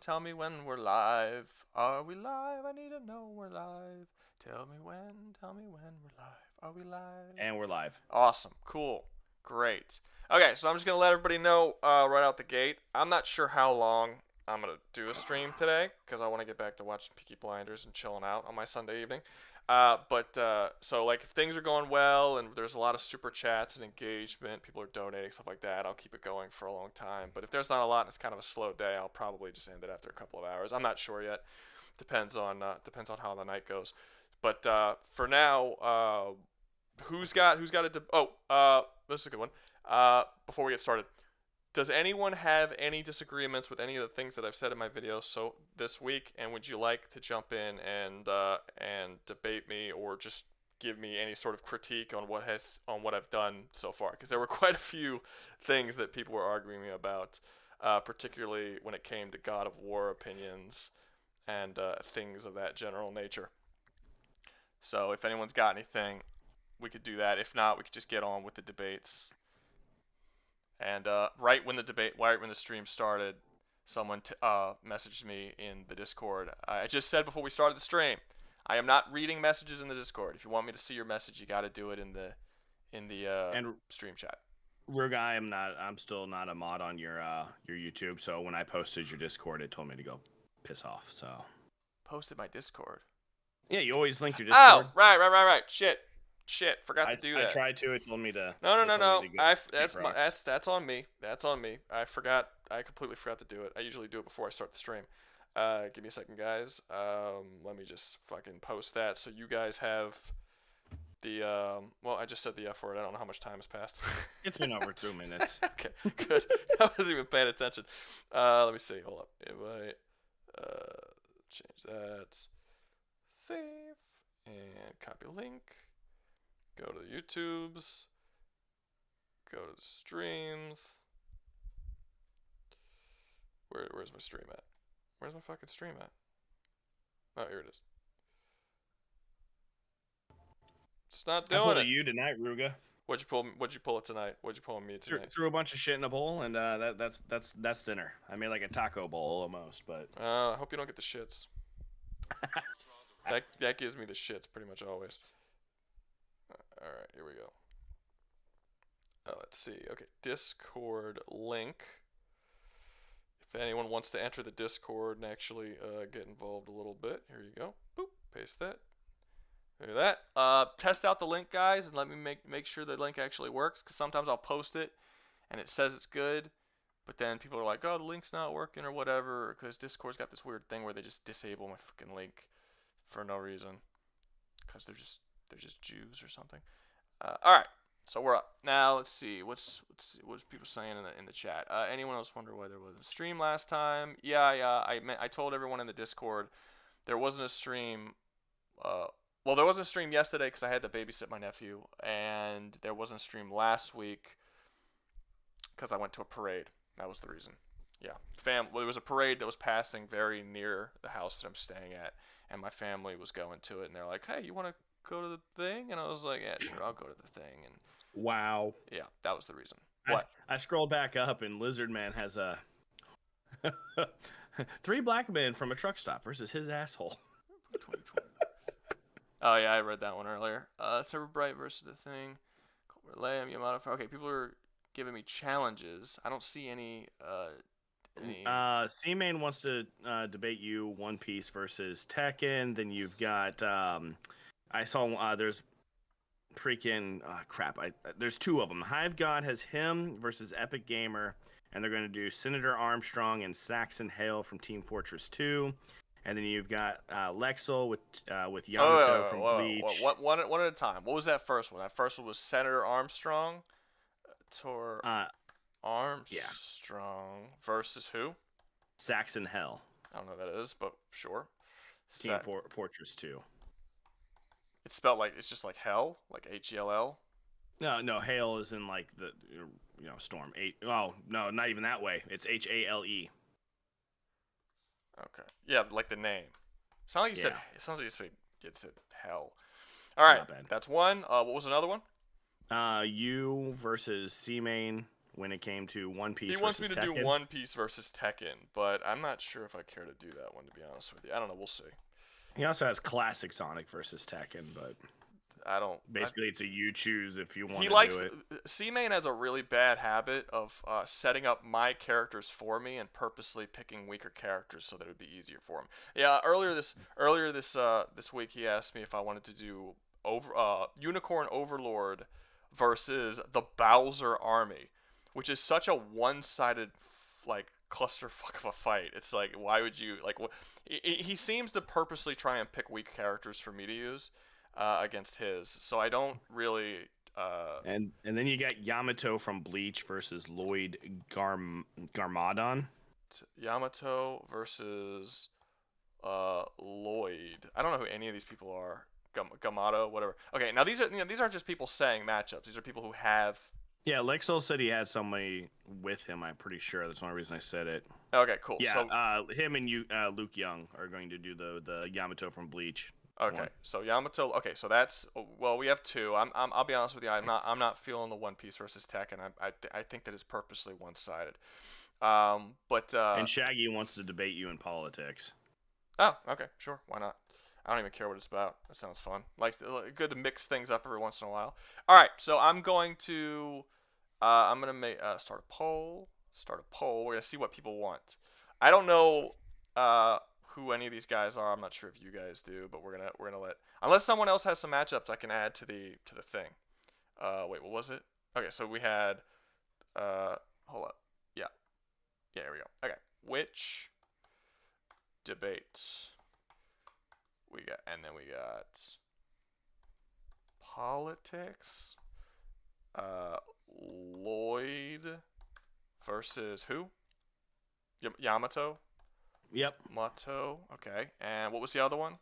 Tell me when we're live. Are we live? I need to know we're live. Tell me when. Tell me when we're live. Are we live? And we're live. Awesome. Cool. Great. Okay, so I'm just going to let everybody know right out the gate. I'm not sure how long I'm going to do a stream today because I want to get back to watching Peaky Blinders and chilling out on my Sunday evening. So like if things are going well and there's a lot of super chats and engagement, people are donating, stuff like that, I'll keep it going for a long time. But if there's not a lot and it's kind of a slow day, I'll probably just end it after a couple of hours. I'm not sure yet. Depends on how the night goes. But for now, who's got a this is a good one. Before we get started, does anyone have any disagreements with any of the things that I've said in my videos so this week? And would you like to jump in and debate me or just give me any sort of critique on what I've done so far? Because there were quite a few things that people were arguing me about, particularly when it came to God of War opinions and things of that general nature. So if anyone's got anything, we could do that. If not, we could just get on with the debates. And right when the stream started, someone messaged me in the Discord. I just said before we started the stream, I am not reading messages in the Discord. If you want me to see your message, you got to do it in the and stream chat. Rouga, I'm still not a mod on your YouTube. So when I posted your Discord, it told me to go piss off. So posted my Discord. Yeah, you always link your Discord. Oh, right. Shit, forgot to do that. I tried to. It told me to. No. That's on me. That's on me. I forgot. I completely forgot to do it. I usually do it before I start the stream. Give me a second, guys. Let me just fucking post that so you guys have the. Well, I just said the F word. I don't know how much time has passed. It's been over 2 minutes. Okay, good. I wasn't even paying attention. Let me see. Hold up. Invite. Change that. Save and copy link. Go to the YouTubes. Go to the streams. Where's my stream at? Where's my fucking stream at? Oh, here it is. It's not doing it. I pulled you tonight, Rouga. What'd you pull it tonight? What'd you pull me tonight? Threw a bunch of shit in a bowl, and that's dinner. I made like a taco bowl almost, but. I hope you don't get the shits. That gives me the shits pretty much always. All right, here we go. Let's see. Okay, Discord link. If anyone wants to enter the Discord and actually get involved a little bit, here you go. Boop, paste that. Look at that. Test out the link, guys, and let me make sure the link actually works. Because sometimes I'll post it, and it says it's good, but then people are like, "Oh, the link's not working" or whatever. Because Discord's got this weird thing where they just disable my fucking link for no reason. Because they're just Jews or something. All right, so we're up now. Let's see what's people saying in the chat. Anyone else wonder why there wasn't a stream last time? Yeah. I told everyone in the Discord there wasn't a stream. Well, there wasn't a stream yesterday because I had to babysit my nephew, and there wasn't a stream last week because I went to a parade. That was the reason. Yeah, well, there was a parade that was passing very near the house that I'm staying at, and my family was going to it, and they're like, "Hey, you want to go to the thing?" And I was like, "Yeah, sure, I'll go to the thing." And wow. Yeah, that was the reason. What? I scrolled back up, and Lizard Man has a 3 black men from a truck stop versus his asshole. 2020. Oh yeah, I read that one earlier. Server Bright versus the thing. Lamb, Yamato. Okay, people are giving me challenges. I don't see any. C-Main wants to debate you One Piece versus Tekken. Then you've got. I saw there's freaking crap. There's 2 of them. Hive God has him versus Epic Gamer, and they're going to do Senator Armstrong and Saxton Hale from Team Fortress 2. And then you've got Lexel with Yamato from Bleach. One at a time. What was that first one? That first one was Senator Armstrong. Armstrong versus who? Saxton Hale. I don't know who that is, but sure. Team Fortress 2. It's spelled like it's just like hell, like Hell. No, Hale is in like the storm. Oh no, not even that way. It's Hale. Okay. Yeah, like the name. It sounds like you said hell. All right, that's one. What was another one? You versus C-Main when it came to One Piece He wants me versus to Tekken. do One Piece versus Tekken, but I'm not sure if I care to do that one, to be honest with you. I don't know. We'll see. He also has classic Sonic versus Tekken, but I don't. basically it's a you choose if you want He to likes. do it. C-Main has a really bad habit of setting up my characters for me and purposely picking weaker characters so that it would be easier for him. Yeah, earlier this week he asked me if I wanted to do Unicorn Overlord versus the Bowser Army, which is such a one-sided like clusterfuck of a fight. It's like, why would you like? He seems to purposely try and pick weak characters for me to use against his, so I don't really. And then you got Yamato from Bleach versus Lloyd Garmadon. Yamato versus Lloyd. I don't know who any of these people are. Gamato, whatever. Okay, now these aren't just people saying matchups. These are people who have. Yeah, Lexel said he had somebody with him. I'm pretty sure that's the only reason I said it. Okay, cool. Yeah, So, him and Luke Young are going to do the Yamato from Bleach. okay, one. so Yamato. Okay, so that's we have two. I'll be honest with you. I'm not feeling the One Piece versus Tekken. I think that is purposely one-sided. And Shaggy wants to debate you in politics. Oh, okay, sure, why not? I don't even care what it's about. That sounds fun. Like, good to mix things up every once in a while. All right, so I'm gonna make start a poll. We're gonna see what people want. I don't know who any of these guys are. I'm not sure if you guys do, but we're gonna let, unless someone else has some matchups I can add to the thing. Wait, what was it? Okay, so we had hold up. Yeah, here we go. Okay, which debates we got, and then we got politics. Lloyd versus who? Yamato. Yep. Mato. Okay, and what was the other one?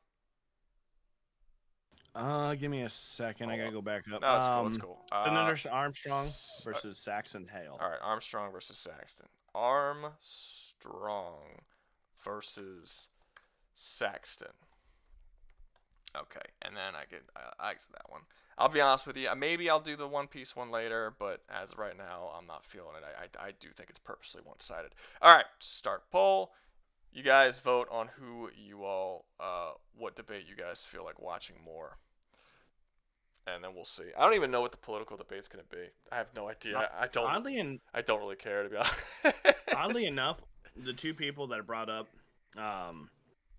Give me a second. I gotta go back up. No, it's cool. It's cool. Senator Armstrong versus Saxton Hale. All right, Armstrong versus Saxton. Armstrong versus Saxton. Okay, and then I exit that one. I'll be honest with you. Maybe I'll do the One Piece one later, but as of right now, I'm not feeling it. I do think it's purposely one-sided. All right, start poll. You guys vote on who you all, what debate you guys feel like watching more. And then we'll see. I don't even know what the political debate's going to be. I have no idea. I don't really care, to be honest. Oddly enough, the two people that brought up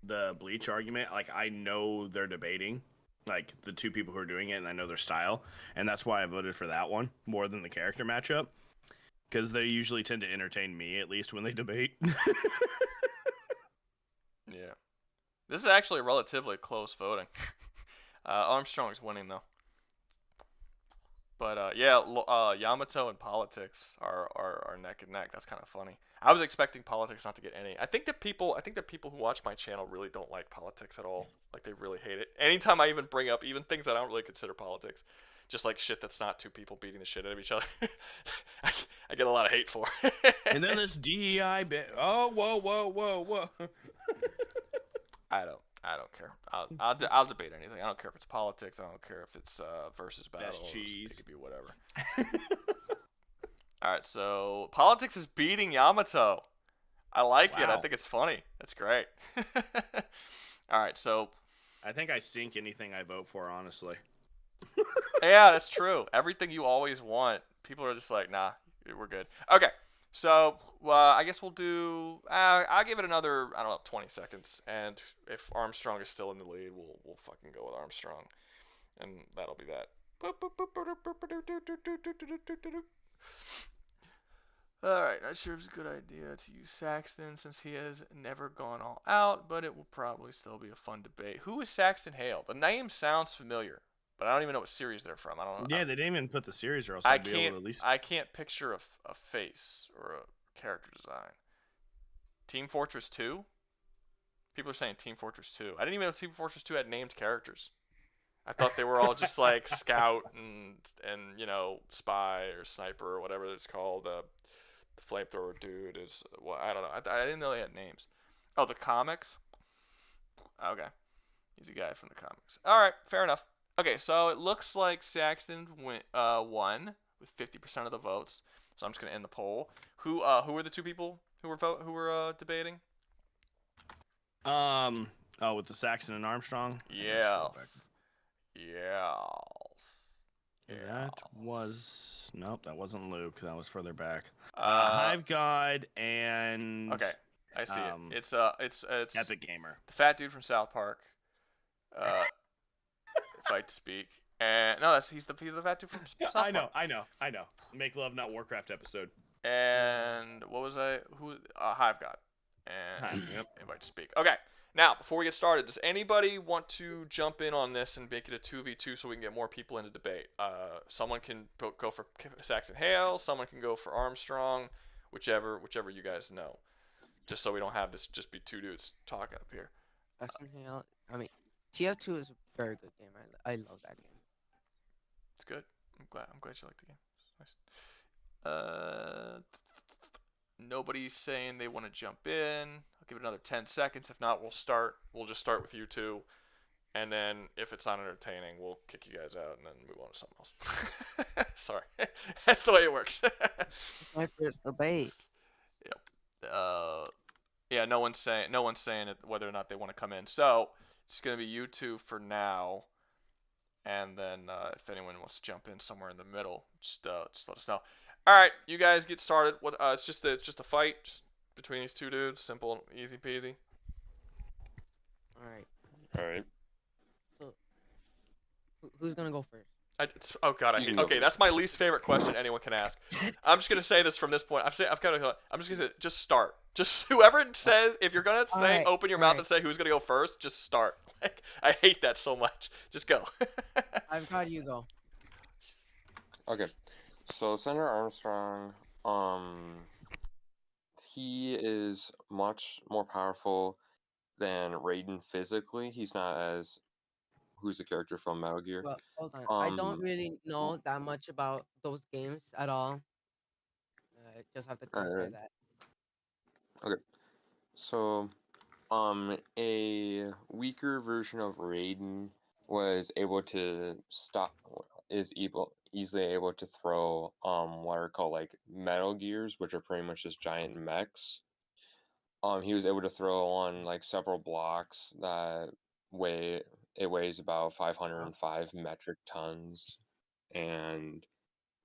the Bleach argument, like, I know they're debating, like, the two people who are doing it, and I know their style, and that's why I voted for that one more than the character matchup, because they usually tend to entertain me, at least, when they debate. Yeah. This is actually relatively close voting. Armstrong's winning, though. But yeah, Yamato and politics are neck and neck. That's kind of funny. I was expecting politics not to get any. I think that people who watch my channel really don't like politics at all. Like, they really hate it. Anytime I even bring up even things that I don't really consider politics, just like shit that's not two people beating the shit out of each other, I get a lot of hate for. And then this DEI bit. Oh, whoa. I don't care. I'll debate anything. I don't care if it's politics. I don't care if it's versus battles. That's cheese. It could be whatever. All right, so politics is beating Yamato. I like it. I think it's funny. That's great. All right, so I think I sink anything I vote for, honestly. yeah, that's true. Everything you always want, people are just like, nah, we're good. Okay. So, I guess we'll do. I'll give it another, 20 seconds, and if Armstrong is still in the lead, we'll fucking go with Armstrong, and that'll be that. All right, not sure if it's a good idea to use Saxton since he has never gone all out, but it will probably still be a fun debate. Who is Saxton Hale? The name sounds familiar, but I don't even know what series they're from. I don't know. Yeah, they didn't even put the series, or else I'd be able to at least. I can't picture a face or a character design. Team Fortress 2? People are saying Team Fortress 2. I didn't even know Team Fortress 2 had named characters. I thought they were all just like scout and spy or sniper or whatever it's called. The flamethrower dude is, well, I don't know. I didn't know they had names. Oh, the comics? Okay. He's a guy from the comics. All right, fair enough. Okay, so it looks like Saxton won with 50% of the votes. So I'm just gonna end the poll. Who were the two people who were debating? Oh, with the Saxton and Armstrong. I gotta scroll back. Yes. Yes. That Yes. was nope. That wasn't Luke. That was further back. Uh, Hive God and okay. I see it. um, It's Epic Gamer. the fat dude from South Park. Fight to speak. And no, he's the fat dude from Yeah, South I Park. know. Make Love Not Warcraft episode. And what was I? Who? Hive God. And Hive, yep. invite to speak. Okay. Now, before we get started, does anybody want to jump in on this and make it a 2v2 so we can get more people into debate? Someone can go for Saxton Hale. Someone can go for Armstrong. Whichever you guys know. Just so we don't have this just be two dudes talking up here. Saxton Hale. I mean, TF2 is a very good game. I love that game. It's good. I'm glad you like the game. It's nice. Nobody's saying they want to jump in. I'll give it another 10 seconds. If not, we'll start. We'll just start with you two. And then if it's not entertaining, we'll kick you guys out and then move on to something else. Sorry. That's the way it works. My first debate. Yep. Yeah, no one's saying it, whether or not they want to come in. So it's gonna be you two for now, and then if anyone wants to jump in somewhere in the middle, just let us know. All right, you guys get started. What? It's just a fight just between these two dudes. Simple, easy peasy. All right. All right. So, who's gonna go first? Oh God, I hate. Okay, that's my least favorite question anyone can ask. I'm just gonna say this from this point. I'm just gonna say, just start. Just whoever says, if you're gonna say, right, open your mouth right. and say who's gonna go first, just start. Like, I hate that so much. Just go. I've got you go. Okay, so Senator Armstrong, he is much more powerful than Raiden physically. He's not as who's the character from Metal Gear. Well, hold on. I don't really well, know that much about those games at all. Just have to clarify alright, that. okay. So, a weaker version of Raiden was able to easily able to throw what are called like Metal Gears, which are pretty much just giant mechs. He was able to throw on like several blocks that weighs about 505 metric tons, and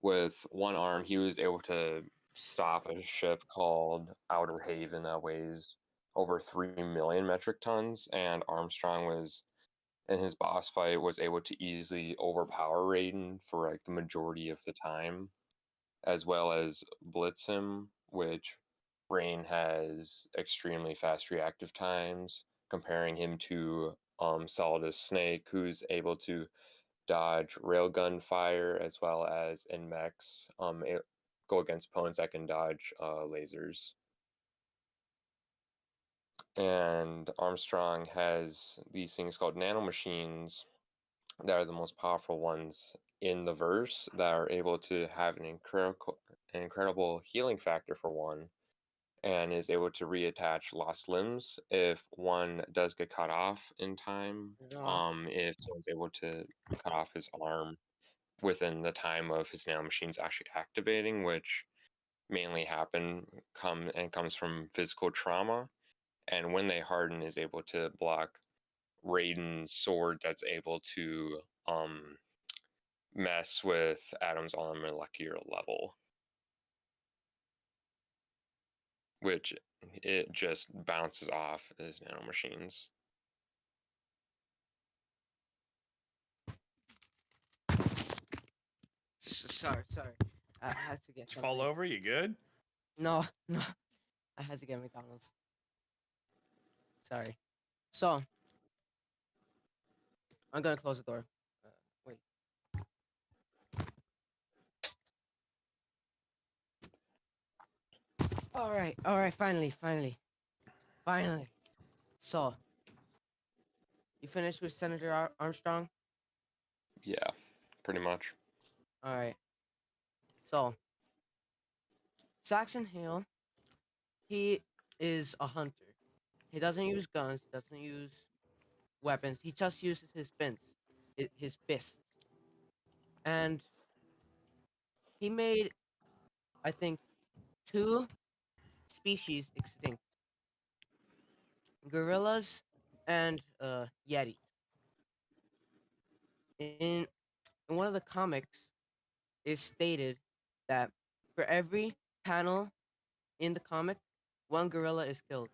with one arm he was able to stop a ship called Outer Haven that weighs over 3 million metric tons, and Armstrong was in his boss fight was able to easily overpower Raiden for like the majority of the time, as well as blitz him, which Rain has extremely fast reactive times, comparing him to Solidus Snake, who's able to dodge railgun fire as well as in mechs, go against opponents that can dodge lasers. And Armstrong has these things called nanomachines that are the most powerful ones in the verse that are able to have an incredible healing factor for one, and is able to reattach lost limbs if one does get cut off in time. If someone's able to cut off his arm within the time of his nanomachines actually activating, which mainly comes from physical trauma, and when they harden, is able to block Raiden's sword that's able to mess with atoms on a molecular level, which it just bounces off his nanomachines. Sorry. I had to get Did you fall something. over? You good? No. I had to get McDonald's. Sorry. So, I'm gonna close the door. Wait. All right. Finally. So, you finished with Senator Armstrong? Yeah, pretty much. All right. So, Saxon Hale, he is a hunter. He doesn't use guns. Doesn't use weapons. He just uses his fists, and he made I think, two species extinct: gorillas and yetis. In in one of the comics, it's stated that for every panel in the comic, one gorilla is killed.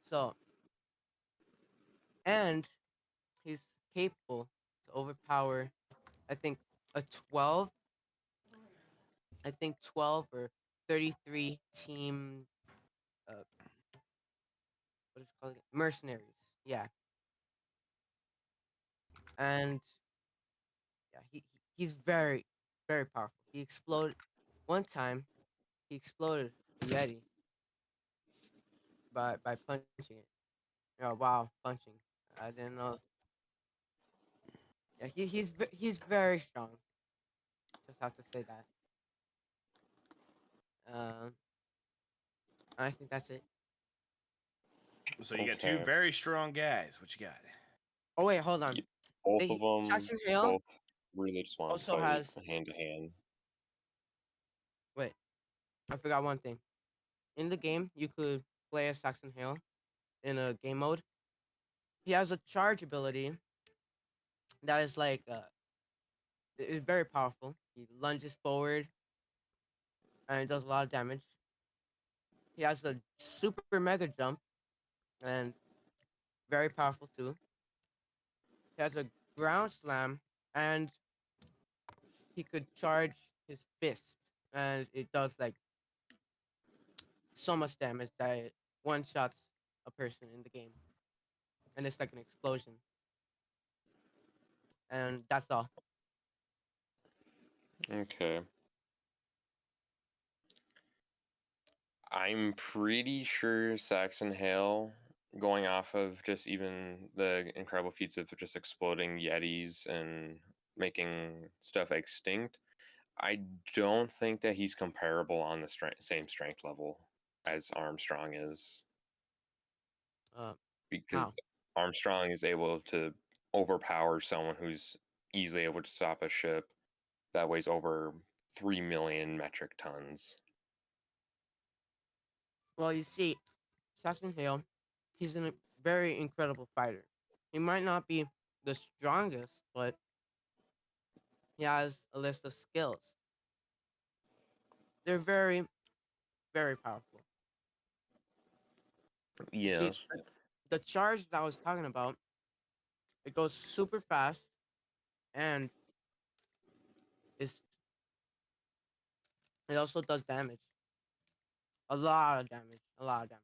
So, and he's capable to overpower, I think, a 12, I think 12 or 33 team, uh, what is it called? Mercenaries. Yeah. And yeah, he's very, very powerful. He exploded one time. He exploded the Yeti by punching it. Oh wow, punching! I didn't know. Yeah, he's very strong. Just have to say that. Um, I think that's it. So you got two Okay. very strong guys. What you got? Oh wait, hold on. Yep. Both of them, Saxon Hale both really just want to also fight has. hand to hand. Wait, I forgot one thing. In the game, you could play as Saxon Hale in a game mode. He has a charge ability that is like is very powerful. He lunges forward and it does a lot of damage. He has a super mega jump and very powerful too. He has a ground slam and he could charge his fist and it does like so much damage that it one shots a person in the game. And it's like an explosion. And that's all. Okay. I'm pretty sure Saxon Hale, going off of just even the incredible feats of just exploding Yetis and making stuff extinct, I don't think that he's comparable on the same strength level as Armstrong is, Uh, how? because Armstrong is able to overpower someone who's easily able to stop a ship that weighs over 3 million metric tons. Well, you see, Saxon Hale, he's a very incredible fighter. He might not be the strongest, but he has a list of skills. They're very, very powerful. You see, Yes. the charge that I was talking about, it goes super fast and it's, it also does damage. A lot of damage. A lot of damage.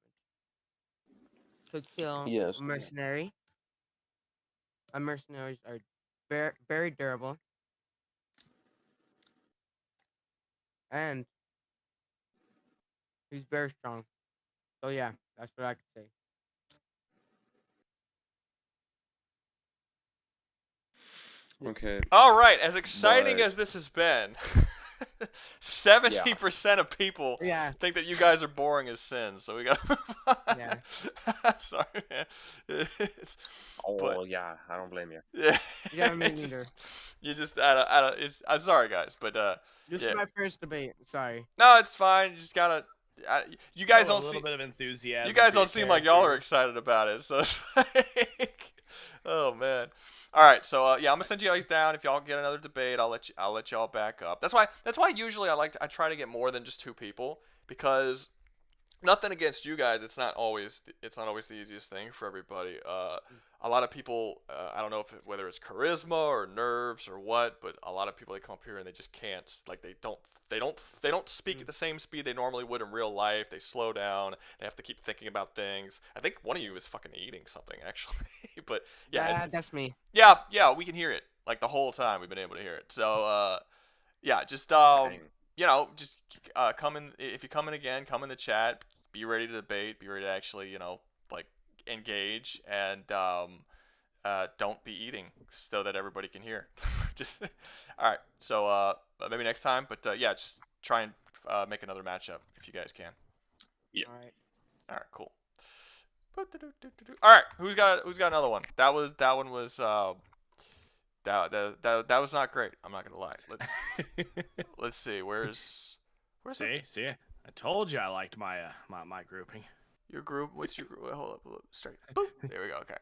Could kill Yes. a mercenary. And mercenaries are very, very durable. And he's very strong. So yeah, that's what I could say. Okay. All right, as exciting But as this has been, yeah. 70% of people Yeah, think that you guys are boring as sin, so we gotta move on. yeah. I'm sorry, man. But Oh yeah, I don't blame you. yeah, Yeah, me it's just, neither. you just, I don't, I'm sorry, guys, but This is yeah, my first debate. Sorry. no, it's fine. You just gotta, you guys Show a don't little see, bit of enthusiasm. you guys for your don't seem like y'all are character. excited about it, so it's like, oh man. All right, so yeah, I'm gonna send you guys down. If y'all get another debate, I'll let y'all back up. That's why usually I try to get more than just two people, because nothing against you guys. It's not always the easiest thing for everybody. A lot of people, I don't know whether it's charisma or nerves or what, but a lot of people, they come up here and they just can't. Like they don't speak at the same speed they normally would in real life. They slow down. They have to keep thinking about things. I think one of you is fucking eating something actually, but yeah, That's me. yeah, we can hear it like the whole time. We've been able to hear it. So yeah, just Dang. just come in. If you come in again, come in the chat. Be ready to debate. Be ready to actually, like engage, and don't be eating so that everybody can hear. Just all right. So maybe next time, but yeah, just try and make another matchup if you guys can. Yeah. All right. All right, cool. All right, who's got another one? That one was that was not great. I'm not gonna lie. Let's see. Where's Where's it? See, I told you I liked my my grouping. Your group? What's your group? Wait, hold up. Straight. Boop. There we go. Okay.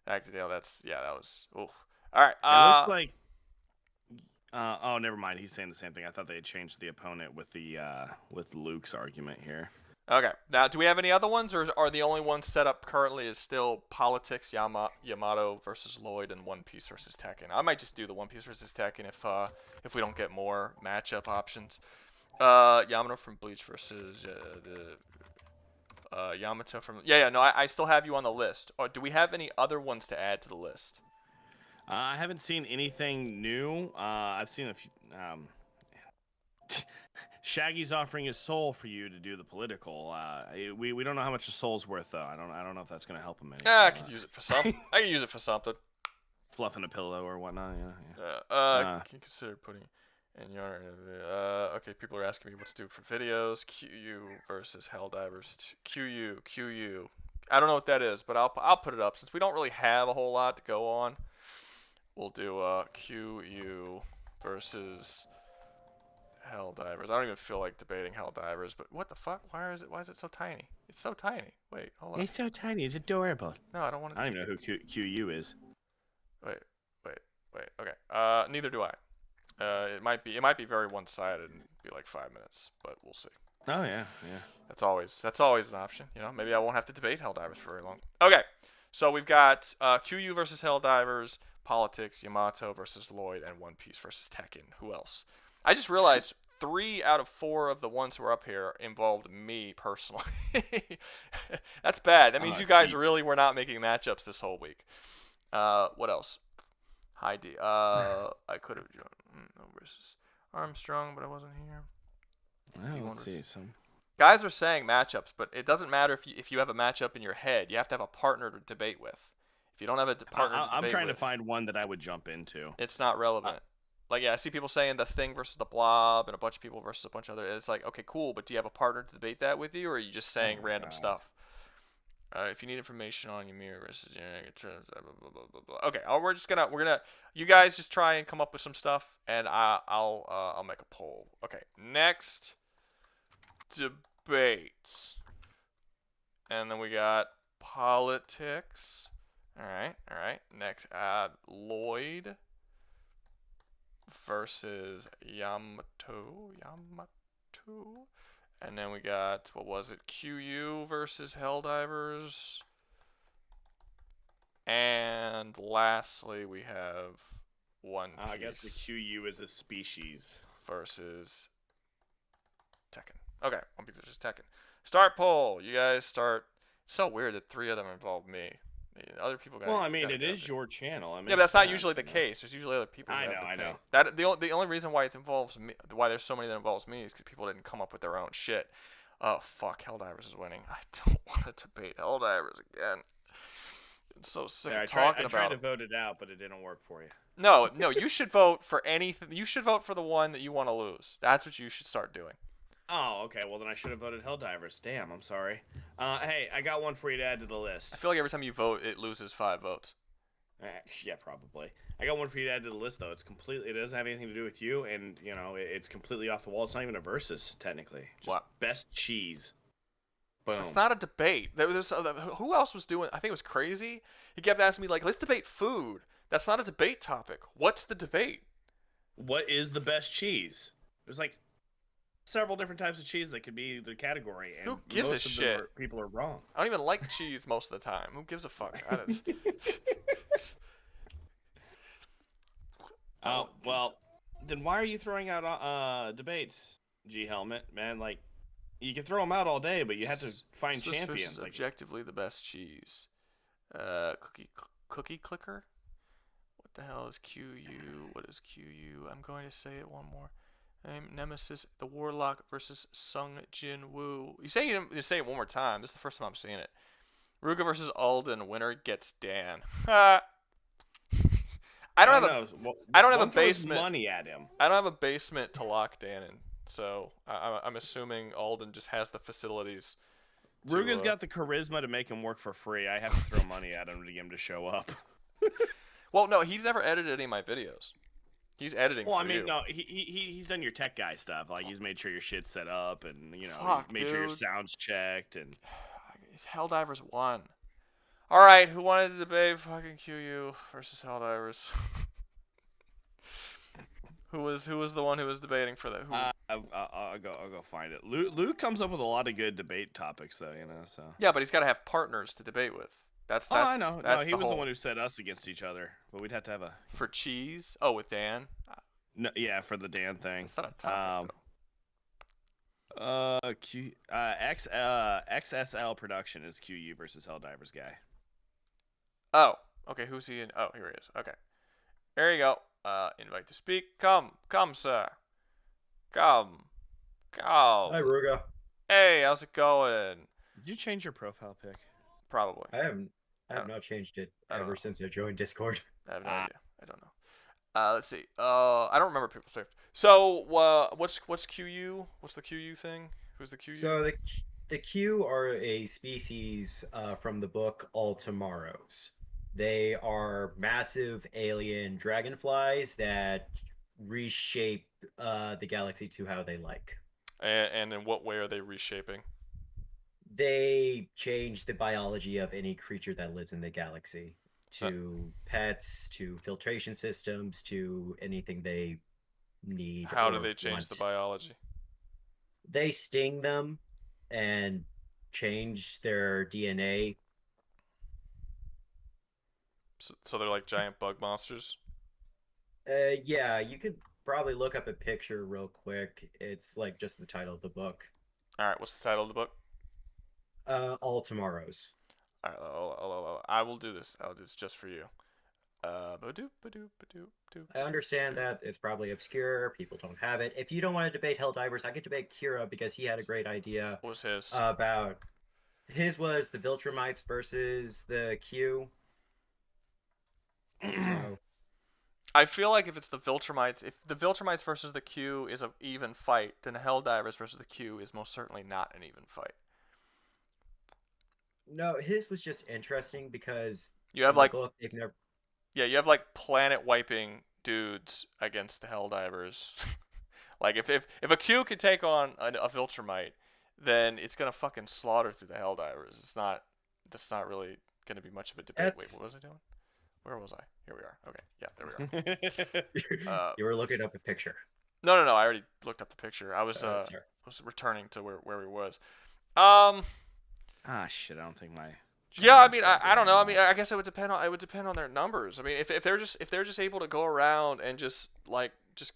Accidentally. That was. Ooh. All right. It looks like. Oh, never mind. He's saying the same thing. I thought they had changed the opponent with the with Luke's argument here. Okay. Now, do we have any other ones, or are the only ones set up currently is still Politics, Yamato versus Lloyd, and One Piece versus Tekken? I might just do the One Piece versus Tekken if we don't get more matchup options. Yamato from Bleach versus the Yamato from no, I still have you on the list. Or do we have any other ones to add to the list? I haven't seen anything new. I've seen a few. Shaggy's offering his soul for you to do the political. We don't know how much the soul's worth though. I don't know if that's gonna help him any. I could use it for something. I can use it for something. Fluffing a pillow or whatnot. Can you consider putting in your okay, people are asking me what to do for videos. QU versus Helldivers. QU. I don't know what that is, but I'll put it up since we don't really have a whole lot to go on. We'll do QU versus Helldivers. I don't even feel like debating Helldivers, but what the fuck? Why is it so tiny? It's so tiny. Wait, hold on. It's so tiny. It's adorable. No, I don't want to. I don't even know who QU is. Wait. Okay. Neither do I. It might be very one-sided and be like 5 minutes, but we'll see. Oh yeah. That's always an option. You know, maybe I won't have to debate Helldivers for very long. Okay, so we've got QU versus Helldivers, Politics, Yamato versus Lloyd, and One Piece versus Tekken. Who else? I just realized 3 out of 4 of the ones who are up here involved me personally. That's bad. That means you guys really were not making matchups this whole week. What else? Hi D. I could have joined versus Armstrong, but I wasn't here. Well, let's see. Guys are saying matchups, but it doesn't matter if you have a matchup in your head. You have to have a partner to debate with. If you don't have a partner to debate I'm trying with, to find one that I would jump into. it's not relevant. I see people saying the Thing versus the Blob and a bunch of people versus a bunch of other. It's like, okay, cool, but do you have a partner to debate that with you, or are you just saying random stuff? If you need information on Ymir versus okay, we're gonna you guys just try and come up with some stuff, and I'll make a poll. Okay, next debate, and then we got politics. All right. Next, Lloyd versus Yamato. And then we got, what was it? QU versus Helldivers. And lastly, we have One Piece. I guess the QU is a species. Versus Tekken. Okay, One Piece versus Tekken. Start poll. You guys start. It's so weird that 3 of them involve me. Other people got. Well, I mean, it is your channel. Yeah, but that's not usually the case. There's usually other people. I know. That the only reason why it involves me, why there's so many that involves me, is because people didn't come up with their own shit. Oh fuck, Helldivers is winning. I don't want to debate Helldivers again. I'm so sick of talking about it. I tried to vote it out, but it didn't work for you. No, you should vote for anything. You should vote for the one that you want to lose. That's what you should start doing. Oh, okay. Well, then I should have voted Helldivers. Damn, I'm sorry. Hey, I got one for you to add to the list. I feel like every time you vote, it loses 5 votes. Yeah, probably. I got one for you to add to the list, though. It doesn't have anything to do with you, and, it's completely off the wall. It's not even a versus, technically. Just what? Best cheese. Boom. It's not a debate. Who else was doing? I think it was Crazy. He kept asking me, like, let's debate food. That's not a debate topic. What's the debate? What is the best cheese? There's, several different types of cheese that could be the category, and who gives a shit? People are wrong. I don't even like cheese most of the time. Who gives a fuck? Oh well, then why are you throwing out debates, G Helmet? Man, you can throw them out all day, but you have to find champions. This is objectively the best cheese. Cookie clicker. What the hell is QU? What is QU? I'm going to say it one more. Nemesis, the Warlock versus Sung Jin Woo. You say it one more time. This is the first time I'm seeing it. Rouga versus Alden. Winner gets Dan. I don't have a basement. Money at him. I don't have a basement to lock Dan in, so I'm assuming Alden just has the facilities. Ruga's got the charisma to make him work for free. I have to throw money at him to get him to show up. Well, no, he's never edited any of my videos. He's editing Well, I for mean, you. no, he's done your tech guy stuff. Like he's made sure your shit's set up, and Fuck, made sure your dude. sound's checked, and Helldivers won. All right, who wanted to debate fucking QU versus Helldivers? who was the one who was debating for that? Who? I'll go find it. Luke comes up with a lot of good debate topics, though. So. Yeah, but he's got to have partners to debate with. That's I know. That's No, he the was whole... the one who set us against each other, but we'd have to have a For cheese? Oh, with Dan? no, yeah, for the Dan thing. It's not a topic, XSL production is QU versus Helldivers guy. though. Oh, okay, who's he in? Oh, here he is. Okay. There you go. Invite to speak. Come, sir. Come. Hi, Rouga. Hey, how's it going? Did you change your profile pic? Probably. I have don't- not changed it I don't ever know. since I joined Discord. I have no idea. I don't know. Let's see. I don't remember people's names. So, what's QU? What's the QU thing? Who's the QU? So the Q are a species from the book All Tomorrows. They are massive alien dragonflies that reshape the galaxy to how they like. And in what way are they reshaping? They change the biology of any creature that lives in the galaxy to pets, to filtration systems, to anything they need. How do or they change the want. biology? They sting them and change their DNA. So they're like giant bug monsters? Yeah, you could probably look up a picture real quick. It's like just the title of the book. All right, what's the title of the book? All Tomorrows. All right, I will do this. I'll do this just for you. Ba-doop. I understand that it's probably obscure. People don't have it. If you don't want to debate Helldivers, I could debate Kira because he had a great idea What was his? about. His was the Viltrumites versus the Q. So, I feel like if it's the Viltrumites, if the Viltrumites versus the Q is an even fight, then the Helldivers versus the Q is most certainly not an even fight. no, his was just interesting because You have in the like, book, they've never. yeah, you have like planet wiping dudes against the Helldivers. Like if a Q could take on a Viltrumite, then it's gonna fucking slaughter through the Helldivers. That's not really gonna be much of a debate. Wait, That's- what was I doing? Where was I? Here we are. Okay, yeah, there we are. You were looking up a picture. No, I already looked up the picture. I was Sorry. was returning to where we was. Shit, I don't think my. Yeah, I mean, I don't know. I mean, I guess it would depend on their numbers. I mean, if they're just able to go around and just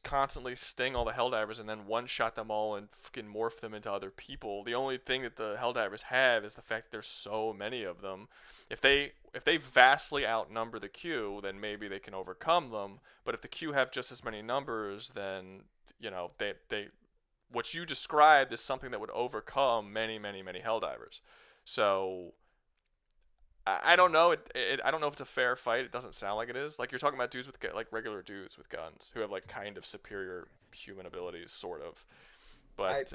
constantly sting all the Helldivers and then one shot them all and fucking morph them into other people. The only thing that the Helldivers have is the fact that there's so many of them. If they vastly outnumber the Q, then maybe they can overcome them. But if the Q have just as many numbers, then they what you described is something that would overcome many Helldivers. So I don't know. I don't know if it's a fair fight. It doesn't sound like it is. Like you're talking about dudes with like regular dudes with guns who have like kind of superior human abilities, sort of. But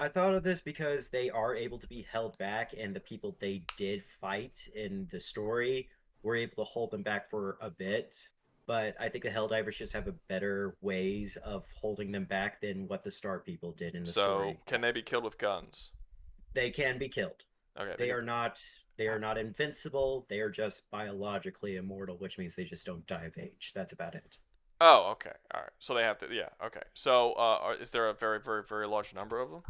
I thought of this because they are able to be held back, and the people they did fight in the story were able to hold them back for a bit. But I think the Helldivers just have a better ways of holding them back than what the Star People did in the story. So can they be killed with guns? They can be killed. Okay. They are not. They are not invincible. They are just biologically immortal, which means they just don't die of age. That's about it. Oh, okay. All right. So they have to. Yeah. Okay. So is there a very large number of them?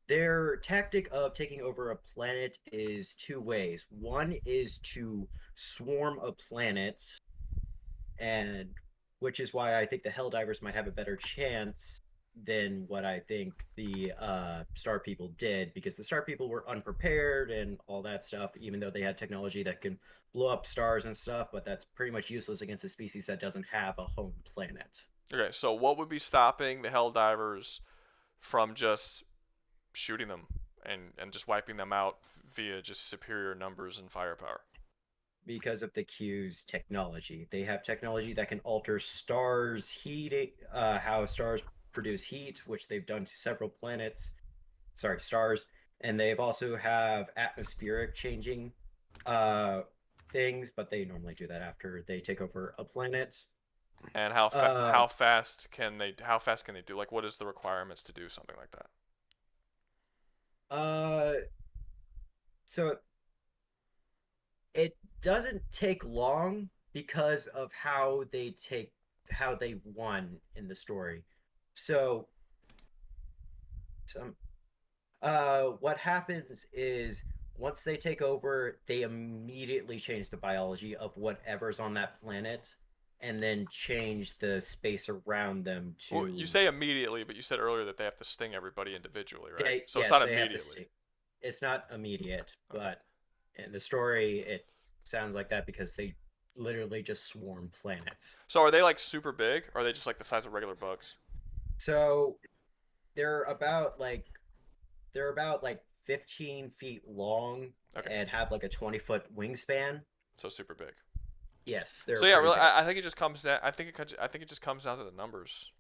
Their tactic of taking over a planet is two ways. One is to swarm a planet, and which is why I think the Helldivers might have a better chance than what I think the Star People did, because the Star People were unprepared and all that stuff, even though they had technology that can blow up stars and stuff, but that's pretty much useless against a species that doesn't have a home planet. Okay. So what would be stopping the Helldivers from just shooting them and just wiping them out via just superior numbers and firepower? Because of the Q's technology. They have technology that can alter stars' heat, how stars produce heat, which they've done to several stars, and they've also have atmospheric changing things, but they normally do that after they take over a planet. And Uh, how fast can they do? Like, what is the requirements to do something like that? uh, so it doesn't take long because of how they won in the story. So some what happens is once they take over, they immediately change the biology of whatever's on that planet and then change the space around them Well, you to say immediately, but you said earlier that they have to sting everybody individually, right? So it's yes, not they have to immediately. see. It's not immediate, Okay. but in the story it sounds like that because they literally just swarm planets. So are they like super big, or are they just like the size of regular bugs? So they're about like they're about like 15 feet long Okay, and have like a 20-foot wingspan. so super big. Yes, they're So yeah, pretty really, big. I think it just comes down. I think it just comes down to the numbers.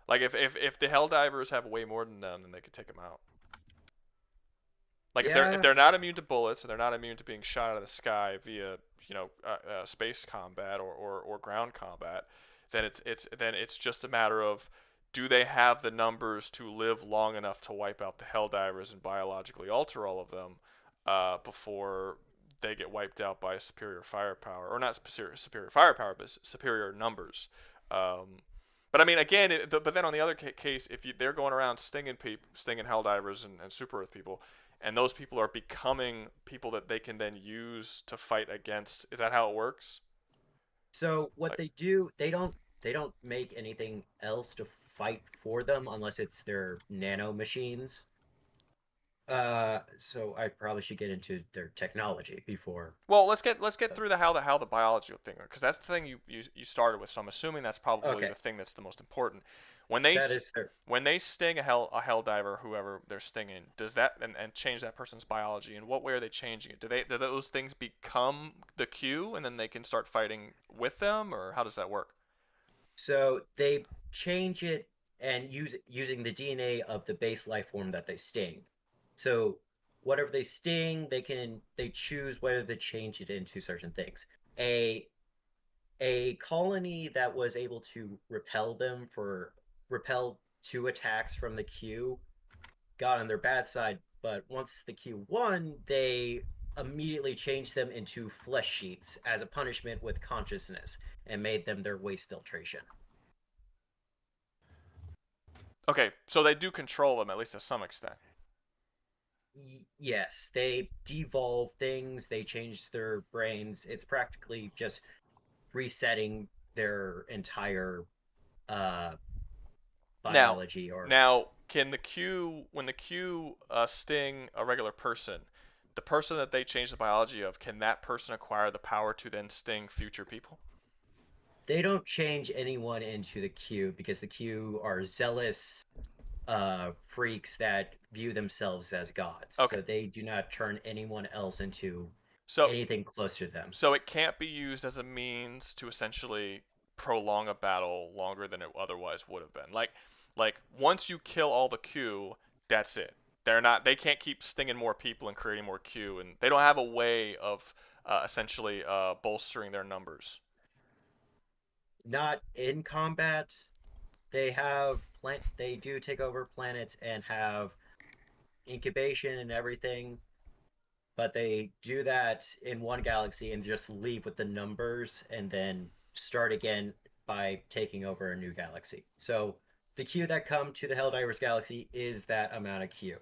Like if the Helldivers have way more than them, then they could take them out. Like if Yeah. they're not immune to bullets and they're not immune to being shot out of the sky via space combat or ground combat, then it's just a matter of, do they have the numbers to live long enough to wipe out the Helldivers and biologically alter all of them before they get wiped out by superior firepower, or not superior firepower, but superior numbers. But I mean, again, but then on the other case, if they're going around stinging Helldivers and Super Earth people, and those people are becoming people that they can then use to fight against. Is that how it works? So what Like, they don't make anything else to fight for them unless it's their nano machines. So I probably should get into their technology before. well, let's get through the how the biology thing, because that's the thing you started with. So I'm assuming that's probably Okay, the thing that's the most important. When they that is their. when they sting a hell diver, whoever they're stinging, does that and change that person's biology? In what way are they changing it? Do those things become the Q, and then they can start fighting with them, or how does that work? So they change it and using the DNA of the base life form that they sting. So whatever they sting, they choose whether to change it into certain things. A a colony that was able to repel two attacks from the Q got on their bad side, but once the Q won, they immediately changed them into flesh sheets as a punishment with consciousness and made them their waste filtration. Okay, so they do control them, at least to some extent. Yes, they devolve things, they change their brains. It's practically just resetting their entire uh, Now, biology or can the Q when the Q sting a regular person, the person that they change the biology of, can that person acquire the power to then sting future people? they don't change anyone into the Q because the Q are zealous freaks that view themselves as gods. Okay, So they do not turn anyone else into so anything close to them. so it can't be used as a means to essentially prolong a battle longer than it otherwise would have been. Like once you kill all the Q, that's it. They can't keep stinging more people and creating more Q, and they don't have a way of essentially bolstering their numbers. Not in combat. They do take over planets and have incubation and everything, but they do that in one galaxy and just leave with the numbers and then start again by taking over a new galaxy. So the Q that come to the Helldivers galaxy is that amount of Q,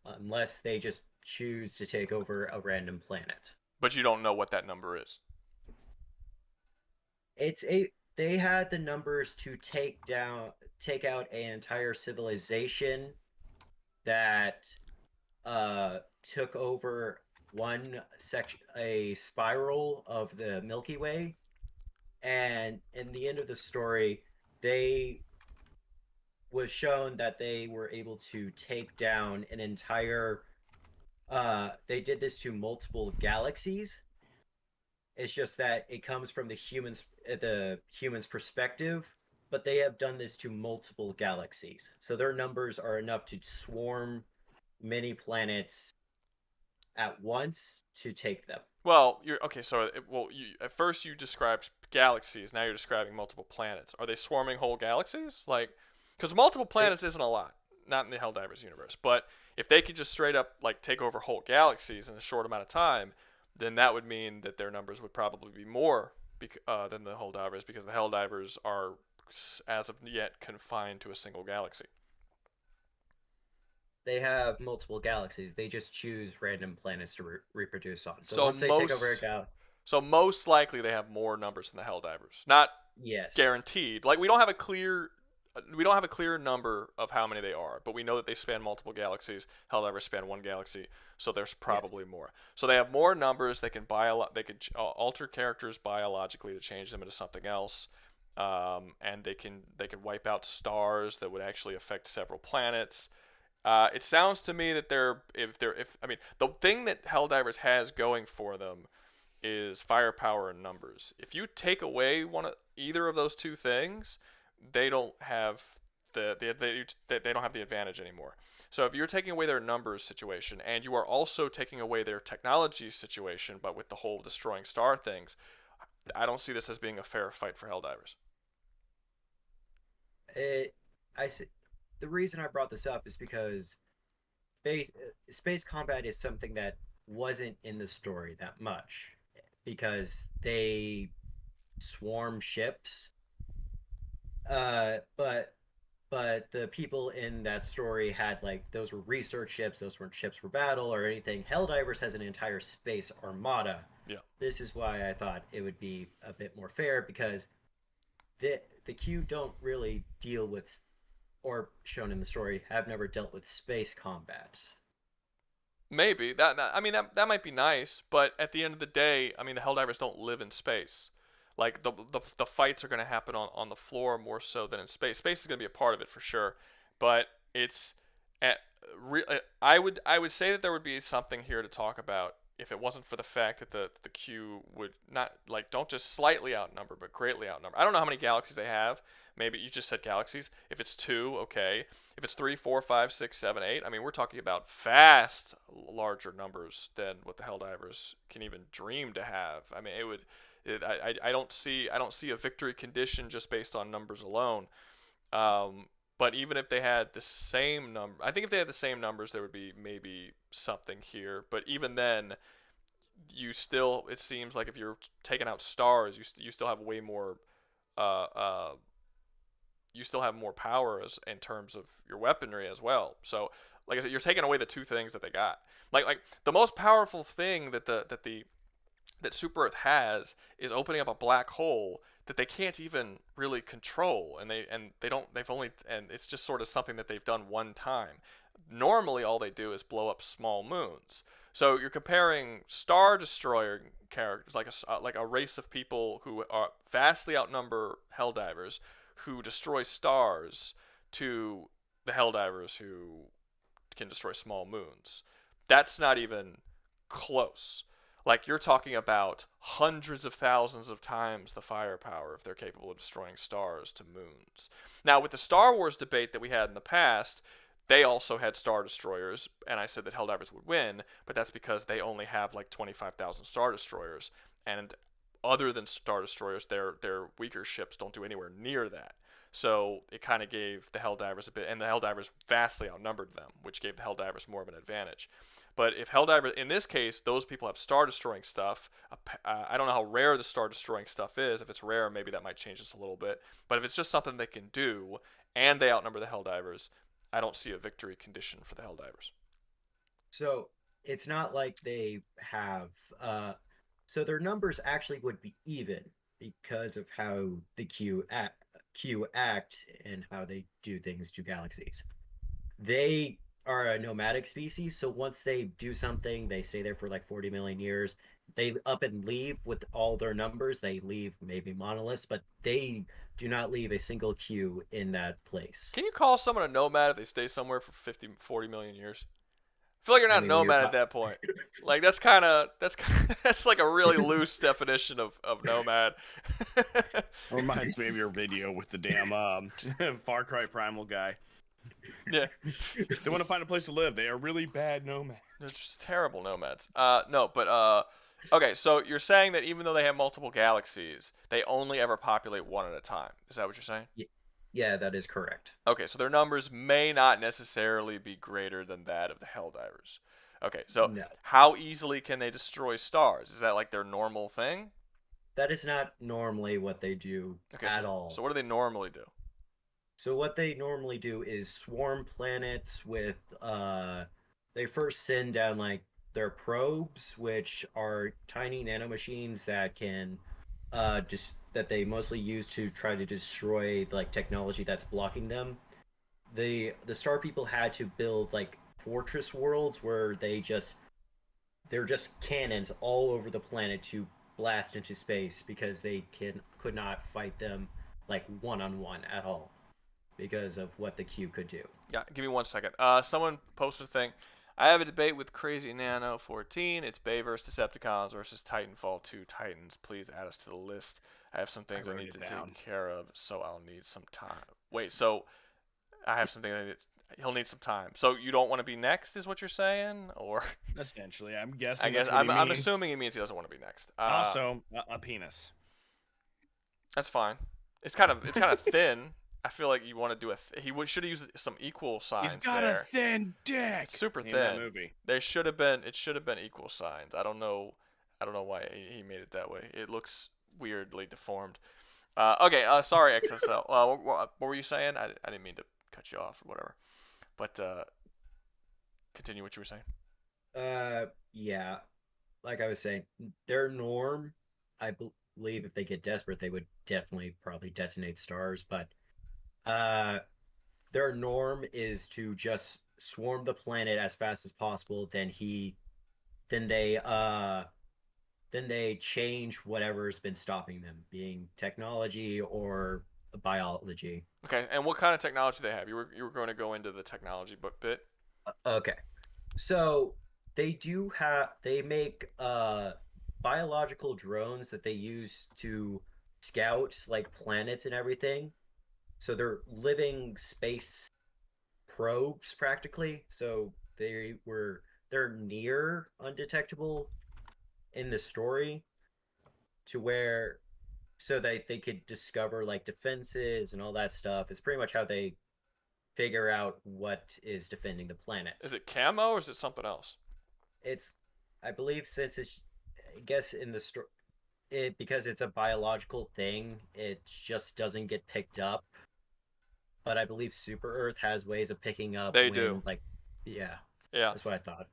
unless they just choose to take over a random planet. But you don't know what that number is. It's a They had the numbers to take out an entire civilization that took over one section, a spiral of the Milky Way, and in the end of the story, they was shown that they were able to take down an entire. They did this to multiple galaxies. It's just that it comes from the humans' perspective, but they have done this to multiple galaxies. So their numbers are enough to swarm many planets at once to take them. Well, at first you described galaxies. Now you're describing multiple planets. Are they swarming whole galaxies? Like, because multiple planets isn't a lot, not in the Helldivers universe. But if they could just straight up like take over whole galaxies in a short amount of time, then that would mean that their numbers would probably be more than the Helldivers, because the Helldivers are, as of yet, confined to a single galaxy. They have multiple galaxies. They just choose random planets to reproduce on. So, So once they take over a galaxy, So most likely they have more numbers than the Helldivers. Not yes, guaranteed. Like we don't have a clear number of how many they are, but we know that they span multiple galaxies. Helldivers span one galaxy, so there's probably more. So they have more numbers. They can they could alter characters biologically to change them into something else. And they can wipe out stars that would actually affect several planets. It sounds to me that the thing that Helldivers has going for them is firepower and numbers. If you take away either of those two things, they don't have they don't have the advantage anymore. So if you're taking away their numbers situation, and you are also taking away their technology situation, but with the whole destroying star things, I don't see this as being a fair fight for Helldivers. The reason I brought this up is because space combat is something that wasn't in the story that much, because they swarm ships. But the people in that story had, like, those were research ships. Those weren't ships for battle or anything. Helldivers has an entire space armada. Yeah. This is why I thought it would be a bit more fair, because the Q don't really deal with, or shown in the story, have never dealt with space combat. Maybe that might be nice, but at the end of the day, I mean, the Helldivers don't live in space. Like the fights are going to happen on the floor more so than in space. Space is going to be a part of it for sure, but I would say that there would be something here to talk about if it wasn't for the fact that the Q would not, like, don't just slightly outnumber, but greatly outnumber. I don't know how many galaxies they have. Maybe you just said galaxies. If it's 2, okay. If it's 3, 4, 5, 6, 7, 8, I mean, we're talking about vast larger numbers than what the Helldivers can even dream to have. I mean, I don't see a victory condition just based on numbers alone. But even if they had the same number, I think if they had the same numbers, there would be maybe something here. But even then, it seems like if you're taking out stars, you still have way more, you still have more power in terms of your weaponry as well. So, like I said, you're taking away the two things that they got. Like the most powerful thing that Super Earth has is opening up a black hole that they can't even really control, and it's just sort of something that they've done one time. Normally, all they do is blow up small moons. So you're comparing Star Destroyer characters, like a race of people who are vastly outnumber Helldivers, who destroy stars, to the Helldivers who can destroy small moons. That's not even close. Like, you're talking about hundreds of thousands of times the firepower if they're capable of destroying stars to moons. Now, with the Star Wars debate that we had in the past, they also had Star Destroyers, and I said that Helldivers would win, but that's because they only have like 25,000 Star Destroyers, and other than Star Destroyers, their weaker ships don't do anywhere near that. So it kind of gave the Helldivers a bit, and the Helldivers vastly outnumbered them, which gave the Helldivers more of an advantage. But if Helldivers, in this case, those people have star-destroying stuff. I don't know how rare the star-destroying stuff is. If it's rare, maybe that might change this a little bit. But if it's just something they can do, and they outnumber the Helldivers, I don't see a victory condition for the Helldivers. So it's not like they have. So their numbers actually would be even because of how the Q act and how they do things to galaxies. They are a nomadic species, so once they do something, they stay there for like 40 million years. They up and leave with all their numbers. They leave maybe monoliths, but they do not leave a single Q in that place. Can you call someone a nomad if they stay somewhere for 50, 40 million years? I feel like you're not a nomad at that point. Like, that's like a really loose definition of nomad. Reminds me of your video with the damn Far Cry Primal guy. Yeah. They want to find a place to live. They are really bad nomads. They're just terrible nomads. No, but okay. So you're saying that even though they have multiple galaxies, they only ever populate one at a time. Is that what you're saying? Yeah, that is correct. Okay, so their numbers may not necessarily be greater than that of the Helldivers. Okay, so No, how easily can they destroy stars? Is that like their normal thing? that is not normally what they do Okay, at so, all. so what do they normally do? So what they normally do is swarm planets with they first send down like their probes, which are tiny nanomachines that can just that they mostly use to try to destroy like technology that's blocking them. The Star People had to build like fortress worlds where they're just cannons all over the planet to blast into space because they could not fight them like one on one at all because of what the Q could do. Yeah, give me 1 second. Someone posted a thing. I have a debate with Crazy Nano 14. It's Bay versus Decepticons versus Titanfall 2 Titans. Please add us to the list. I have some things I wrote need it to down. take care of, so I'll need some time. Wait, so I have something he'll need some time. So you don't want to be next, is what you're saying, or Essentially, I'm guessing. I guess that's what he I'm means. assuming it means he doesn't want to be next. Also, a penis. That's fine. It's kind of thin. I feel like you want to do he should have used some equal signs He's got there. a thin dick. It's super In that thin. movie. It should have been equal signs. I don't know why he made it that way. It looks weirdly deformed. Okay. Sorry, XSL. What were you saying? I didn't mean to cut you off or whatever. But continue what you were saying. Yeah, like I was saying, their norm, I believe, if they get desperate, they would definitely probably detonate stars. But their norm is to just swarm the planet as fast as possible. Then they change whatever's been stopping them, being technology or biology. Okay. And what kind of technology they have? You were going to go into the technology bit. Okay, so they make biological drones that they use to scout like planets and everything. So they're living space probes practically. So they're near undetectable in the story to where so that they could discover like defenses and all that stuff. It's pretty much how they figure out what is defending the planet. Is it camo or is it something else? It's, I believe, since it's, I guess in the story, because it's a biological thing, it just doesn't get picked up. But I believe Super Earth has ways of picking up. They do. Like, yeah, Yeah. that's what I thought.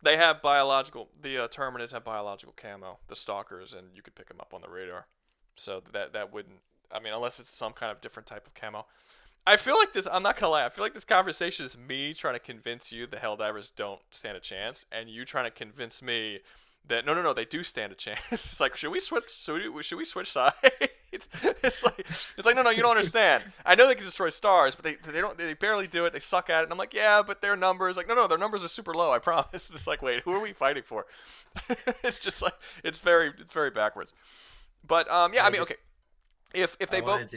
They have biological. The Terminids have biological camo. The Stalkers, and you could pick them up on the radar. So that wouldn't. I mean, unless it's some kind of different type of camo. I feel like this. I'm not gonna lie. I feel like this conversation is me trying to convince you the Helldivers don't stand a chance, and you trying to convince me that no, they do stand a chance. It's like, should we switch? Should we switch sides? It's like no, you don't understand. I know they can destroy stars, but they don't. They barely do it. They suck at it. And I'm like, yeah, but their numbers, like, no, their numbers are super low. I promise. It's like, wait, who are we fighting for? It's just like it's very backwards. But yeah, I mean, okay, if they both.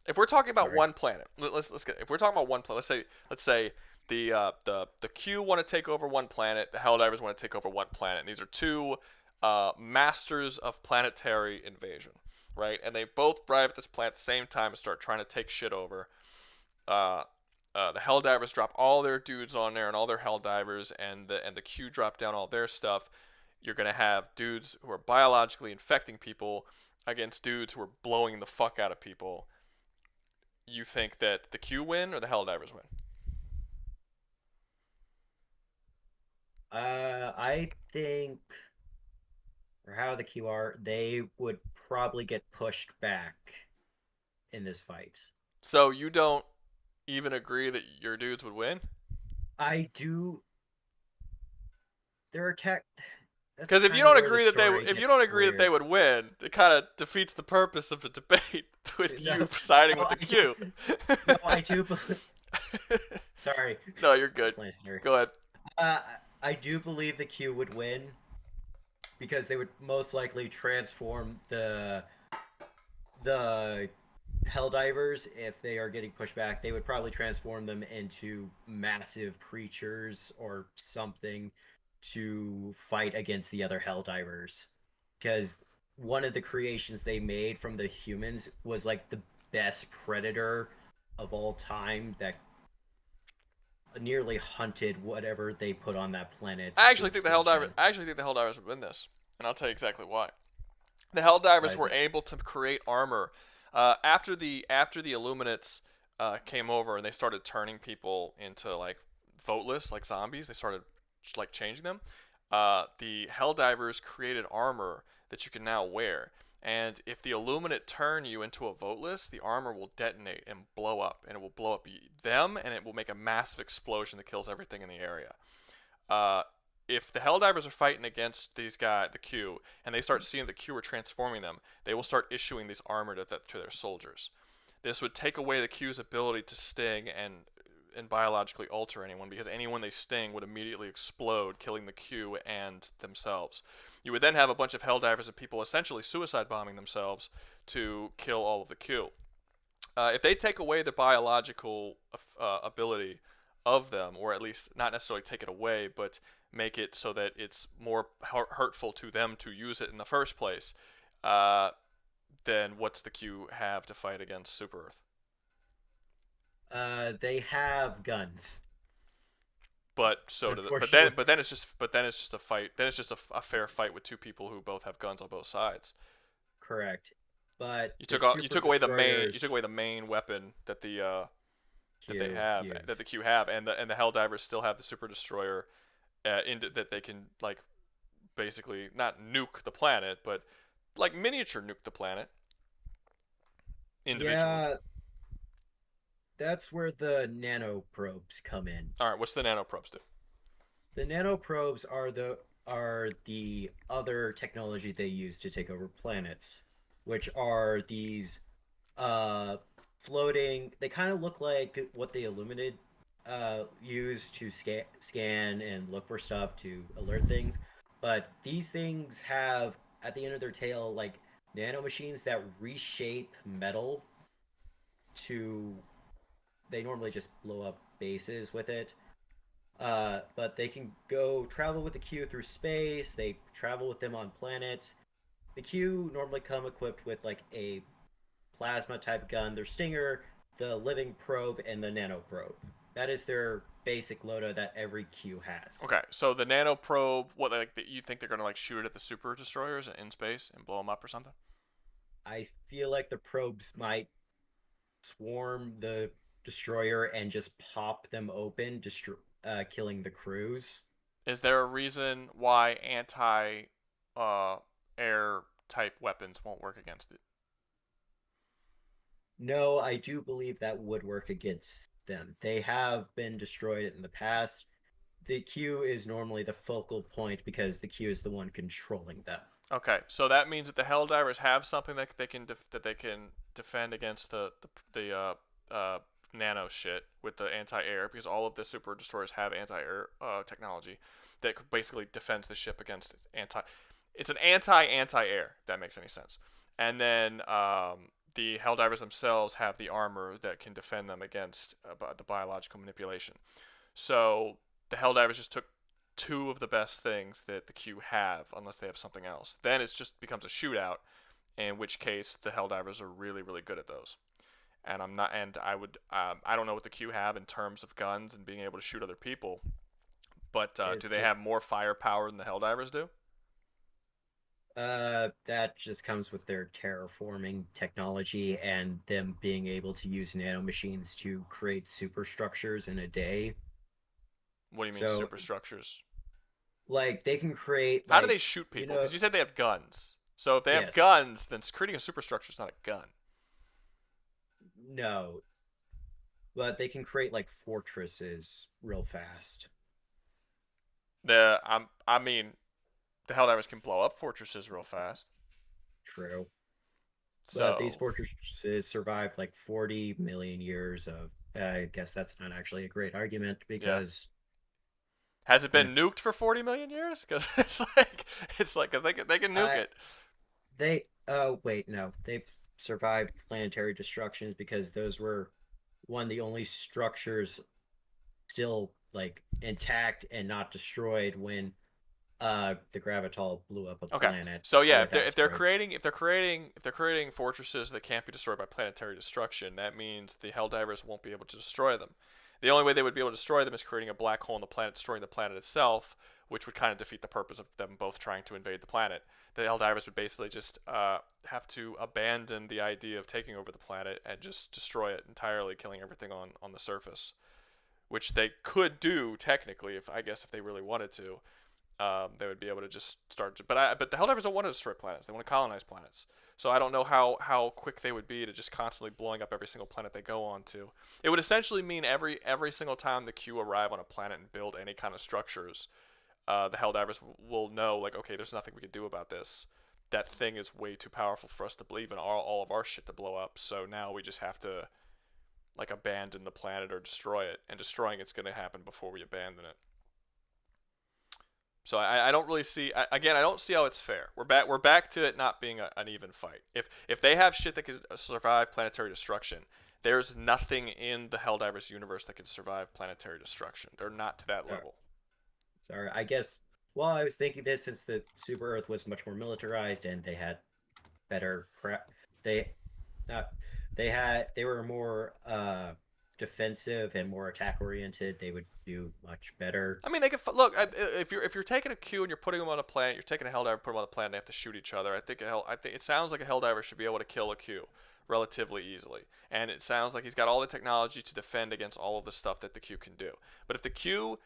If we're talking about one planet, let's get. If we're talking about one planet, let's say the Q want to take over one planet, the Helldivers want to take over one planet. And these are two masters of planetary invasion, right? And they both arrive at this planet at the same time and start trying to take shit over. The Helldivers drop all their dudes on there and all their Helldivers, and the Q drop down all their stuff. You're gonna have dudes who are biologically infecting people against dudes who are blowing the fuck out of people. You think that the Q win or the Helldivers win? I think, for how the Q are, they would probably get pushed back in this fight. So you don't even agree that your dudes would win? I do. Their attack. Because if you don't agree that they would win, it kind of defeats the purpose of the debate with you siding with the Q. No, I do. Sorry. No, you're good. Go ahead. I do believe the Q would win because they would most likely transform the Helldivers, if they are getting pushed back, they would probably transform them into massive creatures or something to fight against the other Helldivers. Because one of the creations they made from the humans was like the best predator of all time that nearly hunted whatever they put on that planet. I to actually think the Helldivers would win this, and I'll tell you exactly why. The Helldivers were able to create armor after the Illuminates came over and they started turning people into like voteless, like zombies. They started like changing them. The Helldivers created armor that you can now wear. And if the Illuminate turn you into a voteless, the armor will detonate and blow up, and it will blow up them, and it will make a massive explosion that kills everything in the area. If the Helldivers are fighting against these guys, the Q, and they start seeing the Q are transforming them, they will start issuing these armor to their soldiers. This would take away the Q's ability to sting and biologically alter anyone, because anyone they sting would immediately explode, killing the Q and themselves. You would then have a bunch of Helldivers and people essentially suicide bombing themselves to kill all of the Q. If they take away the biological ability of them, or at least not necessarily take it away, but make it so that it's more hurtful to them to use it in the first place, then what's the Q have to fight against Super Earth? They have guns. But so do but then it's just a fight. Then it's just a fair fight with two people who both have guns on both sides. Correct. But you took away the main weapon that the that the Q have, and the Helldivers still have the Super Destroyer, that they can like basically not nuke the planet, but like miniature nuke the planet individually. Yeah, that's where the nanoprobes come in. All right, what's the nanoprobes do? The nanoprobes are the other technology they use to take over planets, which are these floating. They kind of look like what the Illuminated use to scan and look for stuff to alert things, but these things have at the end of their tail like nanomachines that reshape metal to. They normally just blow up bases with it. But they can travel with the Q through space. They travel with them on planets. The Q normally come equipped with like a plasma type gun, their stinger, the living probe, and the nanoprobe. That is their basic loadout that every Q has. Okay, so the nanoprobe, what like you think they're gonna like shoot it at the super destroyers in space and blow them up or something? I feel like the probes might swarm the destroyer and just pop them open, killing the crews. Is there a reason why air type weapons won't work against it? No, I do believe that would work against them. They have been destroyed in the past. The Q is normally the focal point because the Q is the one controlling them. Okay, so that means that the Helldivers have something that they can defend against the nano shit with the anti-air, because all of the super destroyers have anti-air technology that basically defends the ship against it's an anti-air, if that makes any sense. And then the Helldivers themselves have the armor that can defend them against the biological manipulation. So the Helldivers just took two of the best things that the Q have, unless they have something else. Then it just becomes a shootout, in which case the Helldivers are really, really good at those. And I don't know what the Q have in terms of guns and being able to shoot other people, but do they have more firepower than the Helldivers do? That just comes with their terraforming technology and them being able to use nanomachines to create superstructures in a day. What do you mean superstructures? Like they can create. How do they shoot people? Because you said they have guns. So if they have guns, then creating a superstructure is not a gun. No, but they can create like fortresses real fast. The Helldivers can blow up fortresses real fast. True. So but these fortresses survived like 40 million years of. I guess that's not actually a great argument because. Yeah. Has it been nuked for 40 million years? Because it's like because they can nuke it. Wait, no, they've survived planetary destructions because those were one of the only structures still like intact and not destroyed when the graviton blew up a Okay. planet. So yeah, with if they're asteroids. creating fortresses that can't be destroyed by planetary destruction, that means the Helldivers won't be able to destroy them. The only way they would be able to destroy them is creating a black hole in the planet, destroying the planet itself, which would kind of defeat the purpose of them both trying to invade the planet. The Helldivers would basically just have to abandon the idea of taking over the planet and just destroy it entirely, killing everything on the surface, which they could do technically, if they really wanted to. They would be able to just start to, but the Helldivers don't want to destroy planets. They want to colonize planets. So I don't know how quick they would be to just constantly blowing up every single planet they go on to. It would essentially mean every single time the Q arrive on a planet and build any kind of structures, the Helldivers will know, like, okay, there's nothing we can do about this. That thing is way too powerful for us to believe in all of our shit to blow up. So now we just have to like abandon the planet or destroy it, and destroying it's going to happen before we abandon it. So I don't really see, I don't see how it's fair. We're back to it not being an even fight. If they have shit that could survive planetary destruction, there's nothing in the Helldivers universe that can survive planetary destruction. They're not to that level. Sorry, I guess. Well, I was thinking this since the Super Earth was much more militarized and they had better they were more defensive and more attack oriented. They would do much better. I mean, they could look if you're taking a Q and you're putting them on a planet, you're taking a Helldiver, put them on the planet, they have to shoot each other. I think it sounds like a Helldiver should be able to kill a Q relatively easily, and it sounds like he's got all the technology to defend against all of the stuff that the Q can do. But if the Q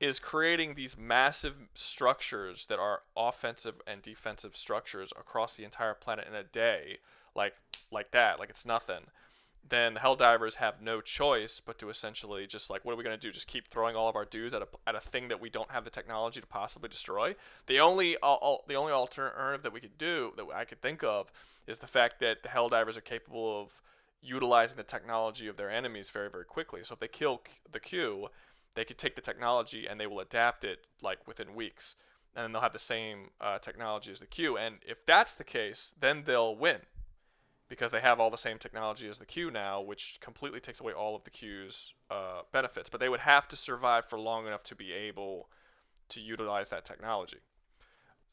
is creating these massive structures that are offensive and defensive structures across the entire planet in a day, like it's nothing, then the Helldivers have no choice but to essentially just like, what are we going to do? Just keep throwing all of our dudes at a thing that we don't have the technology to possibly destroy? The only alternative that we could do, that I could think of, is the fact that the Helldivers are capable of utilizing the technology of their enemies very, very quickly. So if they kill the Q, they could take the technology and they will adapt it like within weeks, and then they'll have the same technology as the Q. And if that's the case, then they'll win, because they have all the same technology as the Q now, which completely takes away all of the Q's benefits. But they would have to survive for long enough to be able to utilize that technology,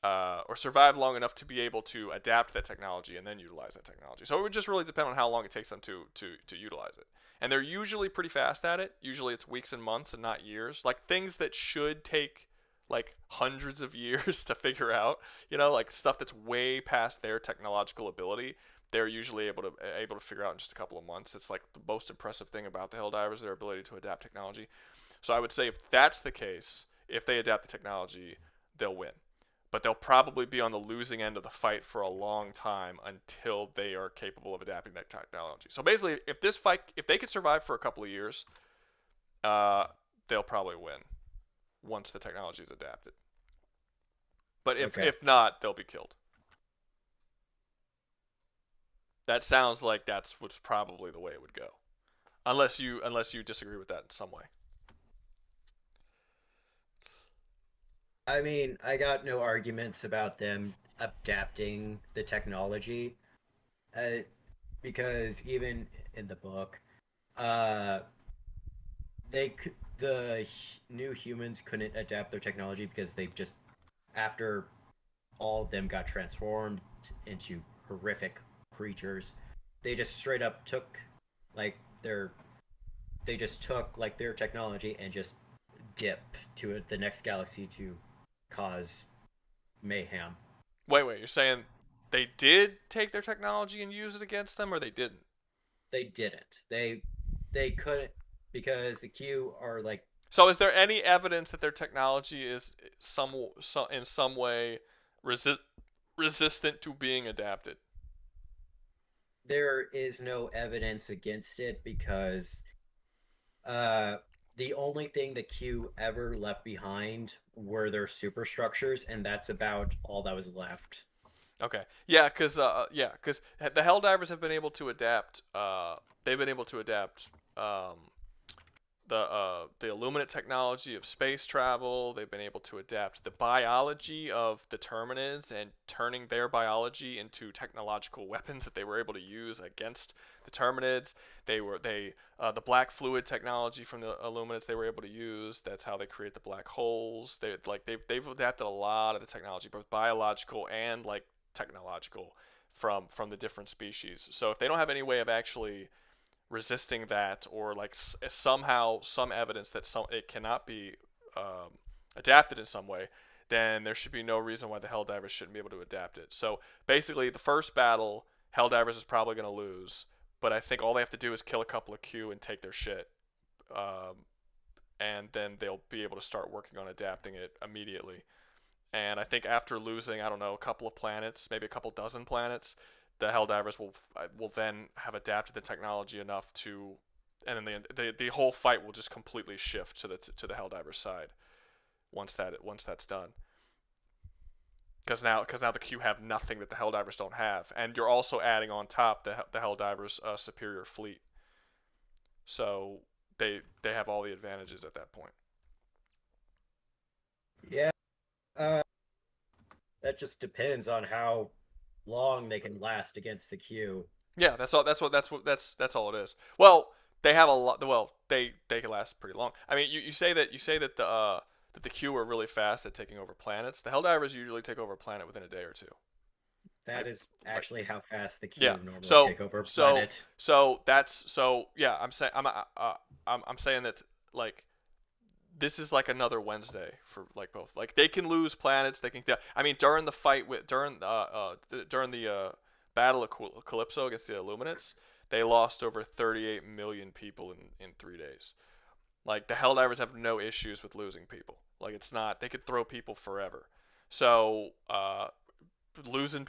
or survive long enough to be able to adapt that technology and then utilize that technology. So it would just really depend on how long it takes them to utilize it. And they're usually pretty fast at it. Usually it's weeks and months and not years. Like things that should take like hundreds of years to figure out, like stuff that's way past their technological ability, they're usually able to figure out in just a couple of months. It's like the most impressive thing about the Helldivers, their ability to adapt technology. So I would say if that's the case, if they adapt the technology, they'll win. But they'll probably be on the losing end of the fight for a long time until they are capable of adapting that technology. So basically, if they could survive for a couple of years, they'll probably win once the technology is adapted. But if not, they'll be killed. That sounds like that's what's probably the way it would go, unless you disagree with that in some way. I mean, I got no arguments about them adapting the technology, because even in the book, the new humans couldn't adapt their technology because they just, after all of them got transformed into horrific creatures, they just straight up took their technology and just dipped to the next galaxy to cause mayhem. Wait, you're saying they did take their technology and use it against them, or they didn't? They didn't. They couldn't, because the Q are like. So is there any evidence that their technology is in some way resistant to being adapted? There is no evidence against it, because the only thing the Q ever left behind were their superstructures, and that's about all that was left. Okay. Yeah, because the Helldivers have been able to adapt. They've been able to adapt the Illuminate technology of space travel. They've been able to adapt the biology of the Terminids and turning their biology into technological weapons that they were able to use against the Terminids. The black fluid technology from the Illuminates they were able to use. That's how they create the black holes. They've adapted a lot of the technology, both biological and like technological, from the different species. So if they don't have any way of actually resisting that, or like somehow some evidence that it cannot be adapted in some way, then there should be no reason why the Helldivers shouldn't be able to adapt it. So basically, the first battle, Helldivers is probably going to lose, but I think all they have to do is kill a couple of Q and take their shit, and then they'll be able to start working on adapting it immediately. And I think after losing, I don't know, a couple of planets, maybe a couple dozen planets, the Helldivers will then have adapted the technology enough to, and then the whole fight will just completely shift to the Helldivers side once that's done. Because now the Q have nothing that the Helldivers don't have, and you're also adding on top the Helldivers' superior fleet. So they have all the advantages at that point. Yeah, that just depends on how long they can last against the Q. Yeah, that's all it is. Well, they have a lot. Well, they can last pretty long. I mean, you say that the Q are really fast at taking over planets. The Helldivers usually take over a planet within a day or two. That is actually how fast the Q Yeah. normally So take over a planet. yeah. I'm saying that like this is like another Wednesday for like both. Like they can lose planets. They can. I mean, during the fight during the battle of Calypso against the Illuminates, they lost over 38 million people in 3 days. Like the Helldivers have no issues with losing people. Like it's not, they could throw people forever. So losing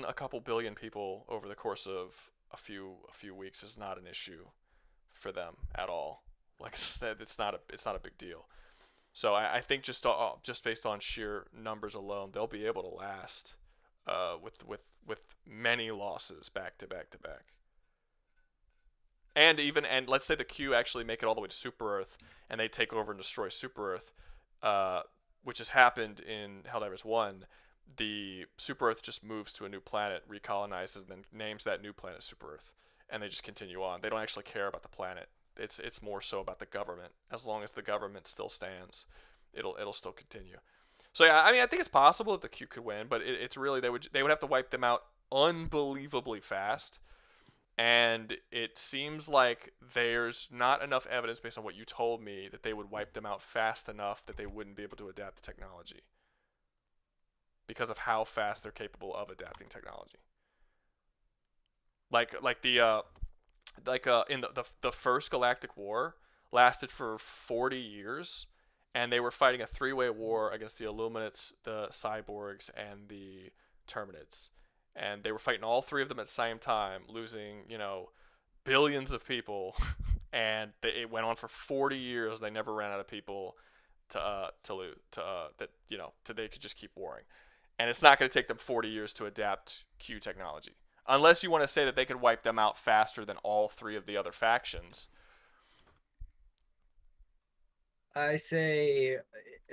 a couple billion people over the course of a few weeks is not an issue for them at all. Like it's not a big deal. So I think just based on sheer numbers alone, they'll be able to last with many losses back to back to back. And let's say the Q actually make it all the way to Super Earth and they take over and destroy Super Earth, which has happened in Helldivers 1. The Super Earth just moves to a new planet, recolonizes, and then names that new planet Super Earth, and they just continue on. They don't actually care about the planet. It's more so about the government. As long as the government still stands, it'll still continue. So yeah, I mean, I think it's possible that the Q could win, but it's really they would have to wipe them out unbelievably fast. And it seems like there's not enough evidence based on what you told me that they would wipe them out fast enough that they wouldn't be able to adapt the technology because of how fast they're capable of adapting technology. In the first Galactic War lasted for 40 years, and they were fighting a three-way war against the Illuminates, the Cyborgs, and the Terminids. And they were fighting all three of them at the same time, losing, billions of people. And it went on for 40 years. They never ran out of people they could just keep warring. And it's not going to take them 40 years to adapt Q technology. Unless you want to say that they could wipe them out faster than all three of the other factions. I say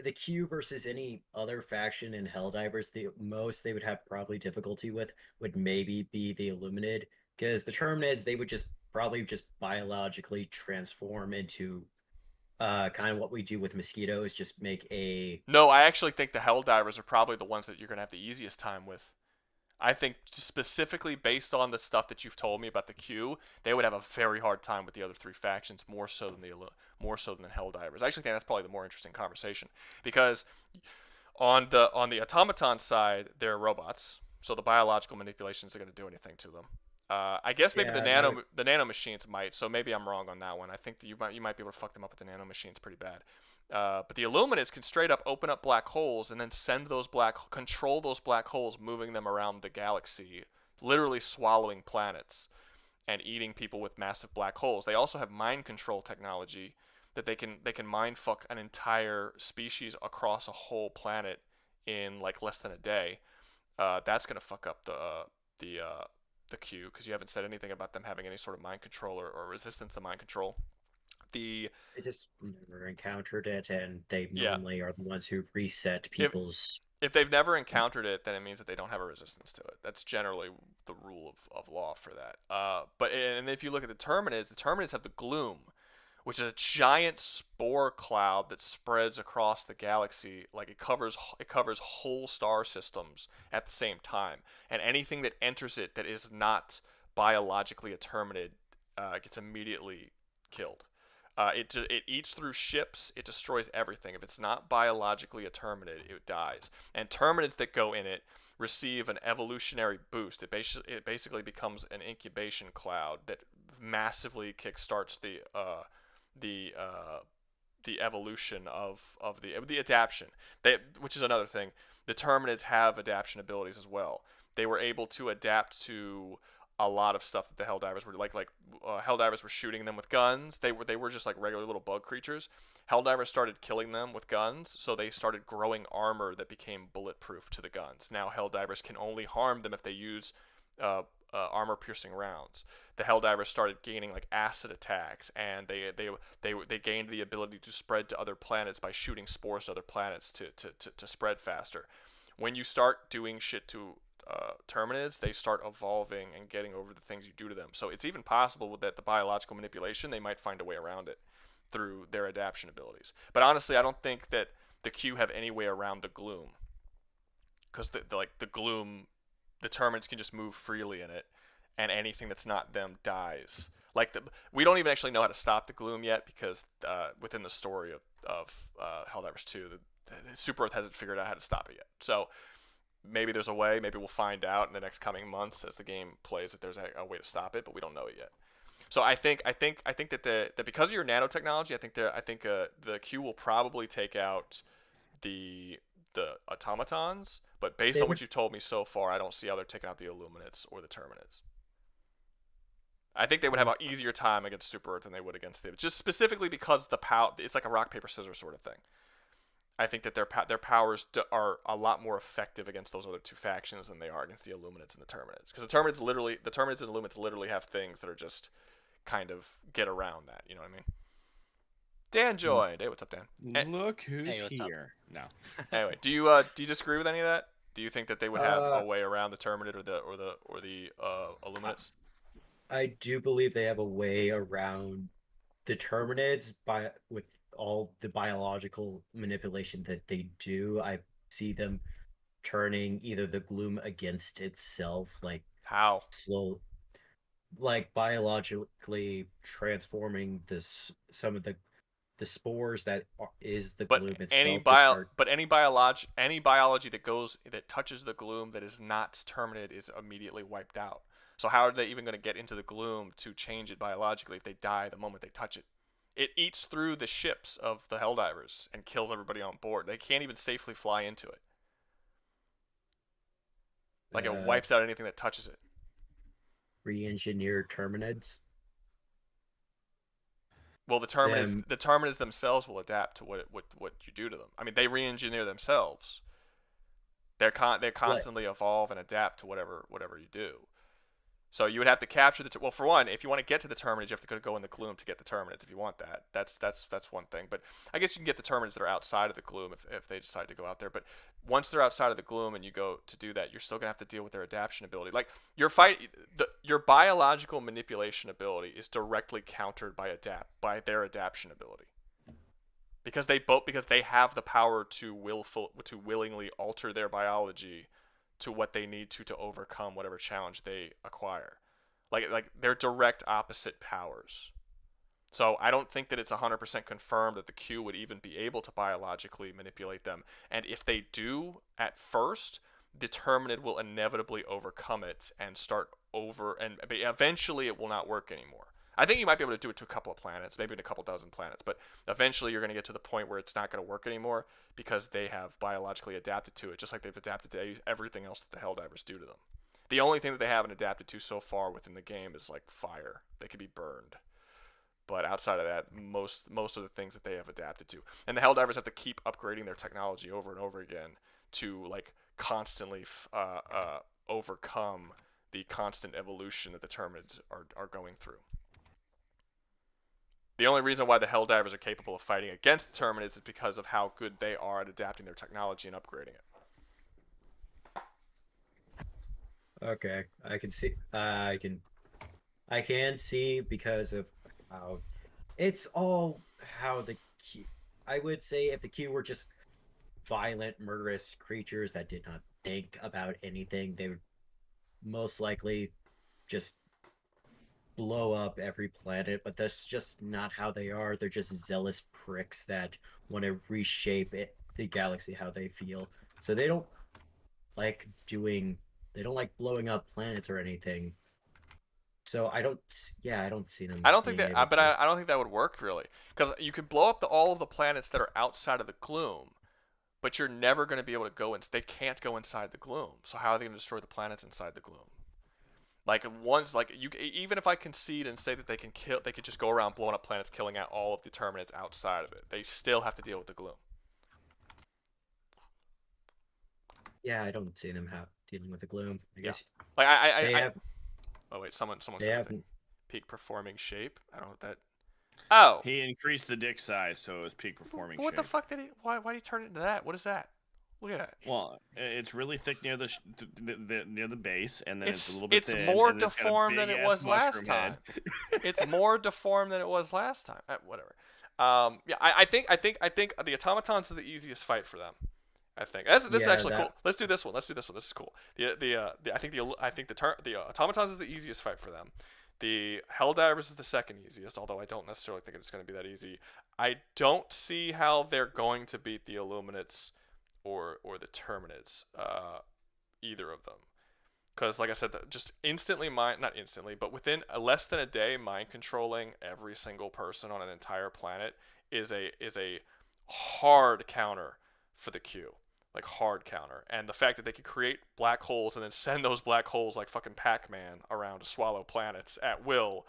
the Q versus any other faction in Helldivers, the most they would have probably difficulty with would maybe be the Illuminated, because the Terminids, they would probably just biologically transform into kind of what we do with mosquitoes, just make a... No, I actually think the Helldivers are probably the ones that you're going to have the easiest time with. I think specifically based on the stuff that you've told me about the Q, they would have a very hard time with the other three factions, more so than the Helldivers. I actually think that's probably the more interesting conversation, because on the automaton side, they're robots, so the biological manipulations are going to do anything to them. I guess maybe the nano machines might, so maybe I'm wrong on that one. I think that you might be able to fuck them up with the nano machines pretty bad. But the Illuminates can straight up open up black holes and then control those black holes, moving them around the galaxy, literally swallowing planets and eating people with massive black holes. They also have mind control technology that they can mind fuck an entire species across a whole planet in like less than a day. That's gonna fuck up the Q, because you haven't said anything about them having any sort of mind control or resistance to mind control. The They just never encountered it, and they yeah, normally are the ones who reset people's. if they've never encountered it, then it means that they don't have a resistance to it. That's generally the rule of law for that. But and if you look at the Terminids have the gloom, which is a giant spore cloud that spreads across the galaxy. Like it covers whole star systems at the same time, and anything that enters it that is not biologically a Terminid gets immediately killed. It eats through ships. It destroys everything. If it's not biologically a Terminid, it dies. And Terminids that go in it receive an evolutionary boost. It basically becomes an incubation cloud that massively kickstarts the evolution of the adaption. Which is another thing. The Terminids have adaption abilities as well. They were able to adapt to a lot of stuff that the Helldivers were Helldivers were shooting them with guns. They were just like regular little bug creatures. Helldivers started killing them with guns, so they started growing armor that became bulletproof to the guns. Now Helldivers can only harm them if they use armor-piercing rounds. The Helldivers started gaining like acid attacks, and they gained the ability to spread to other planets by shooting spores to other planets to spread faster. When you start doing shit to Terminids, they start evolving and getting over the things you do to them. So it's even possible that the biological manipulation, they might find a way around it through their adaption abilities. But honestly, I don't think that the Q have any way around the gloom, because the gloom, the Terminids can just move freely in it, and anything that's not them dies. We don't even actually know how to stop the gloom yet, because within the story of Helldivers 2, the Super Earth hasn't figured out how to stop it yet. So maybe there's a way. Maybe we'll find out in the next coming months as the game plays that there's a way to stop it, but we don't know it yet. So I think that because of your nanotechnology, I think the Q will probably take out the automatons. But based on what you told me so far, I don't see how they're taking out the Illuminates or the Terminids. I think they would have an easier time against Super Earth than they would against them, just specifically because it's like a rock paper scissors sort of thing. I think that their powers are a lot more effective against those other two factions than they are against the Illuminates and the Terminids. Because the Terminids and Illuminates literally have things that are just kind of get around that. You know what I mean? Dan joined. Hey, what's up, Dan? Look who's Hey, what's up? here. No. Anyway, do you disagree with any of that? Do you think that they would have a way around the Terminid or the Illuminates? I do believe they have a way around the Terminids with all the biological manipulation that they do. I see them turning either the gloom against itself, like How? slow, like biologically transforming some of the spores that is the gloom itself. Any biology that touches the gloom that is not Terminid is immediately wiped out. So how are they even going to get into the gloom to change it biologically if they die the moment they touch it? It eats through the ships of the Helldivers and kills everybody on board. They can't even safely fly into it. Like it wipes out anything that touches it. Re-engineered Terminids. Well, the Terminids themselves will adapt to what you do to them. I mean, they re-engineer themselves. They constantly evolve and adapt to whatever you do. So you would have to capture well, for one, if you want to get to the Terminids, you have to go in the gloom to get the Terminids. If you want that, that's one thing. But I guess you can get the Terminids that are outside of the gloom if they decide to go out there. But once they're outside of the gloom and you go to do that, you're still gonna have to deal with their adaptation ability. Like your biological manipulation ability is directly countered by their adaptation ability. Because they have the power to willingly alter their biology to what they need to overcome whatever challenge they acquire. Like they're direct opposite powers. So I don't think that it's 100% confirmed that the Q would even be able to biologically manipulate them. And if they do at first, the Terminid will inevitably overcome it and eventually it will not work anymore. I think you might be able to do it to a couple of planets, maybe a couple dozen planets, but eventually you're going to get to the point where it's not going to work anymore because they have biologically adapted to it, just like they've adapted to everything else that the Helldivers do to them. The only thing that they haven't adapted to so far within the game is like fire. They can be burned. But outside of that, most of the things that they have adapted to. And the Helldivers have to keep upgrading their technology over and over again to like constantly overcome the constant evolution that the Terminids are going through. The only reason why the Helldivers are capable of fighting against the Terminids is because of how good they are at adapting their technology and upgrading it. Okay, I can see. I can see because of how it's all how the Q. I would say if the Q were just violent, murderous creatures that did not think about anything, they would most likely just blow up every planet. But that's just not how they are. They're just zealous pricks that want to reshape the galaxy how they feel. So they don't like doing. They don't like blowing up planets or anything. So I don't. Yeah, I don't see them. I don't think being that, able but to. I don't think that would work really, because you can blow up all of the planets that are outside of the gloom, but you're never going to be able to go in. They can't go inside the gloom. So how are they going to destroy the planets inside the gloom? Like once, like you, even if I concede and say that they can kill, they could just go around blowing up planets, killing out all of the Terminids outside of it. They still have to deal with the gloom. Yeah, I don't see them dealing with the gloom. I guess Like they I have. oh wait, someone They said have. anything. Peak performing shape. I don't know what that. Oh, He increased the dick size, so it was peak performing what the shape. fuck did he? Why did he turn it into that? What is that? Look at that. Well, it's really thick near near the base, and then it's a little bit It's thin, more and then it's got a deformed than it big-ass was last mushroom time. head. It's more deformed than it was last time. Whatever. Yeah, I think the automatons is the easiest fight for them. I think this is Yeah, actually that- cool. Let's do this one. This is cool. I think the automatons is the easiest fight for them. The Helldivers is the second easiest, although I don't necessarily think it's going to be that easy. I don't see how they're going to beat the Illuminates or the Terminids, either of them. Because, like I said, just instantly not instantly, but within less than a day, mind controlling every single person on an entire planet is a hard counter for the Q. Like, hard counter. And the fact that they can create black holes and then send those black holes like fucking Pac-Man around to swallow planets at will,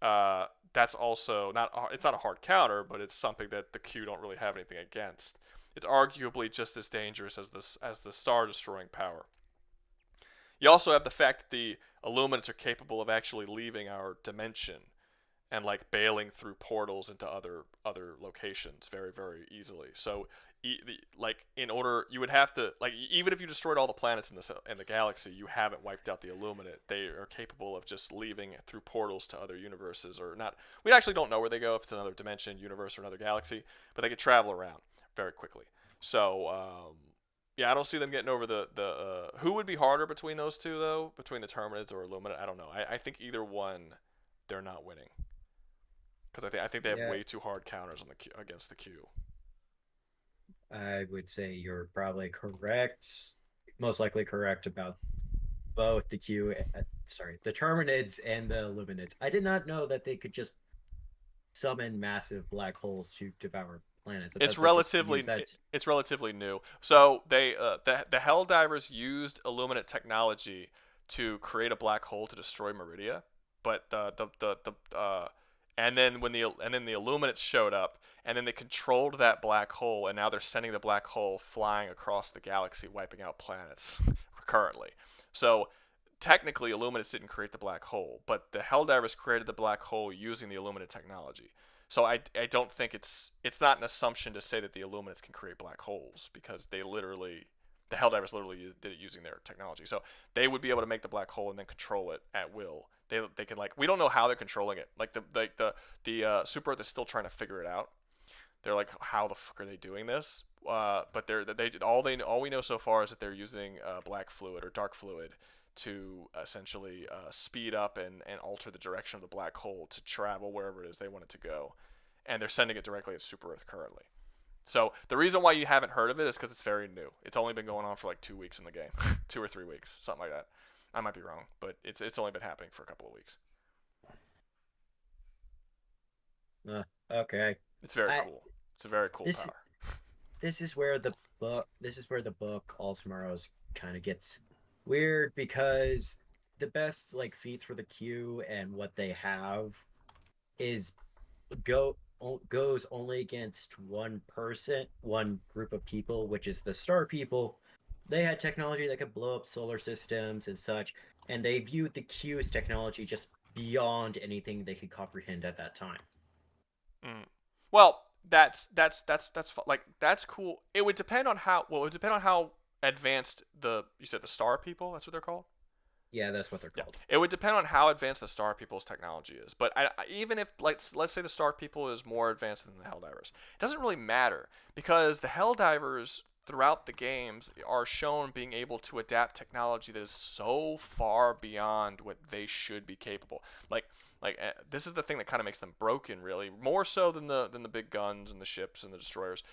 that's also it's not a hard counter, but it's something that the Q don't really have anything against. It's arguably just as dangerous as the star destroying power. You also have the fact that the Illuminates are capable of actually leaving our dimension and like bailing through portals into other locations very, very easily. So like in order, you would have to, like, even if you destroyed all the planets in the galaxy, you haven't wiped out the Illuminate. They are capable of just leaving through portals to other universes, or not. We actually don't know where they go, if it's another dimension, universe, or another galaxy, but they could travel around very quickly. So yeah, I don't see them getting over the who would be harder between those two though, between the Terminids or Illuminate. I don't know. I think either one, they're not winning, because I think they have way too hard counters on against the Q. I would say you're probably correct, most likely correct about both the the Terminids and the Illuminates. I did not know that they could just summon massive black holes to devour planets. It's relatively new. So the Helldivers used Illuminate technology to create a black hole to destroy Meridia, but and then the Illuminates showed up, and then they controlled that black hole, and now they're sending the black hole flying across the galaxy, wiping out planets currently. So technically, Illuminates didn't create the black hole, but the Helldivers created the black hole using the Illuminate technology. So I don't think it's not an assumption to say that the Illuminates can create black holes, because the Helldivers literally did it using their technology. So they would be able to make the black hole and then control it at will. They can, like, we don't know how they're controlling it. Like the Super Earth is still trying to figure it out. They're like, how the fuck are they doing this? But all we know so far is that they're using black fluid or dark fluid to essentially speed up and alter the direction of the black hole to travel wherever it is they want it to go. And they're sending it directly at Super Earth currently. So the reason why you haven't heard of it is because it's very new. It's only been going on for like 2 weeks in the game. 2 or 3 weeks, something like that. I might be wrong, but it's only been happening for a couple of weeks. Okay. It's very cool. It's a very cool power. This is where the book All Tomorrows kind of gets weird, because the best like feats for the Q and what they have is goes only against one group of people, which is the Star People. They had technology that could blow up solar systems and such, and they viewed the Q's technology just beyond anything they could comprehend at that time. Well, that's cool. It would depend on how advanced you said the star people. That's what they're called. Yeah, that's what they're Yeah, called. it would depend on how advanced the Star People's technology is. But even if, let's say the Star People is more advanced than the Helldivers, it doesn't really matter because the Helldivers throughout the games are shown being able to adapt technology that is so far beyond what they should be capable. This is the thing that kind of makes them broken, really, more so than the big guns and the ships and the destroyers.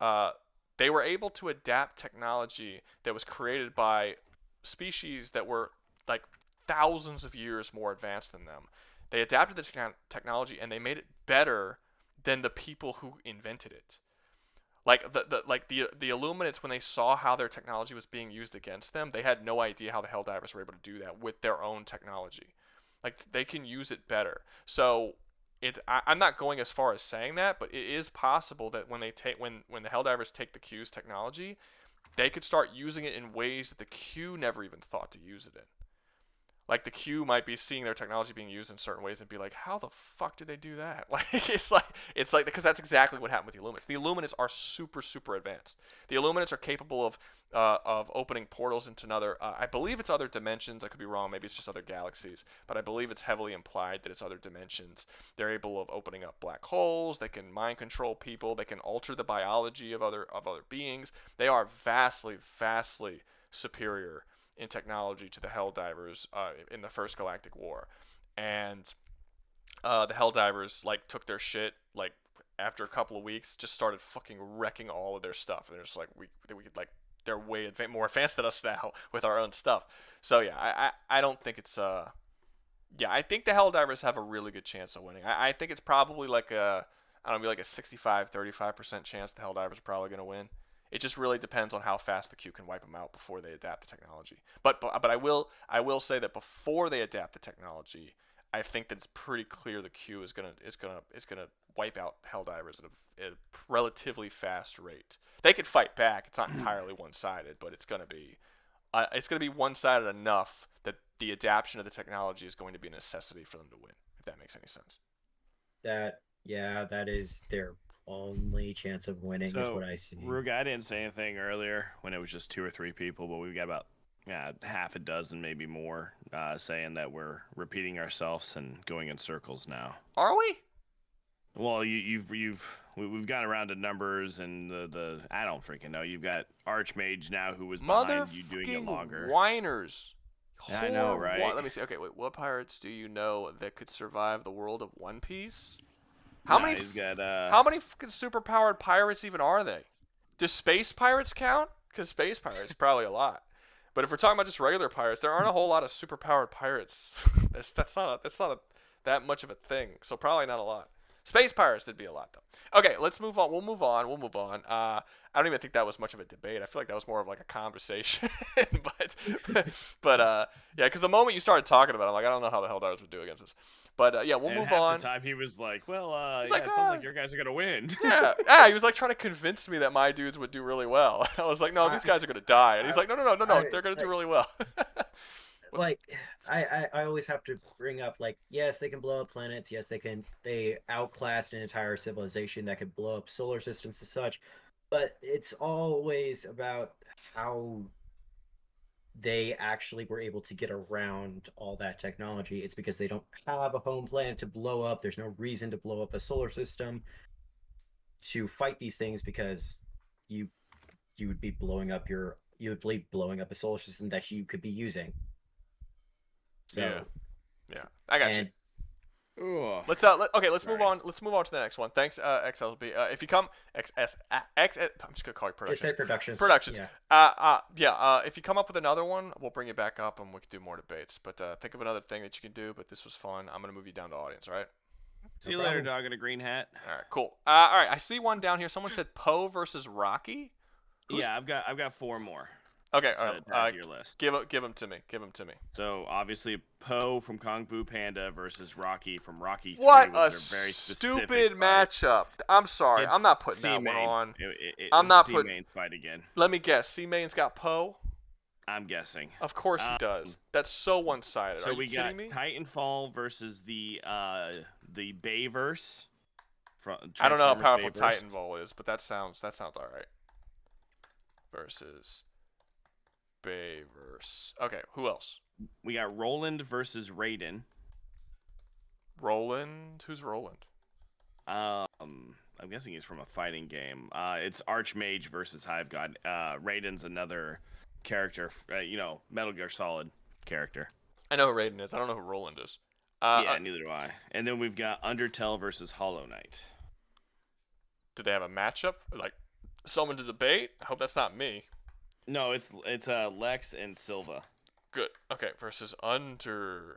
They were able to adapt technology that was created by species that were like thousands of years more advanced than them. They adapted the technology and they made it better than the people who invented it. Like the Illuminates, when they saw how their technology was being used against them, they had no idea how the Helldivers were able to do that with their own technology. Like they can use it better. So I'm not going as far as saying that, but it is possible that when the Helldivers take the Q's technology, they could start using it in ways that the Q never even thought to use it in. Like the Q might be seeing their technology being used in certain ways and be like, how the fuck did they do that? It's like because that's exactly what happened with the Illuminates. The Illuminates are super, super advanced. The Illuminates are capable of opening portals into another. I believe it's other dimensions. I could be wrong. Maybe it's just other galaxies. But I believe it's heavily implied that it's other dimensions. They're able of opening up black holes. They can mind control people. They can alter the biology of other beings. They are vastly, vastly superior in technology to the Helldivers in the first Galactic War, and the Helldivers took their shit after a couple of weeks, just started fucking wrecking all of their stuff, and they're just we could they're way more advanced than us now with our own stuff. So yeah, I don't think it's I think the Helldivers have a really good chance of winning. I think it's probably like a 65-35% chance the Helldivers are probably gonna win. It just really depends on how fast the Q can wipe them out before they adapt the technology. But I will say that before they adapt the technology, I think that it's pretty clear the Q is gonna wipe out Helldivers at a relatively fast rate. They could fight back. It's not entirely one-sided, but it's gonna be one-sided enough that the adaptation of the technology is going to be a necessity for them to win. If that makes any sense. That is their only chance of winning is what I see. Rouga, I didn't say anything earlier when it was just 2 or 3 people, but we've got about half a dozen, maybe more, saying that we're repeating ourselves and going in circles now. Are we? Well, we've got around to numbers and the I don't freaking know. You've got Archmage now who was behind you doing it longer. Whiners. Yeah, I know, right? Let me see. Okay, wait. What pirates do you know that could survive the world of One Piece? How many fucking superpowered pirates even are they? Do space pirates count? Because space pirates probably a lot. But if we're talking about just regular pirates, there aren't a whole lot of superpowered pirates. that's not that much of a thing. So probably not a lot. Space pirates would be a lot though. Okay, let's move on. We'll move on. I don't even think that was much of a debate. I feel like that was more of like a conversation. but yeah, because the moment you started talking about it, I'm like, I don't know how the Helldivers would do against this. But yeah, we'll move on. Half the time he was like, well, it like, sounds like your guys are gonna win. Yeah, he was like trying to convince me that my dudes would do really well. I was like, no, these guys are gonna die. And he's like, no, they're gonna do really well. I always have to bring up yes, they can blow up planets. Yes, they outclassed an entire civilization that could blow up solar systems and such. But it's always about how they actually were able to get around all that technology. It's because they don't have a home planet to blow up. There's no reason to blow up a solar system to fight these things, because you would be blowing up a solar system that you could be using. So, yeah, I got you. Ugh. Let's move on. Let's move on to the next one. Thanks, XLB. If you come I'm just gonna call you Productions. Just say Productions. Productions. Yeah. If you come up with another one, we'll bring you back up and we can do more debates. But think of another thing that you can do. But this was fun. I'm gonna move you down to audience. All right. See you later, dog in a green hat. All right. Cool. All right. I see one down here. Someone said Poe versus Rocky. Yeah, I've got 4 more. Okay, to your list. Give them to me. So obviously Poe from Kung Fu Panda versus Rocky from Rocky 3. What was a very stupid matchup! I'm sorry, I'm not putting that one on. I'm not putting C-Main's fight again. Let me guess. C-Main's got Poe. I'm guessing. Of course he does. That's so one-sided. So Are you kidding me? Titanfall versus the Bayverse. I don't know how Transformers powerful Bayverse. Titanfall is, but that sounds all right. Versus Bayverse. Okay, who else? We got Roland versus Raiden. Roland. Who's Roland? I'm guessing he's from a fighting game. It's Archmage versus Hive God. Raiden's another character, Metal Gear Solid character. I know who Raiden is. I don't know who Roland is. Yeah, neither do I. And then we've got Undertale versus Hollow Knight. Did they have a matchup? Like, someone to debate? I hope that's not me. No, it's Lex and Silva. Good. Okay, versus Undertale.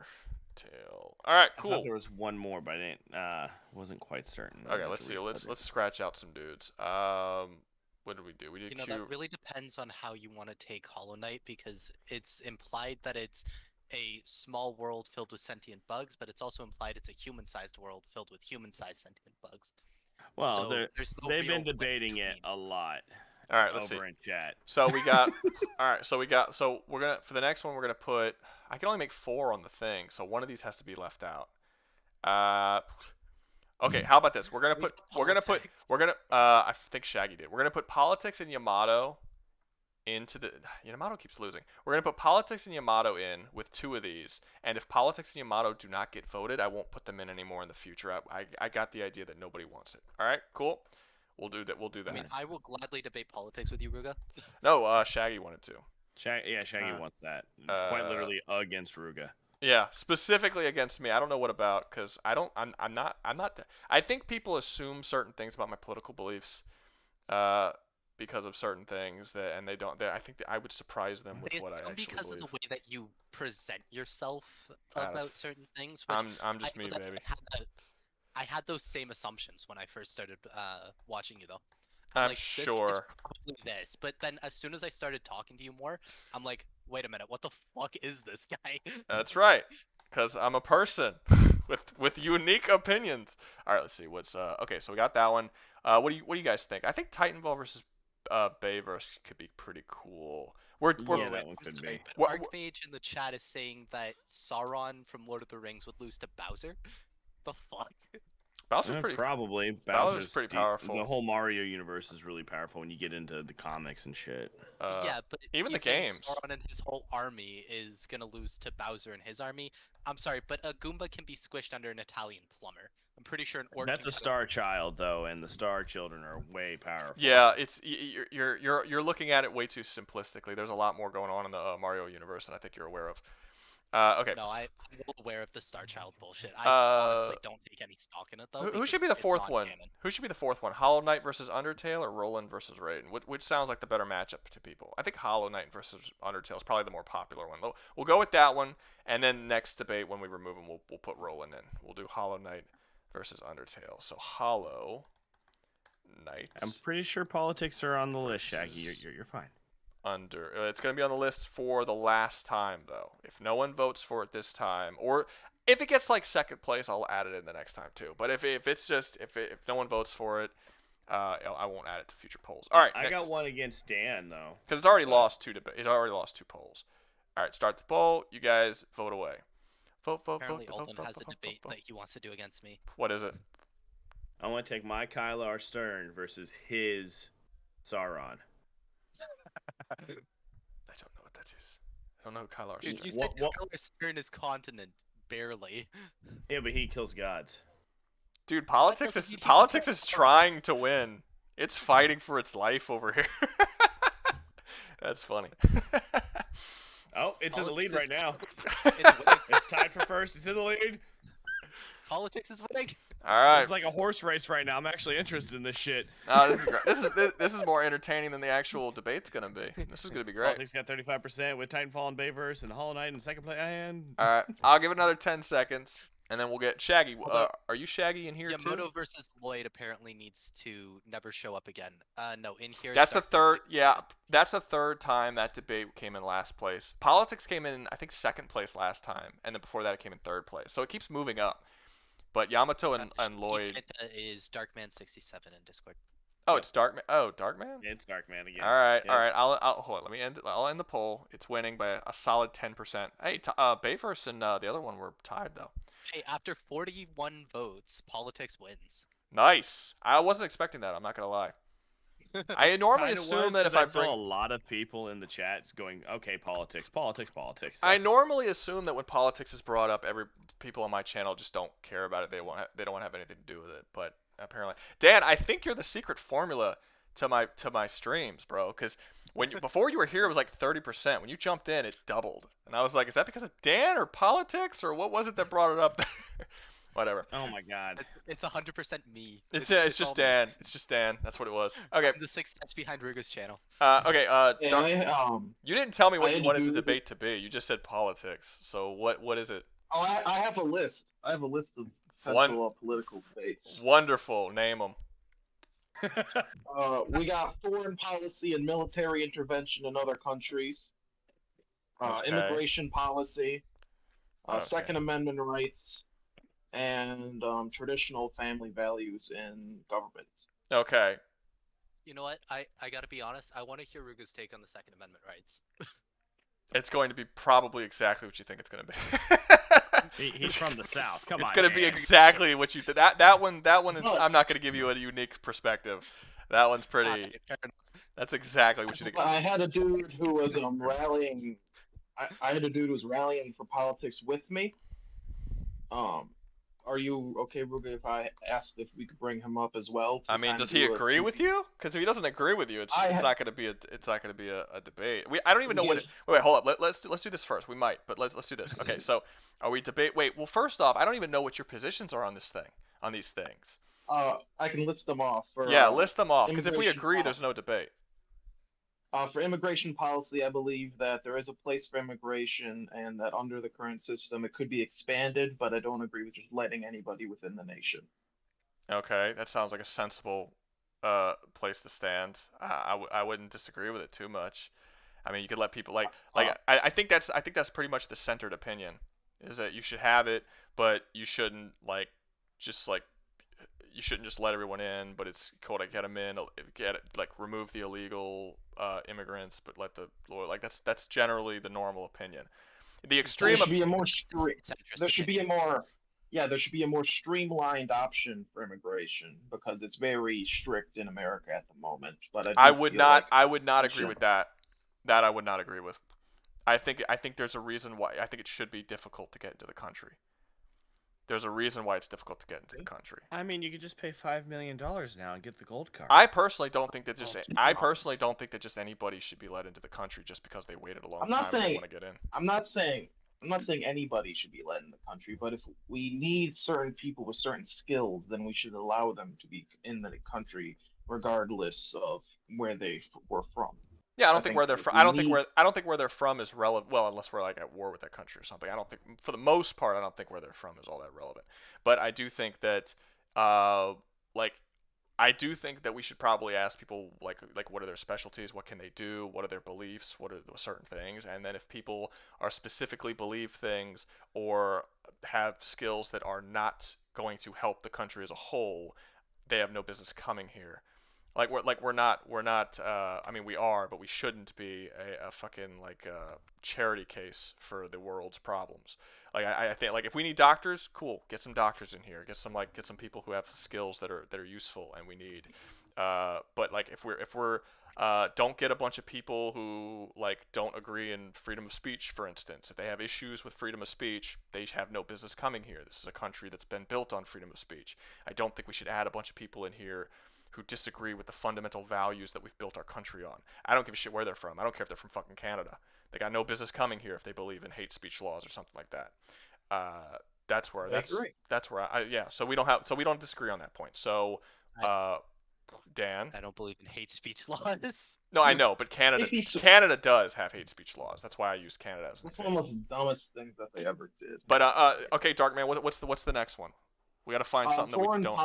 All right, I cool. thought there was one more, but I wasn't quite certain. Okay, let's see. Let's scratch out some dudes. What did we do? We did Q. That really depends on how you want to take Hollow Knight, because it's implied that it's a small world filled with sentient bugs, but it's also implied it's a human-sized world filled with human-sized sentient bugs. Well, So they've been debating it a lot. All right, let's see. Over in chat. So we got. All right, so we're gonna for the next one we're gonna put. I can only make 4 on the thing, so one of these has to be left out. Okay, how about this? I think Shaggy did. We're gonna put politics and Yamato into the. Yamato keeps losing. We're gonna put politics and Yamato in with 2 of these, and if politics and Yamato do not get voted, I won't put them in anymore in the future. I got the idea that nobody wants it. All right, cool. We'll do that. I mean, I will gladly debate politics with you, Ruga. No, Shaggy wanted to. Shaggy wants that. Quite literally against Rouga. Yeah, specifically against me. I don't know what about, because I'm not. I think people assume certain things about my political beliefs, because of certain things and they don't. I think that I would surprise them with what I actually because believe. of the way that you present yourself about certain things. Which I'm just me, baby. I had those same assumptions when I first started watching you, though. I'm like, sure. This is probably this, but then as soon as I started talking to you more, I'm like, wait a minute, what the fuck is this guy? That's right, because I'm a person with unique opinions. All right, let's see what's okay. So we got that one. What do you guys think? I think Titanfall versus Bayverse could be pretty cool. That one could be. Archmage in the chat is saying that Sauron from Lord of the Rings would lose to Bowser. The fuck? Bowser's pretty. Probably. Bowser's pretty powerful. The whole Mario universe is really powerful when you get into the comics and shit. Yeah, but even the he's saying games. Sauron and his whole army is gonna lose to Bowser and his army. I'm sorry, but a Goomba can be squished under an Italian plumber. I'm pretty sure an orc. That's a Star Child though, and the Star Children are way powerful. Yeah, it's you're looking at it way too simplistically. There's a lot more going on in the Mario universe than I think you're aware of. Okay. No, I'm well aware of the Star Child bullshit. I honestly don't take any stock in it though. Who should be the fourth one? Who should be the fourth one? Hollow Knight versus Undertale or Roland versus Raiden? Which sounds like the better matchup to people? I think Hollow Knight versus Undertale is probably the more popular one. We'll go with that one, and then next debate when we remove him, we'll put Roland in. We'll do Hollow Knight versus Undertale. So Hollow Knight. I'm pretty sure politics are on the list, Shaggy. You're fine. It's going to be on the list for the last time, though. If no one votes for it this time, or if it gets like second place, I'll add it in the next time too. But if no one votes for it, I won't add it to future polls. All right, I got one against Dan though, because it's already lost 2 polls. All right, start the poll. You guys vote away. Vote. Apparently, Alden has a debate that he wants to do against me. What is it? I want to take my Kylar Stern versus his Sauron. I don't know what that is. I don't know who Kylar Dude, is. you said Kyler Stern is continent, barely. Yeah, but he kills gods. Dude, politics is trying to win. It's fighting for its life over here. That's funny. Oh, it's in the lead right now. It's winning. It's tied for first. It's in the lead. Politics is winning. All right. It's like a horse race right now. I'm actually interested in this shit. This is great. This is more entertaining than the actual debate's gonna be. This is gonna be great. Politics got 35% with Titanfall and Bayverse and Hollow Knight in second place. And All right, I'll give it another 10 seconds, and then we'll get Shaggy. Are you Shaggy in here too? Yamato versus Lloyd apparently needs to never show up again. No, in here. That's the third. Stark Yeah, that's the third time that debate came in last place. Politics came in, I think, second place last time, and then before that it came in third place. So it keeps moving up. But Yamato and Lloyd. Is Darkman67 in Discord. Oh, it's Darkman. Oh, Darkman. it's Darkman again. All right, Yeah. all right. I'll hold on. Let me end. I'll end the poll. It's winning by a solid 10%. Hey, Bayverse and the other one were tied though. Hey, after 41 votes, politics wins. Nice. I wasn't expecting that. I'm not gonna lie. I normally Kinda assume was, that 'cause if I saw a bring, lot of people in the chat going, okay, politics. I normally assume that when politics is brought up, every people on my channel just don't care about it. They don't want to have anything to do with it. But apparently, Dan, I think you're the secret formula to my streams, bro. Because before you were here, it was like 30%. When you jumped in, it doubled. And I was like, is that because of Dan or politics or what was it that brought it up? Whatever. Oh my god. It's 100% me. It's just all me. Dan. It's just Dan. That's what it was. Okay. I'm the success behind Ruga's channel. Okay. Yeah, You didn't tell me what I you had to wanted the do- debate to be. You just said politics. So what is it? I have a list. I have a list of One- potential political debates. Wonderful. Name them. We got foreign policy and military intervention in other countries. Okay. Immigration policy. Okay. Second Amendment rights. And traditional family values in government. Okay. You know what? I gotta be honest. I want to hear Ruga's take on the Second Amendment rights. It's going to be probably exactly what you think it's going to be. He's from the South. Come It's on. going to be man. exactly what you think. That one. Is, Look. I'm not going to give you a unique perspective. That one's pretty. Alright, fair enough. That's exactly what you think. I had a dude who was rallying. I had a dude who was rallying for politics with me. Are you okay, Ruga, if I asked if we could bring him up as well? I mean, does he agree with you? Because if he doesn't agree with you, it's not going to be a debate. I don't even know what. Wait, hold up. Let's do this first. We might, but let's do this. Okay, so are we debate? Wait, well, first off, I don't even know what your positions are on this thing, on these things. I can list them off. Yeah, list them off. Because if we immigration agree, there's no debate. For immigration policy, I believe that there is a place for immigration and that under the current system it could be expanded, but I don't agree with just letting anybody within the nation. Okay, that sounds like a sensible place to stand. I wouldn't disagree with it too much. I mean, you could let people I think that's pretty much the centered opinion, is that you should have it, but you shouldn't you shouldn't just let everyone in, but it's cool to get them in, remove the illegal immigrants, but let the that's generally the normal opinion. The extreme There should be a more Centrist there should be a opinion. more there should be a more streamlined option for immigration because it's very strict in America at the moment. But I do would feel not like agree with that. That I would not agree with. I think there's a reason why. I think it should be difficult to get into the country. There's a reason why it's difficult to get into the country. I mean, you could just pay $5 million now and get the gold card. I personally don't think that just anybody should be let into the country just because they waited a long I'm not time and they saying- want to get in. I'm not saying anybody should be let in the country, but if we need certain people with certain skills, then we should allow them to be in the country regardless of where they were from. Yeah, I don't I think think where they're if from. we I don't think need- where they're from is relevant. Well, unless we're like at war with that country or something. I don't think, for the most part, I don't think where they're from is all that relevant. But I do think that, I do think that we should probably ask people like what are their specialties, what can they do, what are their beliefs, what are certain things, and then if people are specifically believe things or have skills that are not going to help the country as a whole, they have no business coming here. We're not. I mean, we are, but we shouldn't be a fucking charity case for the world's problems. I think if we need doctors, cool, get some doctors in here. Get some people who have skills that are useful, and we need. But if we're don't get a bunch of people who don't agree in freedom of speech, for instance. If they have issues with freedom of speech, they have no business coming here. This is a country that's been built on freedom of speech. I don't think we should add a bunch of people in here who disagree with the fundamental values that we've built our country on. I don't give a shit where they're from. I don't care if they're from fucking Canada. They got no business coming here if they believe in hate speech laws or something like that. That's where So we don't disagree on that point. So, Dan. I don't believe in hate speech laws. No, I know, but Canada does have hate speech laws. That's why I used Canada as an That's one example. of the most dumbest things that they ever did. But okay, Darkman, what's the next one? We got to find something that we don't.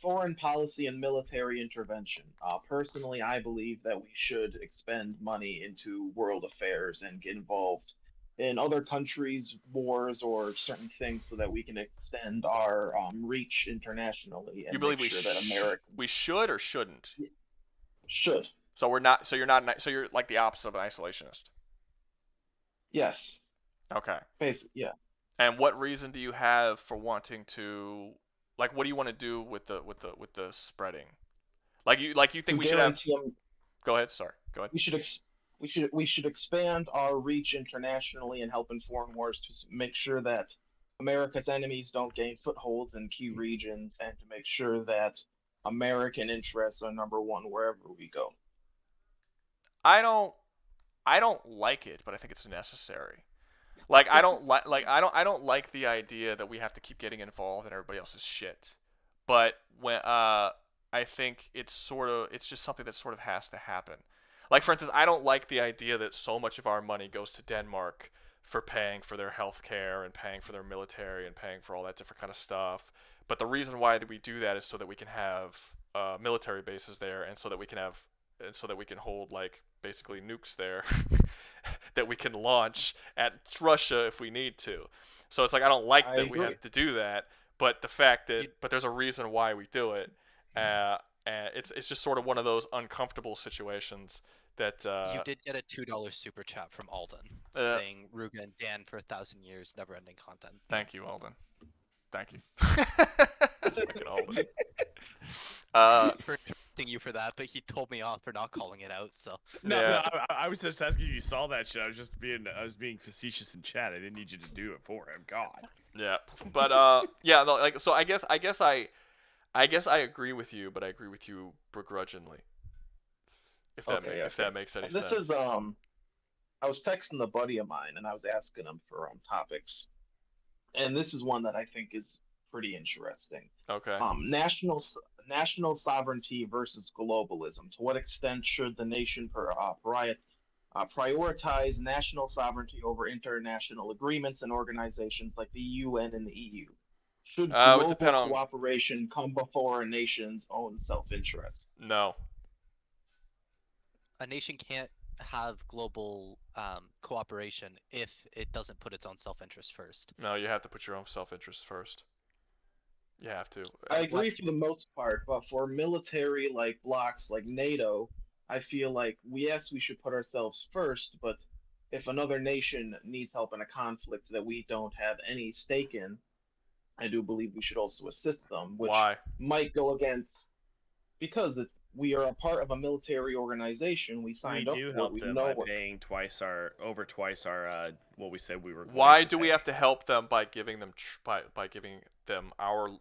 Foreign policy and military intervention. Personally, I believe that we should expend money into world affairs and get involved in other countries' wars or certain things so that we can extend our reach internationally. And You believe make we sure that America we should or shouldn't? should? So we're not. So you're like the opposite of an isolationist. Yes. Okay. Basically, yeah. And what reason do you have for wanting to Like, what do you want to do with the spreading? You To think we should have? guarantee them, Go ahead. Sorry. Go ahead. we should we should expand our reach internationally and help in foreign wars to make sure that America's enemies don't gain footholds in key regions, and to make sure that American interests are number one wherever we go. I don't. I don't like it, but I think it's necessary. Like I don't like the idea that we have to keep getting involved in everybody else's shit. But when I think it's just something that sort of has to happen. Like, for instance, I don't like the idea that so much of our money goes to Denmark for paying for their health care and paying for their military and paying for all that different kind of stuff. But the reason why we do that is so that we can have military bases there, and so that we can hold, like, basically nukes there that we can launch at Russia if we need to. So it's like, I don't like I that we agree. have to do that, but the fact that but there's a reason why we do it. It's just sort of one of those uncomfortable situations that You did get a $2 super chat from Alden saying Ruga and Dan for 1,000 years, never-ending content. Thank you, Alden. Thank you. Fucking Alden. For interrupting you for that, but he told me off for not calling it out. So No, Yeah. I was just asking if you saw that shit. I was being facetious in chat. I didn't need you to do it for him. God. Yeah, but yeah, no, like, so I guess I agree with you, but I agree with you begrudgingly. If that makes any sense. This is I was texting a buddy of mine and I was asking him for topics, and this is one that I think is pretty interesting. Okay. National sovereignty versus globalism. To what extent should the nation prioritize national sovereignty over international agreements and organizations like the UN and the EU? Should It would global depend on. cooperation come before a nation's own self-interest? No. a nation can't have global cooperation if it doesn't put its own self-interest first. No, you have to put your own self-interest first. You have to. I agree for the most part, but for military like blocks like NATO, I feel like we should put ourselves first, but if another nation needs help in a conflict that we don't have any stake in, I do believe we should also assist them, which Why? might go against because we are a part of a military organization. We We signed up do for it. help We them know by what. paying twice our what we said we were. going Why to do we pay. have to help them by giving them by giving them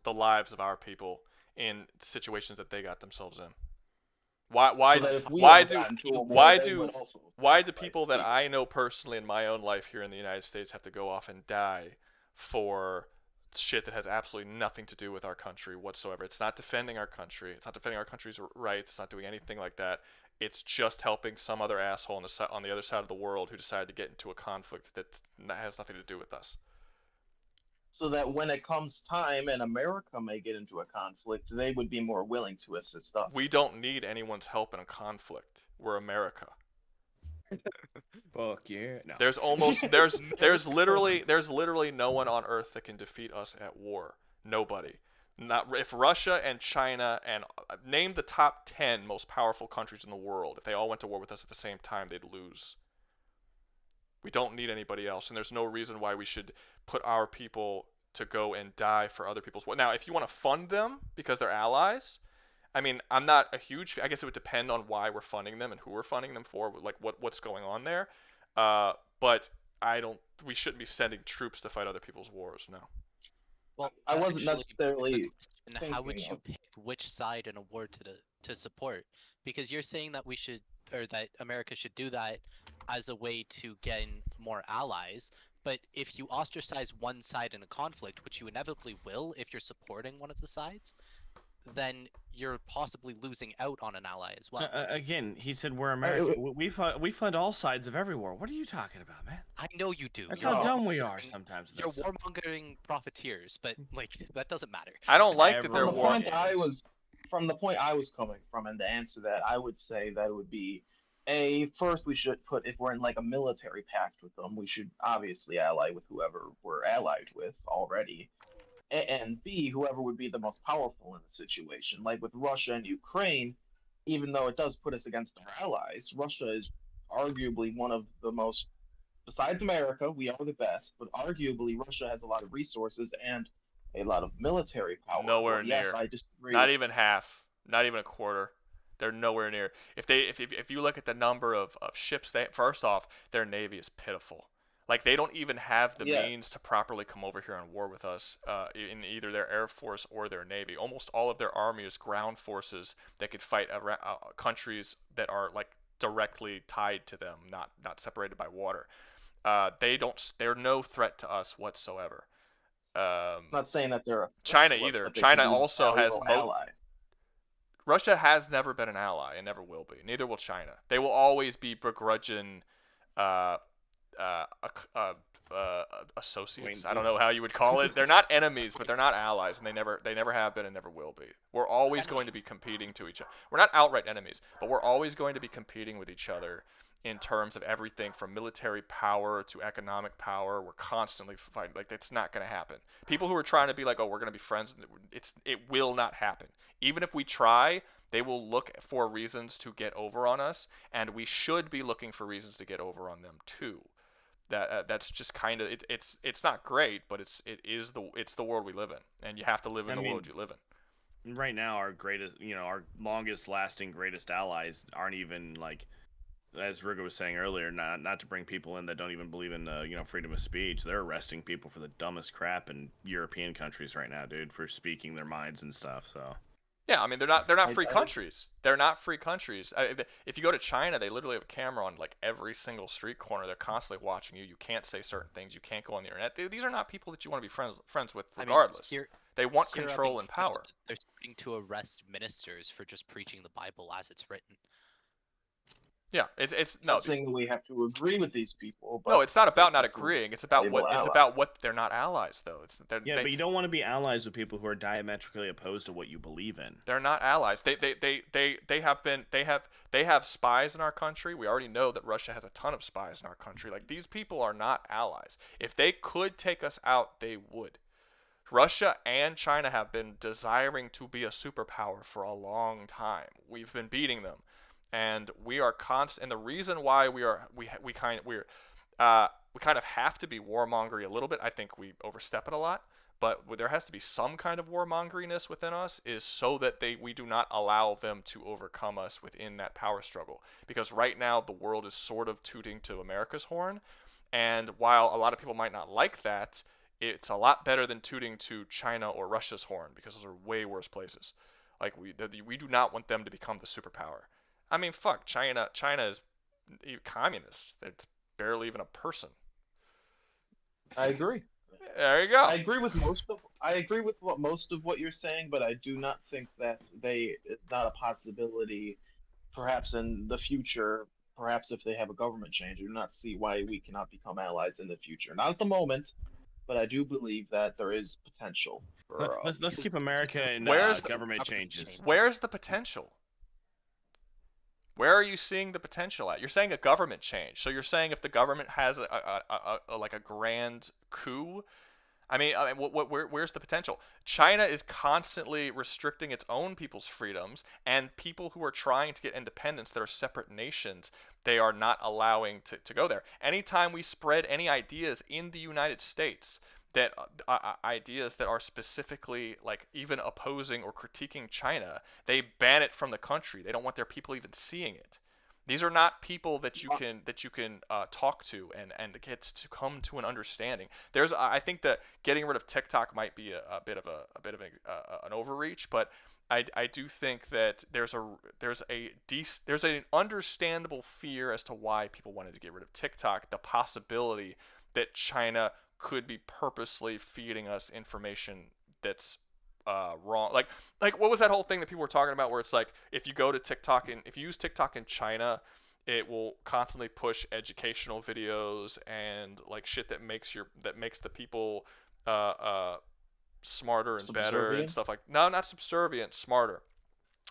the lives of our people in situations that they got themselves in? Why So that if we why ever do got into a war, why they do would also why do sacrifice people that I know personally in my own life here in the United States have to go off and die for shit that has absolutely nothing to do with our country whatsoever? It's not defending our country. It's not defending our country's rights. It's not doing anything like that. It's just helping some other asshole on the other side of the world who decided to get into a conflict that has nothing to do with us. so that when it comes time and America may get into a conflict, they would be more willing to assist us. We don't need anyone's help in a conflict. We're America. Fuck yeah. No. There's literally no one on earth that can defeat us at war. Nobody. Not if Russia and China and name the top 10 most powerful countries in the world. If they all went to war with us at the same time, they'd lose. We don't need anybody else, and there's no reason why we should put our people to go and die for other people's war. Now, if you want to fund them because they're allies, I mean, I'm not a huge. I guess it would depend on why we're funding them and who we're funding them for, like what's going on there. But I don't. We shouldn't be sending troops to fight other people's wars. No. Well, I that wasn't actually necessarily begs the question, how would thinking you of- pick which side in a war to support? Because you're saying that we should, or that America should do that as a way to gain more allies. But if you ostracize one side in a conflict, which you inevitably will if you're supporting one of the sides, then you're possibly losing out on an ally as well. Again, he said we're America. We fund all sides of every war. What are you talking about, man? I know you do. That's You're how No. dumb we are warmongering- sometimes. with You're this stuff. warmongering profiteers, but like that doesn't matter. I don't like that From they're From the war. point the point I was coming from, and to answer that, I would say that it would be first we should put, if we're in like a military pact with them, we should obviously ally with whoever we're allied with already. And B, whoever would be the most powerful in the situation. Like with Russia and Ukraine, even though it does put us against our allies, Russia is arguably one of the most, besides America, we are the best, but arguably Russia has a lot of resources and a lot of military power. Nowhere Well, yes, near. I disagree. Not even half. Not even a quarter. They're nowhere near. If you look at the number of ships, first off, their navy is pitiful. Like they don't even have the Yeah, means to properly come over here and war with us in either their air force or their navy. Almost all of their army is ground forces that could fight countries that are like directly tied to them, not separated by water. They're no threat to us whatsoever. not saying that they're a threat China to us, either. but they could China be also has valuable allies. Russia has never been an ally and never will be. Neither will China. They will always be begrudging uh, uh, uh, associates. I don't know how you would call it. They're not enemies, but they're not allies, and they never have been and never will be. We're always going to be competing to each other. We're not outright enemies, but we're always going to be competing with each other in terms of everything from military power to economic power. We're constantly fighting. Like it's not going to happen. People who are trying to be like, oh, we're going to be friends, it will not happen. Even if we try, they will look for reasons to get over on us, and we should be looking for reasons to get over on them too. That's just kind of it's not great, but it's the world we live in, and you have to live in the world you live in. Right now, our greatest, our longest lasting, greatest allies aren't even like, as Rouga was saying earlier, not to bring people in that don't even believe in freedom of speech. They're arresting people for the dumbest crap in European countries right now, dude, for speaking their minds and stuff. So. Yeah, I mean they're not free countries. They're not free countries. If you go to China, they literally have a camera on like every single street corner. They're constantly watching you. You can't say certain things. You can't go on the internet. These are not people that you want to be friends with, regardless. They want control and power. They're starting to arrest ministers for just preaching the Bible as it's written. Yeah, it's Not saying that we have to agree with these people. But no, it's not about not agreeing. It's about what they're not allies though. But you don't want to be allies with people who are diametrically opposed to what you believe in. They're not allies. They have spies in our country. We already know that Russia has a ton of spies in our country. Like these people are not allies. If they could take us out, they would. Russia and China have been desiring to be a superpower for a long time. We've been beating them. And we are constant. And the reason why we kind of have to be warmongery a little bit. I think we overstep it a lot, but there has to be some kind of warmongeriness within us, is so that we do not allow them to overcome us within that power struggle. Because right now the world is sort of tooting to America's horn, and while a lot of people might not like that, it's a lot better than tooting to China or Russia's horn, because those are way worse places. Like we do not want them to become the superpower. I mean, fuck, China is communist. It's barely even a person. I agree. There you go. I agree with most of what you're saying, but I do not think that it's not a possibility. Perhaps in the future, perhaps if they have a government change, I do not see why we cannot become allies in the future. Not at the moment, but I do believe that there is potential. Let's keep America in government changes. Where's the potential? Where are you seeing the potential at? You're saying a government change. So you're saying if the government has a grand coup, where's the potential? China is constantly restricting its own people's freedoms, and people who are trying to get independence that are separate nations, they are not allowing to go there. Anytime we spread any ideas in the United States, that ideas that are specifically like even opposing or critiquing China, they ban it from the country. They don't want their people even seeing it. These are not people that you can talk to and get to come to an understanding. I think that getting rid of TikTok might be a bit of an overreach, but I do think that there's an understandable fear as to why people wanted to get rid of TikTok. The possibility that China could be purposely feeding us information that's wrong. Like what was that whole thing that people were talking about where it's like if you go to TikTok and if you use TikTok in China, it will constantly push educational videos and like shit that makes the people smarter and better and stuff like no, not subservient, smarter.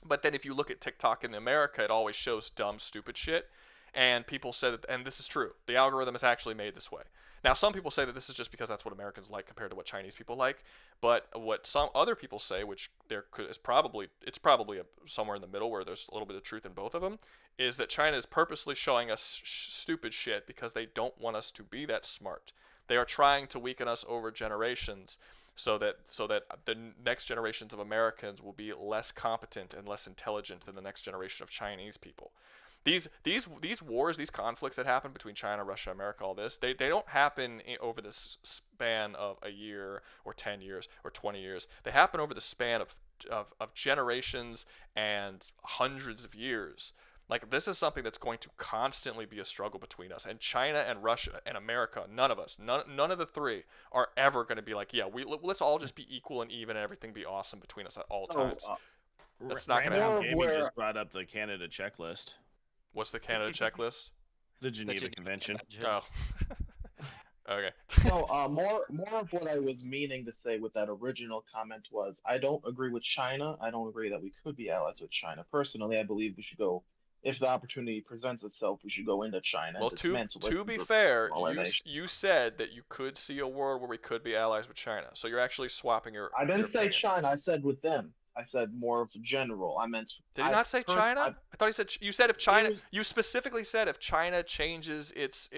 But then if you look at TikTok in America, it always shows dumb, stupid shit. And people say that, and this is true, the algorithm is actually made this way. Now, some people say that this is just because that's what Americans like compared to what Chinese people like. But what some other people say, which it's probably somewhere in the middle where there's a little bit of truth in both of them, is that China is purposely showing us stupid shit because they don't want us to be that smart. They are trying to weaken us over generations, so that the next generations of Americans will be less competent and less intelligent than the next generation of Chinese people. These wars, these conflicts that happen between China, Russia, America, all this, they don't happen over this span of a year or 10 years or 20 years. They happen over the span of generations and hundreds of years. Like, this is something that's going to constantly be a struggle between us. And China and Russia and America, none of the three are ever going to be like, yeah, let's all just be equal and even and everything be awesome between us at all times. That's not going to Random happen. Gaming Where- just brought up the Canada checklist, What's the Canada checklist? the Geneva Convention. Oh. Okay. So, more of what I was meaning to say with that original comment was, I don't agree with China. I don't agree that we could be allies with China. Personally, I believe we should go, if the opportunity presents itself, we should go into China. Well, and to dismantle it be with fair, smaller nations. you said that you could see a world where we could be allies with China. So you're actually swapping your. I didn't your say opinion. China. I said with them. I said more of general. I meant. Did he not say China? I thought he said. You said if China. was- You specifically said if China changes its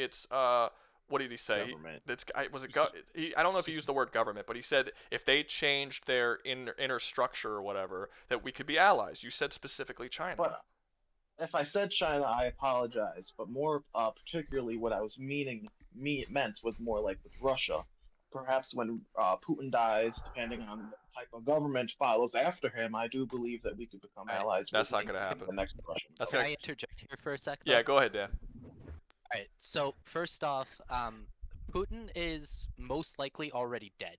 What did he say? Government. Was it? I don't know if he used the word government, but he said if they changed their inner structure or whatever, that we could be allies. You said specifically China. But if I said China, I apologize. But more particularly, what I was meant was more like with Russia. Perhaps when Putin dies, depending on the type of government follows after him, I do believe that we could become Right. allies. That's with not gonna the happen. next Russian. That's Can gonna- I interject here for a sec? Yeah, though? go ahead, Dan. All right. So first off, Putin is most likely already dead.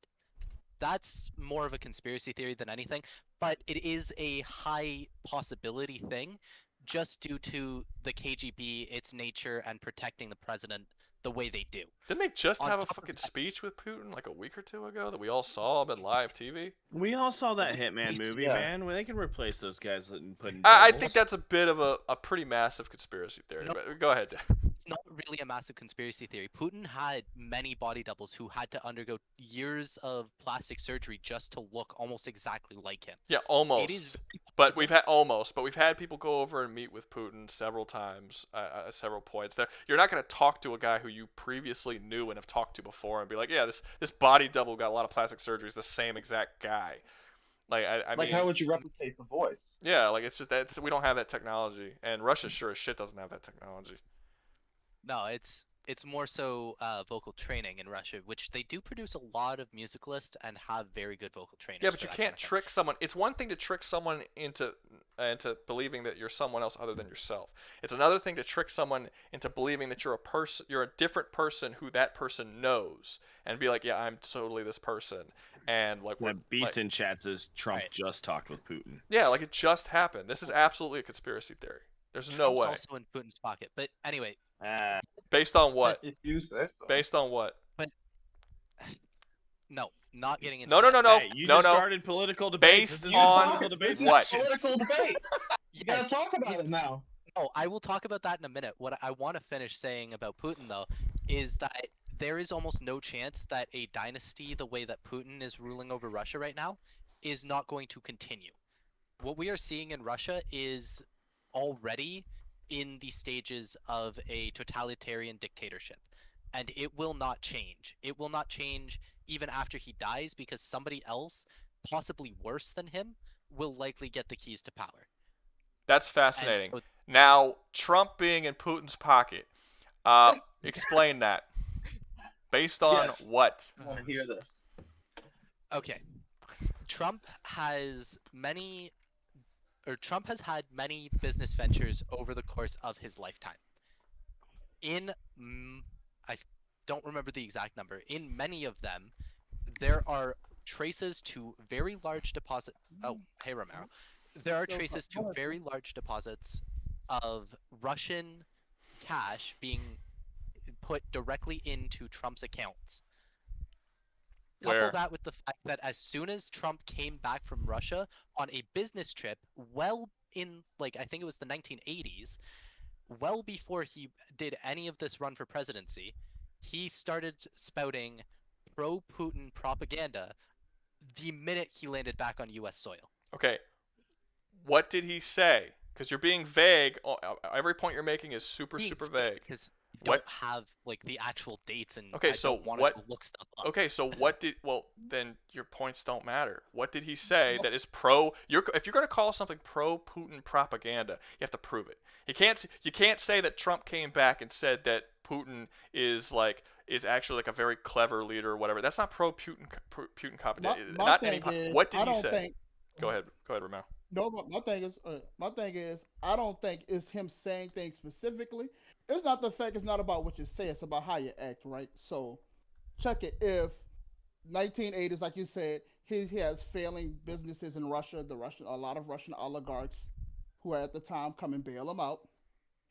That's more of a conspiracy theory than anything, but it is a high possibility thing, just due to the KGB, its nature, and protecting the president the way they do. Didn't they just On have a top of fucking that- speech with Putin like a week or two ago that we all saw on live TV? We all saw that Hitman We- movie, yeah. man. Where they can replace those guys and put in I doubles. think that's a bit of a pretty massive conspiracy theory. No, But go ahead. It's not really a massive conspiracy theory. Putin had many body doubles who had to undergo years of plastic surgery just to look almost exactly like him. Yeah, It is almost. very But possible. we've had people go over and meet with Putin several times, at several points. You're not going to talk to a guy who you previously knew and have talked to before and be like, yeah, this body double got a lot of plastic surgery. Is the same exact guy. Like I Like, mean, how would you replicate the voice? yeah, like it's just that we don't have that technology, and Russia sure as shit doesn't have that technology. No, it's more so vocal training in Russia, which they do produce a lot of musicalists and have very good vocal trainers. Yeah, but for you that kind can't of thing. trick someone. It's one thing to trick someone into believing that you're someone else other than yourself. It's another thing to trick someone into believing that you're a different person who that person knows, and be like, yeah, I'm totally this person, and like The Beast like, in chat says Trump Right. just talked with Putin. yeah, like it just happened. This is absolutely a conspiracy theory. There's no Trump's way. also in Putin's pocket. But anyway, Based on what? If you say so. Based on what? no, not getting into No, no, that. no, no, Hey, you no, just no. started political debates. Based This is on political debates. This is what? political debate. You gotta Yes, talk about he's- it now. Oh, I will talk about that in a minute. What I want to finish saying about Putin, though, is that there is almost no chance that a dynasty, the way that Putin is ruling over Russia right now, is not going to continue. What we are seeing in Russia is already in the stages of a totalitarian dictatorship, and it will not change. It will not change even after he dies, because somebody else, possibly worse than him, will likely get the keys to power. That's And fascinating. so Now, Trump being in Putin's pocket. Explain that. Based on Yes. what? I want to hear this. Okay. Trump has had many business ventures over the course of his lifetime. I don't remember the exact number. In many of them, there are traces to very large deposits. Oh, hey Romero. There are traces to very large deposits of Russian cash being put directly into Trump's accounts. Couple Where? that with the fact that as soon as Trump came back from Russia on a business trip, well in, like, I think it was the 1980s, well before he did any of this run for presidency, he started spouting pro-Putin propaganda the minute he landed back on U.S. soil. Okay. What did he say? Because you're being vague. Every point you're making is super vague. Because What? don't have like the actual dates, and Okay, I so don't want what- to look stuff up. Okay, so what did? Well, then your points don't matter. What did he say that is pro? If you're going to call something pro-Putin propaganda, you have to prove it. You can't say that Trump came back and said that Putin is actually like a very clever leader or whatever. That's not pro-Putin propaganda. My Not thing any. is, What did I he don't say? think. Go ahead, Ramel. No, but my thing is, I don't think it's him saying things specifically. It's not the fact. It's not about what you say. It's about how you act, right? So, check it. If 1980s, like you said, he has failing businesses in Russia. A lot of Russian oligarchs, who are at the time come and bail him out.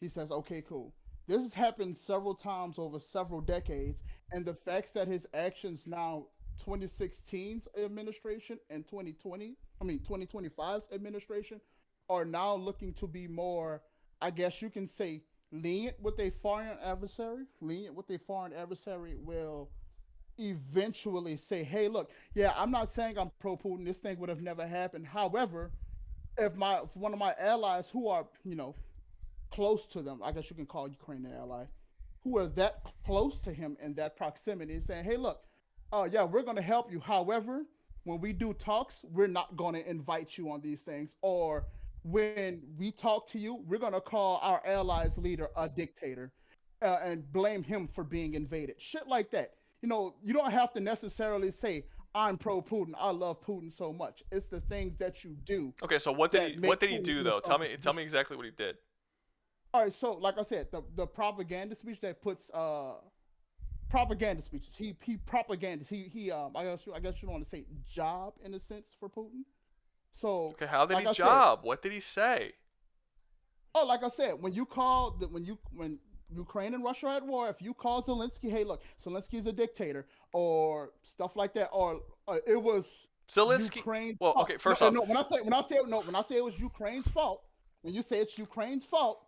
He says, "Okay, cool. This has happened several times over several decades, and the facts that his actions now, 2016's administration and 2025's administration, are now looking to be more, I guess you can say, lenient with a foreign adversary. Lenient with a foreign adversary will eventually say, hey, look, yeah, I'm not saying I'm pro-Putin. This thing would have never happened. However, if one of my allies who are, close to them, I guess you can call Ukraine an ally, who are that close to him in that proximity, saying, hey, look, yeah, we're going to help you. However, when we do talks, we're not going to invite you on these things. Or when we talk to you, we're going to call our allies' leader a dictator and blame him for being invaded. Shit like that. You don't have to necessarily say, I'm pro-Putin. I love Putin so much. It's the things that you do. Okay, so what did he do though? Tell me exactly what he did. All right, so like I said, the propaganda speech that puts propaganda speeches. He propagandas. I guess you don't want to say job in a sense for Putin. So okay, how did like he job? What did he say? Oh, like I said, when Ukraine and Russia are at war, if you call Zelensky, hey, look, Zelensky's a dictator, or stuff like that, or it was Zelensky. Ukraine's well, fault. okay, first off, when I say it was Ukraine's fault, when you say it's Ukraine's fault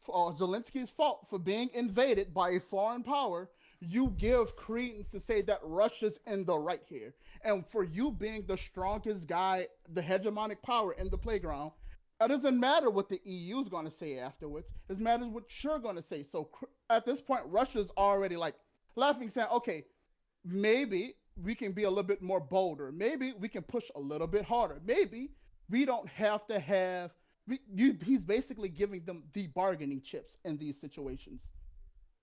or Zelensky's fault for being invaded by a foreign power, you give credence to say that Russia's in the right here, and for you being the strongest guy, the hegemonic power in the playground. It doesn't matter what the EU is going to say afterwards. It matters what you're going to say. So at this point, Russia's already like laughing, saying, okay, maybe we can be a little bit more bolder. Maybe we can push a little bit harder. Maybe we don't have to have... he's basically giving them the bargaining chips in these situations.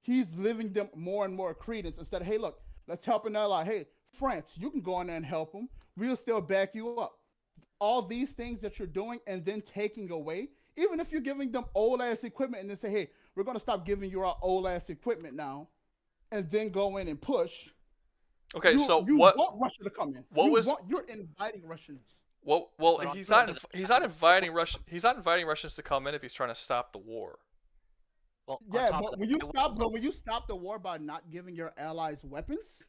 He's giving them more and more credence instead of, hey, look, let's help an ally. Hey, France, you can go in there and help them. We'll still back you up. All these things that you're doing and then taking away, even if you're giving them old-ass equipment and then say, hey, we're going to stop giving you our old-ass equipment now, and then go in and push. Okay, you what? Want Russia to come in. You're inviting Russians. Well, he's not inviting Russia. He's not inviting Russians to come in if he's trying to stop the war. Well, yeah, but when you stop the war by not giving your allies weapons,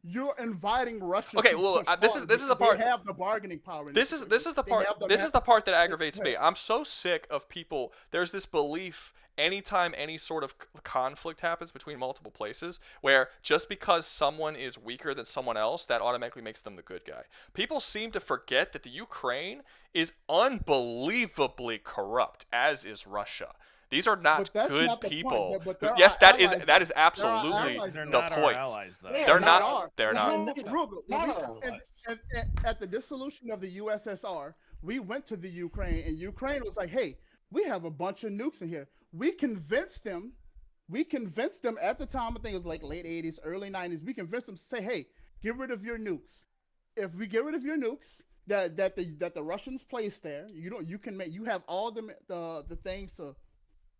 you're inviting Russia. Okay, well, this is the part. They have the bargaining power. This is the part. This is the part that aggravates me. I'm so sick of people. There's this belief anytime any sort of conflict happens between multiple places, where just because someone is weaker than someone else, that automatically makes them the good guy. People seem to forget that the Ukraine is unbelievably corrupt, as is Russia. These are not good people. Yes, that is absolutely the point. They're not. They're not. At the dissolution of the USSR, we went to the Ukraine, and Ukraine was like, "Hey, we have a bunch of nukes in here." We convinced them at the time. I think it was like late '80s, early '90s. We convinced them to say, "Hey, get rid of your nukes. If we get rid of your nukes that the Russians placed there, you have all the things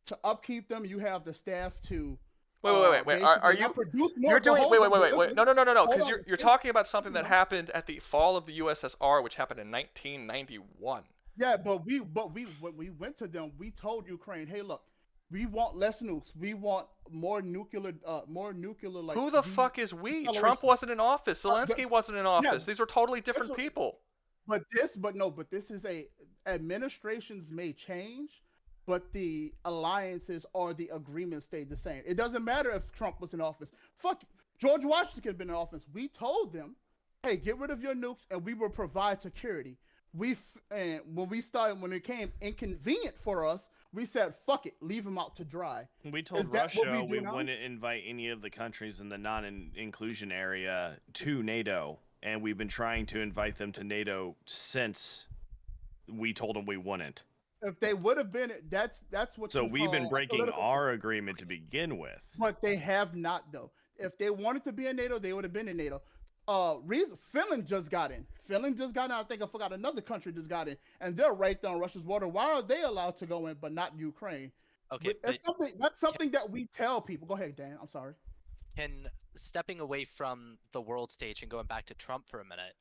to upkeep them. You have the staff to wait. Are you produce more? You're doing wait. No. Because you're talking about something that happened at the fall of the USSR, which happened in 1991. Yeah, but when we went to them, we told Ukraine, hey, look, we want less nukes. We want more nuclear. Like, who the fuck is we? Trump wasn't in office. Zelensky wasn't in office. These are totally different people. But this is administrations may change, but the alliances or the agreements stayed the same. It doesn't matter if Trump was in office. Fuck, George Washington had been in office. We told them, hey, get rid of your nukes, and we will provide security. When it became inconvenient for us, We said, fuck it, leave them out to dry. We told Is that what Russia we do we now? wouldn't invite any of the countries in the non-inclusion area to NATO, and we've been trying to invite them to NATO since we told them we wouldn't. If they would have been, that's what. So you we've been call breaking political- our agreement to begin with. But they have not, though. If they wanted to be in NATO, they would have been in NATO. Finland just got in. I think I forgot another country just got in, and they're right there on Russia's border. Why are they allowed to go in, but not Ukraine? Okay, That's something that we tell people. Go ahead, Dan. I'm sorry. Stepping away from the world stage and going back to Trump for a minute,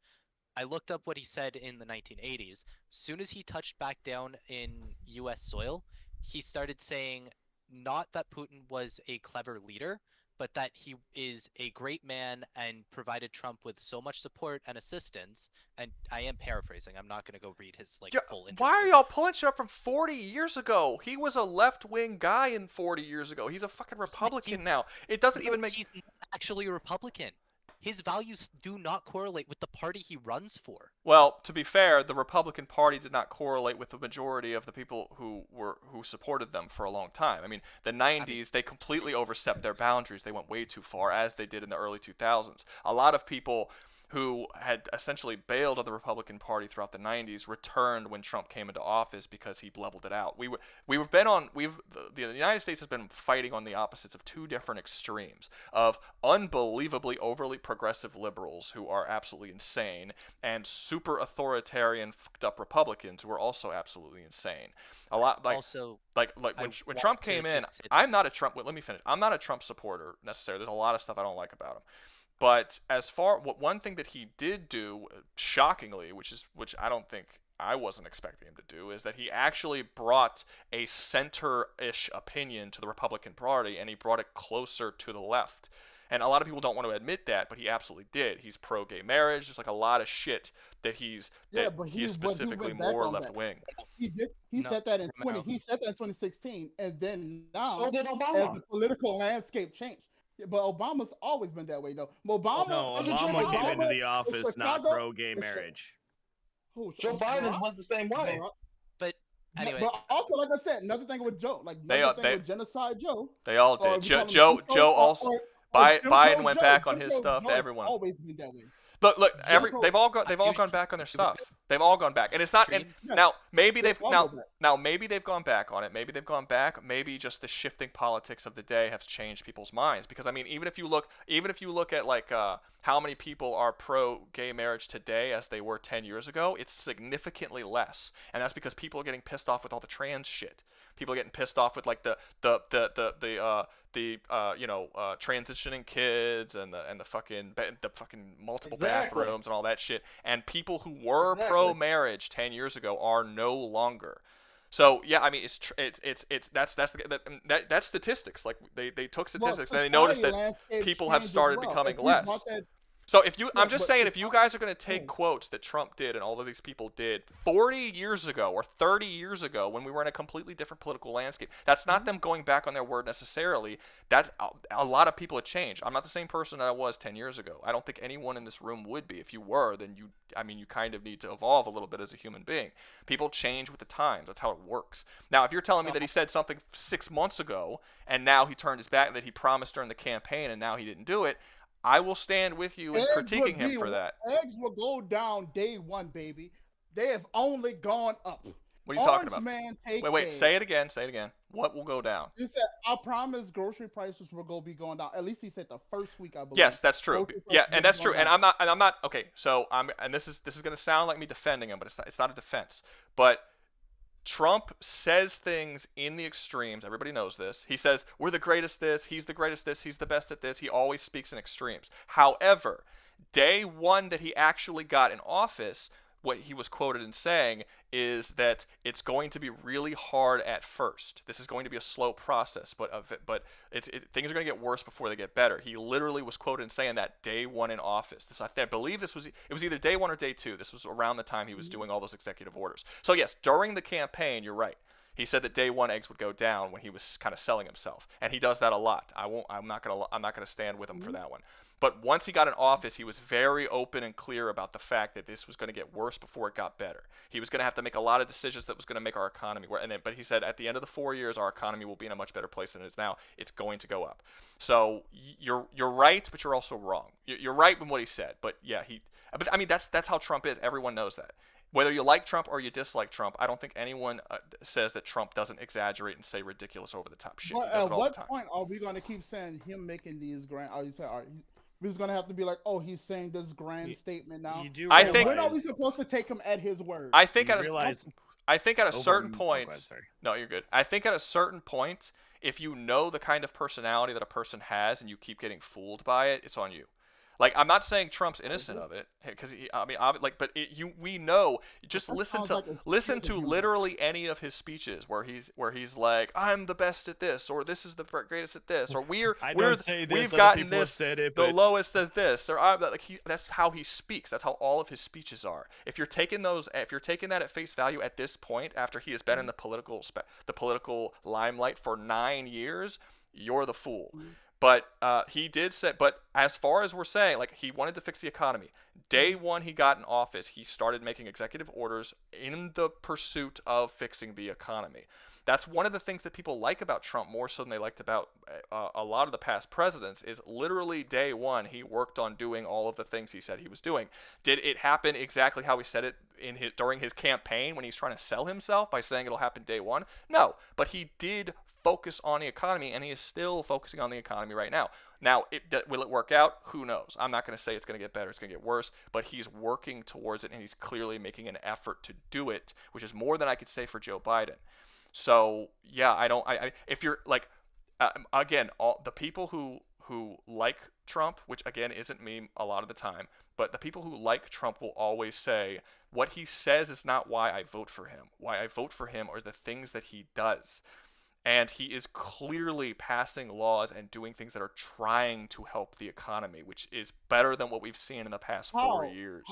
I looked up what he said in the 1980s. Soon as he touched back down in U.S. soil, he started saying not that Putin was a clever leader, but that he is a great man and provided Trump with so much support and assistance. And I am paraphrasing. I'm not going to go read his full interview. Why are y'all pulling shit up from 40 years ago? He was a left-wing guy in 40 years ago. He's a fucking Republican now. It doesn't even make... He's not actually a Republican. His values do not correlate with the party he runs for. Well, to be fair, the Republican Party did not correlate with the majority of the people who supported them for a long time. I mean, the 90s, they completely overstepped their boundaries. They went way too far, as they did in the early 2000s. A lot of people who had essentially bailed on the Republican Party throughout the 90s returned when Trump came into office because he leveled it out. The United States has been fighting on the opposites of two different extremes of unbelievably overly progressive liberals who are absolutely insane and super authoritarian fucked up Republicans who are also absolutely insane. A lot like Also, when Trump came in, I'm not a Trump. Let me finish. I'm not a Trump supporter necessarily. There's a lot of stuff I don't like about him. But one thing that he did do, shockingly, which I don't think I wasn't expecting him to do, is that he actually brought a center-ish opinion to the Republican Party, and he brought it closer to the left. And a lot of people don't want to admit that, but he absolutely did. He's pro-gay marriage. There's like a lot of shit that he is specifically more left-wing. He did. He said that in 2016, and then now, So did as Obama. the political landscape changed. Yeah, but Obama's always been that way, though. Obama came into the office not Chicago, pro-gay marriage. Joe Biden was the same way. But anyway, but also, like I said, another thing with Joe, with Genocide Joe. They all did. Joe also. Biden went back on his stuff to everyone. Always been that way. Look, they've all gone back on their stuff. They've all gone back, and it's not. And now maybe they've gone back on it. Maybe they've gone back. Maybe just the shifting politics of the day have changed people's minds. Because I mean, even if you look at like how many people are pro gay marriage today as they were 10 years ago, it's significantly less, and that's because people are getting pissed off with all the trans shit. People are getting pissed off with like the transitioning kids and the fucking multiple bathrooms and all that shit. And people who were pro-marriage 10 years ago are no longer. So yeah, I mean that's statistics. Like they took statistics and they noticed that people have started becoming less. So I'm just saying, if you guys are going to take quotes that Trump did and all of these people did 40 years ago or 30 years ago when we were in a completely different political landscape, that's not them going back on their word necessarily. That's a lot of people have changed. I'm not the same person I was 10 years ago. I don't think anyone in this room would be. If you were, then you kind of need to evolve a little bit as a human being. People change with the times. That's how it works. Now, if you're telling me that he said something 6 months ago and now he turned his back, that he promised during the campaign and now he didn't do it, I will stand with you in critiquing him for that. Eggs will go down day one, baby. They have only gone up. What are you talking about? Man, wait, say it again. Say it again. What will go down? He said, I promise grocery prices will be going down. At least he said the first week, I believe. Yes, that's true. Yeah, and that's true. And I'm not okay. So this is going to sound like me defending him, but it's not a defense. But Trump says things in the extremes. Everybody knows this. He says, we're the greatest this, he's the greatest this, he's the best at this. He always speaks in extremes. However, day one that he actually got in office, what he was quoted in saying is that it's going to be really hard at first. This is going to be a slow process, but things are going to get worse before they get better. He literally was quoted in saying that day one in office. I believe it was either day one or day two. This was around the time he was doing all those executive orders. So yes, during the campaign, you're right. He said that day one eggs would go down when he was kind of selling himself, and he does that a lot. I'm not gonna stand with him for that one. But once he got in office, he was very open and clear about the fact that this was going to get worse before it got better. He was going to have to make a lot of decisions that was going to make our economy work. But he said at the end of the 4 years, our economy will be in a much better place than it is now. It's going to go up. So you're right, but you're also wrong. You're right in what he said. But yeah, But I mean, that's how Trump is. Everyone knows that. Whether you like Trump or you dislike Trump, I don't think anyone says that Trump doesn't exaggerate and say ridiculous over the top shit. But He does at it all what the time. point are we going to keep saying him making these grand? Are you saying, we're going to have to be like, oh, he's saying this grand statement now? You do I realize, think- When are we supposed to take him at his word? I think you at realize a certain go point. ahead, sorry. No, you're good. I think at a certain point, if you know the kind of personality that a person has and you keep getting fooled by it, it's on you. Like, I'm not saying Trump's innocent of it, because we know. Just That listen sounds to like a listen stupid to human. literally any of his speeches where he's like, I'm the best at this, or this is the greatest at this, or I we're don't say this, we've other gotten people have this said it, the but lowest as this, or that's how he speaks. That's how all of his speeches are. If you're taking that at face value at this point, after he has been in the political limelight for 9 years, you're the fool. But he did say, but as far as we're saying, like, he wanted to fix the economy. Day one he got in office, he started making executive orders in the pursuit of fixing the economy. That's one of the things that people like about Trump more so than they liked about a lot of the past presidents, is literally day one he worked on doing all of the things he said he was doing. Did it happen exactly how he said it during his campaign when he's trying to sell himself by saying it'll happen day one? No, but he did focus on the economy, and he is still focusing on the economy right now. Now, will it work out? Who knows? I'm not going to say it's going to get better, it's going to get worse, but he's working towards it, and he's clearly making an effort to do it, which is more than I could say for Joe Biden. So, yeah, if you're like, again, all the people who like Trump, which again isn't me a lot of the time, but the people who like Trump will always say, what he says is not why I vote for him. Why I vote for him are the things that he does. And he is clearly passing laws and doing things that are trying to help the economy, which is better than what we've seen in the past 4 years.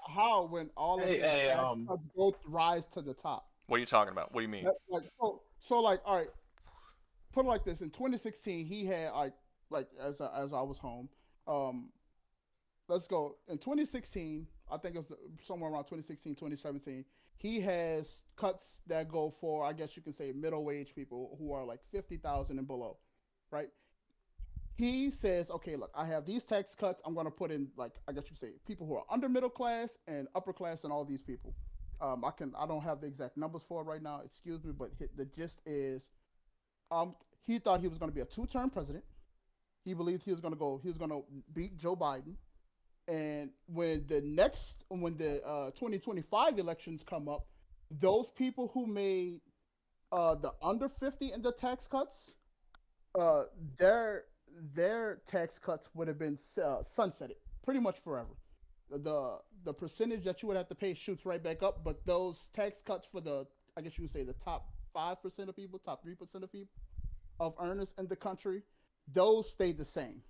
How when all of these tax cuts go rise to the top? What are you talking about? What do you mean? All right, put it like this. In 2016, he had like as I was home. Let's go. In 2016, I think it was somewhere around 2016, 2017. He has cuts that go for, I guess you can say, middle wage people who are like 50,000 and below, right? He says, okay, look, I have these tax cuts. I'm going to put in, like, I guess you could say, people who are under middle class and upper class and all these people. I don't have the exact numbers for it right now. Excuse me, but the gist is, he thought he was going to be a 2-term president. He believed he was going to beat Joe Biden. And when the 2025 elections come up, those people who made the under 50 in the tax cuts, their tax cuts would have been sunsetted pretty much forever. The percentage that you would have to pay shoots right back up, but those tax cuts for I guess you would say the top 5% of people, top 3% of people, of earners in the country, those stayed the same.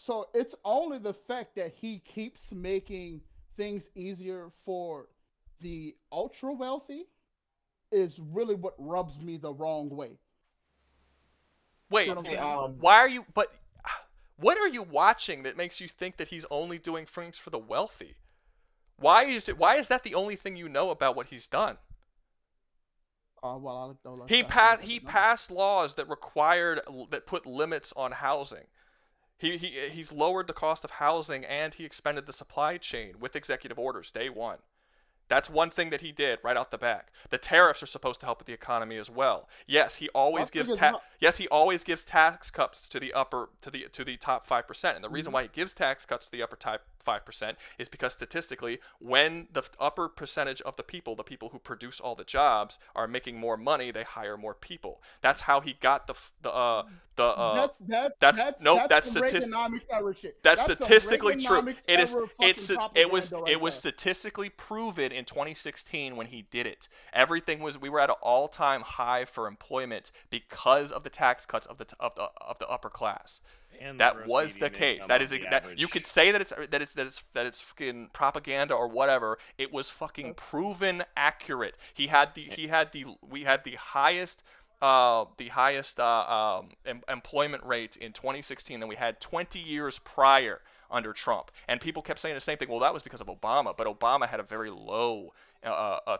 So it's only the fact that he keeps making things easier for the ultra wealthy is really what rubs me the wrong way. Wait, You know what I'm saying? why are you? But what are you watching that makes you think that he's only doing things for the wealthy? Why is that the only thing you know about what he's done? He passed laws that put limits on housing. He's lowered the cost of housing, and he expanded the supply chain with executive orders day one. That's one thing that he did right out the back. The tariffs are supposed to help with the economy as well. Yes, he always gives tax cuts to the top 5%. And the reason why he gives tax cuts to the upper top 5% is because statistically, when the upper percentage of the people who produce all the jobs are making more money, they hire more people. That's how he got that's statistically true. It was there. statistically proven in 2016 when he did it. We were at an all-time high for employment because of the tax cuts of the upper class. And That was the case. That is that you could say that it's fucking propaganda or whatever. It was fucking proven accurate. We had the highest employment rate in 2016 than we had 20 years prior. under Trump. And people kept saying the same thing. Well, that was because of Obama, but Obama had a very low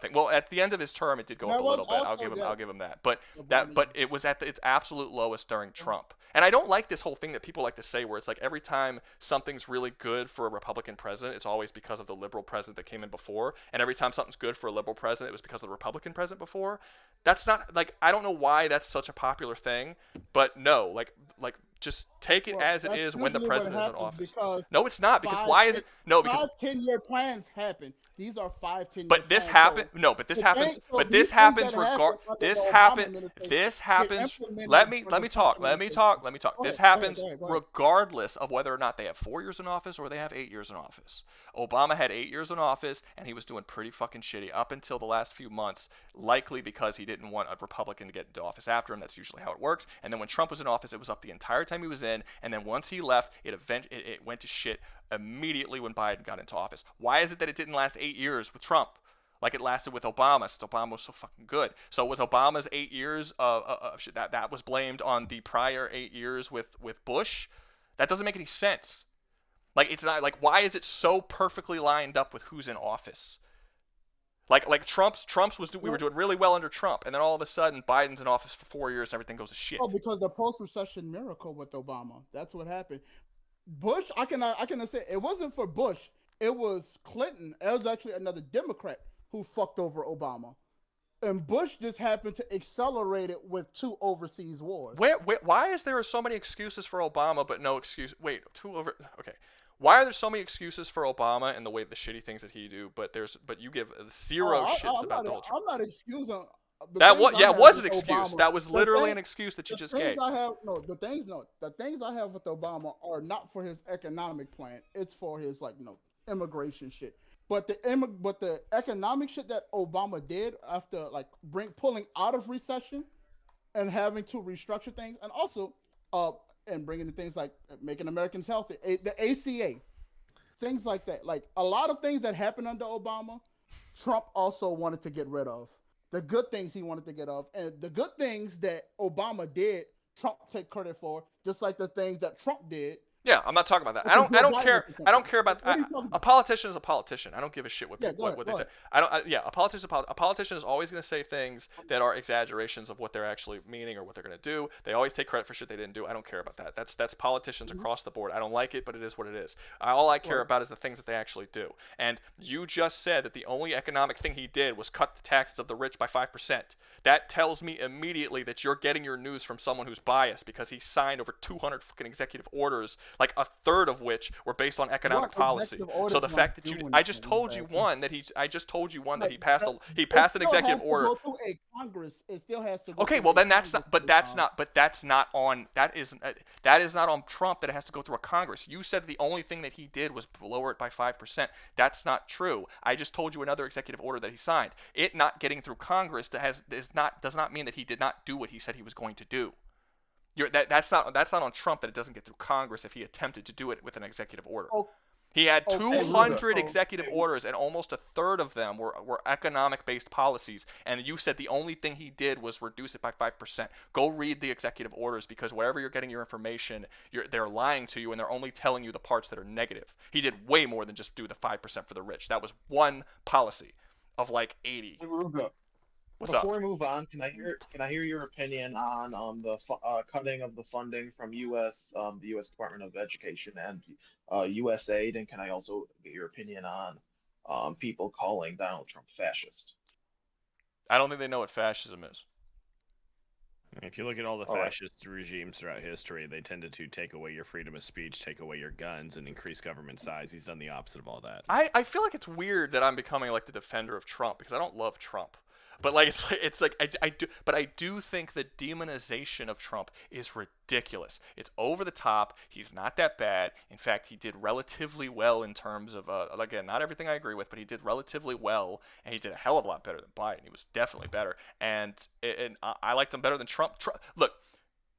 thing. Well, at the end of his term, it did go up That a was little bit. also I'll give him that. But Obama, it was at its absolute lowest during Trump. And I don't like this whole thing that people like to say where it's like every time something's really good for a Republican president, it's always because of the liberal president that came in before. And every time something's good for a liberal president, it was because of the Republican president before. That's not like, I don't know why that's such a popular thing, but no, like just take it Well, as it that's is when the usually what president is in happens office. because No, it's not, because five, why is it? No, because 5 10-year plans happen. These are 5 10-year but this plans. happened. So No, but this the happens. thing- so But these this things happens that regard. happened under This the Obama happen. administration This get happens. implemented Let me under the talk. Trump Let me talk. Let me talk. Go This ahead, happens go ahead. regardless of whether or not they have 4 years in office or they have 8 years in office. Obama had 8 years in office, and he was doing pretty fucking shitty up until the last few months, likely because he didn't want a Republican to get into office after him. That's usually how it works. And then when Trump was in office, it was up the entire time he was in, and then once he left, it went to shit immediately when Biden got into office. Why is it that it didn't last 8 years with Trump like it lasted with Obama, since Obama was so fucking good? So was Obama's 8 years of shit that was blamed on the prior 8 years with Bush? That doesn't make any sense. Like, it's not like, why is it so perfectly lined up with who's in office? Like Trump's we were doing really well under Trump, and then all of a sudden Biden's in office for 4 years, everything goes to shit. Oh, because the post-recession miracle with Obama. That's what happened. Bush, I cannot say it wasn't for Bush. It was Clinton. It was actually another Democrat who fucked over Obama, and Bush just happened to accelerate it with 2 overseas wars. Why is there so many excuses for Obama but no excuse? Wait, okay. Why are there so many excuses for Obama and the shitty things that he do, but you give zero shits about the whole Trump? I'm not excusing. It was an excuse. That was literally an excuse that you just gave. The things I have with Obama are not for his economic plan. It's for his immigration shit. But the economic shit that Obama did after pulling out of recession and having to restructure things, and also and bringing in things like making Americans healthy, the ACA, things like that. Like a lot of things that happened under Obama, Trump also wanted to get rid of. The good things he wanted to get off, and the good things that Obama did, Trump take credit for, just like the things that Trump did. Yeah, I'm not talking about that. I don't care. I don't care about a politician is a politician. I don't give a shit what they say. A politician is always going to say things that are exaggerations of what they're actually meaning or what they're going to do. They always take credit for shit they didn't do. I don't care about that. That's politicians across the board. I don't like it, but it is what it is. All I care about is the things that they actually do. And you just said that the only economic thing he did was cut the taxes of the rich by 5%. That tells me immediately that you're getting your news from someone who's biased, because he signed over 200 fucking executive orders, like a third of which were based on economic policy. So the fact that I just told you one that he passed an executive order. Go through a Congress. It still has to go. Okay, well then that's not on Trump, that it has to go through a Congress. You said the only thing that he did was lower it by 5%. That's not true. I just told you another executive order that he signed. It not getting through Congress does not mean that he did not do what he said he was going to do. That's not on Trump that it doesn't get through Congress if he attempted to do it with an executive order. He had 200 executive orders, and almost a third of them were economic-based policies. And you said the only thing he did was reduce it by 5%. Go read the executive orders, because wherever you're getting your information, they're lying to you, and they're only telling you the parts that are negative. He did way more than just do the 5% for the rich. That was one policy of like 80. Before we move on, can I hear your opinion on the cutting of the funding from the U.S. Department of Education and USAID, and can I also get your opinion on people calling Donald Trump fascist? I don't think they know what fascism is. If you look at all the fascist regimes throughout history, they tended to take away your freedom of speech, take away your guns, and increase government size. He's done the opposite of all that. I feel like it's weird that I'm becoming like the defender of Trump, because I don't love Trump. But like I do think the demonization of Trump is ridiculous. It's over the top. He's not that bad. In fact, he did relatively well in terms of again, not everything I agree with, but he did relatively well, and he did a hell of a lot better than Biden. He was definitely better, and I liked him better than Trump. Look,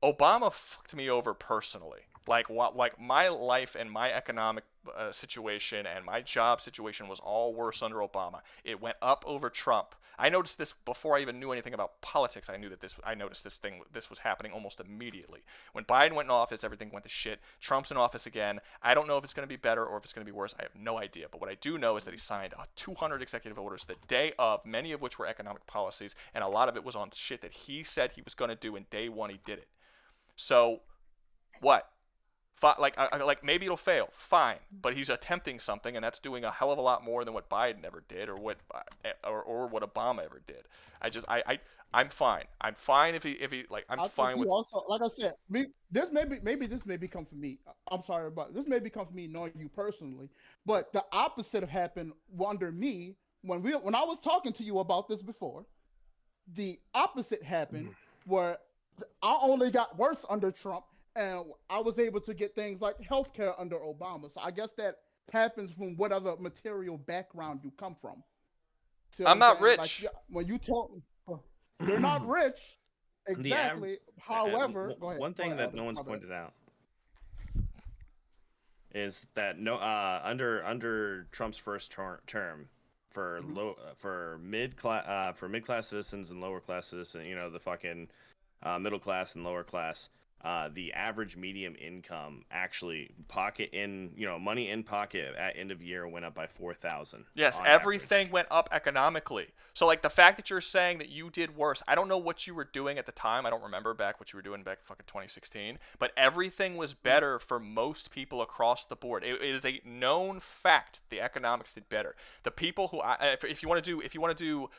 Obama fucked me over personally. Like what? Like my life and my economic situation and my job situation was all worse under Obama. It went up over Trump. I noticed this before I even knew anything about politics. I noticed this was happening almost immediately. When Biden went in office, everything went to shit. Trump's in office again. I don't know if it's going to be better or if it's going to be worse. I have no idea. But what I do know is that he signed 200 executive orders the day of, many of which were economic policies, and a lot of it was on shit that he said he was going to do, and day one he did it. So, what? Like maybe it'll fail, fine, but he's attempting something, and that's doing a hell of a lot more than what Biden ever did, or what Obama ever did. I'm fine. I'm fine if he like I'm fine with. Also, like I said, this may become for me. I'm sorry about this. May become for me knowing you personally, but the opposite happened under me when I was talking to you about this before. The opposite happened where I only got worse under Trump. And I was able to get things like healthcare under Obama. So I guess that happens from whatever material background you come from. I'm not rich. Like, when you tell you're not rich, exactly. However, go ahead. One thing that no one's pointed out is that under Trump's first term for mid-class citizens and lower class citizens, the fucking middle class and lower class. The average medium income actually money in pocket at end of year went up by 4,000. Yes, everything went up economically. So like the fact that you're saying that you did worse, I don't know what you were doing at the time. I don't remember what you were doing back fucking 2016, but everything was better for most people across the board. It is a known fact the economics did better. The people who if you want to do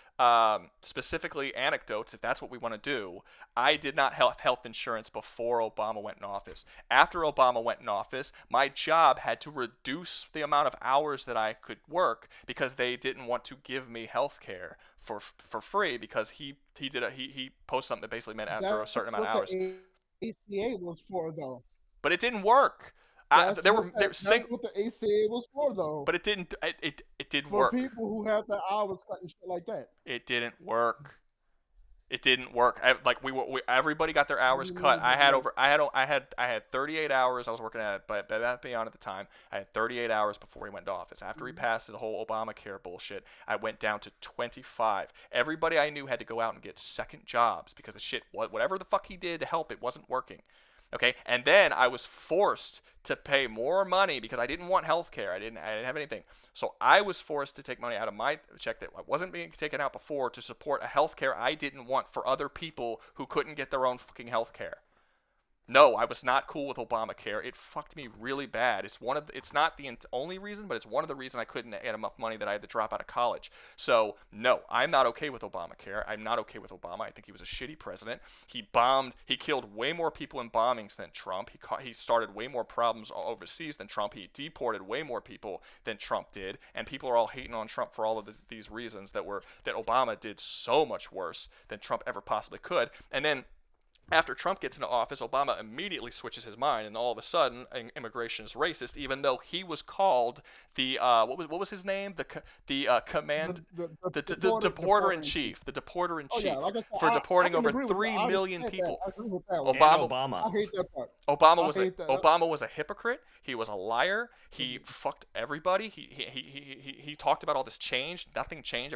specifically anecdotes, if that's what we want to do, I did not have health insurance before Obama went in office. After Obama went in office, my job had to reduce the amount of hours that I could work because they didn't want to give me health care for free, because he posted something that basically meant after a certain amount of hours. The ACA was for, though. But it didn't work. That's what the ACA was for, though. But it didn't. It did for work. For people who have their hours cut and shit like that. It didn't work. It didn't work. Everybody got their hours cut. I had 38 hours. I was working at Beyond at the time. I had 38 hours before he went to office. After he passed the whole Obamacare bullshit, I went down to 25. Everybody I knew had to go out and get second jobs because the shit, whatever the fuck he did to help, it wasn't working. Okay, and then I was forced to pay more money because I didn't want health care. I didn't have anything. So I was forced to take money out of my check that wasn't being taken out before to support a health care I didn't want for other people who couldn't get their own fucking health care. No, I was not cool with Obamacare. It fucked me really bad. It's not the only reason, but it's one of the reasons I couldn't get enough money that I had to drop out of college. So, no, I'm not okay with Obamacare. I'm not okay with Obama. I think he was a shitty president. He killed way more people in bombings than Trump. He started way more problems overseas than Trump. He deported way more people than Trump did. And people are all hating on Trump for all of these reasons that Obama did so much worse than Trump ever possibly could. And then after Trump gets into office, Obama immediately switches his mind, and all of a sudden, immigration is racist, even though he was called the what was his name? The deporter in chief, for deporting over 3 million people. Obama. I hate that part. Obama was a hypocrite. He was a liar. He fucked everybody. He talked about all this change. Nothing changed.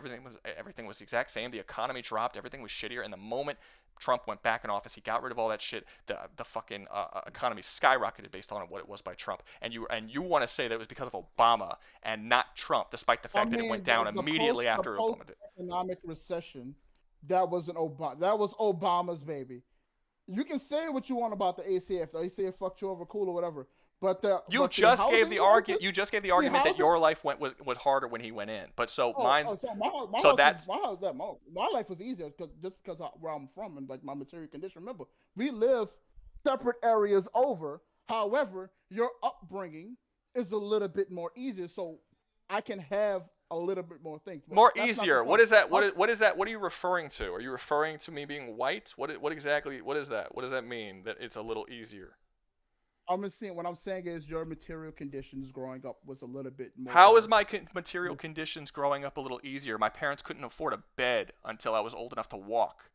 Everything was the exact same. The economy dropped. Everything was shittier. And the moment Trump went back in office, he got rid of all that shit. The fucking economy skyrocketed based on what it was by Trump. And you want to say that it was because of Obama and not Trump, despite the fact that it went down immediately after Obama did. Economic recession, that was Obama's baby. You can say what you want about the ACA. If the ACA fucked you over, cool or whatever. But you just gave the argument that your life was harder when he went in. But my life was easier because where I'm from and like my material condition. Remember, we live separate areas over. However, your upbringing is a little bit more easier, so I can have a little bit more things. More easier. What is that? What is that? What are you referring to? Are you referring to me being white? What exactly? What is that? What does that mean? That it's a little easier? What I'm saying is your material conditions growing up was a little bit more. How is my material conditions growing up a little easier? My parents couldn't afford a bed until I was old enough to walk.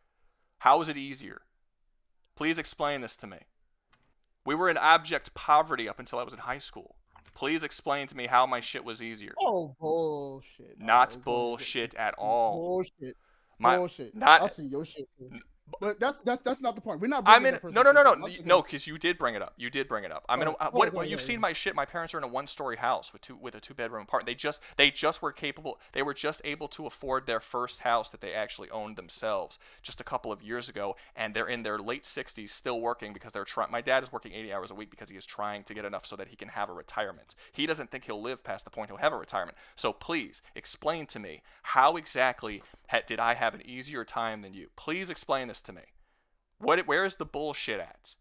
How is it easier? Please explain this to me. We were in abject poverty up until I was in high school. Please explain to me how my shit was easier. Oh bullshit! Not Go ahead. bullshit at all. Bullshit. My Bullshit. not. I see your shit. Too. But that's not the point. We're not. I'm bringing in. that No, person no, no, to no, the- no. Because you did bring it up. You did bring it up. I'm in. You've seen yeah. my shit. My parents are in a 1-story house with a 2-bedroom apartment. They just were capable. They were just able to afford their first house that they actually owned themselves just a couple of years ago, and they're in their late 60s, still working because they're trying. My dad is working 80 hours a week because he is trying to get enough so that he can have a retirement. He doesn't think he'll live past the point he'll have a retirement. So please explain to me how exactly did I have an easier time than you? Please explain this to me. Where is the bullshit at?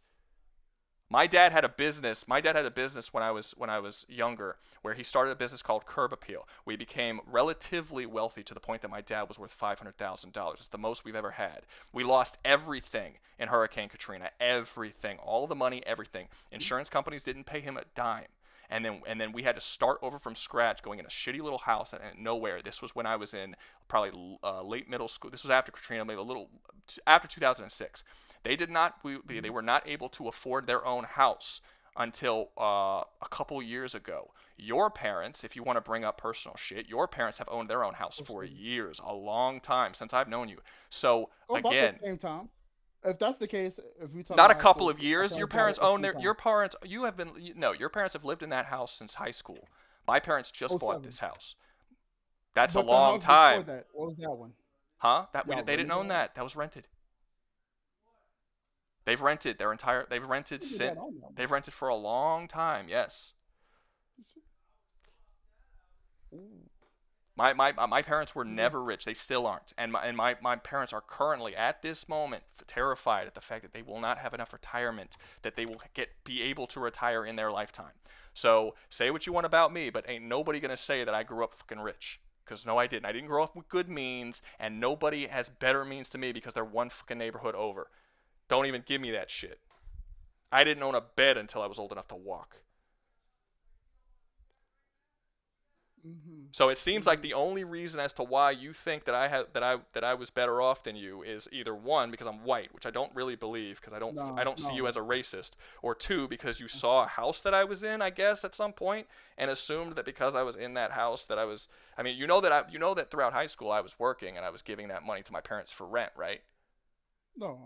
My dad had a business. My dad had a business when I was younger, where he started a business called Curb Appeal. We became relatively wealthy to the point that my dad was worth $500,000. It's the most we've ever had. We lost everything in Hurricane Katrina. Everything, all the money, everything. Insurance companies didn't pay him a dime. And then we had to start over from scratch, going in a shitty little house and nowhere. This was when I was in probably late middle school. This was after Katrina, maybe a little after 2006. They were not able to afford their own house until a couple years ago. Your parents, if you want to bring up personal shit, your parents have owned their own house for years, a long time since I've known you. So About again, the same time. If that's the case, if we talk not a about couple school, of years. Your parents own their. Your parents. You have been. No, your parents have lived in that house since high school. My parents just bought this house. That's a long time. That, what was that one? Huh? They didn't own that. That was rented. They've rented their entire. They've rented since. They've rented for a long time. Yes. My parents were never rich. They still aren't. And my parents are currently at this moment terrified at the fact that they will not have enough retirement that they will be able to retire in their lifetime. So say what you want about me, but ain't nobody gonna say that I grew up fucking rich. Because no, I didn't. I didn't grow up with good means, and nobody has better means to me because they're one fucking neighborhood over. Don't even give me that shit. I didn't own a bed until I was old enough to walk. So it seems like the only reason as to why you think that I was better off than you is either one, because I'm white, which I don't really believe, because I don't see you as a racist, or two, because you saw a house that I was in, I guess, at some point, and assumed that because I was in that house that I was. I mean, you know that throughout high school I was working and I was giving that money to my parents for rent, right? No.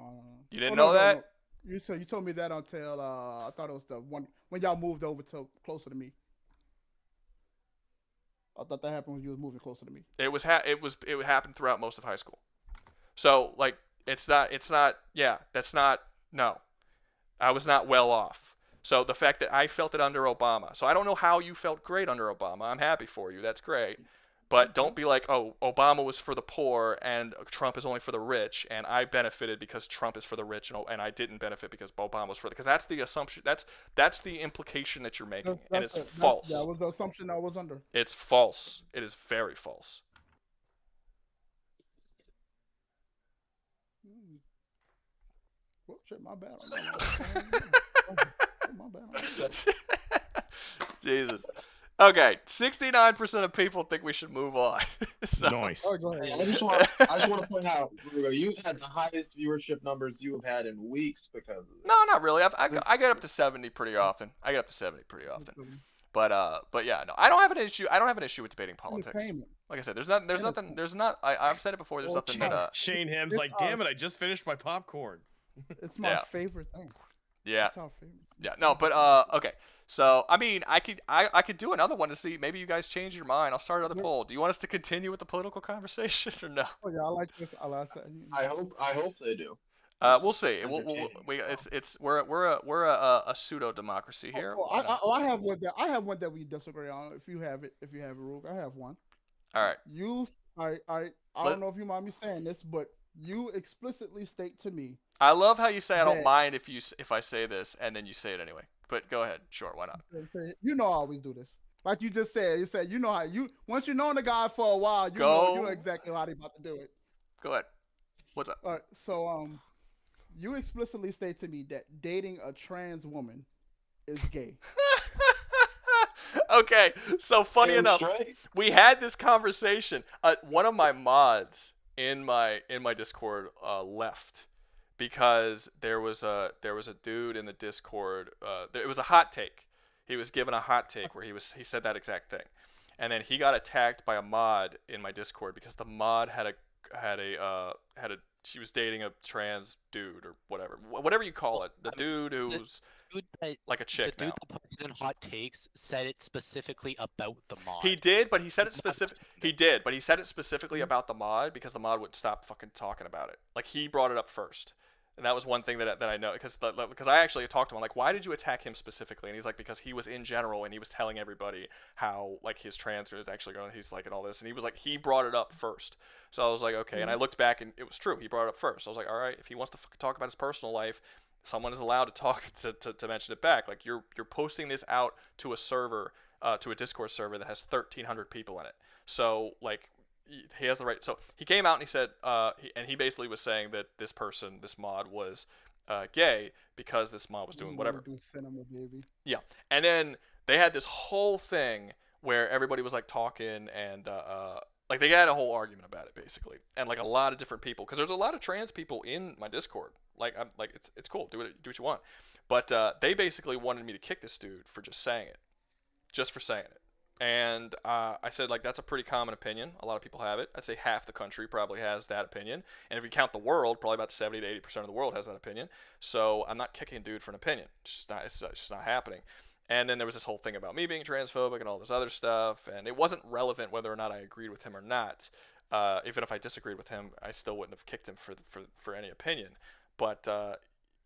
You didn't know that? No. You told me that until I thought it was the one when y'all moved over to closer to me. I thought that happened when you was moving closer to me. It happened throughout most of high school. So like that's not no. I was not well off. So the fact that I felt it under Obama. So I don't know how you felt great under Obama. I'm happy for you. That's great. But don't be like, oh, Obama was for the poor and Trump is only for the rich, and I benefited because Trump is for the rich, and I didn't benefit because Obama was for the. Because that's the assumption. That's the implication that you're making, and it's false. That was the assumption I was under. It's false. It is very false. Well, shit, my bad. My bad. Jesus. Okay, 69% of people think we should move on. So, Nice. Hey, I just want to point out, Rouga, you've had the highest viewership numbers you have had in weeks because of this. No, not really. I get up to 70 pretty often. But yeah, no, I don't have an issue. I don't have an issue with debating politics. Like I said, I've said it before. There's nothing that. Shane Ham's like, damn it! I just finished my popcorn. It's my favorite thing. Yeah. It's our favorite. Yeah. No, but okay. So I mean, I could do another one to see maybe you guys change your mind. I'll start another poll. Do you want us to continue with the political conversation or no? Oh yeah, I like this. I like that. I hope they do. We'll see. We're a pseudo democracy here. I have one that I have one that we disagree on. If you have it, Rook, I have one. All right. I don't know if you mind me saying this, but you explicitly state to me. I love how you say I don't mind if I say this, and then you say it anyway. But go ahead. Sure, why not? You know I always do this. Like you just said. You said you know how once you know the guy for a while, you know exactly how they about to do it. Go ahead. What's up? All right. So you explicitly state to me that dating a trans woman is gay. Okay, so funny enough, we had this conversation. One of my mods in my Discord left because there was a dude in the Discord. It was a hot take. He was given a hot take where he said that exact thing, and then he got attacked by a mod in my Discord because the mod had a she was dating a trans dude or whatever you call it. The dude who's like a chick The dude now. that puts it in hot takes said it specifically about the mod. He did, but he said it Not specific. just- He did, but he said it specifically about the mod because the mod wouldn't stop fucking talking about it. Like he brought it up first, and that was one thing that I know because I actually talked to him like, why did you attack him specifically? And he's like, because he was in general and he was telling everybody how like his trans is actually going. He's like and all this, and he was like he brought it up first. So I was like, okay, and I looked back and it was true. He brought it up first. So I was like, all right, if he wants to fucking talk about his personal life, someone is allowed to talk to mention it back. Like you're posting this out to a server, to a Discord server that has 1,300 people in it. So like he has the right. So he came out and he said, he basically was saying that this mod was gay because this mod was doing whatever. Do cinema, baby. Yeah, and then they had this whole thing where everybody was like talking and like they had a whole argument about it basically, and like a lot of different people because there's a lot of trans people in my Discord. Like I'm like it's cool, do what you want, but they basically wanted me to kick this dude for just saying it, for saying it. And I said, like, that's a pretty common opinion. A lot of people have it. I'd say half the country probably has that opinion. And if you count the world, probably about 70 to 80% of the world has that opinion. So I'm not kicking a dude for an opinion. It's just not happening. And then there was this whole thing about me being transphobic and all this other stuff. And it wasn't relevant whether or not I agreed with him or not. Even if I disagreed with him, I still wouldn't have kicked him for any opinion. But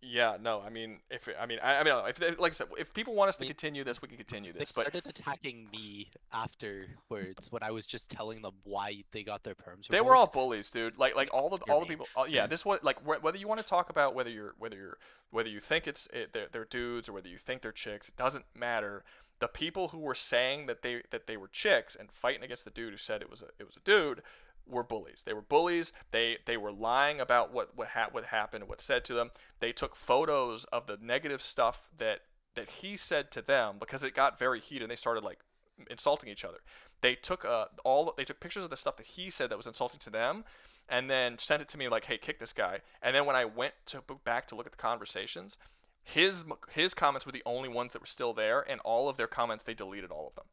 yeah, no, I mean, if like I said, if people want us to continue this, we can continue They this. But started attacking me afterwards when I was just telling them why they got their perms. they were all bullies, dude. Like all the You're me. people. Yeah, this was like whether you want to talk about whether you think they're dudes or whether you think they're chicks, it doesn't matter. The people who were saying that they were chicks and fighting against the dude who said it was a dude were bullies. They were bullies. They were lying about what happened and what said to them. They took photos of the negative stuff that he said to them because it got very heated and they started like insulting each other. They took pictures of the stuff that he said that was insulting to them and then sent it to me like, hey, kick this guy. And then when I went back to look at the conversations, his comments were the only ones that were still there, and all of their comments, they deleted all of them.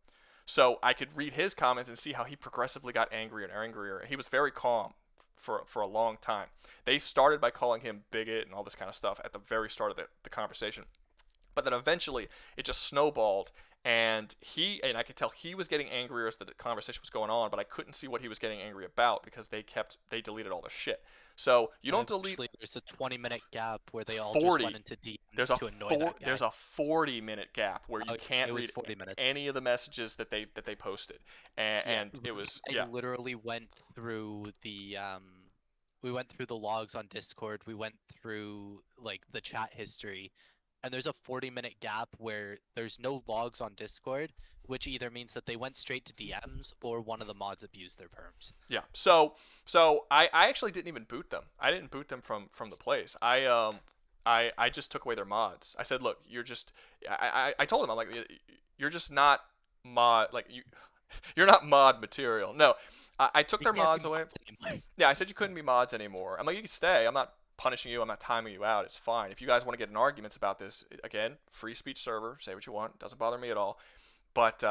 So I could read his comments and see how he progressively got angrier and angrier. He was very calm for a long time. They started by calling him bigot and all this kind of stuff at the very start of the conversation. But then eventually it just snowballed, and I could tell he was getting angrier as the conversation was going on, but I couldn't see what he was getting angry about because they deleted all the shit. So you don't delete. There's a 20-minute gap where they all 40. just went into DMs to annoy that guy. There's a 40-minute gap where you can't it was read 40 minutes. any of the messages that they posted, and it was I literally went through the we went through the logs on Discord. We went through like the chat history, and there's a 40-minute gap where there's no logs on Discord, which either means that they went straight to DMs or one of the mods abused their perms. Yeah. So I actually didn't even boot them. I didn't boot them from the place. I just took away their mods. I said, look, you're just. I told them, I'm like, you're just not mod like you. You're not mod material. No, I took You their can't be mods away. mods anymore. Yeah, I said you couldn't be mods anymore. I'm like, you can stay. I'm not punishing you. I'm not timing you out. It's fine. If you guys want to get in arguments about this, again, free speech server. Say what you want. Doesn't bother me at all. But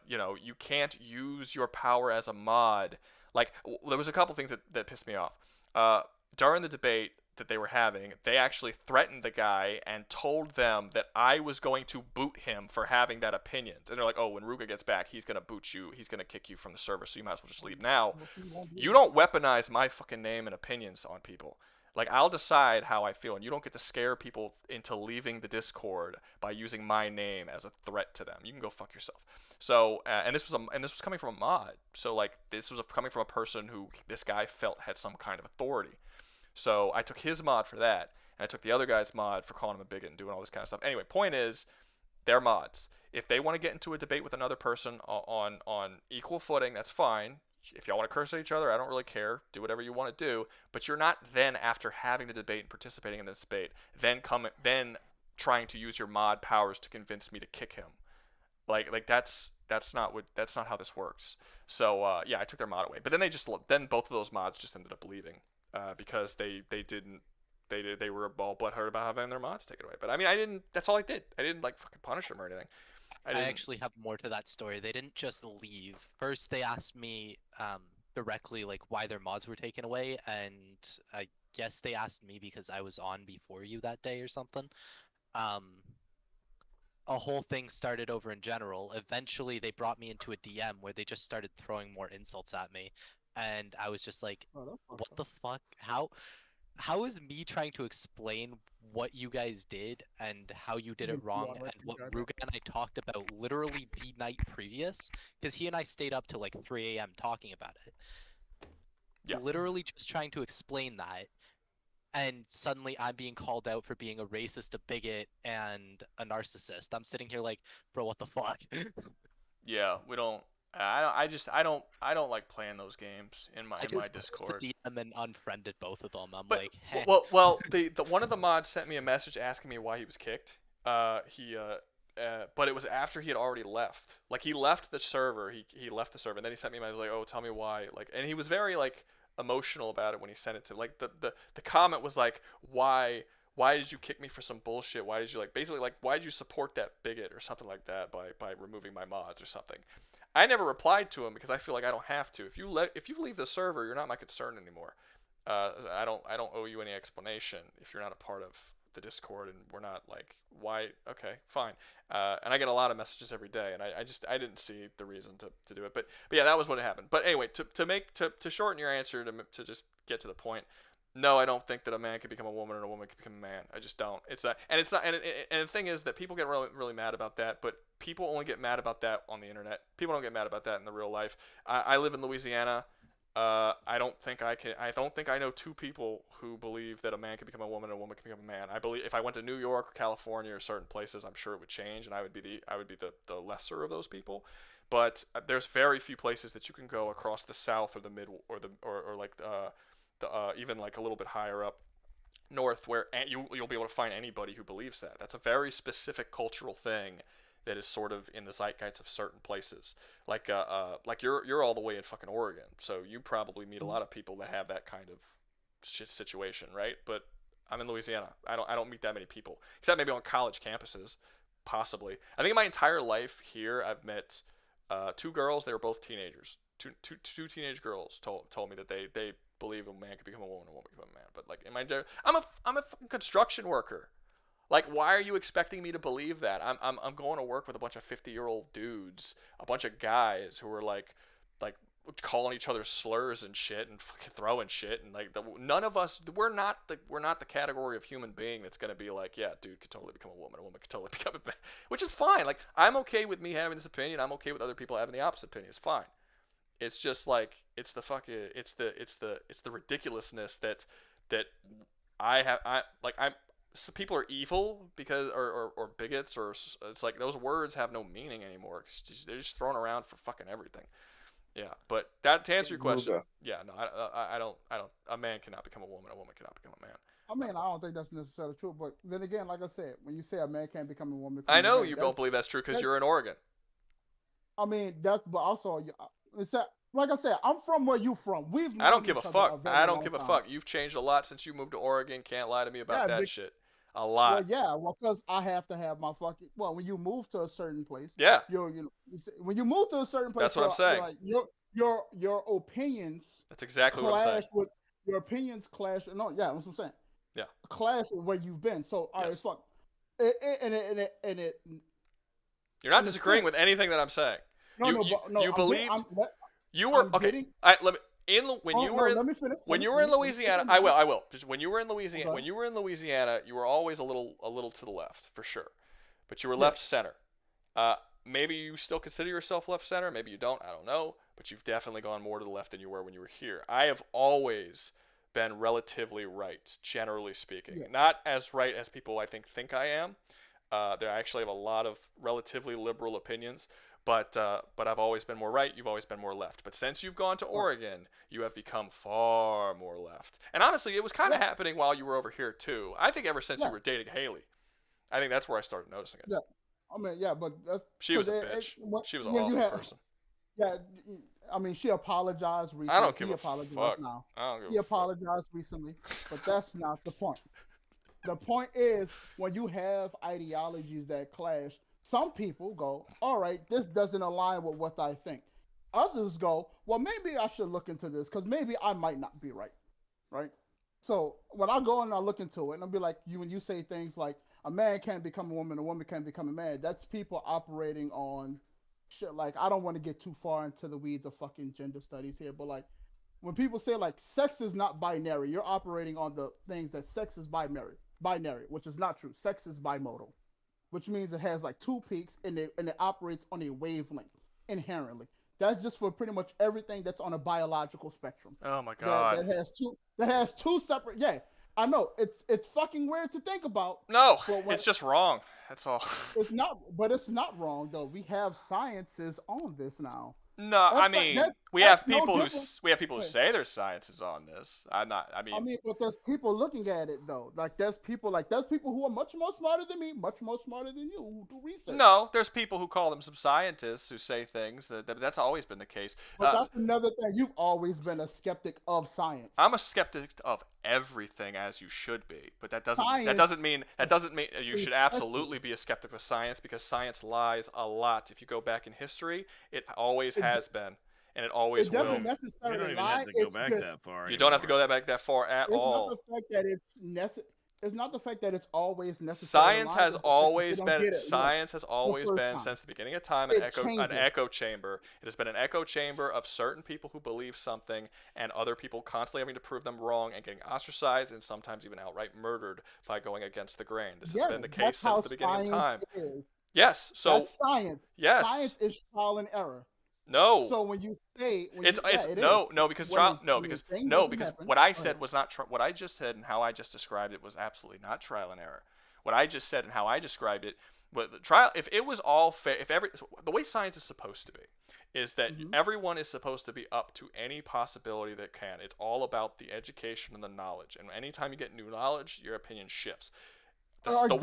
you know, you can't use your power as a mod. Like there was a couple things that pissed me off. During the debate that they were having, they actually threatened the guy and told them that I was going to boot him for having that opinion. And they're like, oh, when Rouga gets back, he's going to boot you. He's going to kick you from the server, so you might as well just leave now. You don't weaponize my fucking name and opinions on people. Like, I'll decide how I feel, and you don't get to scare people into leaving the Discord by using my name as a threat to them. You can go fuck yourself. So, and this was coming from a mod. So, like, this was coming from a person who this guy felt had some kind of authority. So I took his mod for that, and I took the other guy's mod for calling him a bigot and doing all this kind of stuff. Anyway, point is, they're mods. If they want to get into a debate with another person on equal footing, that's fine. If y'all want to curse at each other, I don't really care. Do whatever you want to do. But you're not then, after having the debate and participating in this debate, then trying to use your mod powers to convince me to kick him. Like that's not how this works. So yeah, I took their mod away. But then both of those mods just ended up leaving. Because they didn't they were all butthurt about having their mods taken away. But I mean, I didn't. That's all I did. I didn't like fucking punish them or anything. I actually have more to that story. They didn't just leave. First, they asked me directly like why their mods were taken away, and I guess they asked me because I was on before you that day or something. A whole thing started over in general. Eventually, they brought me into a DM where they just started throwing more insults at me, and I was just like, "What the fuck? How is me trying to explain what you guys did and how you did it wrong and what Rouga and I talked about literally the night previous? Because he and I stayed up till like 3 a.m. talking about it. Yeah. Literally just trying to explain that. And suddenly I'm being called out for being a racist, a bigot, and a narcissist. I'm sitting here like, bro, what the fuck? Yeah, we don't. I don't like playing those games in my just Discord. The DM and unfriended both of them. I'm But, like, hey. well, the one of the mods sent me a message asking me why he was kicked. But it was after he had already left. Like he left the server. He left the server, and then he sent me a message like, oh, tell me why. Like, and he was very like emotional about it when he sent it to like the comment was like, why did you kick me for some bullshit? Why did you basically why did you support that bigot or something like that by removing my mods or something? I never replied to him because I feel like I don't have to. If you leave the server, you're not my concern anymore. I don't owe you any explanation if you're not a part of the Discord and we're not like, why? Okay, fine. And I get a lot of messages every day, and I didn't see the reason to do it. But yeah, that was what happened. But anyway, to shorten your answer to just get to the point. No, I don't think that a man can become a woman and a woman can become a man. I just don't. It's not. And the thing is that people get really mad about that, but people only get mad about that on the internet. People don't get mad about that in the real life. I live in Louisiana. I don't think I know two people who believe that a man can become a woman and a woman can become a man. I believe if I went to New York or California or certain places, I'm sure it would change, and I would be the lesser of those people. But there's very few places that you can go across the South or the mid or even like a little bit higher up north where you'll be able to find anybody who believes that. That's a very specific cultural thing that is sort of in the zeitgeist of certain places. Like you're all the way in fucking Oregon, so you probably meet a lot of people that have that kind of situation, right? But I'm in Louisiana. I don't meet that many people, except maybe on college campuses, possibly. I think in my entire life here, I've met two girls. They were both teenagers. Two teenage girls told me that they believe a man could become a woman and a woman could become a man. But like I'm a fucking construction worker. Like, why are you expecting me to believe that? I'm going to work with a bunch of 50-year-old dudes, a bunch of guys who are like calling each other slurs and shit and fucking throwing shit, and none of us, we're not the category of human being that's gonna be like, yeah, dude could totally become a woman could totally become a man, which is fine. Like, I'm okay with me having this opinion. I'm okay with other people having the opposite opinion. It's fine. It's just like it's the ridiculousness that so people are evil because or bigots, or it's like those words have no meaning anymore. They're just thrown around for fucking everything. Yeah, but that to answer your question, yeah, no, I don't. A man cannot become a woman cannot become a man. I mean, I don't think that's necessarily true. But then again, like I said, when you say a man can't become a woman, I know you don't believe that's true because you're in Oregon. I mean, but also, it's like I said, I'm from where you from. I don't give a fuck. I don't give a fuck. You've changed a lot since you moved to Oregon. Can't lie to me about that shit. A lot. Well, because I have to have my fucking. Well, when you move to a certain place, yeah, when you move to a certain place, that's what I'm saying. Like, your opinions. That's exactly what I'm saying. Your opinions clash. No, yeah, that's what I'm saying. Yeah, clash with where you've been. So all right, fuck. You're not disagreeing with anything that I'm saying. You believed. You were okay. Let me. When you were in Louisiana, I will. Just when you were in Louisiana, you were always a little to the left for sure, but you were left center. Maybe you still consider yourself left center. Maybe you don't. I don't know. But you've definitely gone more to the left than you were when you were here. I have always been relatively right, generally speaking. Yeah. Not as right as people I think I am. I actually have a lot of relatively liberal opinions. But I've always been more right. You've always been more left. But since you've gone to Oregon, you have become far more left. And honestly, it was kind of happening while you were over here too. I think ever since you were dating Haley, I think that's where I started noticing it. Yeah, I mean, yeah, but she was a bitch. She was an awful person. Yeah, I mean, she apologized recently. I don't give a fuck. now. I don't give he apologized recently, but that's not the point. The point is, when you have ideologies that clash, some people go, all right, this doesn't align with what I think. Others go, well, maybe I should look into this because maybe I might not be right. Right? So when I go and I look into it, and I'll be like, when you say things like a man can't become a woman can't become a man, that's people operating on shit. Like, I don't want to get too far into the weeds of fucking gender studies here, but like, when people say like sex is not binary, you're operating on the things that sex is binary, which is not true. Sex is bimodal, which means it has like two peaks and it operates on a wavelength inherently. That's just for pretty much everything that's on a biological spectrum. Oh my god. That has two separate. Yeah, I know it's fucking weird to think about. No, it's just wrong. That's all. It's not, but it's not wrong though. We have sciences on this now. No, That's I mean, that's we have no people who different. we have people who Wait. say there's sciences on this. I mean, But there's people looking at it though. There's people who are much more smarter than me, much more smarter than you, who do research. no, there's people who call themselves scientists who say things. That's always been the case. But that's another thing. You've always been a skeptic of science. I'm a skeptic of everything, as you should be, but that doesn't mean you should absolutely be a skeptic of science, because science lies a lot. If you go back in history, it always has been, and it always It doesn't will. You necessarily don't even lie. have to go It's back just, that far. You don't have to anymore. go back that far at it's all. not the fact that it's not the fact that it's always necessary. Science has always been time. since the beginning of time It an changes. echo chamber. It has been an echo chamber of certain people who believe something, and other people constantly having to prove them wrong and getting ostracized and sometimes even outright murdered by going against the grain. This has been the case since the beginning of time. Yes. So that's science. yes. Science is trial and error. No. So when you say Because what I said was not what I just said and how I just described it was absolutely not trial and error. What I just said and how I described it, but the trial, if it was all fair, the way science is supposed to be, is that everyone is supposed to be up to any possibility that can. It's all about the education and the knowledge, and anytime you get new knowledge, your opinion shifts. The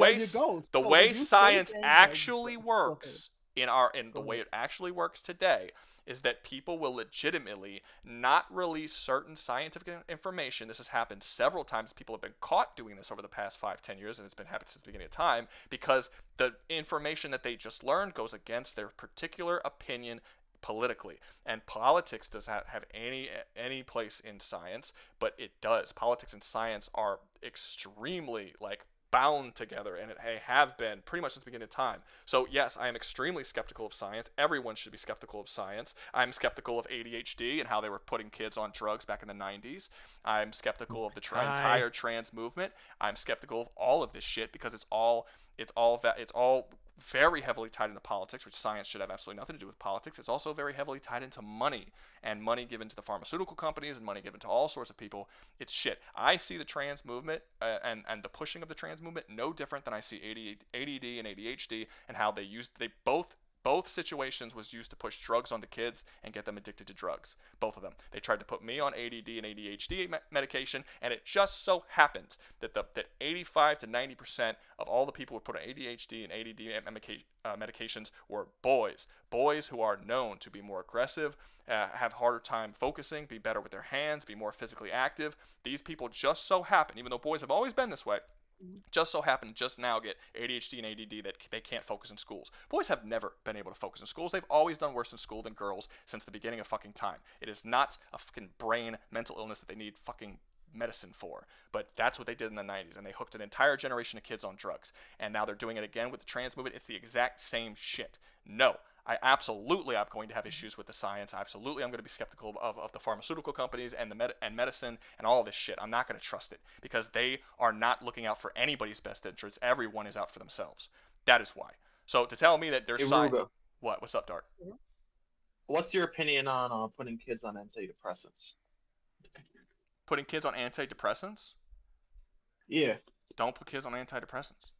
way science actually works. The way it actually works today is that people will legitimately not release certain scientific information. This has happened several times. People have been caught doing this over the past 5-10 years, and it's been happening since the beginning of time, because the information that they just learned goes against their particular opinion politically. And politics does not have any place in science, but it does. Politics and science are extremely bound together, and they have been pretty much since the beginning of time. So yes, I am extremely skeptical of science. Everyone should be skeptical of science. I'm skeptical of ADHD and how they were putting kids on drugs back in the 90s. I'm skeptical of the entire trans movement. I'm skeptical of all of this shit, because it's all very heavily tied into politics, which science should have absolutely nothing to do with politics. It's also very heavily tied into money, and money given to the pharmaceutical companies, and money given to all sorts of people. It's shit. I see the trans movement and the pushing of the trans movement no different than I see ADD and ADHD, and how they both situations was used to push drugs onto kids and get them addicted to drugs. Both of them. They tried to put me on ADD and ADHD medication, and it just so happens that 85 to 90% of all the people who put on ADHD and ADD medications were boys. Boys who are known to be more aggressive, have harder time focusing, be better with their hands, be more physically active. These people just so happen, even though boys have always been this way, just so happen to just now get ADHD and ADD that they can't focus in schools. Boys have never been able to focus in schools. They've always done worse in school than girls since the beginning of fucking time. It is not a fucking brain mental illness that they need fucking medicine for, but that's what they did in the 90s, and they hooked an entire generation of kids on drugs, and now they're doing it again with the trans movement. It's the exact same shit. No, I'm going to have issues with the science. Absolutely, I'm going to be skeptical of the pharmaceutical companies and medicine and all this shit. I'm not going to trust it, because they are not looking out for anybody's best interests. Everyone is out for themselves. That is why. So to tell me that there's science... What? What's up, Dart? What's your opinion on putting kids on antidepressants? Putting kids on antidepressants? Yeah. Don't put kids on antidepressants.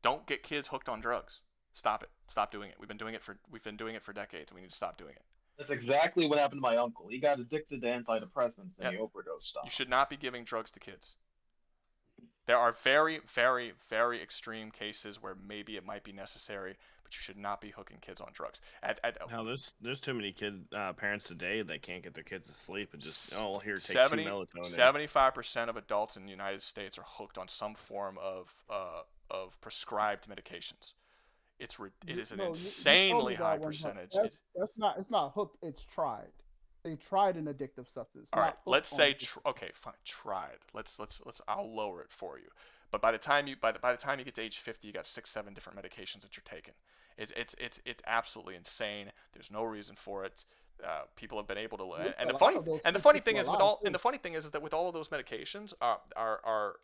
Don't get kids hooked on drugs. Stop it. Stop doing it. We've been doing it for decades, and we need to stop doing it. That's exactly what happened to my uncle. He got addicted to antidepressants and he overdosed stuff. You should not be giving drugs to kids. There are very, very, very extreme cases where maybe it might be necessary, but but you should not be hooking kids on drugs. Hell, there's too many parents today that can't get their kids to sleep and just here take 70, two melatonin. 75% of adults in the United States are hooked on some form of prescribed medications. It is an insanely high percentage. That's not. It's not hooked. It's tried. They tried an addictive substance. All right, let's say okay, fine, tried. Let's I'll lower it for you. But by the time you get to age 50, you got 6-7 different medications that you're taking. It's absolutely insane. There's no reason for it. People have been able to, and the funny thing is that with all of those medications,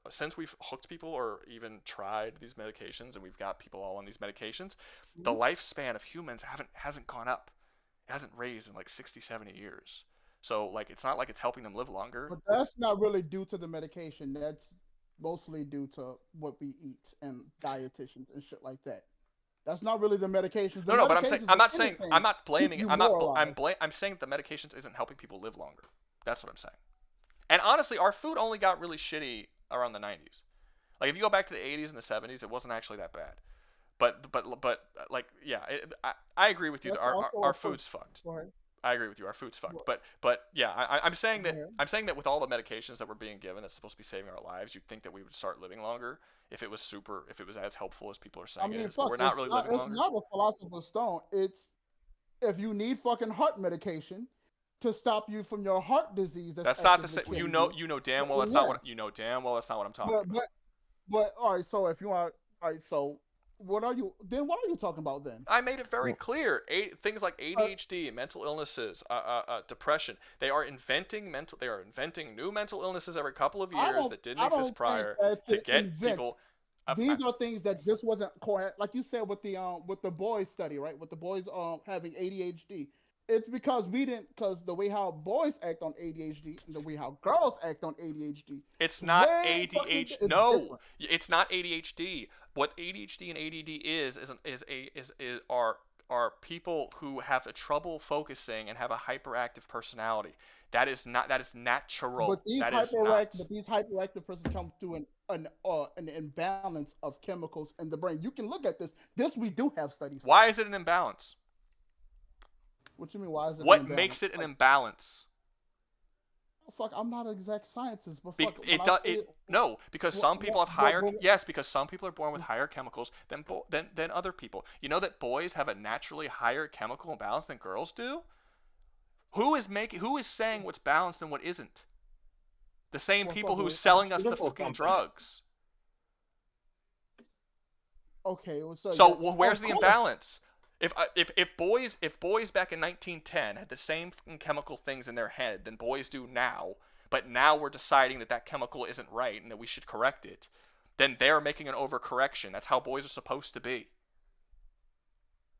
since we've hooked people or even tried these medications, and we've got people all on these medications, the lifespan of humans hasn't gone up. It hasn't raised in like 60, 70 years. So like it's not like it's helping them live longer. But that's not really due to the medication. That's mostly due to what we eat and dietitians and shit like that. That's not really the medications. No, but I'm saying I'm not blaming it. I'm saying that the medications isn't helping people live longer. That's what I'm saying. And honestly, our food only got really shitty around the 90s. Like if you go back to the 80s and the 70s, it wasn't actually that bad. But like yeah, I agree with you. Our food's fucked. I agree with you. Our food's fucked. But yeah, I'm saying that with all the medications that we're being given that's supposed to be saving our lives, you'd think that we would start living longer if it was as helpful as people are saying it is. But we're not really living longer. It's not a philosopher's stone. It's if you need fucking heart medication to stop you from your heart disease. That's not the same. You know damn well that's not what I'm talking about. But all right. So if you want, all right. So what are you talking about then? I made it very clear. Things like ADHD, mental illnesses, depression. They are inventing new mental illnesses every couple of years that didn't exist prior to get people. These are things that just wasn't like you said with the boys study, right? With the boys having ADHD. It's because the way how boys act on ADHD and the way how girls act on ADHD. It's not ADHD. No, it's not ADHD. What ADHD and ADD are people who have trouble focusing and have a hyperactive personality. That is natural. But these hyperactive persons come through an imbalance of chemicals in the brain. You can look at this. This we do have studies. Why is it an imbalance? What you mean? Why is it? What makes it an imbalance? Fuck, I'm not an exact scientist, but because some people have higher. Yes, because some people are born with higher chemicals than other people. You know that boys have a naturally higher chemical imbalance than girls do. Who is saying what's balanced and what isn't? The same people who's selling us the fucking drugs. Okay, so where's the imbalance? If boys back in 1910 had the same chemical things in their head than boys do now, but now we're deciding that chemical isn't right and that we should correct it, then they're making an overcorrection. That's how boys are supposed to be.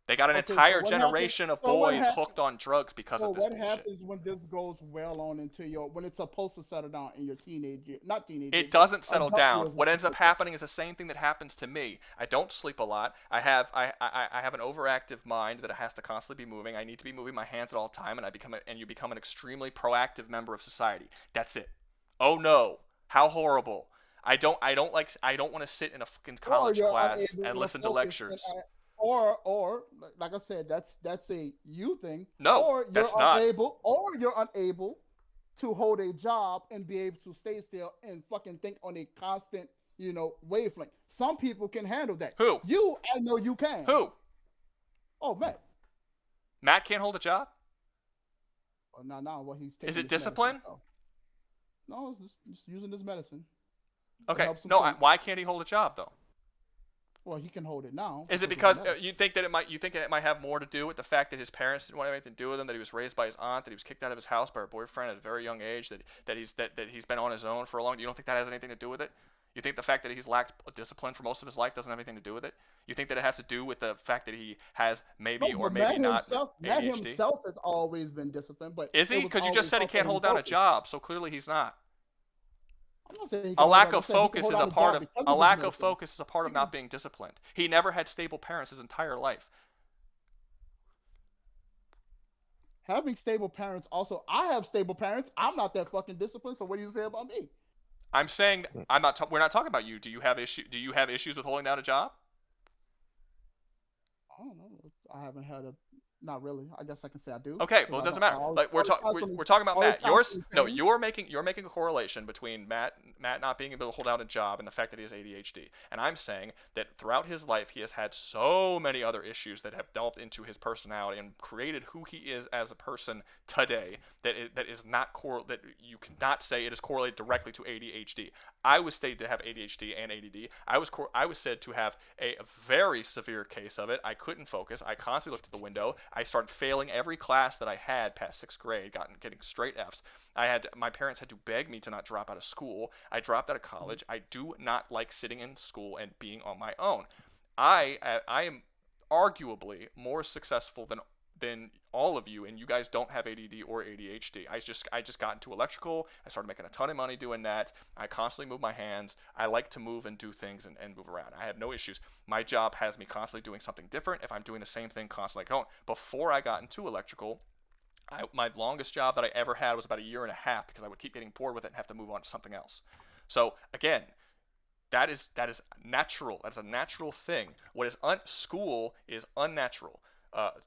They got an entire generation of boys hooked on drugs because of this bullshit. What happens when this goes well on into when it's supposed to settle down in your teenage years? Not teenage years. It doesn't settle down. What ends up happening is the same thing that happens to me. I don't sleep a lot. I have an overactive mind that has to constantly be moving. I need to be moving my hands at all time, and you become an extremely proactive member of society. That's it. Oh no, how horrible! I don't want to sit in a fucking college class and listen to lectures. Or like I said, that's a you thing. No, or that's not. You're unable to hold a job and be able to stay still and fucking think on a constant, wavelength. Some people can handle that. Who? You, I know you can. Who? Oh, Matt. Matt can't hold a job? Oh, no. Well, he's taking. Is it discipline? Medicine, so. No, it's just using this medicine. Okay. No, why can't he hold a job though? Well, he can hold it now. Is it because you think that it might have more to do with the fact that his parents didn't want anything to do with him, that he was raised by his aunt, that he was kicked out of his house by her boyfriend at a very young age, that he's been on his own for a long time? You don't think that has anything to do with it? You think the fact that he's lacked discipline for most of his life doesn't have anything to do with it? You think that it has to do with the fact that he has maybe not ADHD? Matt himself has always been disciplined, but is he? Because you just said he can't hold down a job, so clearly he's not. A lack of focus is a part of not being disciplined. He never had stable parents his entire life. Having stable parents also, I have stable parents. I'm not that fucking disciplined. So what do you say about me? I'm saying we're not talking about you. Do you have issues with holding down a job? I don't know. I haven't had a. Not really. I guess I can say I do. Okay, 'cause well, it I doesn't don't. I matter. always, Like we're always constantly, talking about always Matt. Yours constantly no, change. you're making a correlation between Matt not being able to hold out a job and the fact that he has ADHD. And I'm saying that throughout his life he has had so many other issues that have delved into his personality and created who he is as a person today that is not that you cannot say it is correlated directly to ADHD. I was stated to have ADHD and ADD. I was said to have a very severe case of it. I couldn't focus. I constantly looked at the window. I started failing every class that I had past 6th grade, getting straight Fs. My parents had to beg me to not drop out of school. I dropped out of college. I do not like sitting in school and being on my own. I am arguably more successful than all of you, and you guys don't have ADD or ADHD. I just got into electrical. I started making a ton of money doing that. I constantly move my hands. I like to move and do things and move around. I have no issues. My job has me constantly doing something different. If I'm doing the same thing constantly going. Before I got into electrical, my longest job that I ever had was about 1.5 years because I would keep getting bored with it and have to move on to something else. So again, that is natural. That's a natural thing. What is school is unnatural.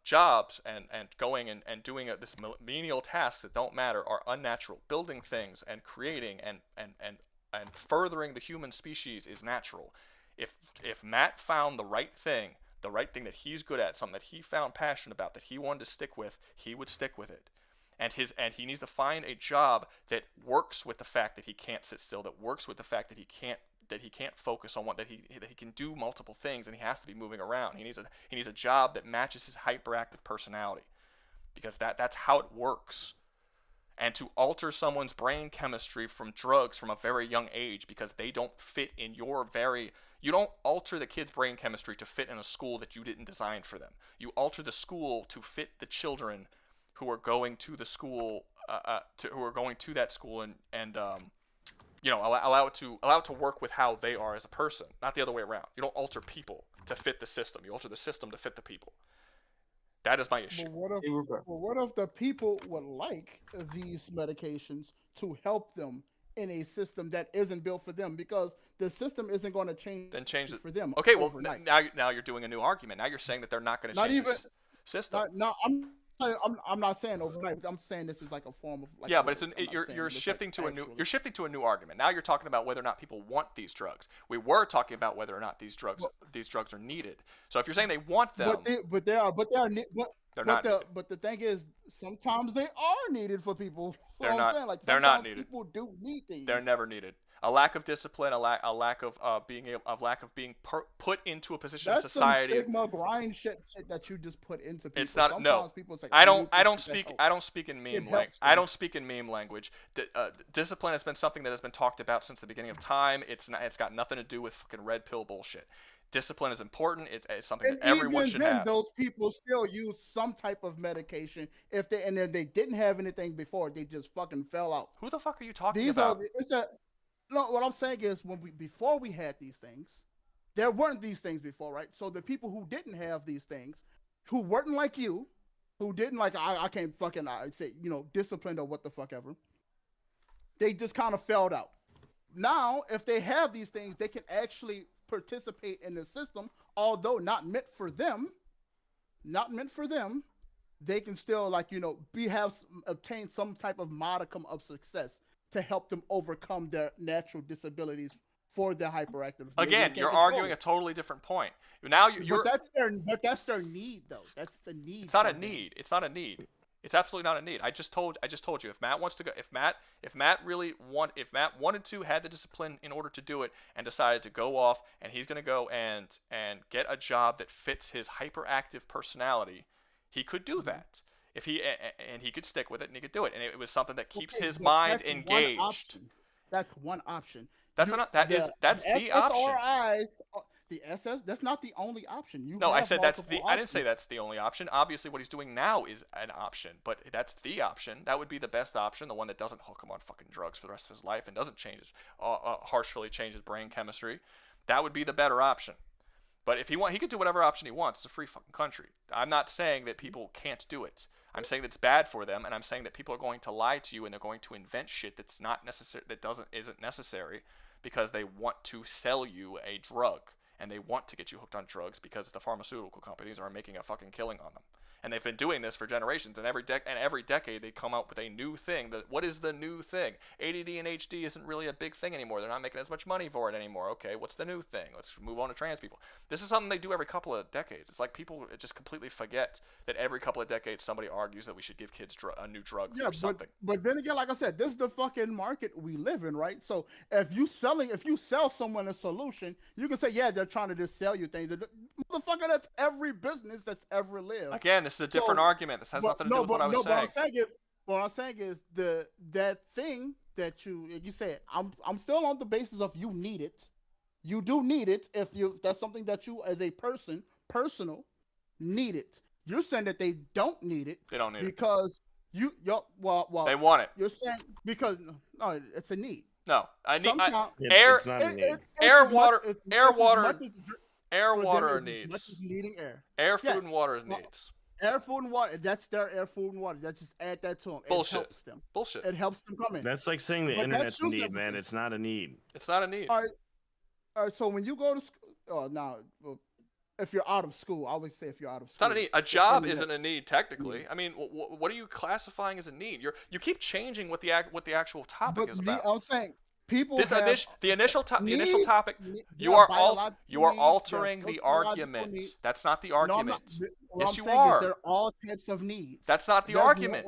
Jobs and going and doing this menial tasks that don't matter are unnatural. Building things and creating and furthering the human species is natural. If Matt found the right thing that he's good at, something that he found passionate about, that he wanted to stick with, he would stick with it. And he needs to find a job that works with the fact that he can't sit still, that works with the fact that he can't focus on that he can do multiple things, and he has to be moving around. He needs a job that matches his hyperactive personality, because that's how it works. And to alter someone's brain chemistry from drugs from a very young age because they don't fit in you don't alter the kid's brain chemistry to fit in a school that you didn't design for them. You alter the school to fit the children who are going to the school, who are going to that school, and allow it to work with how they are as a person, not the other way around. You don't alter people to fit the system. You alter the system to fit the people. That is my issue. But what if the people would like these medications to help them in a system that isn't built for them, because the system isn't going to change. Then change it for them. Okay, well overnight. now you're doing a new argument. Now you're saying that they're not going to change the system. I'm not saying overnight. I'm saying this is like a form of yeah, but you're shifting to a new argument. Now you're talking about whether or not people want these drugs. We were talking about whether or not these drugs are needed. So if you're saying they want them, they're not needed. But the thing is, sometimes they are needed for people. They're not. Saying, like, they're not needed. People do need these. They're never needed. A lack of discipline, a lack of being put into a position That's of society. Some Sigma grind shit that you just put into people. It's not. Sometimes people say, I don't speak in meme language. I don't speak in meme language. Discipline has been something that has been talked about since the beginning of time. It's got nothing to do with fucking red pill bullshit. Discipline is important. It's something that everyone should have. Those people still use some type of medication if they didn't have anything before, they just fucking fell out. Who the fuck are you talking about? No, what I'm saying is before we had these things, there weren't these things before, right? So the people who didn't have these things, who weren't like you, who didn't I can't fucking say disciplined or what the fuck ever, they just kind of fell out. Now, if they have these things, they can actually participate in the system, although not meant for them. They can still obtain some type of modicum of success to help them overcome their natural disabilities for their hyperactive. Again, you're arguing a totally different point. Now you're. But that's their need, though. That's the need. It's not a need. It's not a need. It's absolutely not a need. I just told you, if Matt wants to go, if Matt wanted to, had the discipline in order to do it, and decided to go off, and he's gonna go and get a job that fits his hyperactive personality, he could do that. If he could stick with it, and he could do it, and it was something that keeps his mind engaged. That's one option. That's the option. The SS, that's not the only option. I said that's the. I didn't say that's the only option. Obviously, what he's doing now is an option, but that's the option. That would be the best option, the one that doesn't hook him on fucking drugs for the rest of his life and doesn't harshly change his brain chemistry. That would be the better option. But if he could do whatever option he wants. It's a free fucking country. I'm not saying that people can't do it. I'm saying that's bad for them, and I'm saying that people are going to lie to you and they're going to invent shit that's not necessary, isn't necessary, because they want to sell you a drug. and they want to get you hooked on drugs because the pharmaceutical companies are making a fucking killing on them. And they've been doing this for generations, and every decade they come out with a new thing. What is the new thing? ADD and HD isn't really a big thing anymore. They're not making as much money for it anymore. Okay, what's the new thing? Let's move on to trans people. This is something they do every couple of decades. It's like people just completely forget that every couple of decades somebody argues that we should give kids a new drug for something. But then again, like I said, this is the fucking market we live in, right? So if you sell someone a solution, you can say, yeah, they're trying to just sell you things. Motherfucker, that's every business that's ever lived. Again, this is a different argument. This has nothing to do with what I was saying. What I'm saying is that thing that you said. I'm still on the basis of you need it. You do need it if that's something that you as a personal need it. You're saying that they don't need it. They don't need because well they want it. You're saying because no, it's a need. No, I need it's not a need. Air, water are needs. Much as needing air. Air, food, and water is needs. Air, food, and water. That's their air, food, and water. That just add that to them. Bullshit. It helps them. Bullshit. It helps them come in. That's like saying the internet's a need, man. It's not a need. It's not a need. All right. So when you go to school, if you're out of school, I always say if you're out of school. It's not a need. A job isn't a need technically. I mean, what are you classifying as a need? You keep changing what the actual topic is about. I'm saying people. The initial topic. You are altering the argument. That's not the argument. Yes, you are. They're all types of needs. That's not the argument.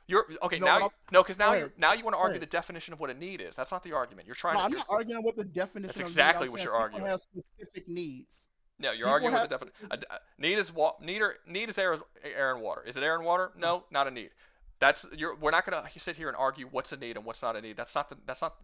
You're okay now. Because now you want to argue the definition of what a need is. That's not the argument. You're trying. I'm not arguing what the definition. That's exactly what you're arguing. People have specific needs. No, you're arguing with the definition. Need is air and water. Is it air and water? No, not a need. We're not gonna sit here and argue what's a need and what's not a need. That's not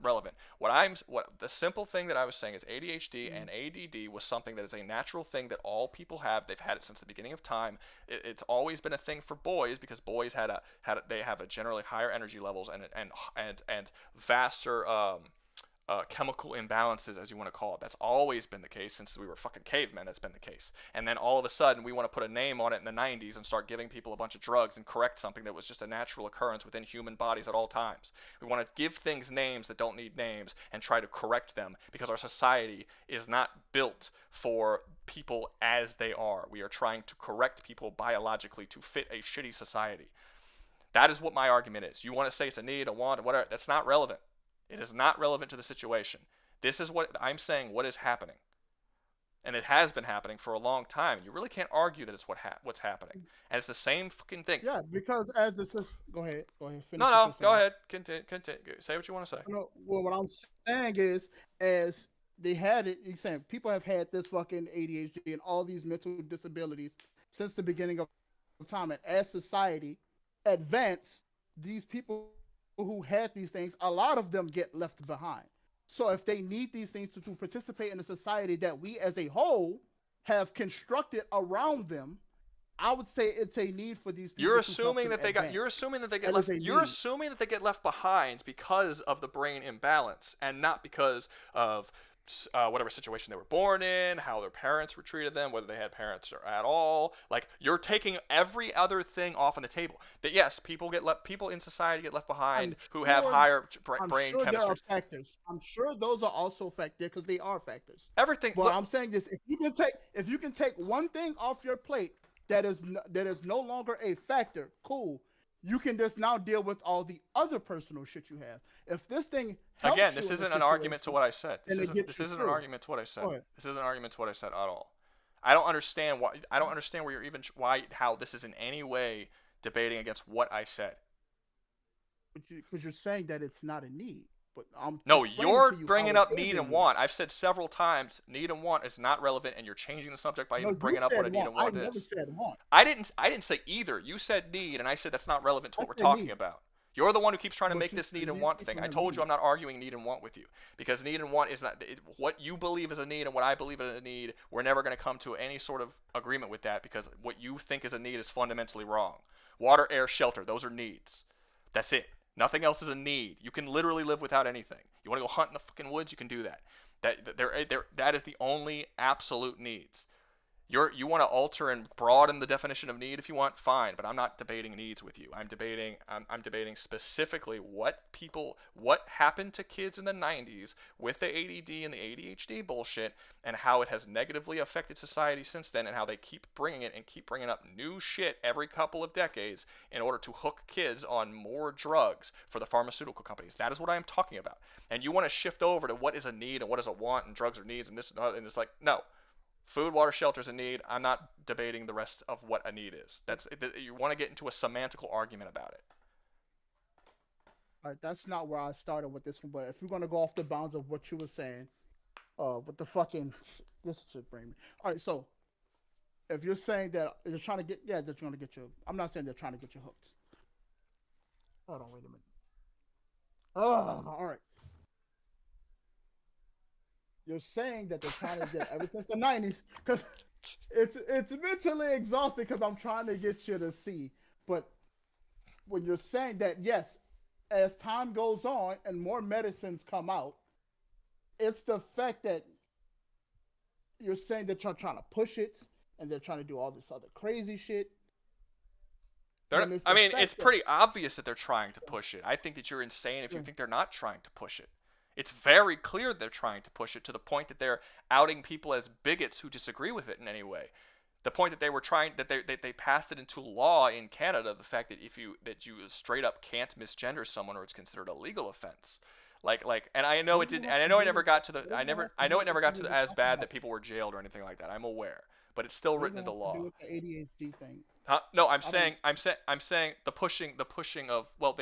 relevant. The simple thing that I was saying is ADHD and ADD was something that is a natural thing that all people have. They've had it since the beginning of time. It's always been a thing for boys because boys they have a generally higher energy levels and vaster chemical imbalances, as you want to call it. That's always been the case since we were fucking cavemen. That's been the case. And then all of a sudden we want to put a name on it in the 90s and start giving people a bunch of drugs and correct something that was just a natural occurrence within human bodies at all times. We want to give things names that don't need names and try to correct them because our society is not built for people as they are. We are trying to correct people biologically to fit a shitty society. That is what my argument is. You want to say it's a need, a want, whatever. That's not relevant. It is not relevant to the situation. This is what I'm saying, what is happening. And it has been happening for a long time. You really can't argue that it's what's happening. And it's the same fucking thing. Yeah, because as this is... Go ahead. Finish no, go ahead. Continue. Say what you want to say. No, well, what I'm saying is, as they had it, you're saying people have had this fucking ADHD and all these mental disabilities since the beginning of time. And as society advanced, these people who had these things, a lot of them get left behind. So if they need these things to participate in a society that we as a whole have constructed around them, I would say it's a need for these people. You're assuming that they get left behind because of the brain imbalance and not because of whatever situation they were born in, how their parents were treated them, whether they had parents or at all. Like, you're taking every other thing off on the table. That yes, people in society get left behind who have higher brain chemistry. There are factors. I'm sure those are also factors because they are factors. Everything. But I'm saying this: if you can take one thing off your plate that is no longer a factor, cool. You can just now deal with all the other personal shit you have. If this thing helps again, this isn't an argument to what I said. This isn't an argument to what I said. Right. This isn't an argument to what I said at all. I don't understand how this is in any way debating against what I said. Because you're saying that it's not a need. But you're bringing up need and want. I've said several times need and want is not relevant, and you're changing the subject by even bringing up what a need and want is. I never said want. I didn't say either. You said need, and I said that's not relevant to what we're talking about. You're the one who keeps trying to make this need and want thing. I told you I'm not arguing need and want with you because need and want is not what you believe is a need and what I believe is a need. We're never going to come to any sort of agreement with that because what you think is a need is fundamentally wrong. Water, air, shelter, those are needs. That's it. Nothing else is a need. You can literally live without anything. You want to go hunt in the fucking woods, you can do that. That is the only absolute needs. You want to alter and broaden the definition of need if you want, fine, but I'm not debating needs with you. I'm debating specifically what happened to kids in the 90s with the ADD and the ADHD bullshit, and how it has negatively affected society since then, and how they keep bringing it and keep bringing up new shit every couple of decades in order to hook kids on more drugs for the pharmaceutical companies. That is what I am talking about. And you want to shift over to what is a need and what is a want, and drugs are needs and this and that, and it's like, no. Food, water, shelter is a need. I'm not debating the rest of what a need is. You want to get into a semantical argument about it. All right, that's not where I started with this one, but if you're gonna go off the bounds of what you were saying, with the fucking, this should bring me. All right, so if you're saying that they're trying to get, they're trying to get you. I'm not saying they're trying to get you hooked. Hold on, wait a minute. Oh, all right. You're saying that they're trying to get ever since the 90s, because it's mentally exhausting because I'm trying to get you to see. But when you're saying that, yes, as time goes on and more medicines come out, it's the fact that you're saying that you're trying to push it and they're trying to do all this other crazy shit. It's pretty obvious that they're trying to push it. I think that you're insane if you think they're not trying to push it. It's very clear they're trying to push it to the point that they're outing people as bigots who disagree with it in any way. The point that they were trying, that they passed it into law in Canada, the fact that you straight up can't misgender someone or it's considered a legal offense. And I know it didn't, and I know it never got to the, I know it never got to the, as bad that people were jailed or anything like that. I'm aware, but it's still written into law. With the ADHD thing. Huh? No, I'm saying the pushing of, well,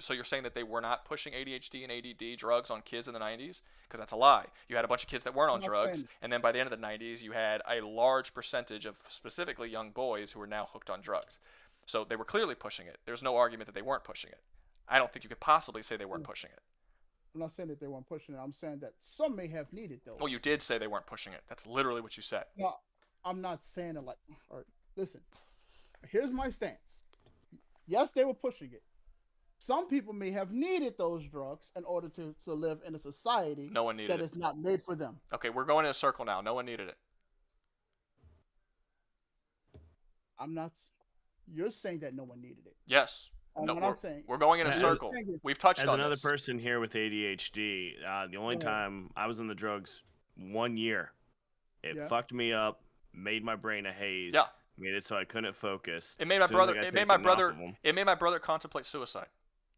so you're saying that they were not pushing ADHD and ADD drugs on kids in the 90s? Because that's a lie. You had a bunch of kids that weren't on drugs, and then by the end of the 90s, you had a large percentage of specifically young boys who are now hooked on drugs. So they were clearly pushing it. There's no argument that they weren't pushing it. I don't think you could possibly say they weren't pushing it. I'm not saying that they weren't pushing it. I'm saying that some may have needed those. Well, you did say they weren't pushing it. That's literally what you said. No, I'm not saying it like, all right, listen, here's my stance. Yes, they were pushing it. Some people may have needed those drugs in order to live in a society no one needed that is not made for them. Okay, we're going in a circle now. No one needed it. I'm not. You're saying that no one needed it. Yes. No, we're going in a circle. We've touched on this. As another person here with ADHD, the only time I was on the drugs 1 year, it fucked me up, made my brain a haze. Yeah. Made it so I couldn't focus. It made my brother. It made my brother contemplate suicide.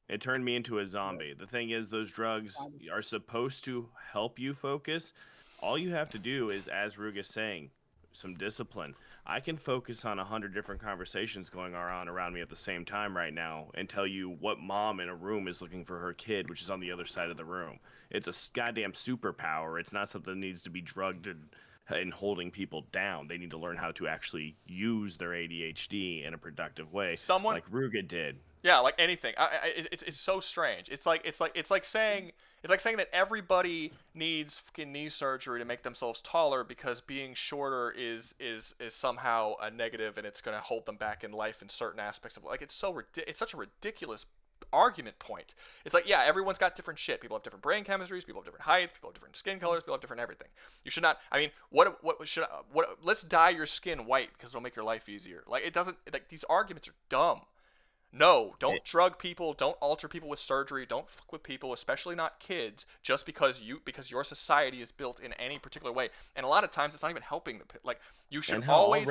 It turned me into a zombie. The thing is, those drugs are supposed to help you focus. All you have to do is, as Rouga's saying, some discipline. I can focus on 100 different conversations going on around me at the same time right now and tell you what mom in a room is looking for her kid, which is on the other side of the room. It's a goddamn superpower. It's not something that needs to be drugged and holding people down. They need to learn how to actually use their ADHD in a productive way, like Rouga did. Yeah, like anything. It's so strange. It's like saying that everybody needs fucking knee surgery to make themselves taller because being shorter is somehow a negative and it's going to hold them back in life in certain aspects of life. It's such a ridiculous argument point. It's like, yeah, everyone's got different shit. People have different brain chemistries, people have different heights, people have different skin colors, people have different everything. You should not, I mean, let's dye your skin white because it'll make your life easier. Like, it doesn't, like, these arguments are dumb. No, don't drug people, don't alter people with surgery, don't fuck with people, especially not kids, just because your society is built in any particular way. And a lot of times it's not even helping you should always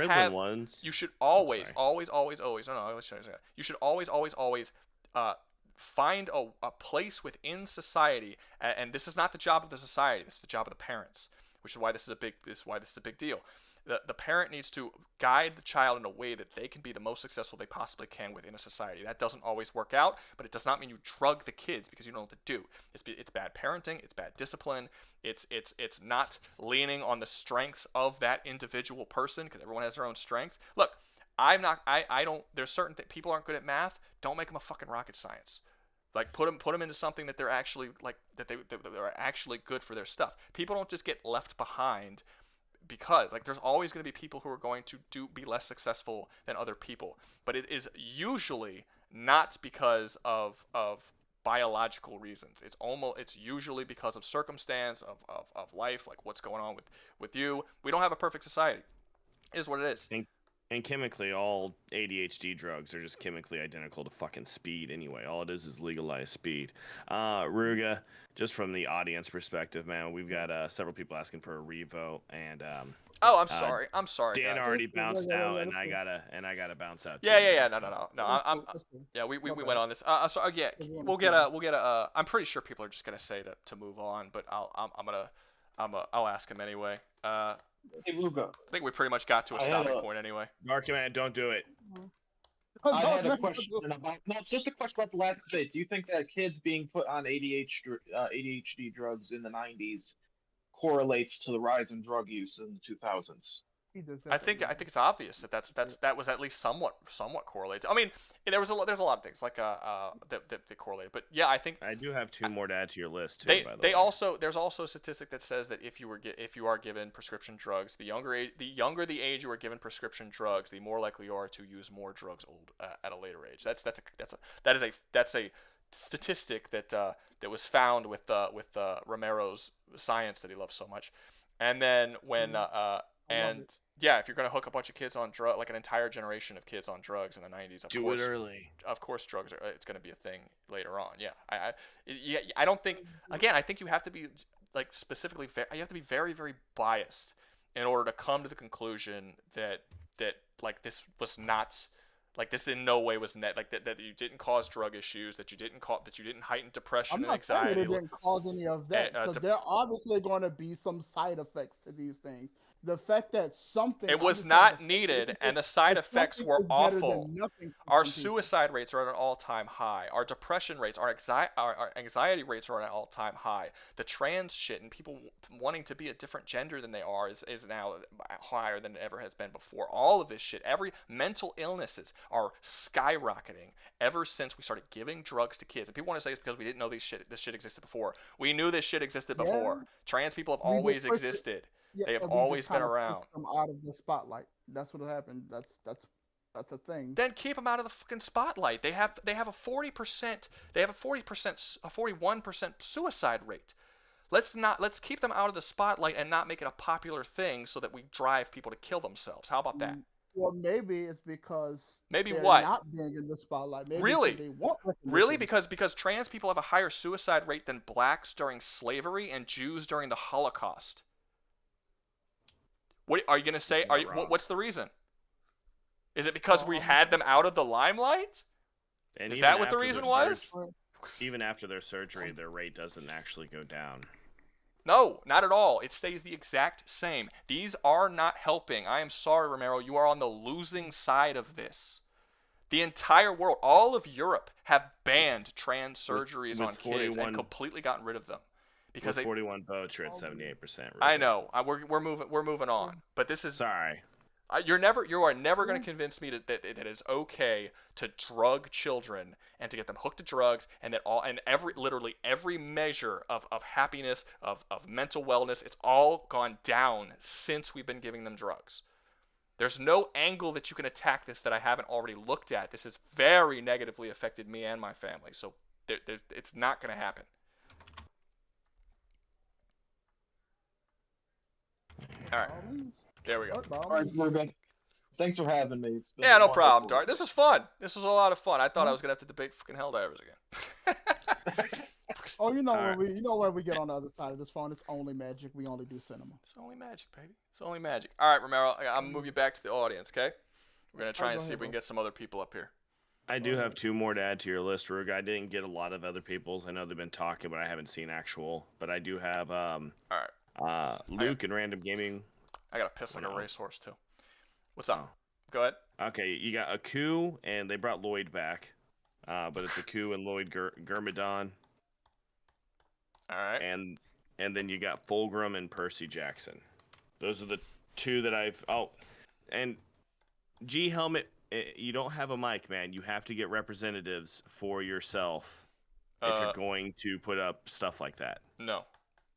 find a place within society, and this is not the job of the society, this is the job of the parents, which is why this is a big deal. The parent needs to guide the child in a way that they can be the most successful they possibly can within a society. That doesn't always work out, but it does not mean you drug the kids because you don't know what to do. It's bad parenting. It's bad discipline. It's not leaning on the strengths of that individual person because everyone has their own strengths. Look, there's certain people aren't good at math. Don't make them a fucking rocket science. Like put them into something that they're actually they're actually good for their stuff. People don't just get left behind because there's always going to be people who are going to be less successful than other people, but it is usually not because of biological reasons. It's usually because of circumstance of life, like what's going on with you. We don't have a perfect society. Is what it is. And chemically, all ADHD drugs are just chemically identical to fucking speed anyway. All it is legalized speed. Rouga, just from the audience perspective, man, we've got several people asking for a revote, and Oh, I'm sorry. I'm sorry, Dan guys. already bounced out, and that's I gotta bounce out. Yeah, too, yeah, yeah. man. No. Yeah, we My went bad. on this. So yeah, If you wanna we'll keep get a. I'm pretty sure people are just gonna say to move on, but I'll ask him anyway. Hey, Ruga, I think we pretty much got to a I had stopping a- point anyway. Dark man, don't do it. I had a question about. No, it's just a question about the last debate. Do you think that kids being put on ADHD drugs in the '90s correlates to the rise in drug use in the 2000s? I think it's obvious that was at least somewhat correlated. I mean, there's a lot of things like that correlated, but yeah, I think I do have two more to add to your list too. By the they way. also there's also a statistic that says that if you are given prescription drugs, the younger the age you are given prescription drugs, the more likely you are to use more drugs at a later age. That's a statistic that was found with Romero's science that he loves so much. And then when yeah, if you're gonna hook a bunch of kids on like an entire generation of kids on drugs in the 90s, Do it early. Of course, drugs are. It's gonna be a thing later on. Yeah, I don't think. Again, I think you have to be like specifically. You have to be very, very biased in order to come to the conclusion that like this was not. Like this in no way was that you didn't cause drug issues, that you didn't heighten depression I'm and not saying anxiety. it didn't cause any of that, because there are obviously going to be some side effects to these things. The fact that something It was not needed, and the side effects were awful. Our suicide rates are at an all-time high. Our depression rates, our anxiety rates are at an all-time high. The trans shit and people wanting to be a different gender than they are is now higher than it ever has been before. All of this shit, every mental illnesses are skyrocketing ever since we started giving drugs to kids. And people want to say it's because we didn't know this shit existed before. We knew this shit existed before. Trans people have always existed. They have always been around. Them out of the spotlight. That's what happened. That's a thing. Then keep them out of the fucking spotlight. They have a 40%. They have a 41% suicide rate. Let's keep them out of the spotlight and not make it a popular thing so that we drive people to kill themselves. How about that? Well, maybe it's because maybe they're what? Not being in the spotlight. Maybe really? They want really? Because trans people have a higher suicide rate than blacks during slavery and Jews during the Holocaust. What are you gonna say? What's the reason? Is it because we had them out of the limelight? And is that what the reason was? Even after their surgery, their rate doesn't actually go down. No, not at all. It stays the exact same. These are not helping. I am sorry, Romero. You are on the losing side of this. The entire world, all of Europe, have banned trans surgeries on kids and completely gotten rid of them. Because with 41 votes, you're at 78%. I know. We're moving on. But this is sorry. You are never going to convince me that it is okay to drug children and to get them hooked to drugs, and that literally every measure of happiness, of mental wellness, it's all gone down since we've been giving them drugs. There's no angle that you can attack this that I haven't already looked at. This has very negatively affected me and my family, so it's not going to happen. All right, there we go. All right, we're good. Thanks for having me. Yeah, no problem, Dart. This was fun. This was a lot of fun. I thought I was gonna have to debate fucking Helldivers again. Oh, when we get on the other side of this phone, it's only magic. We only do cinema. It's only magic, baby. It's only magic. All right, Romero, I'm gonna move you back to the audience, okay? We're gonna try and see if we can get some other people up here. I do have two more to add to your list, Rug. I didn't get a lot of other people's. I know they've been talking, but I haven't seen actual. But I do have all right. Luke and Random Gaming. I got to piss like a racehorse too. What's up? Go ahead. Okay, you got Aku, and they brought Lloyd back, but it's Aku and Lloyd Gurmidon. All right. And then you got Fulgrim and Percy Jackson. Those are the two that I've. Oh, and G Helmet. You don't have a mic, man. You have to get representatives for yourself if you're going to put up stuff like that. No,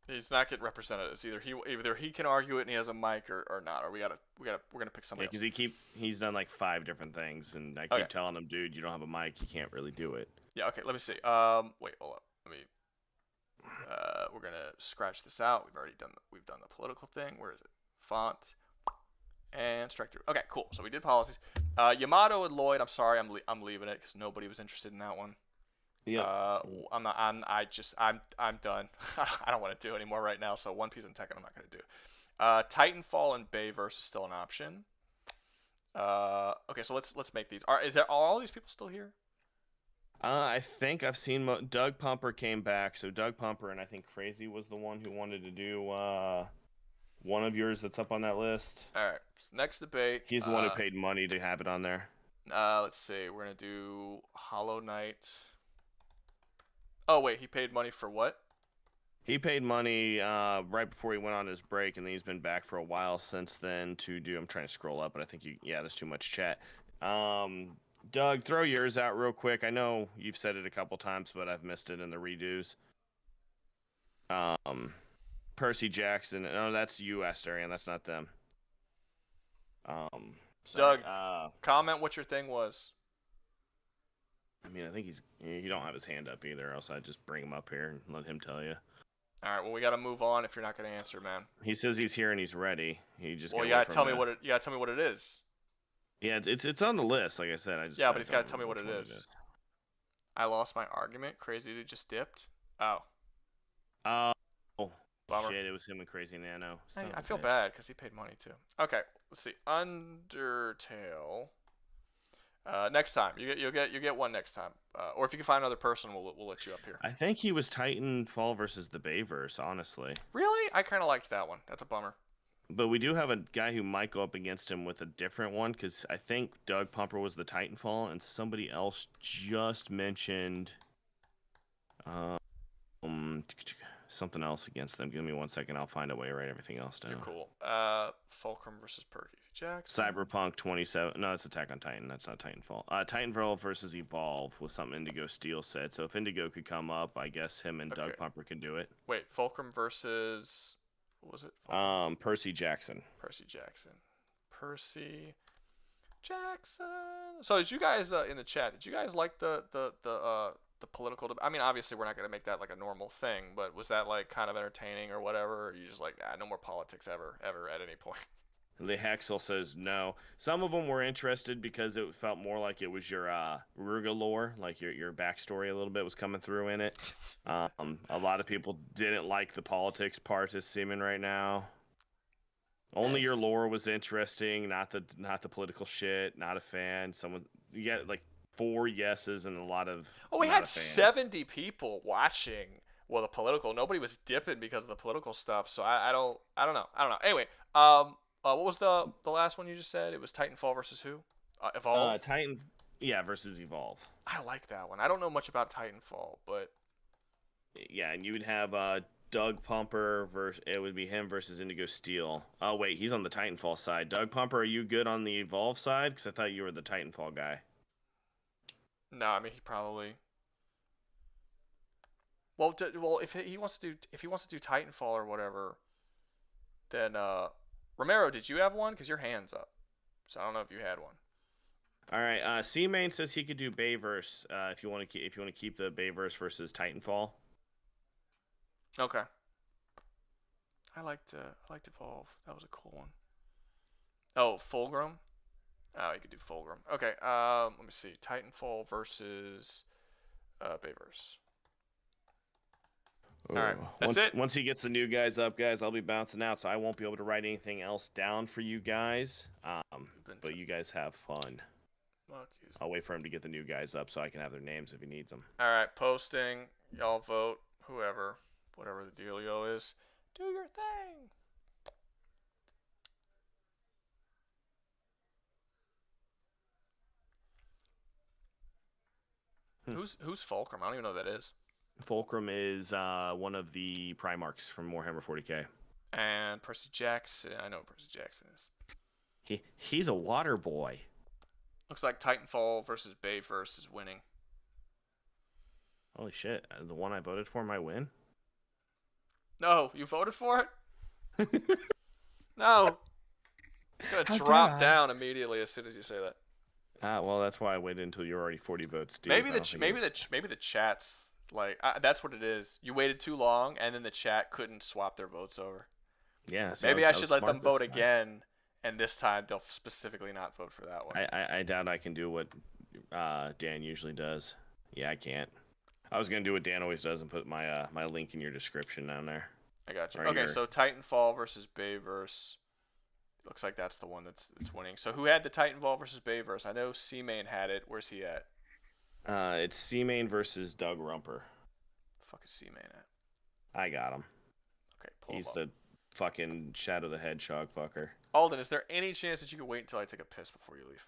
he's not getting representatives. Either he can argue it and he has a mic, or not. Or we're gonna pick somebody. Yeah, because he's done like 5 different things, and I keep telling him, dude, you don't have a mic, you can't really do it. Yeah. Okay. Let me see. Wait. Hold up. Let me. We're gonna scratch this out. We've done the political thing. Where is it? Font. And strike through. Okay, cool. So we did policies. Yamato and Lloyd. I'm sorry, I'm leaving it because nobody was interested in that one. Yeah. I'm not. I'm done. I don't want to do it anymore right now. So One Piece and Tekken, I'm not gonna do. Titanfall and Bayverse is still an option. Okay, so let's make these. Are all these people still here? I think I've seen Doug Pumper came back. So Doug Pumper and I think Crazy was the one who wanted to do one of yours that's up on that list. All right. Next debate. He's the one who paid money to have it on there. Let's see. We're gonna do Hollow Knight. Oh wait, he paid money for what? He paid money right before he went on his break, and then he's been back for a while since then to do. I'm trying to scroll up, but I think there's too much chat. Doug, throw yours out real quick. I know you've said it a couple times, but I've missed it in the redos. Percy Jackson. No, that's you, Asterian. That's not them. Doug, comment what your thing was. I mean, I think you don't have his hand up either, else I'd just bring him up here and let him tell you. All right, well, we got to move on if you're not going to answer, man. He says he's here and he's ready. He just Well, you got to tell me what it is. Yeah, it's on the list, like I said. Yeah, but he's got to tell me what it is. I lost my argument. Crazy Dude just dipped. Oh. Oh, Bummer. shit, it was him and Crazy Nano. I feel bad because he paid money too. Okay, let's see. Undertale. Next time you'll get one next time, or if you can find another person, we'll let you up here. I think he was Titanfall versus the Bayverse, honestly. Really, I kind of liked that one. That's a bummer. But we do have a guy who might go up against him with a different one, because I think Doug Pumper was the Titanfall, and somebody else just mentioned something else against them. Give me 1 second. I'll find a way to write everything else down. You're cool. Fulcrum versus Percy Jackson. Cyberpunk 27. No, it's Attack on Titan. That's not Titanfall. Titanfall versus Evolve was something Indigo Steel said. So if Indigo could come up, I guess him and Doug Pumper can do it. Wait, Fulcrum versus... What was it? Fulcrum? Percy Jackson. Percy Jackson. So did you guys in the chat? Did you guys like the political? I mean, obviously we're not gonna make that like a normal thing, but was that like kind of entertaining or whatever? Or are you just like, no more politics ever at any point? The Hexel says no. Some of them were interested because it felt more like it was your Rouga lore, like your backstory a little bit was coming through in it. A lot of people didn't like the politics part that's seeming right now. Only your lore was interesting, not the political shit. Not a fan. You got like 4 yeses and a lot of. Oh, we had 70 people watching. Well, the political. Nobody was dipping because of the political stuff. So I don't know. Anyway, what was the last one you just said? It was Titanfall versus who? Evolve? Versus Evolve. I like that one. I don't know much about Titanfall, but... Yeah, and you would have Doug Pumper it would be him versus Indigo Steel. Oh, wait, he's on the Titanfall side. Doug Pumper, are you good on the Evolve side? Because I thought you were the Titanfall guy. No, I mean, he probably... Well, if he wants to do Titanfall or whatever, then... Romero, did you have one? Because your hand's up. So I don't know if you had one. All right. C-Main says he could do Bayverse if you want to keep the Bayverse versus Titanfall. Okay. I liked Evolve. That was a cool one. Oh, Fulgrim? Oh, you could do Fulgrim. Okay. Let me see. Titanfall versus Bayverse. All right, that's it. Once he gets the new guys up, guys, I'll be bouncing out, so I won't be able to write anything else down for you guys. But you guys have fun. I'll wait for him to get the new guys up so I can have their names if he needs them. All right, posting. Y'all vote. Whatever the dealio is. Do your thing. Who's Fulcrum? I don't even know who that is. Fulcrum is one of the Primarchs from Warhammer 40k. And Percy Jackson. I know who Percy Jackson is. He's a water boy. Looks like Titanfall versus Bayverse is winning. Holy shit. The one I voted for might win? No, you voted for it? No. It's going to drop down immediately as soon as you say that. Well, that's why I waited until you're already 40 votes deep. Maybe the chat's like that's what it is. You waited too long, and then the chat couldn't swap their votes over. Yeah. So maybe I should let them vote again and this time they'll specifically not vote for that one. I doubt I can do what Dan usually does. Yeah, I can't. I was gonna do what Dan always does and put my my link in your description down there. I got you. Or Okay, your- so Titanfall versus Bayverse. Looks like that's the one that's winning. So who had the Titanfall versus Bayverse? I know C-Main had it. Where's he at? It's C-Main versus Doug Rumper. The fuck is C-Main at? I got him. Okay, pull He's him up. the fucking Shadow the Hedgehog fucker. Alden, is there any chance that you could wait until I take a piss before you leave?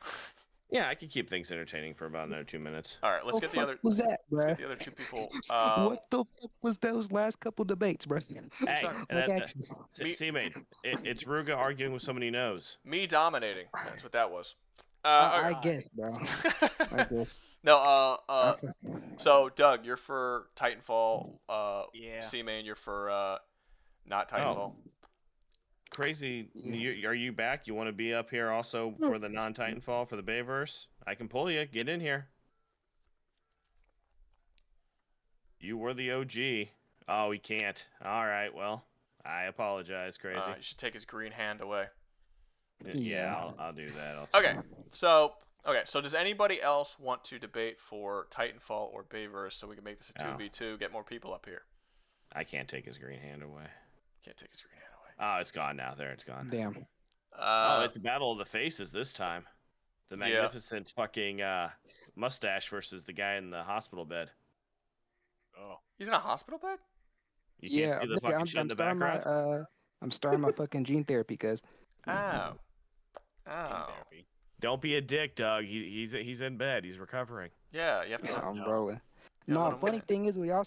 Yeah, I could keep things entertaining for about another 2 minutes. All right, let's get the other. was that, Let's bruh? get the other two people. What the fuck was those last couple debates, bro? Hey, Like, actually, Me- C-Main, it's Rouga arguing with somebody he knows. Me dominating. That's what that was. I guess, bro. I guess. No. I fuck- So Doug, you're for Titanfall. Yeah. C-Main, you're for not Titanfall. Crazy, Yeah. are you back? You want to be up here also for the non-Titanfall for the Bayverse? I can pull you. Get in here. You were the OG. Oh, we can't. All right, well, I apologize, Crazy. You should take his green hand away. Yeah, I'll do that. Okay. So does anybody else want to debate for Titanfall or Bayverse so we can make this a 2v2, get more people up here? I can't take his green hand away. Can't take his green hand away. Oh, it's gone now. There, it's gone. Damn. Oh, it's Battle of the Faces this time. The magnificent fucking mustache versus the guy in the hospital bed. Oh. He's in a hospital bed? You can't see the nigga, fucking shit in the starting background? I'm starting my fucking gene therapy because Oh. Therapy. Don't be a dick, Doug. He's in bed. He's recovering. Yeah, you have to. I'm no. rolling. Yeah, let No, him funny win. thing is, we all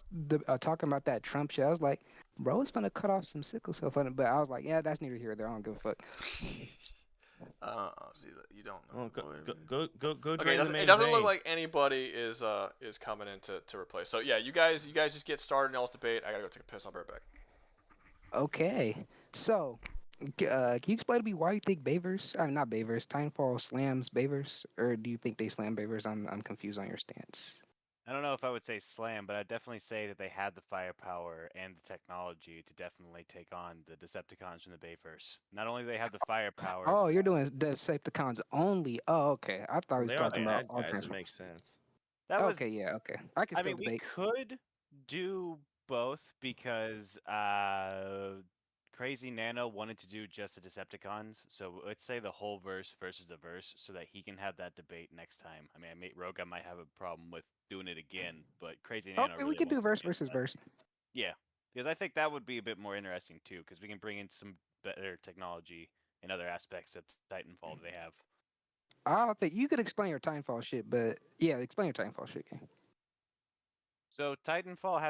talking about that Trump shit. I was like, bro, it's gonna cut off some sickle cell funding, but I was like, yeah, that's neither here nor there. I don't give a fuck. See, you don't know. Well, go Okay, join the main it doesn't look vein. like anybody is coming in to replace. So yeah, you guys just get started in y'all's debate. I gotta go take a piss. I'll be right back. Okay, so can you explain to me why you think Bayverse, not Bayverse, Titanfall slams Bayverse, or do you think they slam Bayverse? I'm confused on your stance. I don't know if I would say slam, but I'd definitely say that they had the firepower and the technology to definitely take on the Decepticons from the Bayverse. Not only do they have the firepower. Oh, you're doing Decepticons only. Oh, okay. I thought he was They are talking the about ad all guys. It Transformers. makes sense. That was. Okay, yeah, okay. I can I still mean, we debate. could do both because Crazy Nano wanted to do just the Decepticons. So let's say the whole verse versus the verse, so that he can have that debate next time. I mean, Roga might have a problem with doing it again, but Crazy Nano. Okay, really we can do wants to verse do versus that. verse. Yeah, because I think that would be a bit more interesting too, because we can bring in some better technology and other aspects of Titanfall they have. I don't think you could explain your Titanfall shit, but yeah, explain your Titanfall shit. Gang. So Titanfall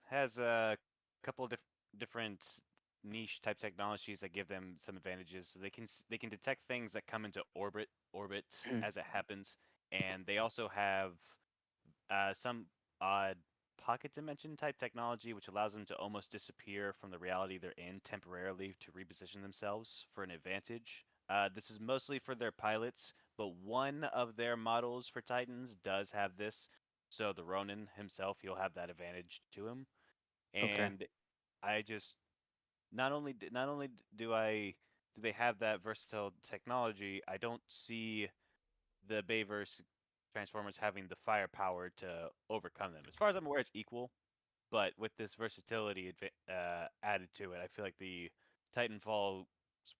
has a couple of different niche type technologies that give them some advantages. So they can detect things that come into orbit as it happens, and they also have some odd pocket dimension type technology, which allows them to almost disappear from the reality they're in temporarily to reposition themselves for an advantage. This is mostly for their pilots, but one of their models for Titans does have this. So the Ronin himself, he'll have that advantage to him. And I just not only do they have that versatile technology, I don't see the Bayverse Transformers having the firepower to overcome them. As far as I'm aware, it's equal, but with this versatility added to it, I feel like the Titanfall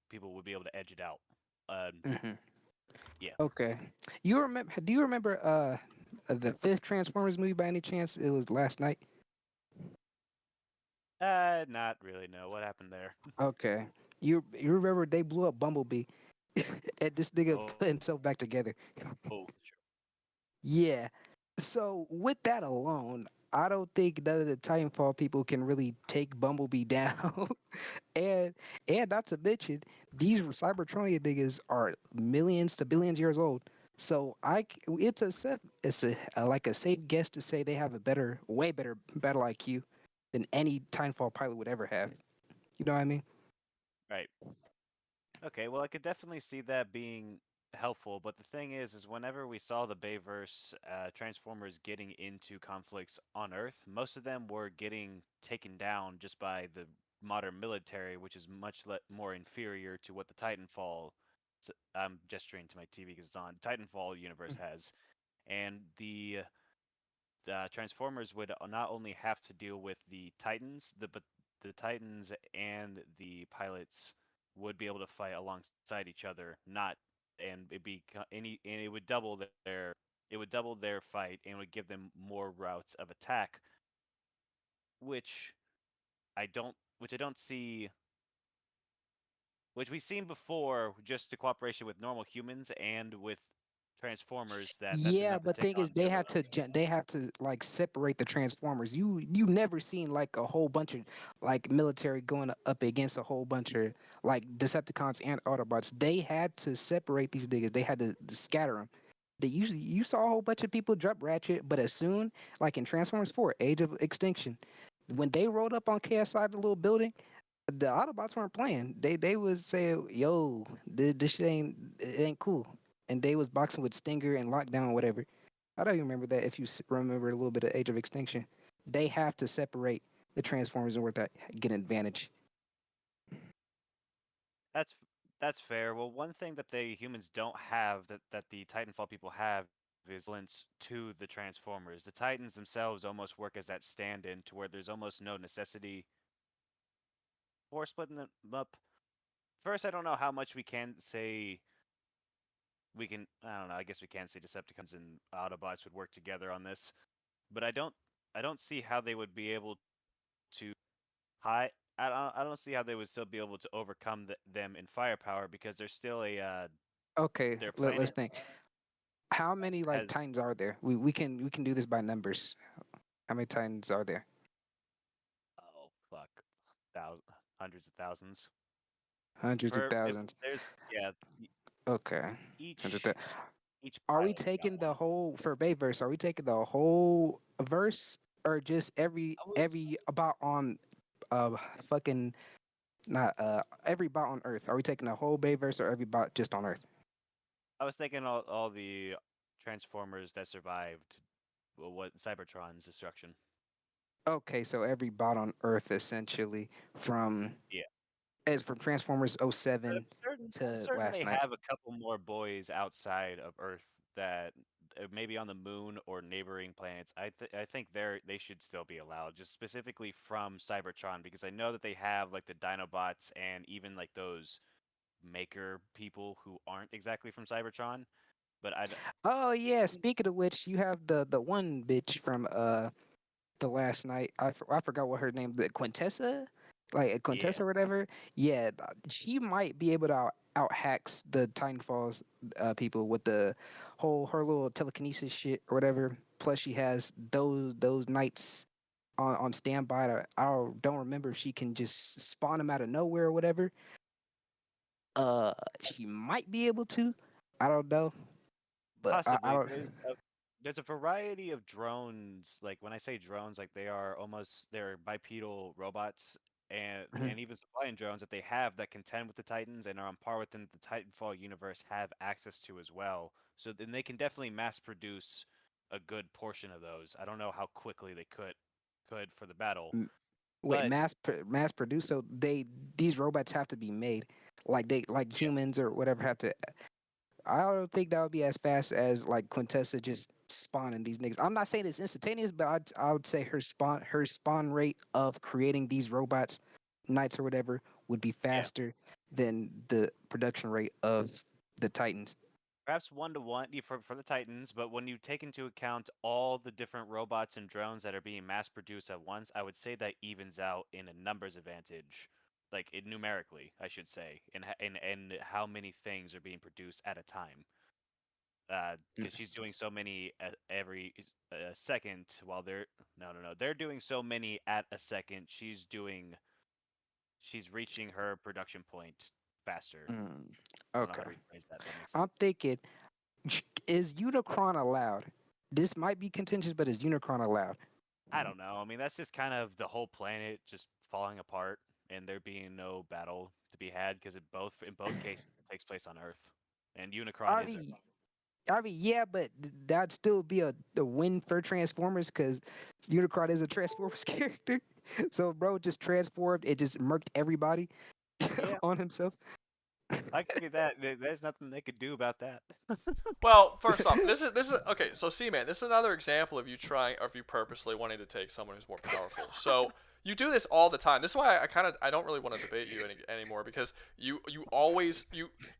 people would be able to edge it out. Yeah. Okay. You remember? Do you remember the fifth Transformers movie by any chance? It was last night. Not really. No. What happened there? Okay. You remember they blew up Bumblebee, and this nigga Oh. put himself back together. Oh, Yeah. So with that alone, I don't think none of the Titanfall people can really take Bumblebee down. and not to mention, these Cybertronian niggas are millions to billions years old. So it's like a safe guess to say they have a way better battle IQ than any Titanfall pilot would ever have. You know what I mean? Right. Okay, well, I could definitely see that being helpful, but the thing is whenever we saw the Bayverse Transformers getting into conflicts on Earth, most of them were getting taken down just by the modern military, which is much more inferior to what the Titanfall I'm gesturing to my TV because it's on. Titanfall universe has, and the Transformers would not only have to deal with the Titans, but the Titans and the pilots would be able to fight alongside each other, not and it'd be and it would double their fight and would give them more routes of attack, which I don't see, which we've seen before, just the cooperation with normal humans and with Transformers. That's Yeah, enough to but take thing is, on villains. they had to like separate the Transformers. You never seen like a whole bunch of like military going up against a whole bunch of like Decepticons and Autobots. They had to separate these niggas. They had to scatter them. They usually you saw a whole bunch of people drop Ratchet, but as soon like in Transformers 4, Age of Extinction, when they rolled up on KSI the little building, the Autobots weren't playing. They would say, "Yo, this shit it ain't cool," and they was boxing with Stinger and Lockdown, whatever. I don't even remember that. If you remember a little bit of Age of Extinction, they have to separate the Transformers in order to get an advantage. That's that's fair. Well, one thing that the humans don't have that the Titanfall people have is links to the Transformers. The Titans themselves almost work as that stand-in to where there's almost no necessity for splitting them up. First, I don't know how much we can say I don't know, I guess we can say Decepticons and Autobots would work together on this, but I don't see how they would be able to I don't see how they would still be able to overcome them in firepower because there's still Okay, their let's planet think. How many like has Titans are there? We can do this by numbers. How many Titans are there? oh fuck hundreds of thousands. Hundreds of For if thousands. there's yeah Okay. Hundred each each Are we pilot's got taking the one. whole for Bayverse? Are we taking the whole verse or just I was every about on fucking not every bot on Earth? Are we taking the whole Bayverse or every bot just on Earth? I was thinking all the Transformers that survived what Cybertron's destruction. Okay, so every bot on Earth essentially from Yeah. as from Transformers But '07 I'm to certain last they night. have a couple more boys outside of Earth that maybe on the moon or neighboring planets. I think they should still be allowed, just specifically from Cybertron, because I know that they have like the Dinobots and even like those maker people who aren't exactly from Cybertron. But Oh yeah, speaking of which, you have the one bitch from the last night. I forgot what her name. The Quintessa, like yeah, Quintessa or whatever. Yeah, she might be able to out hacks the Titanfalls people with the whole her little telekinesis shit or whatever. Plus, she has those knights on standby. Don't remember if she can just spawn them out of nowhere or whatever. She might be able to. I don't know, but I possibly. don't. There's a variety of drones. Like when I say drones, like they're bipedal robots and even supplying drones that they have that contend with the Titans and are on par within the Titanfall universe have access to as well. So then they can definitely mass produce a good portion of those. I don't know how quickly they could for the battle, Wait, but mass produce. So these robots have to be made like yeah, humans or whatever have to. I don't think that would be as fast as like Quintessa just spawning these niggas. I'm not saying it's instantaneous, but I would say her spawn rate of creating these robots, knights or whatever, would be yeah. faster than the production rate of the Titans. Perhaps 1 to 1 for the Titans, but when you take into account all the different robots and drones that are being mass produced at once, I would say that evens out in a numbers advantage, like numerically, I should say, in how many things are being produced at a time. Mm. Because she's doing so many every second, while they're no, they're doing so many at a second. She's reaching her production point faster. Mm. I don't know how Okay, to rephrase that. That makes I'm sense. thinking, is Unicron allowed? This might be contentious, but is Unicron allowed? I don't know. I mean, that's just kind of the whole planet just falling apart and there being no battle to be had because in both cases it takes place on Earth, and Unicron I is Earth. mean, yeah, but that'd still be a win for Transformers because Unicron is a Transformers character. So, bro just transformed. It just murked everybody Yeah, on himself. I give you that. There's nothing they could do about that. Well, first off, this is okay. So, man, this is another example of you trying, or of you purposely wanting to take someone who's more powerful. So you do this all the time. This is why I don't really want to debate you anymore, because you always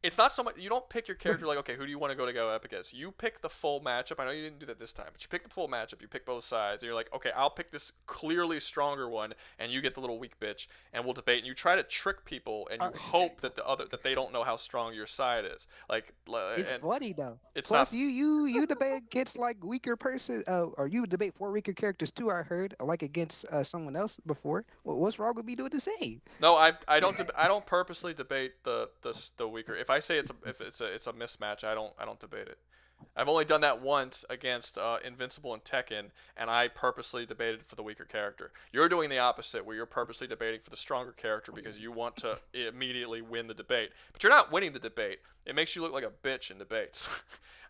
it's not so much, you don't pick your character like, okay, who do you want to go up against? You pick the full matchup. I know you didn't do that this time, but you pick the full matchup. You pick both sides, and you're like, okay, I'll pick this clearly stronger one, and you get the little weak bitch, and we'll debate. And you try to trick people, and you hope that that they don't know how strong your side is. It's and funny though. it's Plus, not. you debate against like weaker person, or you debate for weaker characters too. I heard like against someone else before. What's wrong with me doing the same? No, I don't purposely debate the weaker. If I say it's a mismatch, I don't debate it. I've only done that once against Invincible and Tekken, and I purposely debated for the weaker character. You're doing the opposite, where you're purposely debating for the stronger character because you want to immediately win the debate. But you're not winning the debate. It makes you look like a bitch in debates.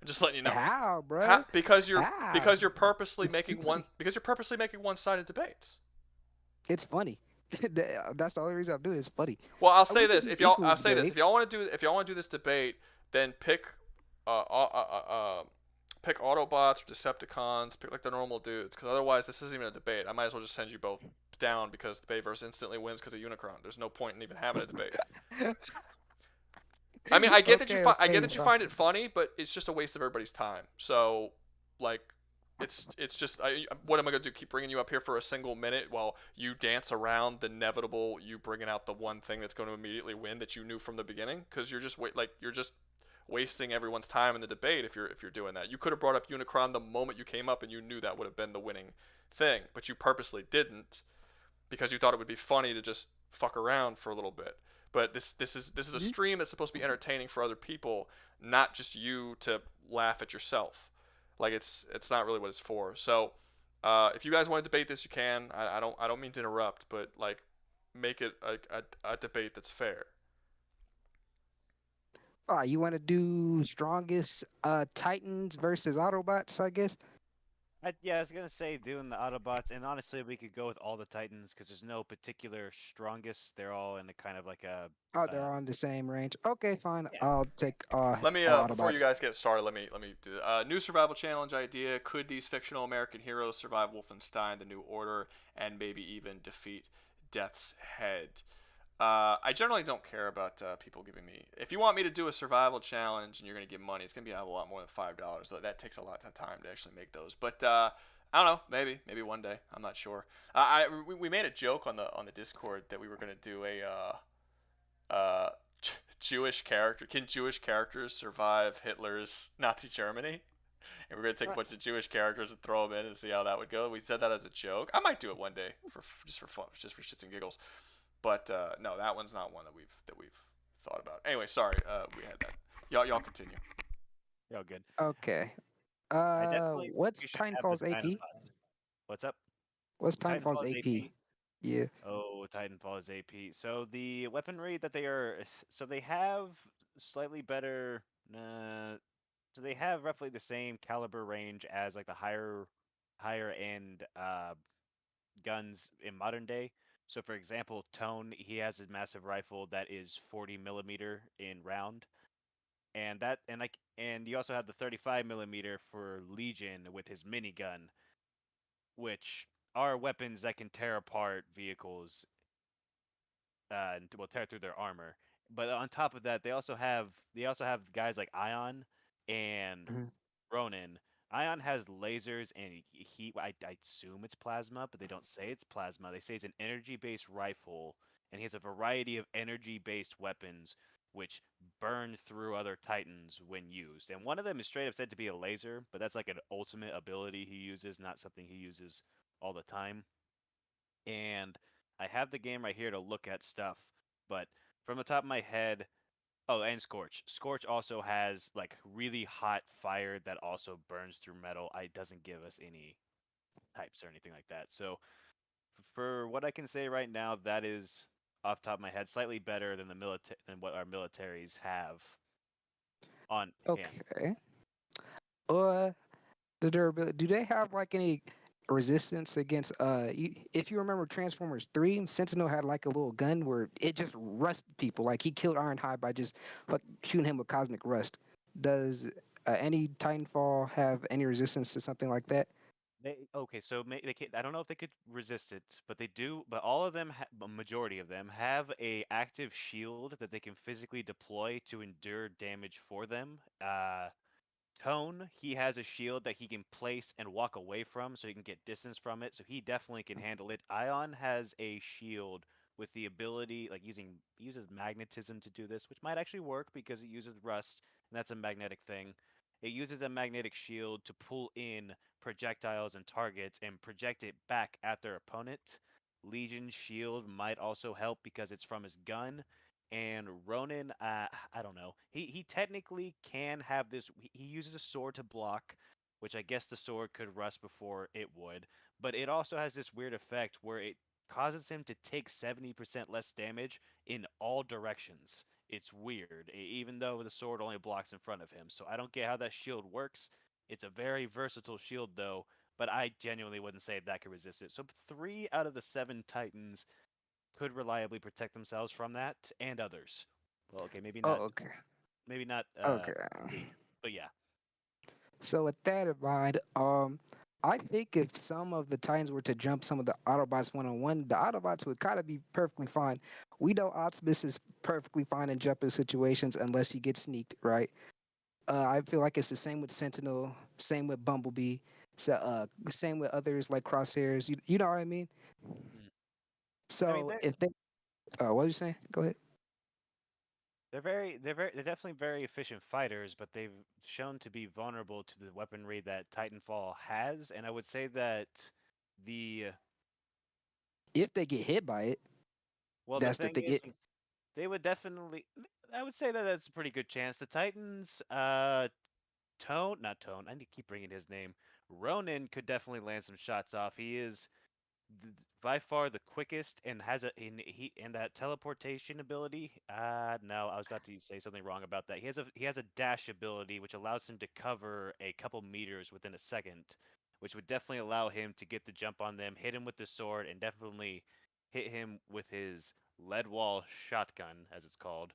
I'm just letting you know. How, bro? Because you're How? purposely It's making stupid. one-sided debates. It's funny. That's the only reason I'm doing it. It's funny. Well, I'll We say this: can if y'all, equal I'll say this: debate. if y'all want to do this debate, then pick pick Autobots or Decepticons, pick like the normal dudes, because otherwise this isn't even a debate. I might as well just send you both down because the Bayverse instantly wins because of Unicron. There's no point in even having a debate. I mean, I get that Okay, I get okay, that you fine. find it funny, but it's just a waste of everybody's time. So, like, it's just what am I gonna do? Keep bringing you up here for a single minute while you dance around the inevitable you bringing out the one thing that's going to immediately win that you knew from the beginning? Because you're just wasting everyone's time in the debate if you're doing that. You could have brought up Unicron the moment you came up and you knew that would have been the winning thing, but you purposely didn't because you thought it would be funny to just fuck around for a little bit. But this is a stream that's supposed to be entertaining for other people, not just you to laugh at yourself. Like it's not really what it's for. So if you guys want to debate this, you can. I don't mean to interrupt, but like make it a debate that's fair. You want to do strongest Titans versus Autobots, I guess? Yeah, I was gonna say doing the Autobots, and honestly, we could go with all the Titans because there's no particular strongest. They're all in a kind of like a. Oh, they're all in the same range. Okay, fine. Yeah. I'll take Let me all before you Autobots. guys get started, let me do new survival challenge idea. Could these fictional American heroes survive Wolfenstein: The New Order and maybe even defeat Death's Head? I generally don't care about people giving me. If you want me to do a survival challenge and you're gonna give money, it's gonna be a lot more than $5. So that takes a lot of time to actually make those. But I don't know. Maybe one day. I'm not sure. We made a joke on the Discord that we were gonna do a Jewish character. Can Jewish characters survive Hitler's Nazi Germany? And we're gonna take a bunch of Jewish characters and throw them in and see how that would go. We said that as a joke. I might do it one day for just for fun, just for shits and giggles. But no, that one's not one that we've thought about. Anyway, sorry, we had that. Y'all continue. You're all good. Okay. I definitely think What's we should have the Titanfall's AP? Dinobots. What's up? What's Titanfall's Titanfall's AP? Yeah. Oh, Titanfall is AP. So the weaponry that they are, so they have slightly better. So they have roughly the same caliber range as like the higher end guns in modern day. So for example, Tone, he has a massive rifle that is 40 millimeter in round, and you also have the 35 millimeter for Legion with his minigun, which are weapons that can tear apart vehicles and will tear through their armor. But on top of that, they also have guys like Ion and Mhm. Ronin. Ion has lasers and I assume it's plasma, but they don't say it's plasma. They say it's an energy-based rifle, and he has a variety of energy-based weapons which burn through other titans when used. And one of them is straight up said to be a laser, but that's like an ultimate ability he uses, not something he uses all the time. And I have the game right here to look at stuff, but from the top of my head, oh, and Scorch. Scorch also has like really hot fire that also burns through metal. It doesn't give us any types or anything like that. So for what I can say right now, that is off the top of my head slightly better than than what our militaries have on hand. Okay. Uh, the durability. Do they have like any resistance against if you remember Transformers 3, Sentinel had like a little gun where it just rusted people. Like he killed Ironhide by just shooting him with cosmic rust. Does any Titanfall have any resistance to something like that? So they can, I don't know if they could resist it, but they do. But all of them, a majority of them, have a active shield that they can physically deploy to endure damage for them. Tone, he has a shield that he can place and walk away from, so he can get distance from it. So he definitely can handle it. Ion has a shield with the ability, like uses magnetism to do this, which might actually work because it uses rust, and that's a magnetic thing. It uses a magnetic shield to pull in projectiles and targets and project it back at their opponent. Legion's shield might also help because it's from his gun. And Ronin, I don't know. He technically can have this. He uses a sword to block, which I guess the sword could rust before it would. But it also has this weird effect where it causes him to take 70% less damage in all directions. It's weird, even though the sword only blocks in front of him. So I don't get how that shield works. It's a very versatile shield, though. But I genuinely wouldn't say that could resist it. So 3 out of the 7 Titans could reliably protect themselves from that and others. Well, okay, Oh, okay. maybe not Okay. Legion, but yeah. So with that in mind, I think if some of the Titans were to jump some of the Autobots one on one, the Autobots would kind of be perfectly fine. We know Optimus is perfectly fine in jumping situations unless he gets sneaked, right? I feel like it's the same with Sentinel, same with Bumblebee, so same with others like Crosshairs. You know what I mean? Mm. I mean, So if they, what are you saying? Go ahead. they're definitely very efficient fighters, but they've shown to be vulnerable to the weaponry that Titanfall has, and I would say that the If they get hit by it, the that's the thing thing. is they would definitely. I would say that that's a pretty good chance. The Titans, not Tone. I need to keep bringing his name. Ronin could definitely land some shots off. He is by far the quickest and has and that teleportation ability. No, I was about to say something wrong about that. He has a dash ability which allows him to cover a couple meters within a second, which would definitely allow him to get the jump on them, hit him with the sword, and definitely hit him with his lead wall shotgun, as it's called.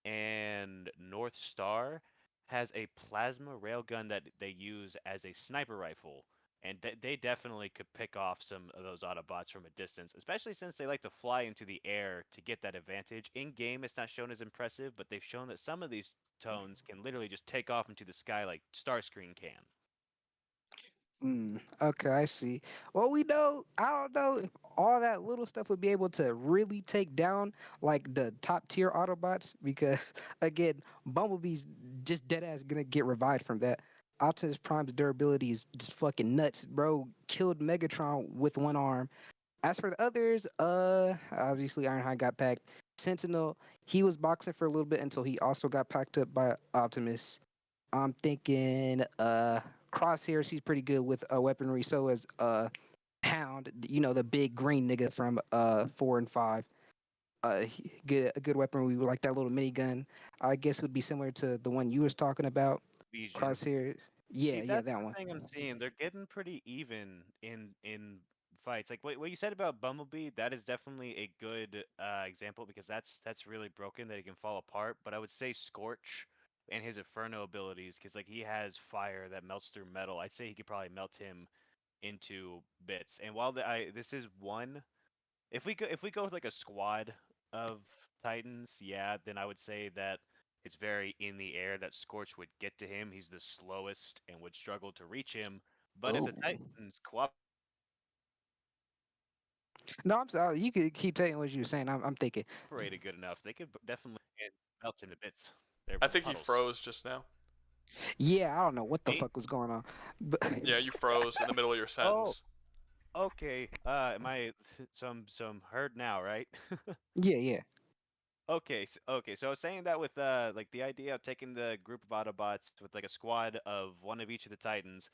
And North Star has a plasma railgun that they use as a sniper rifle, and they definitely could pick off some of those Autobots from a distance, especially since they like to fly into the air to get that advantage. In game, it's not shown as impressive, but they've shown that some of these tones can literally just take off into the sky like Starscream can. Okay, I see. Well, we know, I don't know if all that little stuff would be able to really take down like the top tier Autobots because again, Bumblebee's just dead ass gonna get revived from that. Optimus Prime's durability is just fucking nuts, bro. Killed Megatron with one arm. As for the others, obviously Ironhide got packed. Sentinel, he was boxing for a little bit until he also got packed up by Optimus. I'm thinking Crosshairs, he's pretty good with weaponry. So is Hound, you know, the big green nigga from 4 and 5. Good a good weapon. We would like that little minigun. I guess it would be similar to the one you was talking about. Legion. Crosshair. See, Yeah, that's that the one. thing I'm seeing. They're getting pretty even in fights. Like what you said about Bumblebee, that is definitely a good example because that's really broken that he can fall apart. But I would say Scorch and his Inferno abilities, because like he has fire that melts through metal. I'd say he could probably melt him into bits. And while this is one, if we go with like a squad of Titans, yeah, then I would say that it's very in the air that Scorch would get to him. He's the slowest and would struggle to reach him. But if the Oh. Titans cooperate No, I'm sorry. You could keep saying what you were saying. I'm thinking. good enough, they could definitely melt him to bits. They're I think he puddles. froze just now. Yeah, I don't know what the Me? fuck was going on. But Yeah, you froze in the middle of your Oh, sentence. okay. Am I some heard now, right? yeah, yeah. Okay. So I was saying that with like the idea of taking the group of Autobots with like a squad of one of each of the Titans,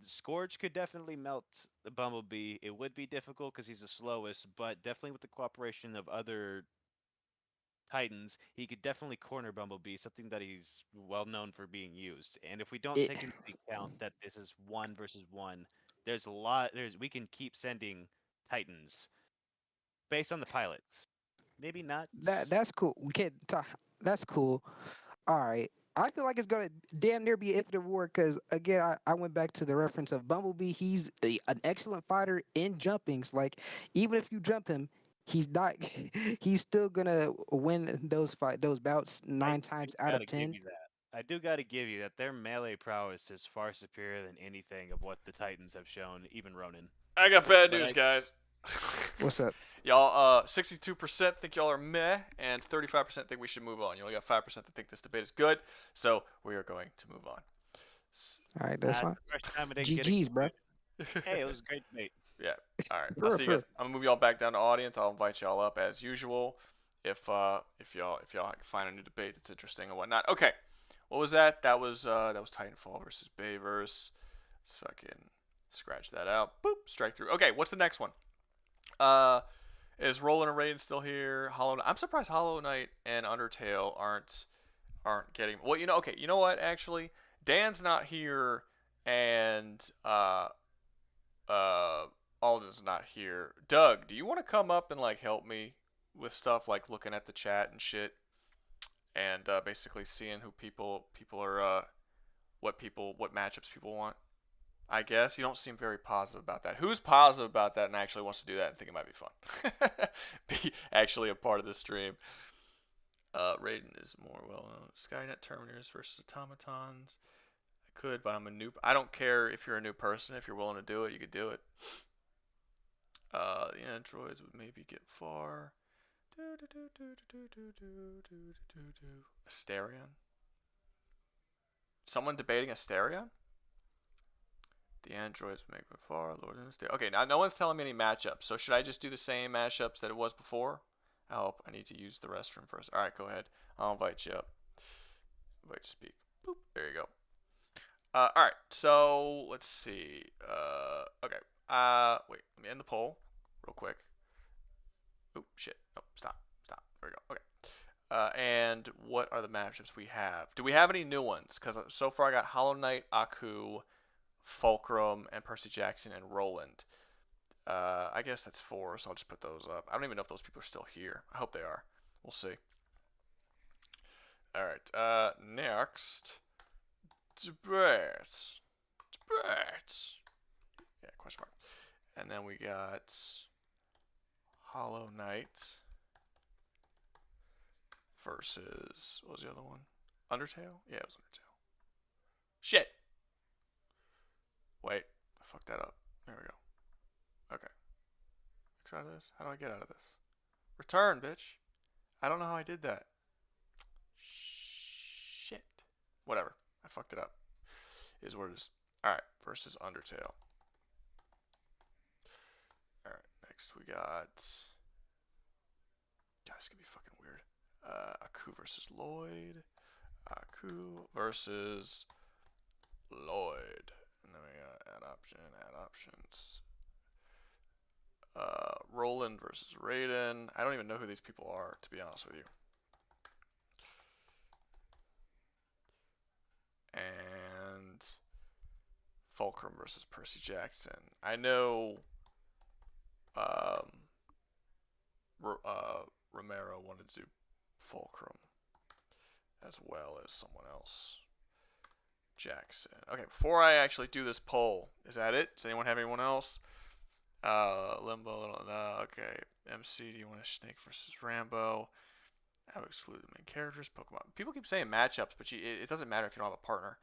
Scourge could definitely melt the Bumblebee. It would be difficult because he's the slowest, but definitely with the cooperation of other Titans, he could definitely corner Bumblebee, something that he's well known for being used. And if we don't It take into account that this is 1 versus 1, there's we can keep sending Titans based on the pilots. Maybe not. That's cool. We can't talk. That's cool. All right. I feel like it's gonna damn near be an infinite war because again, I went back to the reference of Bumblebee. He's an excellent fighter in jumpings. Like even if you jump him, he's not. He's still gonna win those bouts I 9 times do out gotta of give 10. you that. I do gotta give you that their melee prowess is far superior than anything of what the Titans have shown, even Ronin. I got bad But news, guys. What's up? Y'all, 62% think y'all are meh, and 35% think we should move on. You only got 5% that think this debate is good, so we are going to move on. All right, that's fine. the first time I didn't get GG's, bro. it. Hey, it was a great debate. Yeah. All right. For I'll real, see you for guys. I'm gonna move y'all back down to audience. I'll invite y'all up as usual. If y'all can find a new debate that's interesting and whatnot. Okay. What was that? That was Titanfall versus Bayverse. Let's fucking scratch that out. Boop. Strike through. Okay. What's the next one? Is Roland and Raiden still here? I'm surprised Hollow Knight and Undertale aren't getting. Well, okay. You know what? Actually, Dan's not here, and Alden's not here. Doug, do you want to come up and like help me with stuff like looking at the chat and shit, and basically seeing who people are, what matchups people want? I guess you don't seem very positive about that. Who's positive about that and actually wants to do that and think it might be fun? Be actually a part of the stream. Raiden is more well known. Skynet Terminators versus automatons. I could, but I'm a noob. I don't care if you're a new person. If you're willing to do it, you could do it. The androids would maybe get far. Asterion. Someone debating Asterion? The androids would make it far. Lord in the Okay, now no one's telling me any matchups. So should I just do the same matchups that it was before? Help. I need to use the restroom first. All right, go ahead. I'll invite you up. Invite you to speak. Boop. There you go. All right. So let's see. Okay. Wait. Let me end the poll real quick. Oop. Shit. No. Stop. There we go. Okay. And what are the matchups we have? Do we have any new ones? Because so far I got Hollow Knight, Aku, Fulcrum, and Percy Jackson and Roland. I guess that's 4, so I'll just put those up. I don't even know if those people are still here. I hope they are. We'll see. All right. Next. Debate. Yeah, question mark. And then we got Hollow Knight versus, what was the other one? Undertale? Yeah, it was Undertale. Shit. Wait, I fucked that up. There we go. Okay. X out of this? How do I get out of this? Return, bitch. I don't know how I did that. Shit. Whatever. I fucked it up. Is what it is. Alright, versus Undertale. Alright, next we got... God, this could be fucking weird. Aku versus Lloyd. Aku versus Lloyd. And then we got add options. Roland versus Raiden. I don't even know who these people are, to be honest with you. And Fulcrum versus Percy Jackson. I know Romero wanted to do Fulcrum as well as someone else. Jackson. Okay, before I actually do this poll, is that it? Does anyone have anyone else? Limbo. Okay. MC, do you want a Snake versus Rambo? I would exclude the main characters. Pokemon. People keep saying matchups, but it doesn't matter if you don't have a partner.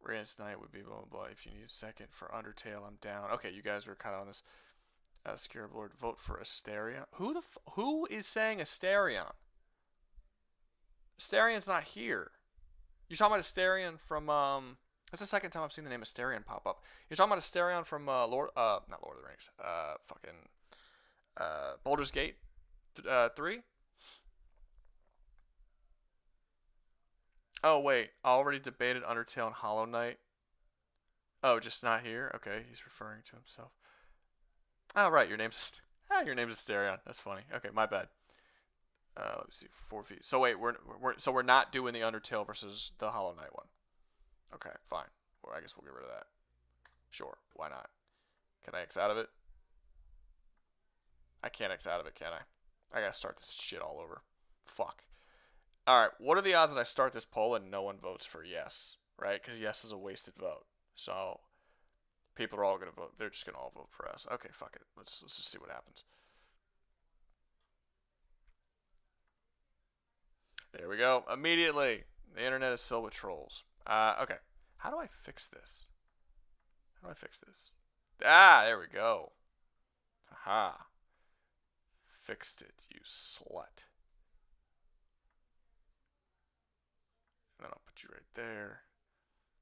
Radiance Knight would be blah, blah, blah. If you need a second for Undertale, I'm down. Okay, you guys are kind of on this. Scarab Lord, vote for Asterion. Who is saying Asterion? Asterion's not here. You're talking about Asterion from that's the second time I've seen the name Asterion pop up. You're talking about Asterion from not Lord of the Rings. Baldur's Gate 3? Oh wait, I already debated Undertale and Hollow Knight. Oh, just not here? Okay, he's referring to himself. Oh right, your name's Asterion. That's funny. Okay, my bad. Let me see, 4 feet. So wait, we're not doing the Undertale versus the Hollow Knight one. Okay, fine. Well, I guess we'll get rid of that. Sure, why not? Can I X out of it? I can't X out of it, can I? I gotta start this shit all over. Fuck. Alright, what are the odds that I start this poll and no one votes for yes? Right? Because yes is a wasted vote. So, people are all gonna vote. They're just gonna all vote for us. Okay, fuck it. Let's just see what happens. There we go. Immediately, the internet is filled with trolls. Okay. How do I fix this? How do I fix this? Ah, there we go. Haha. Fixed it, you slut. And then I'll put you right there.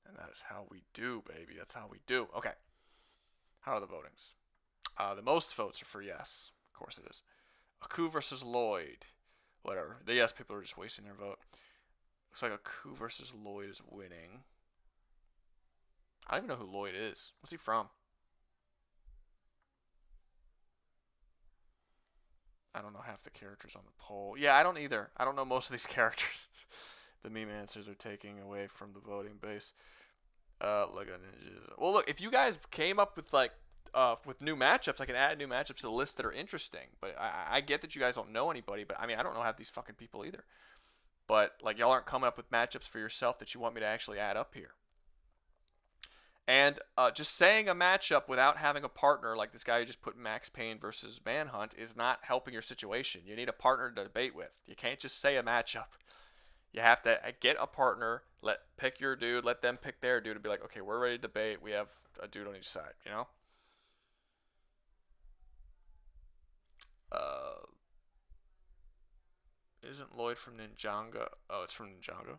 And that is how we do, baby. That's how we do. Okay. How are the votings? The most votes are for yes. Of course it is. Aku versus Lloyd. Whatever. The yes people are just wasting their vote. Looks like Aku versus Lloyd is winning. I don't even know who Lloyd is. What's he from? I don't know half the characters on the poll. Yeah, I don't either. I don't know most of these characters. The meme answers are taking away from the voting base. Lego Ninjas. Well, look, if you guys came up with with new matchups, I can add new matchups to the list that are interesting. But I get that you guys don't know anybody, but I mean, I don't know half these fucking people either. But like, y'all aren't coming up with matchups for yourself that you want me to actually add up here. And just saying a matchup without having a partner, like this guy who just put Max Payne versus Manhunt, is not helping your situation. You need a partner to debate with. You can't just say a matchup. You have to get a partner, pick your dude, let them pick their dude, and be like, okay, we're ready to debate. We have a dude on each side, you know? Isn't Lloyd from Ninjago? Oh, it's from Ninjago.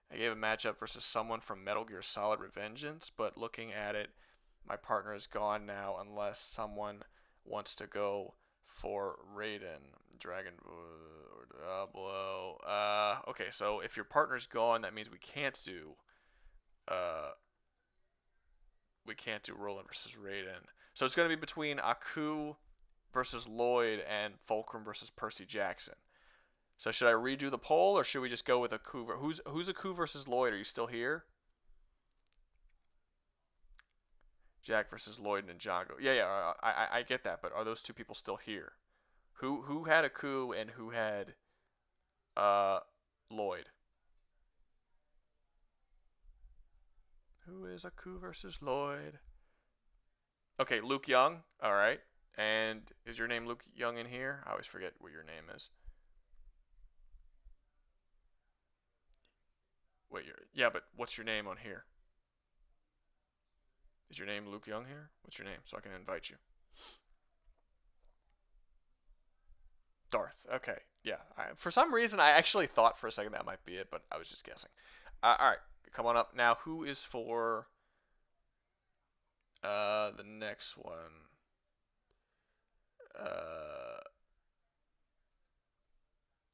I gave a matchup versus someone from Metal Gear Solid Revengeance, but looking at it, my partner is gone now unless someone wants to go for Raiden, Dragon, or Diablo. Okay, so if your partner's gone, that means we can't do Roland versus Raiden. So it's going to be between Aku versus Lloyd and Fulcrum versus Percy Jackson. So should I redo the poll, or should we just go with Aku? Who's Aku versus Lloyd? Are you still here? Jack versus Lloyd and Ninjago. Yeah, I get that, but are those two people still here? Who had Aku and who had Lloyd? Who is Aku versus Lloyd? Okay, Luke Young. All right. And is your name Luke Young in here? I always forget what your name is. Wait, yeah, but what's your name on here? Is your name Luke Young here? What's your name so I can invite you? Darth. Okay. Yeah. For some reason, I actually thought for a second that might be it, but I was just guessing. All right. Come on up. Now, who is for the next one?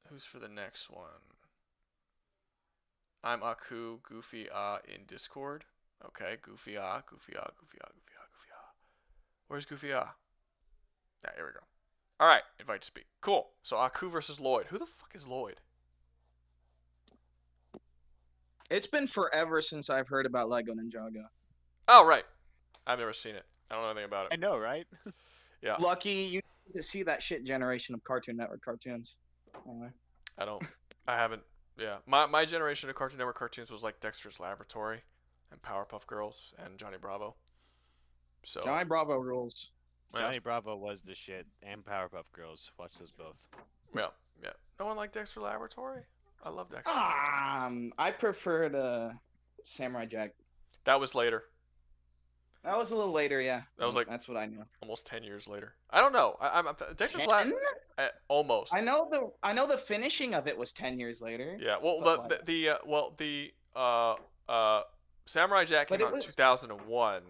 Who's for the next one? I'm Aku, Goofy in Discord. Okay, Goofy Goofy Goofy Goofy Goofy Where's Goofy Yeah, here we go. Alright, invite to speak. Cool. So Aku versus Lloyd. Who the fuck is Lloyd? It's been forever since I've heard about Lego Ninjago. Oh, right. I've never seen it. I don't know anything about it. I know, right? Yeah. Lucky you need to see that shit generation of Cartoon Network cartoons. Anyway. I haven't. Yeah. My generation of Cartoon Network cartoons was like Dexter's Laboratory and Powerpuff Girls and Johnny Bravo. So Johnny Bravo rules. Johnny Bravo was the shit, and Powerpuff Girls. Watch those both. Yeah. No one liked Dexter Laboratory? I love Dexter. I preferred Samurai Jack. That was later. That was a little later, yeah. That was like that's what I knew. Almost 10 years later. I don't know. I'm Dexter's Lab. Almost. I know the finishing of it was 10 years later. Yeah. Well, the Samurai Jack came out in 2001,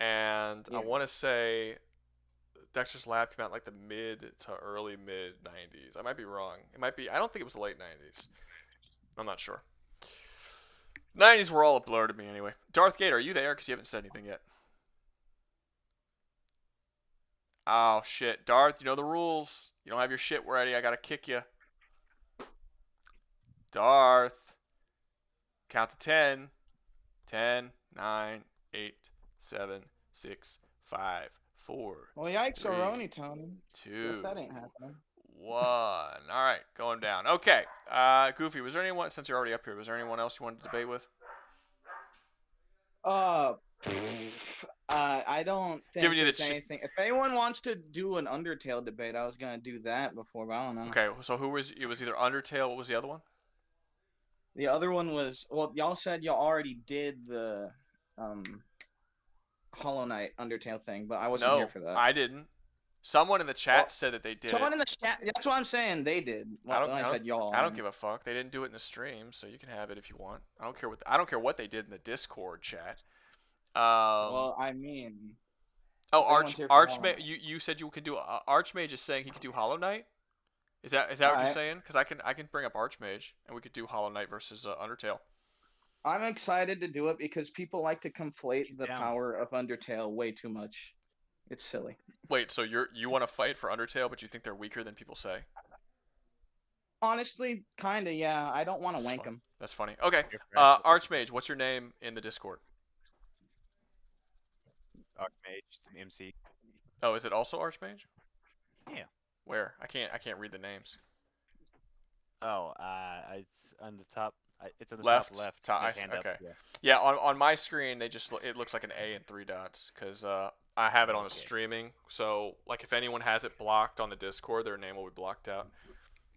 and I want to say Dexter's Lab came out in like the mid to early mid 90s. I might be wrong. It might be. I don't think it was the late 90s. I'm not sure. 90s were all a blur to me anyway. Darth Gator, are you there? Because you haven't said anything yet. Oh, shit. Darth, you know the rules. You don't have your shit ready. I gotta kick you. Darth. Count to 10. 10, 9, 8, 7, 6, 5, 4, Well, yikes, 3, Aroni, Tony. 2, Guess that ain't happening. 1. All right, going down. Okay. Goofy, was there anyone, since you're already up here, was there anyone else you wanted to debate with? I don't think Giving you the there's anything. If anyone wants to do an Undertale debate, I was gonna do that before, but I don't know. Okay, so who was it? Was either Undertale, what was the other one? The other one was, well, y'all said y'all already did the Hollow Knight Undertale thing, but I wasn't No, here for that. I didn't. Someone in the chat Well, said that they did Someone it. in the chat, that's what I'm saying, they did. Well, I said y'all. I don't give a fuck. They didn't do it in the stream, so you can have it if you want. I don't care what they did in the Discord chat. Well, I mean. Oh, if anyone's here for Hollow Archmage. Knight. You said you could do. Archmage is saying he could do Hollow Knight. Is that what you're Alright. saying? Because I can bring up Archmage and we could do Hollow Knight versus Undertale. I'm excited to do it because people like to conflate the down. power of Undertale way too much. It's silly. Wait, so you want to fight for Undertale, but you think they're weaker than people say? Honestly, kinda, yeah. I don't want to That's wank fun. them. That's funny. Okay, You're correct. Archmage, what's your name in the Discord? Archmage, MC. Oh, is it also Archmage? Yeah. Where? I can't read the names. Oh, it's on the top. It's on the Left? top left. Top, his hand up, okay. yeah. Yeah, on my screen it looks like an A and 3 dots because I have it on the Okay. streaming. So like if anyone has it blocked on the Discord, their name will be blocked out.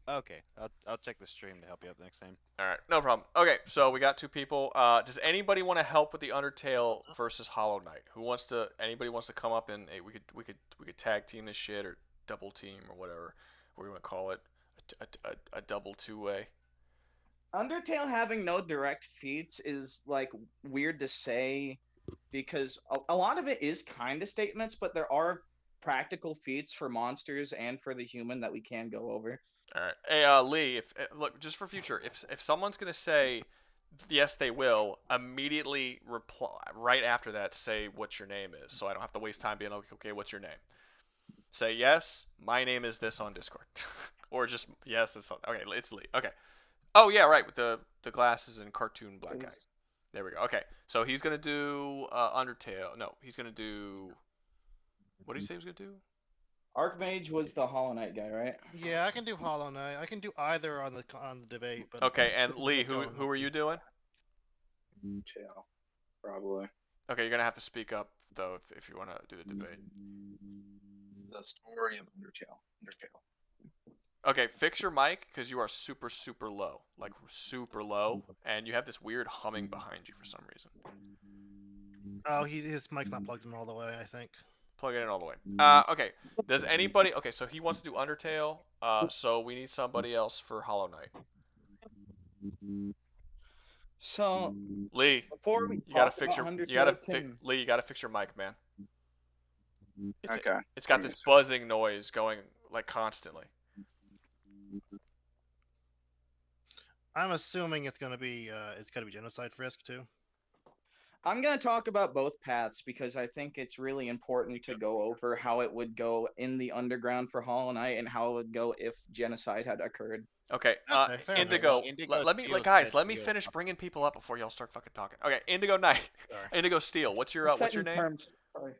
Okay, I'll check the stream to help you out next time. All right, no problem. Okay, so we got 2 people. Does anybody want to help with the Undertale versus Hollow Knight? Anybody wants to come up and hey, we could tag team this shit or double team or whatever we want to call it, a double 2-way. Undertale having no direct feats is like weird to say because a lot of it is kind of statements, but there are practical feats for monsters and for the human that we can go over. All right. Hey, Lee, look, just for future, if someone's gonna say yes, they will immediately reply right after that. Say what your name is, so I don't have to waste time being like, okay, what's your name? Say yes, my name is this on Discord, or just yes, it's okay. It's Lee. Okay. Oh yeah, right, with the glasses and cartoon black guy. There we go. Okay, so he's gonna do Undertale. No, he's gonna do. What did he say he was gonna do? Archmage was the Hollow Knight guy, right? Yeah, I can do Hollow Knight. I can do either on the debate. But Okay, and Lee, who are you doing? Undertale, probably. Okay, you're gonna have to speak up though if you want to do the debate. The story of Undertale. Okay, fix your mic because you are super low, like super low, and you have this weird humming behind you for some reason. Oh, his mic's not plugged in all the way, I think. Plug it in all the way. Okay. Does anybody? Okay, so he wants to do Undertale. So we need somebody else for Hollow Knight. So Lee, before we you gotta talk fix about your. Undertale, Lee, you gotta fix your mic, man. Okay. It's got this buzzing noise going like constantly. I'm assuming it's gonna be genocide frisk too. I'm going to talk about both paths because I think it's really important to go over how it would go in the underground for Hollow Knight and how it would go if genocide had occurred. Okay, Okay, fair enough. Indigo. Indigo's Let me, feels guys. good Let me to go. finish bringing people up before y'all start fucking talking. Okay, Indigo Knight. Sorry. Indigo Steel. What's your name? Sorry.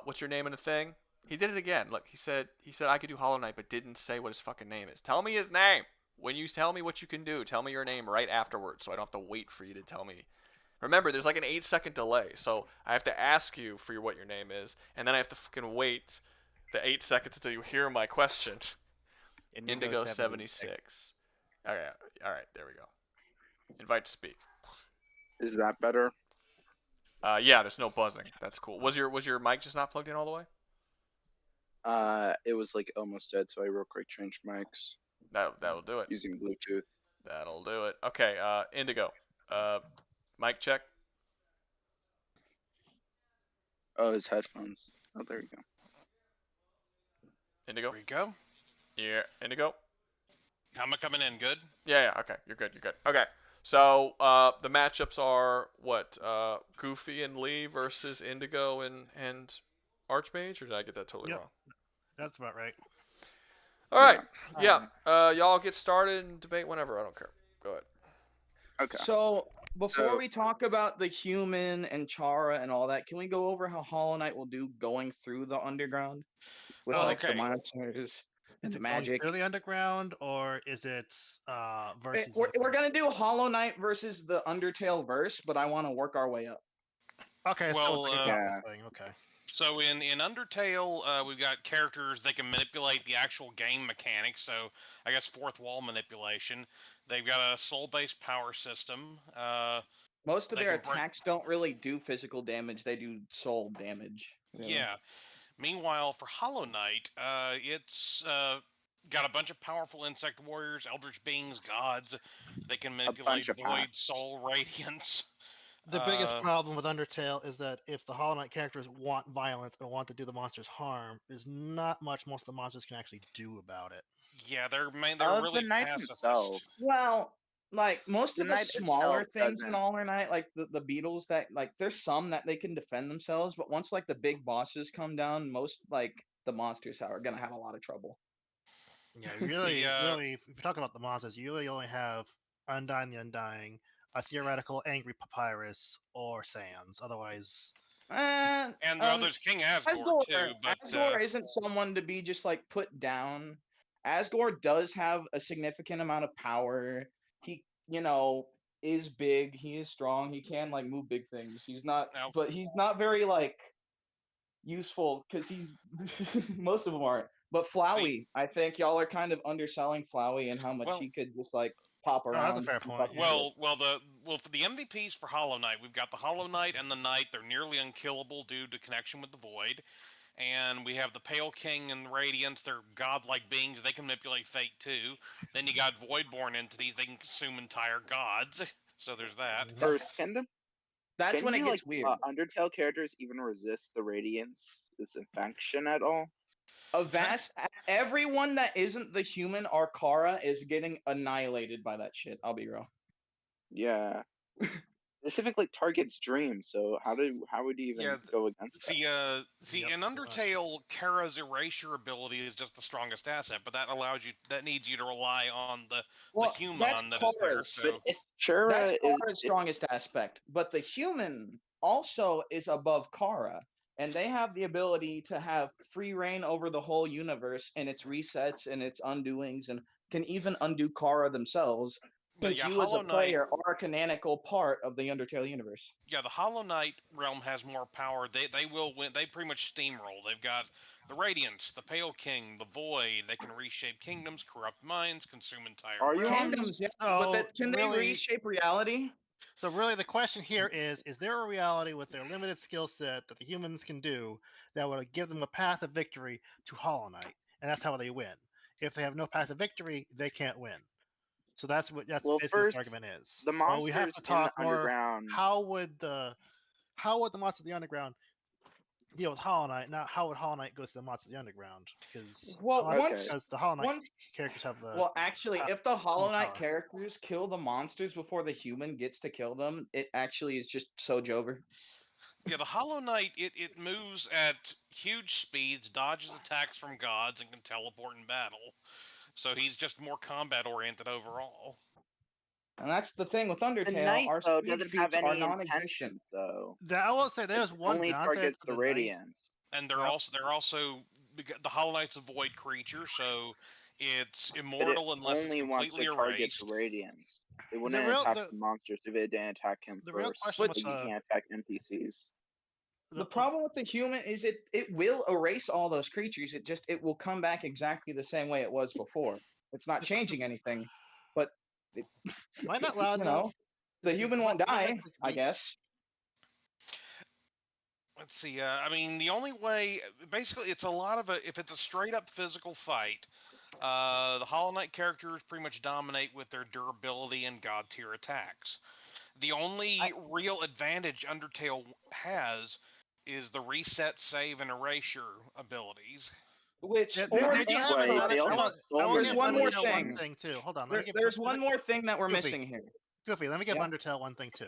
What's your name in the thing? He did it again. Look, he said I could do Hollow Knight, but didn't say what his fucking name is. Tell me his name. When you tell me what you can do, tell me your name right afterwards, so I don't have to wait for you to tell me. Remember, there's like an 8-second delay, so I have to ask you for what your name is, and then I have to fucking wait the 8 seconds until you hear my question. Indigo 76. Okay, all right, there we go. Invite to speak. Is that better? Yeah, there's no buzzing. That's cool. Was your mic just not plugged in all the way? It was like almost dead, so I real quick changed mics That'll do it. using Bluetooth. That'll do it. Okay, Indigo. Mic check. Oh, his headphones. Oh, there you go. Indigo. There we go. Yeah, Indigo. How am I coming in? Good? Yeah, okay. You're good. Okay. So, the matchups are what? Goofy and Lee versus Indigo and Archmage, or did I get that totally Yep. wrong? That's about right. All right. Yeah. Y'all get started and debate whenever. I don't care. Go ahead. Okay. So before So- we talk about the human and Chara and all that, can we go over how Hollow Knight will do going through the underground with Oh, like the okay. monsters and Is the it going magic? through the underground, or is it versus? We're gonna do Hollow Knight versus the Undertale verse, but I want to work our way up. Okay, so Well, it's like a Yeah. couple thing. Okay. So in Undertale, we've got characters that can manipulate the actual game mechanics. So I guess fourth wall manipulation. They've got a soul-based power system. Most of They their can break- attacks don't really do physical damage; they do soul damage. Really. Yeah. Meanwhile, for Hollow Knight, it's got a bunch of powerful insect warriors, eldritch beings, gods. They can manipulate of void, hacks. soul, radiance. The biggest problem with Undertale is that if the Hollow Knight characters want violence and want to do the monsters harm, there's not much most of the monsters can actually do about it. Yeah, they're Of really the knight pacifist. himself, Well, like most The of the knight smaller itself things in doesn't. All Night, like the beetles that like there's some that they can defend themselves, but once like the big bosses come down, most like the monsters are gonna have a lot of trouble. Yeah, you really, The, really, if you talk about the monsters, you really only have Undying the Undying, a theoretical Angry Papyrus, or Sans. Otherwise, And well, there's King Asgore too, but Asgore isn't someone to be just like put down. Asgore does have a significant amount of power. He, is big. He is strong. He can like move big things. He's not, Now- but he's not very like useful because he's most of them aren't. But Flowey, I think y'all are kind of underselling Flowey and how much Well- he could just like pop that's a around. fair and point, fuck yeah. with well, for the MVPs for Hollow Knight, we've got the Hollow Knight and the Knight. They're nearly unkillable due to connection with the Void. And we have the Pale King and Radiance. They're godlike beings. They can manipulate fate too. Then you got Voidborn entities. They can consume entire gods. So there's that. That's, Can when it you, gets like, weird. Undertale characters even resist the Radiance disinfection at all? Everyone that isn't the human or Kara is getting annihilated by that shit. I'll be real. Yeah. Specifically targets dreams, so how would you even go against that? In Undertale, Kara's erasure ability is just the strongest asset, but that needs you to rely on the human that's that is there. Kara's. So That's Kara's strongest aspect, but the human also is above Kara, and they have the ability to have free reign over the whole universe and its resets and its undoings, and can even undo Kara themselves. Since you as a Hollow Knight- player are a canonical part of the Undertale universe. Yeah, the Hollow Knight realm has more power. They will win. They pretty much steamroll. They've got the Radiance, the Pale King, the Void. They can reshape kingdoms, corrupt minds, consume entire realms. Kingdoms? Yeah, but can they reshape reality? So really, the question here is there a reality with their limited skill set that the humans can do that would give them a path of victory to Hollow Knight, and that's how they win. If they have no path of victory, they can't win. So that's basically what the argument is. The Well, we have monsters to in talk the more. underground. How would the monsters of the underground deal with Hollow Knight? Not how would Hollow Knight go to the monsters of the underground? Because the Hollow Knight characters have the actually, if the Hollow Knight power. characters kill the monsters before the human gets to kill them, it actually is just so Jover. Yeah, the Hollow Knight, it moves at huge speeds, dodges attacks from gods, and can teleport in battle. So he's just more combat-oriented overall. And that's the thing with Undertale. The knight, our though, speed doesn't feats have are any non-existent. intentions, though. I will say there's one only downside targets to the the Radiance. And they're also the Hollow Knight's a void creature, so it's But it immortal unless it's only wants completely to target erased. the Radiance. It wouldn't attack the monsters if it didn't attack him the real first. question Like with you can't attack NPCs. The problem with the human is it will erase all those creatures. It will come back exactly the same way it was before. It's not changing anything, but it, might not loud enough. The human won't die, I guess. Let's see. I mean, the only way, basically, it's a lot of if it's a straight up physical fight, the Hollow Knight characters pretty much dominate with their durability and god tier attacks. The only real advantage Undertale has is the reset, save, and erasure abilities. Which There's one more Undertale thing. Too. Hold on. There's one more thing that we're missing here. Goofy, let me give Undertale one thing too.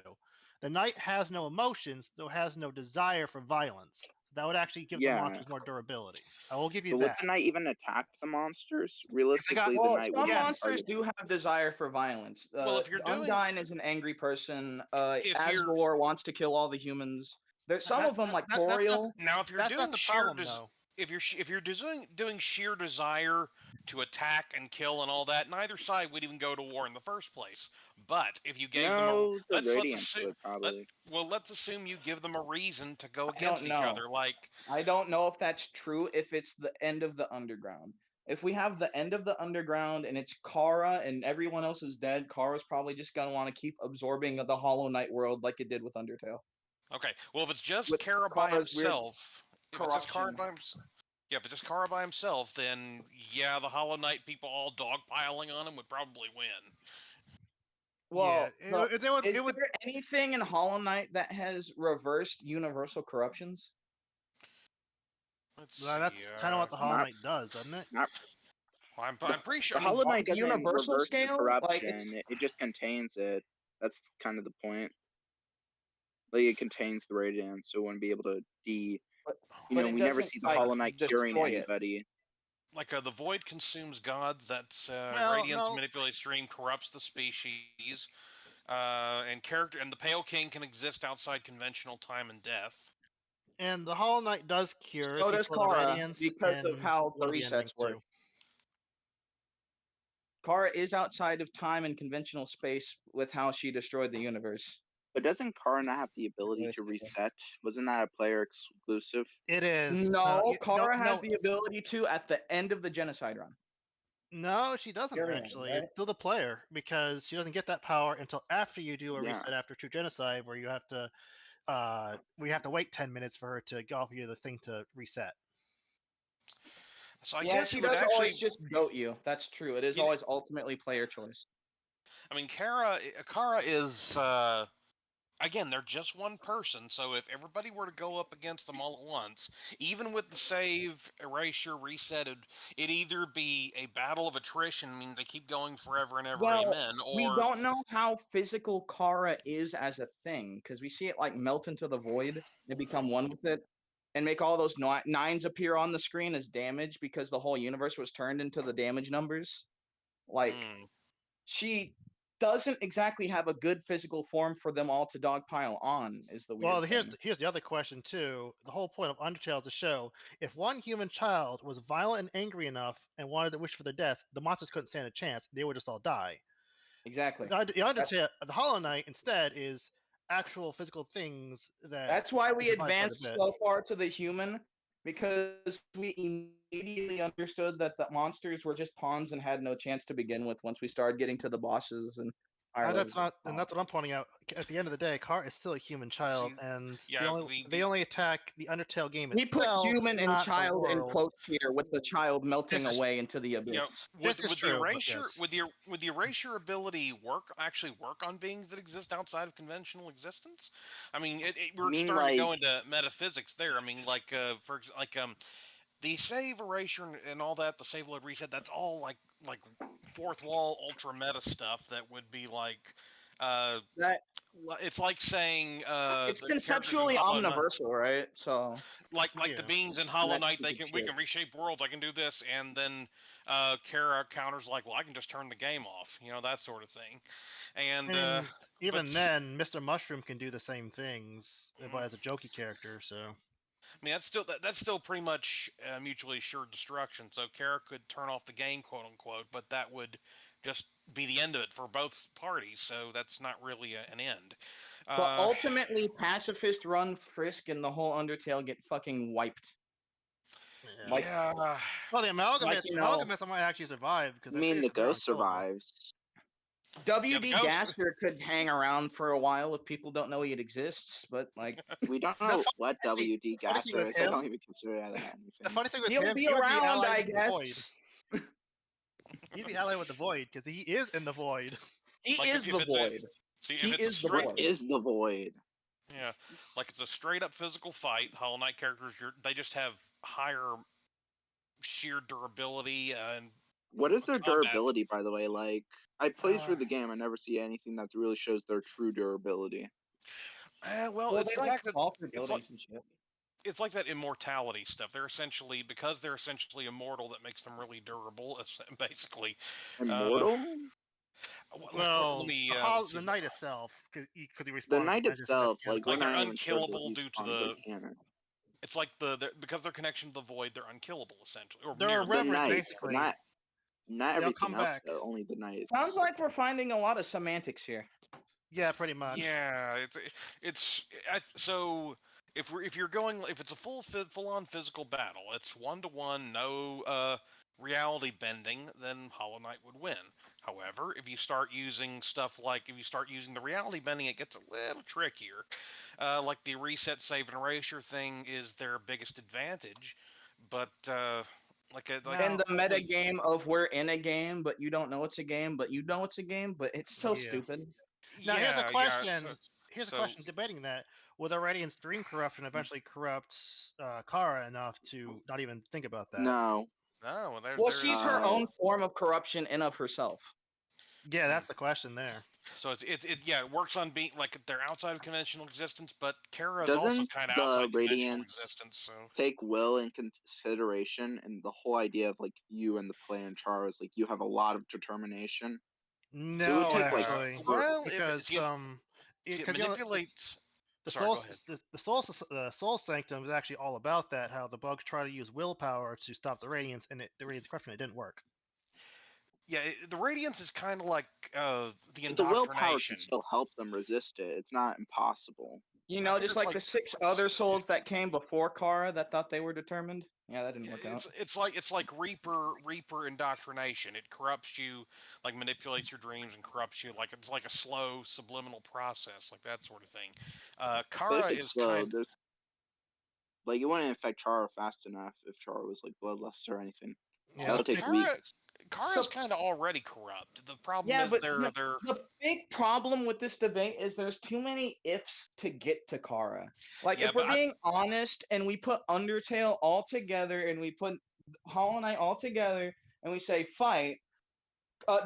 The knight has no emotions, though has no desire for violence. That would actually give the Yeah. monsters more durability. I will give you But would that. the knight even attack the monsters? Realistically, the Well, knight would some not monsters target do have desire for violence. Well, if you're doing- Undyne is an angry person. If you're- Asgore wants to kill all the humans. There's some of them like that's not- Toriel. Now, if you're That's doing not the sheer problem, though. if you're doing sheer desire to attack and kill and all that, neither side would even go to war in the first place. But if you gave them the Radiance would probably. let's assume you give them a reason to go I don't against each know. other. Like, I don't know if that's true. If it's the end of the underground. If we have the end of the underground and it's Kara and everyone else is dead, Kara's probably just gonna want to keep absorbing the Hollow Knight world like it did with Undertale. okay, well, if it's just With Kara by Kara's weird himself, if it's just Kara by himself. Yeah, if it's just Kara by himself, then yeah, the Hollow Knight people all dogpiling on him would probably win. Well, Yeah, is there anything in Hollow Knight that has reversed universal corruptions? Let's Well, that's see, kind of what the Hollow not- Knight does, doesn't it? Not Well, I'm pretty sure. the Hollow Knight doesn't universal reverse the scale? corruption. Like, it's- It just contains it. That's kind of the point. Like it contains the radiance, so it wouldn't be able to but we never doesn't, see the like, Hollow Knight curing destroy it. anybody. Like the void consumes gods. That's Well, radiance no. manipulates stream, corrupts the species, and the Pale King can exist outside conventional time and death. And the Hollow Knight does cure So does people of the Kara, Radiance because of in how the one the resets endings, work. too. Kara is outside of time and conventional space with how she destroyed the universe. But doesn't Kara not have the ability to reset? Wasn't that a player exclusive? It is. No, Kara has the ability to at the end of the genocide run. No, she doesn't Carrying, actually. right? It's still the player because she doesn't get that power until after you do a Yeah. reset after True Genocide, where you have to, we have to wait 10 minutes for her to offer you the thing to reset. So I Yeah, guess she it would does actually. always just goat you. That's true. It is You know- always ultimately player choice. I mean, Kara is again, they're just one person. So if everybody were to go up against them all at once, even with the save, erasure, reset, it'd either be a battle of attrition, meaning they keep going forever and ever, Well, amen, or we don't know how physical Kara is as a thing because we see it like melt into the void and become one with it and make all those nines appear on the screen as damage because the whole universe was turned into the damage numbers. Like, she doesn't exactly have a good physical form for them all to dogpile on, is the weird Well, thing. here's the other question too. The whole point of Undertale is to show if one human child was violent and angry enough and wanted to wish for their death, the monsters couldn't stand a chance. They would just all die. Exactly. The Hollow Knight instead is actual physical things that. That's why we divide quite a advanced bit. so far to the human, because we immediately understood that the monsters were just pawns and had no chance to begin with once we started getting to the bosses and higher That's levels. not, and that's what I'm pointing out. At the end of the day, Car is still a human child, and yeah, they only attack the Undertale game We put itself. human and not the child in world. quotes here, with the child melting This is- away into the you know, abyss. would, This is would true, the but erasure yes. would the erasure ability actually work on beings that exist outside of conventional existence? I mean, we're mean, starting to go like- into metaphysics there. I mean, like the save erasure and all that, the save load reset, that's all like fourth wall ultra meta stuff that would be like That it's like saying it's the characters in conceptually Hollow Knight- omniversal, right? So like the Yeah. beings in Hollow That's Knight, stupid we shit. can reshape worlds. I can do this, and then Kara counters like, well, I can just turn the game off, that sort of thing. And And even but- then, Mr. Mushroom can do the same things, but as a jokey character. So I mean, that's still pretty much mutually assured destruction. So Kara could turn off the game, quote unquote, but that would just be the end of it for both parties. So that's not really an end. but ultimately, pacifist run Frisk and the whole Undertale get fucking wiped. yeah. Like- yeah. Well, the Amalgamates, Like, you know- Amalgamates might actually survive because I mean, the ghost survives. WD Ghost- Gaster could hang around for a while if people don't know he exists, but like We don't The know funny what WD thing Gasser with is. I him- don't even consider that anything. The funny thing with he'll him, be he would around, allied I with the Void. guess. He'd be allied with the Void because he is in the Void. He Like, is if the it's a- void. See, if He it's a is the straight- void. Is the void? Yeah, like it's a straight up physical fight. Hollow Knight characters, they just have higher sheer durability and What is their combat. durability, by the way? Like, I play through Uh, the game, I never see anything that really shows their true durability. well, it's they the like fact that soft it's like, abilities and shit. it's like that immortality stuff. They're essentially immortal. That makes them really durable. Basically, Immortal? Well, let's see. the knight itself, because he The respawn. knight itself, like we're Like they're not even sure if unkillable he's due to on good the. canon. It's like because their connection to the void, they're unkillable essentially. Or They're near The irreverent, knight, basically. but not They'll everything come else back. though. Only the knight. Sounds like we're finding a lot of semantics here. Yeah, pretty much. Yeah, so if it's a full on physical battle, it's 1-to-1, no reality bending, then Hollow Knight would win. However, if you start using the reality bending, it gets a little trickier. Like the reset, save, and erasure thing is their biggest advantage, but and the meta game of we're in a game, but you don't know it's a game, but you know it's a game, but it's so stupid. Now here's a question. Here's a question debating that. Will the Radiant's dream corruption eventually corrupt Kara enough to not even think about that? No. No. Well, she's her own form of corruption in of herself. Yeah, that's the question there. So it works on being like they're outside of conventional existence, but Kara is also Doesn't kind of the outside conventional Radiance existence. So take will in consideration, and the whole idea of like you and the player in Char is like you have a lot of determination. No, So it would take, actually, because it manipulates. The Sorry, soul, go ahead. the soul sanctum is actually all about that. How the bugs try to use willpower to stop the Radiance, and the Radiance corruption, it didn't work. Yeah, the Radiance is kind of like the indoctrination. The willpower can still help them resist it. It's not impossible. You know, just like the 6 other souls that came before Kara that thought they were determined. Yeah, that didn't work out. It's like Reaper indoctrination. It corrupts you, like manipulates your dreams and corrupts you. Like it's like a slow subliminal process, like that sort of thing. Kara is slow. Like it wouldn't affect Char fast enough if Char was like bloodlust or anything. Yeah, that would take weeks. Kara's kind of already corrupt. The problem is the big problem with this debate is there's too many ifs to get to Kara. Like if we're being honest and we put Undertale all together and we put Hollow Knight all together and we say fight,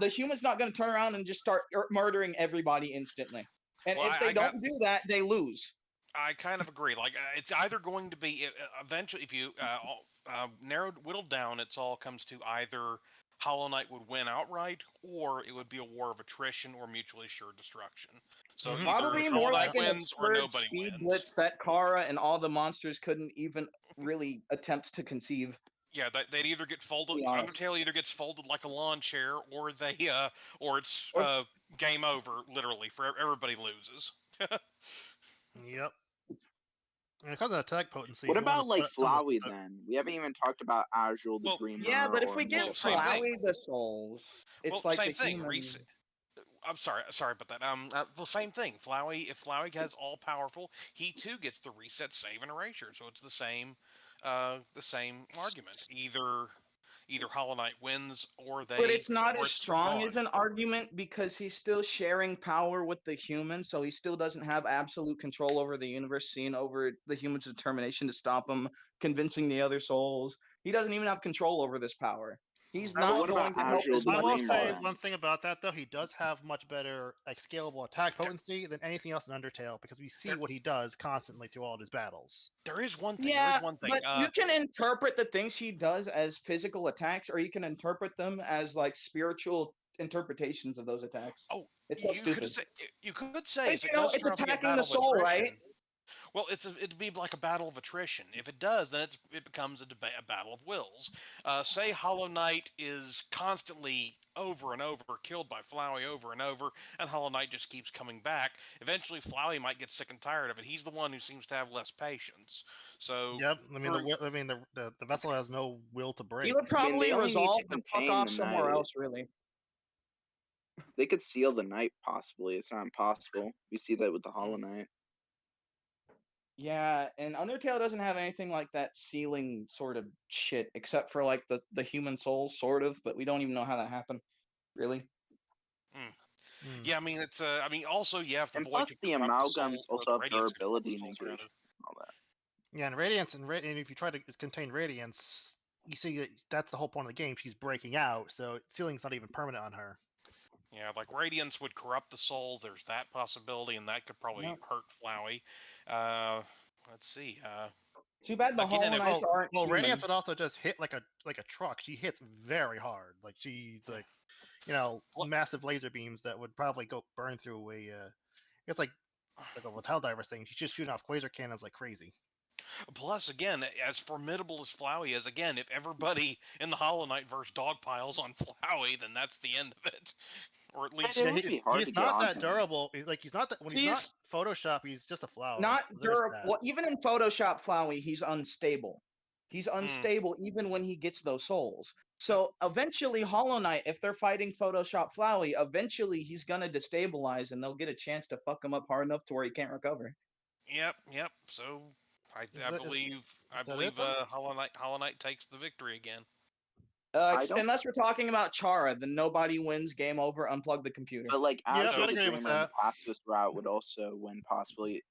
the human's not going to turn around and just start murdering everybody instantly. And if they don't do that, they lose. I kind of agree. Like it's either going to be eventually, if you whittled down, it's all comes to either Hollow Knight would win outright, or it would be a war of attrition or mutually assured destruction. So probably more like an absurd speed blitz that Kara and all the monsters couldn't even really attempt to conceive. Yeah, they'd either get folded. Undertale either gets folded like a lawn chair, or it's game over. Literally, for everybody loses. Yep. And it comes to attack potency. What about like Flowey then? We haven't even talked about Azul the Dreamer. Yeah, but if we give Flowey the souls, it's like same the thing. human. I'm sorry about that. Well, same thing. Flowey, if Flowey has all powerful, he too gets the reset, save, and erasure. So it's the same argument. Either Hollow Knight wins, or they. But it's not as strong as an argument because he's still sharing power with the human, so he still doesn't have absolute control over the universe, seeing over the human's determination to stop him, convincing the other souls. He doesn't even have control over this power. He's not going to help as much. I will say one thing about that though. He does have much better like scalable attack potency than anything else in Undertale because we see what he does constantly through all of his battles. There is one thing. Yeah, there is one thing. but you can interpret the things he does as physical attacks, or you can interpret them as like spiritual interpretations of those attacks. Oh, it's so stupid. You could say it's attacking the soul, right? Well, it'd be like a battle of attrition. If it does, then it becomes a battle of wills. Say Hollow Knight is constantly over and over killed by Flowey over and over, and Hollow Knight just keeps coming back. Eventually, Flowey might get sick and tired of it. He's the one who seems to have less patience. So yep, the vessel has no will to break. He would probably resolve to fuck off somewhere else. Really, they could seal the night. Possibly, it's not impossible. We see that with the Hollow Knight. Yeah, and Undertale doesn't have anything like that sealing sort of shit, except for like the human souls, sort of, but we don't even know how that happened, really. Yeah, I mean it's also you have to and avoid plus the amalgams also have durability negation, all that. Yeah, and Radiance and if you try to contain Radiance, you see that's the whole point of the game. She's breaking out, so sealing's not even permanent on her. Yeah, like Radiance would corrupt the soul. There's that possibility, and that could probably hurt Flowey. Let's see. Too bad the Hollow Knights aren't Well, human. Radiance would also just hit like a truck. She hits very hard. Like she's like, massive laser beams that would probably go burn through a. It's like a Helldiver thing. She's just shooting off quasar cannons like crazy. Plus, again, as formidable as Flowey is, again, if everybody in the Hollow Knight verse dogpiles on Flowey, then that's the end of it. Or at least it would be hard to he's get not on that him. durable. He's not that when he's not Photoshop. He's just a flower. Not There's durable. that. Well, even in Photoshop Flowey, he's unstable. He's unstable even when he gets those souls. So eventually, Hollow Knight, if they're fighting Photoshop Flowey, eventually he's gonna destabilize, and they'll get a chance to fuck him up hard enough to where he can't recover. Yep. So I believe Hollow Knight takes the victory again. Unless we're talking about Chara, then nobody wins. Game over. Unplug the computer. But like, as I'd a agree with streamer, that. the pacifist route would also win possibly.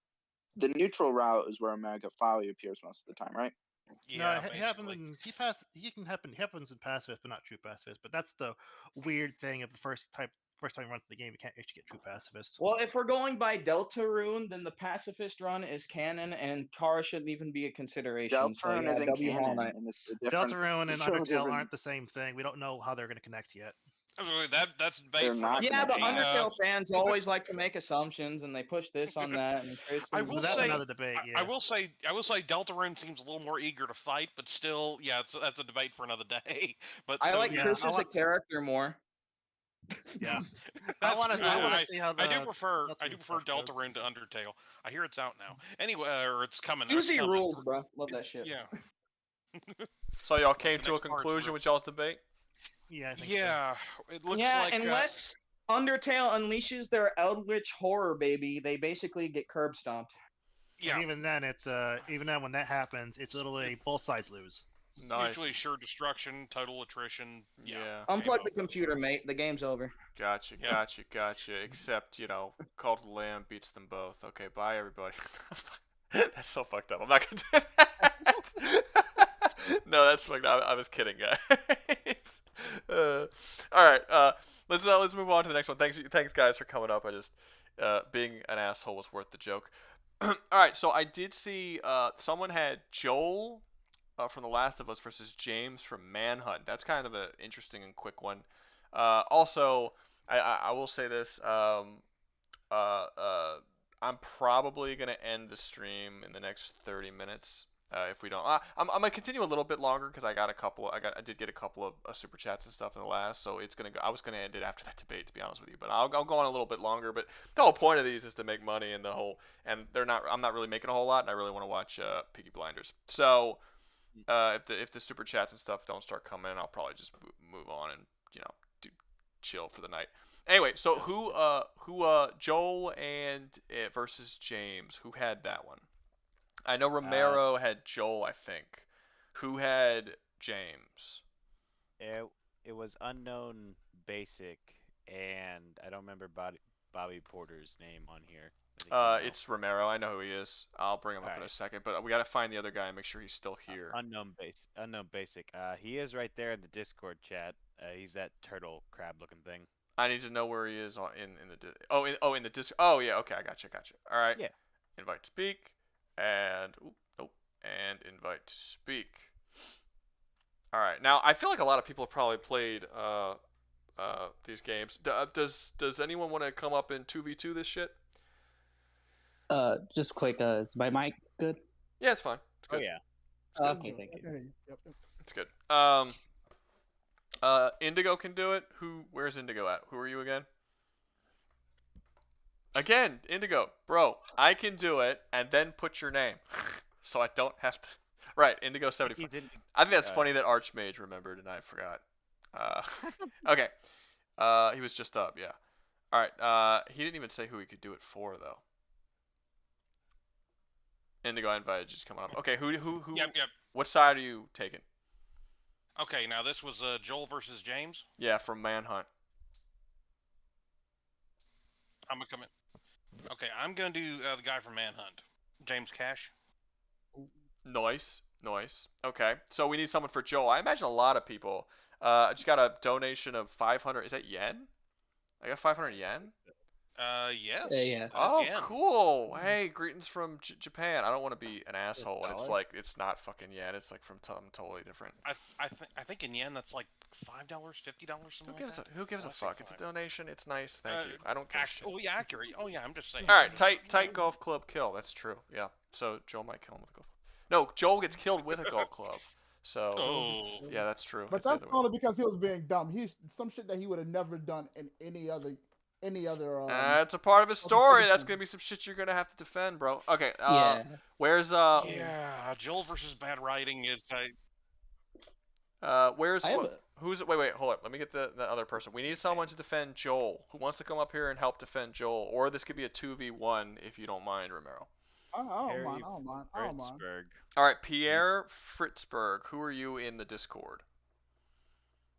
The neutral route is where America Flowey appears most of the time, right? Yeah, no, he happens in pacifist, but not true pacifist. But that's the weird thing of the first time you run the game, you can't actually get true pacifists. Well, if we're going by Deltarune, then the pacifist run is canon, and Chara shouldn't even be a consideration. Deltarune isn't canon, and it's a different. Deltarune and it's sort of Undertale different- aren't the same thing. We don't know how they're going to connect yet. That's debate They're for not another Yeah, but day. Undertale fans always like to make assumptions, and they push this on that. And Chris I and will that's say another debate. Yeah. I will say Deltarune seems a little more eager to fight, but still, yeah, that's a debate for another day. But I so, like yeah, Chris as a character more. Yeah. That's I want good. to see how I do the prefer Deltarune stuff goes. Deltarune to Undertale. I hear it's out now. Anyway, or it's coming. It's Easy coming. rules, bro. Love that shit. Yeah. So y'all came The to a next part's conclusion real- with y'all's debate? Yeah. I think Yeah, it looks Yeah, like unless Undertale unleashes their eldritch horror, baby, they basically get curb stomped. So. And even then, it's even then when that happens, it's literally both sides lose. Nice. mutually assured destruction, total attrition. Yeah. Unplug the computer, mate. The game's over. Gotcha. Except, Cult of the Lamb beats them both. Okay, bye, everybody. That's so fucked up. I'm not going to do that. No, that's fucked up. I was kidding, guys. All right, let's move on to the next one. Thanks, guys, for coming up. I just, being an asshole was worth the joke. All right, so I did see someone had Joel from The Last of Us versus James from Manhunt. That's kind of an interesting and quick one. Also, I will say this. I'm probably going to end the stream in the next 30 minutes. If we don't, I'm gonna continue a little bit longer because I did get a couple of super chats and stuff in the last, so it's gonna go. I was gonna end it after that debate, to be honest with you, but I'll go on a little bit longer. But the whole point of these is to make money, and I'm not really making a whole lot, and I really want to watch Peaky Blinders. So if the super chats and stuff don't start coming in, I'll probably just move on and chill for the night. Anyway, so who Joel and versus James, who had that one? I know Romero had Joel, I think. Who had James? It was Unknown Basic, and I don't remember Bobby Porter's name on here. It's Romero. I know who he is. I'll bring him up in a second, but we got to find the other guy and make sure he's still here. Unknown Basic. He is right there in the Discord chat. He's that turtle crab looking thing. I need to know where he is in the Discord. Oh yeah, okay, I gotcha. All right. Yeah. Invite to speak. And invite to speak. All right. Now I feel like a lot of people have probably played these games. Does anyone want to come up in 2v2 this shit? Just quick. Is my mic good? Yeah, it's fine. It's good. Oh yeah. Okay, thank you. It's good. Indigo can do it. Where's Indigo at? Who are you again? Again, Indigo, bro, I can do it and then put your name, so I don't have to. Right, Indigo 75. I think that's funny that Archmage remembered and I forgot. Okay, he was just up, yeah. All right, he didn't even say who he could do it for though. Indigo, I invited, just coming up. Okay, who? Yep. What side are you taking? Okay, now this was Joel versus James. Yeah, from Manhunt. I'm gonna come in. Okay, I'm gonna do the guy from Manhunt, James Cash. Nice. Okay, so we need someone for Joel. I imagine a lot of people. I just got a donation of 500. Is that yen? I got 500 yen. Yes. Yeah. Oh, yen. cool. Hey, greetings from Japan. I don't want to be an asshole. And it's like, it's not fucking yen. It's like from something totally different. I think in yen that's like $5, $50, something like that. Who gives a fuck? It's a donation. It's nice. Thank you. I don't give a shit. Oh, yeah, accurate. Oh, yeah, I'm just saying. All right, tight golf club kill. That's true. Yeah. So Joel might kill him with a golf club. No, Joel gets killed with a golf club. So yeah, that's true. But It's that's the other way. only because he was being dumb. He's some shit that he would have never done in any other. It's a part of his story. That's gonna be some shit you're gonna have to defend, bro. Okay. Yeah. Where's Yeah, Joel versus bad writing is. Where's who's it? Wait, hold up. Let me get the other person. We need someone to defend Joel. Who wants to come up here and help defend Joel? Or this could be a 2v1 if you don't mind, Romero. I don't mind. All right, Pierre Fritzberg. Who are you in the Discord?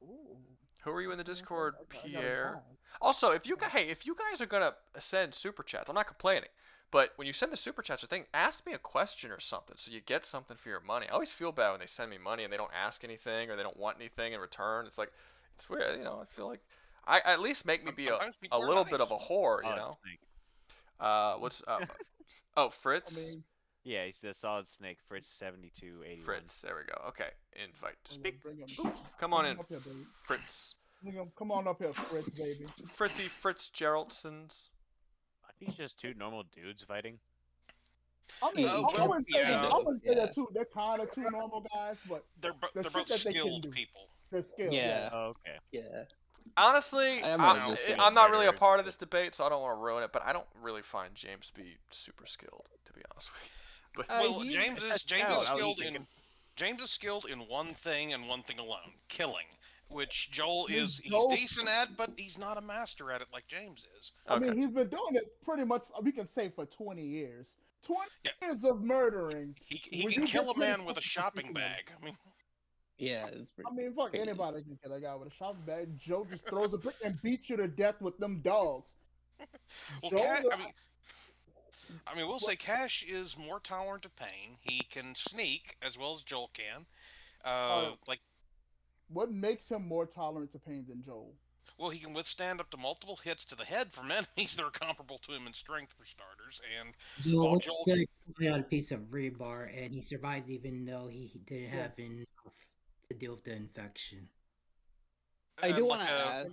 Who are you in the Discord, Pierre? Also, if you guys are gonna send super chats, I'm not complaining. But when you send the super chats or thing, ask me a question or something so you get something for your money. I always feel bad when they send me money and they don't ask anything or they don't want anything in return. It's like, it's weird, you know. I feel like I at least make me be a little bit of a whore, you know. What's up? Oh, Fritz. Yeah, he's the solid snake. Fritz 7281. Fritz, there we go. Okay, invite to speak. Come on in, Fritz. Come on up here, Fritz, baby. Fritz Geraldsons. He's just two normal dudes fighting. I mean, I wouldn't say that too. They're kind of two normal guys, but they're both skilled people. They're skilled. Yeah. Oh, okay. Yeah. Honestly, I'm not really a part of this debate, so I don't want to ruin it. But I don't really find James to be super skilled, to be honest with you. But well, James is skilled in one thing and one thing alone: killing. Which Joel he's decent at, but he's not a master at it like James is. I mean, he's been doing it pretty much, we can say, for 20 years. 20 years of murdering. He can kill a man with a shopping bag. I mean, yeah. Fuck anybody can kill a guy with a shopping bag. Joe just throws a brick and beats you to death with them dogs. Well, I mean, we'll say Cash is more tolerant of pain. He can sneak as well as Joel can. What makes him more tolerant to pain than Joel? Well, he can withstand up to multiple hits to the head from enemies that are comparable to him in strength, for starters. And Joel stood on a piece of rebar, and he survived even though he didn't have enough to deal with the infection. I do want to ask,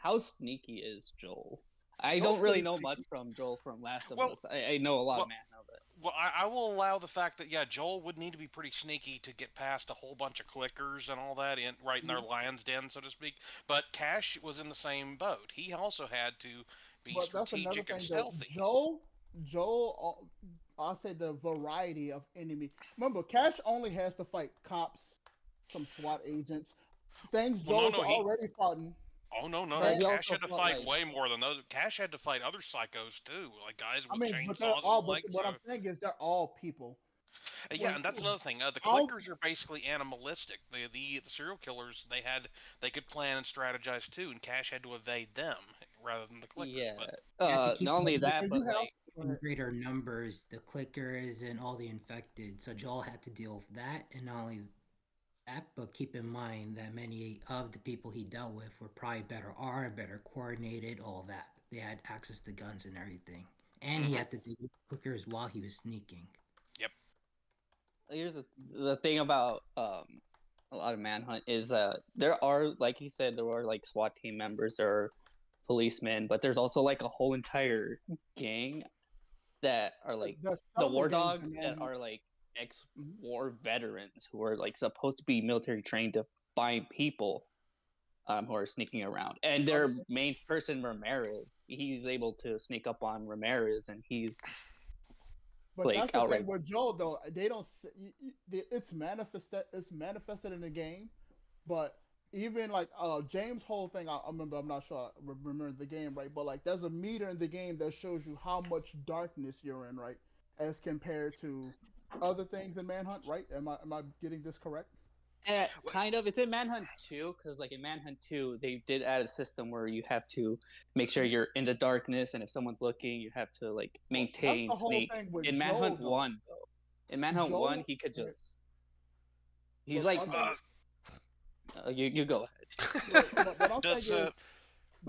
how sneaky is Joel? I don't really know much from Joel from Last of Us. I know a lot of Man of it. Well, I will allow the fact that, Joel would need to be pretty sneaky to get past a whole bunch of clickers and all that in their lion's den, so to speak. But Cash was in the same boat. He also had to be strategic and stealthy. Joel, I'll say the variety of enemy. Remember, Cash only has to fight cops, some SWAT agents, things Joel's already fighting. Oh, no. Cash had to fight way more than those. Cash had to fight other psychos, too. Like guys with chainsaws and legs. What I'm saying is they're all people. Yeah, and that's another thing. The clickers are basically animalistic. The serial killers, they could plan and strategize, too, and Cash had to evade them rather than the clickers. Yeah. Not only that, but in greater numbers, the clickers and all the infected. So Joel had to deal with that, and not only that, but keep in mind that many of the people he dealt with were probably better armed, better coordinated, all that. They had access to guns and everything. And he had to deal with clickers while he was sneaking. Yep. Here's the thing about a lot of Manhunt is there are, like he said, there are like SWAT team members or policemen, but there's also like a whole entire gang that are like the war dogs that are like ex-war veterans who are like supposed to be military trained to find people who are sneaking around. And their main person, Ramirez, he's able to sneak up on Ramirez, and he's But that's the thing with Joel, though. They don't. It's manifested in the game, but even like James' whole thing. I remember. I'm not sure. I remember the game right, but like there's a meter in the game that shows you how much darkness you're in, right, as compared to other things in Manhunt, right? Am I getting this correct? Kind of. It's in Manhunt 2, because like in Manhunt 2, they did add a system where you have to make sure you're in the darkness, and if someone's looking, you have to like maintain sneak. In Manhunt 1, though, in Manhunt 1, he could just. He's like. You go ahead. What I'm saying is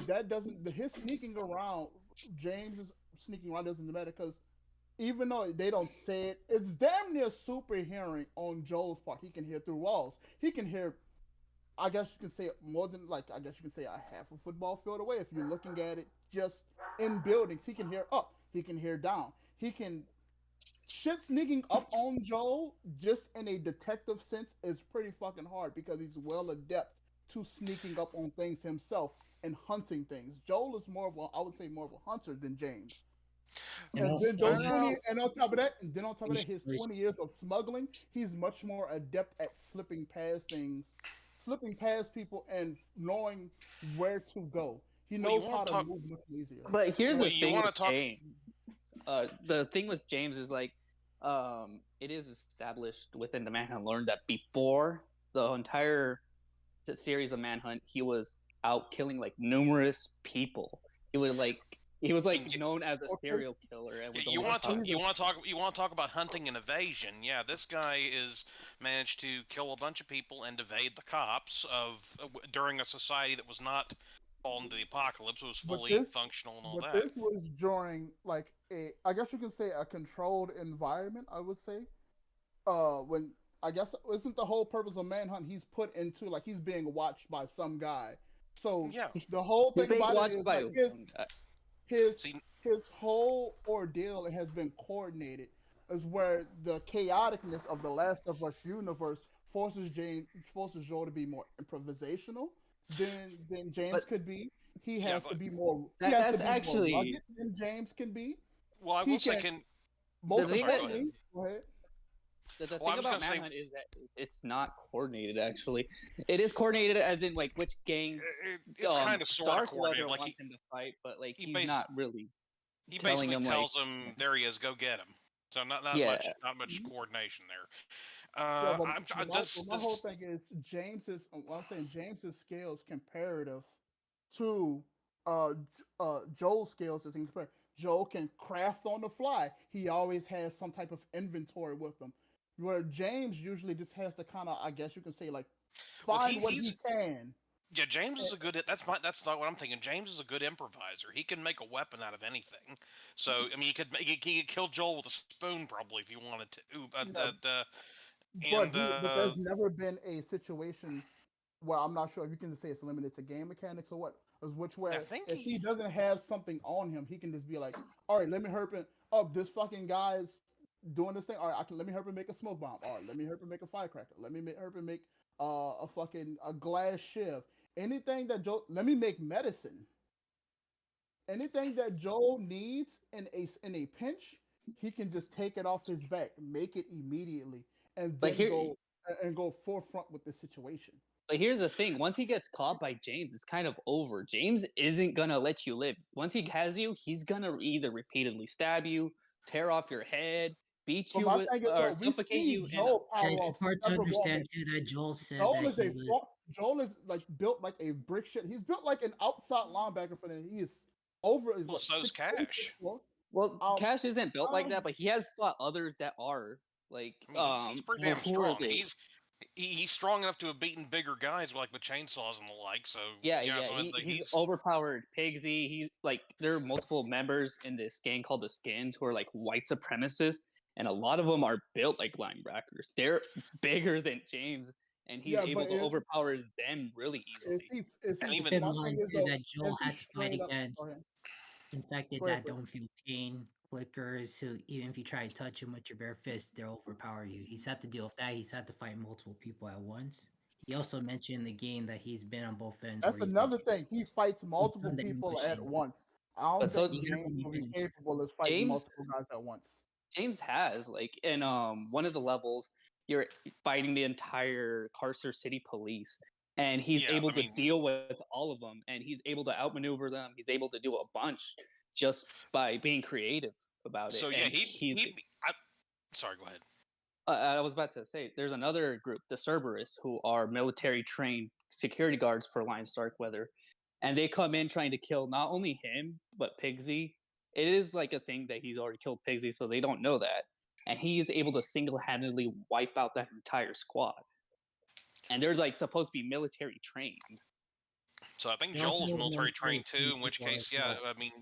that doesn't his sneaking around James is sneaking around doesn't matter because even though they don't say it, it's damn near super hearing on Joel's part. He can hear through walls. He can hear, I guess you can say more than like, I guess you can say a half a football field away if you're looking at it just in buildings. He can hear up. He can hear down. He can shit sneaking up on Joel just in a detective sense is pretty fucking hard because he's well adept to sneaking up on things himself and hunting things. Joel is more of a, I would say, more of a hunter than James. And then those 20, and on top of that, his 20 years of smuggling, he's much more adept at slipping past things, slipping past people, and knowing where to go. He knows how to move much easier. But here's the thing with James. The thing with James is like, it is established within the Manhunt lore that before the entire series of Manhunt, he was out killing like numerous people. He was like known as a serial killer. And you want to talk about hunting and evasion? Yeah, this guy is managed to kill a bunch of people and evade the cops during a society that was not fallen to the apocalypse. It was fully functional and all that. But this was during like I guess you can say a controlled environment. I would say, when I guess isn't the whole purpose of Manhunt? He's put into like he's being watched by some guy. So yeah, the whole thing about it is like his whole ordeal has been coordinated. Is where the chaoticness of the Last of Us universe forces Joel to be more improvisational than James could be. He has to be more. He has to be actually more rugged than James can be. Well, I will say, the thing go ahead. The thing about Manhunt is that it's not coordinated. Actually, it is coordinated as in like which gangs. It's kind of sort of coordinated. Like wants him to fight, but like he's not really. He basically tells him, "There he is, go get him." So not much coordination there. My whole thing is James's. What I'm saying, James's skills comparative to Joel's skills is compared. Joel can craft on the fly. He always has some type of inventory with him. Where James usually just has to kind of, I guess you can say, like find what he can. Yeah, James is a good. That's not what I'm thinking. James is a good improviser. He can make a weapon out of anything. So I mean, he could kill Joel with a spoon probably if he wanted to. But there's never been a situation where I'm not sure if you can just say it's limited to game mechanics or what. If he doesn't have something on him, he can just be like, all right, let me help him. Oh, this fucking guy's doing this thing. All right, let me help him make a smoke bomb. All right, let me help him make a firecracker. Let me help him make a glass shiv. Anything that let me make medicine. Anything that Joel needs in a pinch, he can just take it off his back, make it immediately, and then go forefront with the situation. But here's the thing: once he gets caught by James, it's kind of over. James isn't gonna let you live. Once he has you, he's gonna either repeatedly stab you, tear off your head, beat you, or suffocate you. It's hard to understand too that Joel said Joel is like built like a brick shit. He's built like an outside linebacker for them. He is over. Well, so's Cash. Well, Cash isn't built like that, but he has fought others that are like. He's pretty damn strong. He's strong enough to have beaten bigger guys like with chainsaws and the like. So he's overpowered Pigsy. He like there are multiple members in this gang called the Skins who are like white supremacists, and a lot of them are built like linebackers. They're bigger than James, and he's able to overpower them really easily. That Joel has to fight against infected that don't feel pain. Clickers who, even if you try to touch him with your bare fist, they'll overpower you. He's had to deal with that. He's had to fight multiple people at once. He also mentioned in the game that he's been on both ends. That's another thing. He fights multiple people at once. I don't think James will be capable of fighting multiple guys at once. James has, like, in one of the levels, you're fighting the entire Carcer City police. And he's able to deal with all of them. And he's able to outmaneuver them. He's able to do a bunch just by being creative about it. So yeah, sorry, go ahead. I was about to say, there's another group, the Cerberus, who are military trained security guards for Lion Starkweather, and they come in trying to kill not only him but Pigsy. It is like a thing that he's already killed Pigsy, so they don't know that, and he is able to single-handedly wipe out that entire squad. And there's like supposed to be military trained. So I think Joel's military trained too. In which case, I mean.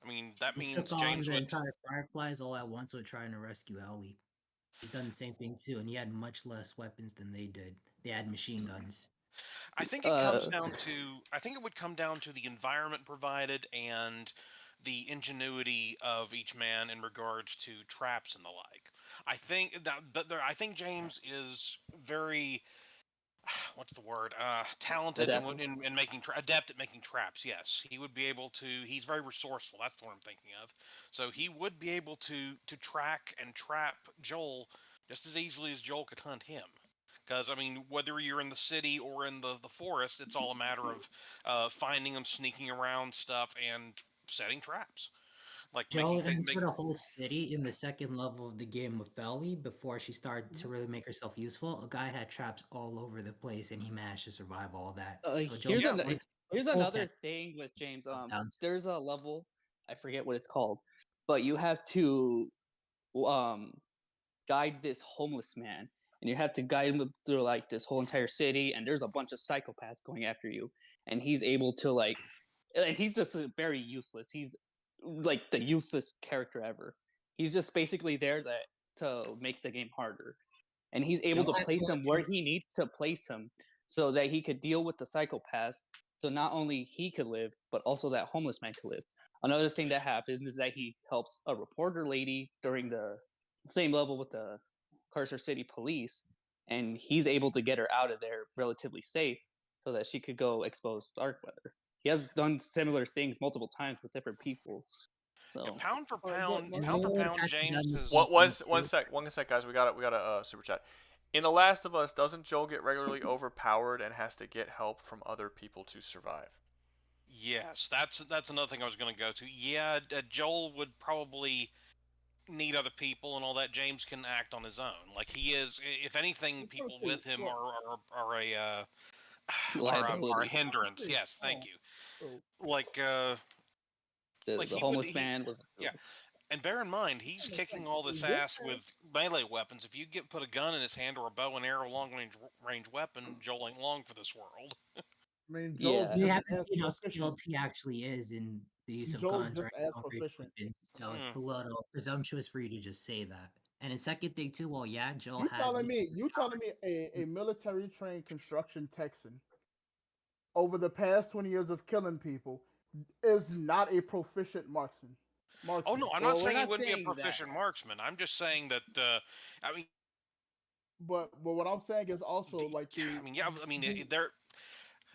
I mean, that He means took on James the would. entire Fireflies all at once when trying to rescue Ellie. He's done the same thing too, and he had much less weapons than they did. They had machine guns. I think it comes down to. I think it would come down to the environment provided and the ingenuity of each man in regards to traps and the like. I think I think James is very what's the word? Talented in making adept at making traps. Yes, he would be able to. He's very resourceful. That's what I'm thinking of. So he would be able to track and trap Joel just as easily as Joel could hunt him. Because I mean, whether you're in the city or in the forest, it's all a matter of finding them, sneaking around stuff, and setting traps. Like Joel making things. entered a whole city in the second level of the game with Ellie before she started to really make herself useful. A guy had traps all over the place, and he managed to survive all that. So Here's Joel's another thing with James. There's a level, I forget what it's called, but you have to guide this homeless man, and you have to guide him through like this whole entire city, and there's a bunch of psychopaths going after you, and he's able to and he's just very useless. He's like the useless character ever. He's just basically there to make the game harder, and he's able to place him where he needs to place him so that he could deal with the psychopaths. So not only he could live, but also that homeless man could live. Another thing that happens is that he helps a reporter lady during the same level with the Carcer City police, and he's able to get her out of there relatively safe so that she could go expose Starkweather. He has done similar things multiple times with different people. So Yeah, pound for pound, James is. One sec, guys. We got a super chat. In The Last of Us, doesn't Joel get regularly overpowered and has to get help from other people to survive? Yes, that's another thing I was going to go to. Yeah, Joel would probably need other people and all that. James can act on his own. Like he is, if anything, people with him are a hindrance. Yes, thank you. Like the homeless man was. Yeah. And bear in mind, he's kicking all this ass with melee weapons. If you put a gun in his hand or a bow and arrow long range weapon, Joel ain't long for this world. I mean, you haven't seen how skilled he actually is in the use of Joel's guns just or as long-range proficient. weapons, so it's a little presumptuous for you to just say that. And the second thing too, well, yeah, Joel You has. telling me a military trained construction Texan over the past 20 years of killing people is not a proficient marksman? Oh no, I'm not saying he wouldn't be a proficient marksman. I'm just saying that I mean. But what I'm saying is also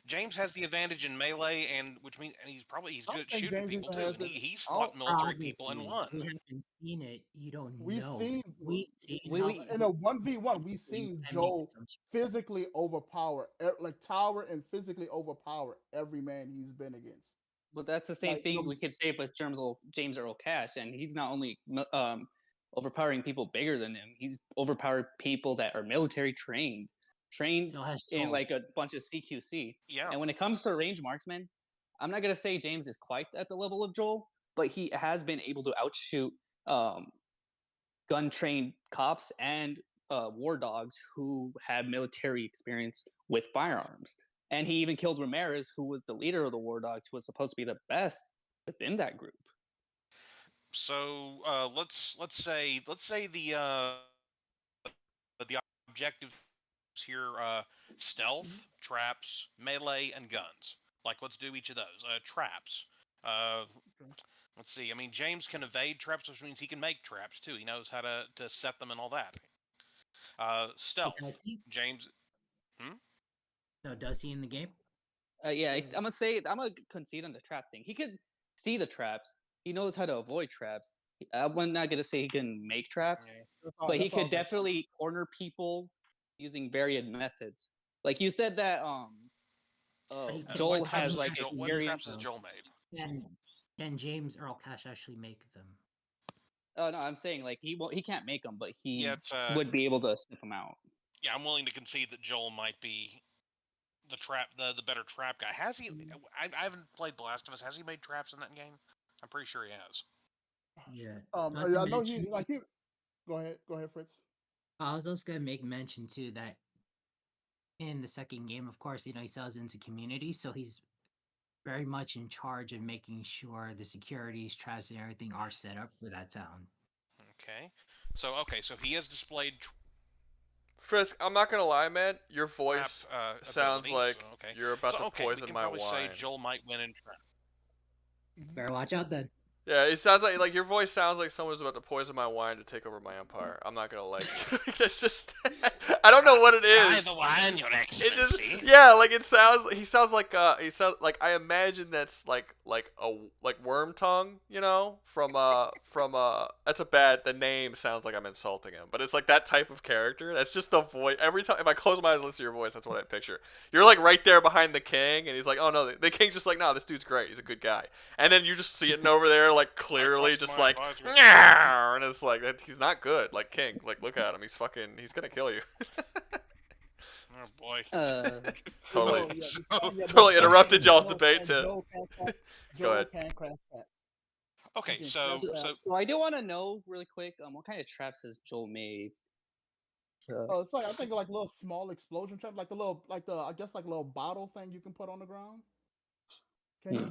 James has the advantage in melee, and which means he's good at shooting James people too. has And it. he's fought military people and won. You haven't seen it. You don't We've know. seen how in a 1v1. We've seen Joel physically overpower, like tower and physically overpower every man he's been against. But that's the same thing we could say with James Earl Cash, and he's not only overpowering people bigger than him, he's overpowered people that are military trained in like a bunch of CQC. Yeah. And when it comes to range marksman, I'm not gonna say James is quite at the level of Joel, but he has been able to outshoot gun trained cops and war dogs who had military experience with firearms. And he even killed Ramirez, who was the leader of the war dogs, who was supposed to be the best within that group. So let's say the objectives here: stealth, traps, melee, and guns. Like, let's do each of those. Traps. Let's see. I mean, James can evade traps, which means he can make traps too. He knows how to set them and all that. Stealth. James. So does he in the game? Yeah, I'm gonna concede on the trap thing. He could see the traps. He knows how to avoid traps. I'm not gonna say he can make traps, but he could definitely corner people using varied methods. Like you said that Joel has like what traps has Joel made? Can James Earl Cash actually make them? Oh no, I'm saying like he can't make them, but he would be able to sniff them out. Yeah, I'm willing to concede that Joel might be the better trap guy. Has he? I haven't played The Last of Us. Has he made traps in that game? I'm pretty sure he has. Yeah. I know he like he. Go ahead, Fritz. I was also gonna make mention too that in the second game, of course, he sells into community, so he's very much in charge of making sure the securities, traps, and everything are set up for that town. Okay. So he has displayed Frisk, I'm not gonna lie, man. Your voice sounds ability, like so, okay. you're about So, to okay, we poison can my probably say wine. Joel might win in trap. Better watch out then. Yeah, it sounds like your voice sounds like someone's about to poison my wine to take over my empire. I'm not gonna it's just I don't know what it Try is. the wine, Your Excellency. It just like he sounds like I imagine that's like worm tongue, you know, from that's the name sounds like I'm insulting him, but it's like that type of character. That's just the voice. Every time if I close my eyes and listen to your voice, that's what I picture. You're like right there behind the king, and he's like, oh no, the king's just like, no, this dude's great, he's a good guy, and then you just see it over there like clearly just like, and it's like he's not good. Like King, like look at him, he's gonna kill you. Oh boy. Totally interrupted y'all's debate too. Go ahead. Okay, So I do want to know really quick, what kind of traps has Joel made? It's like I think like a little small explosion trap, like I guess like a little bottle thing you can put on the ground.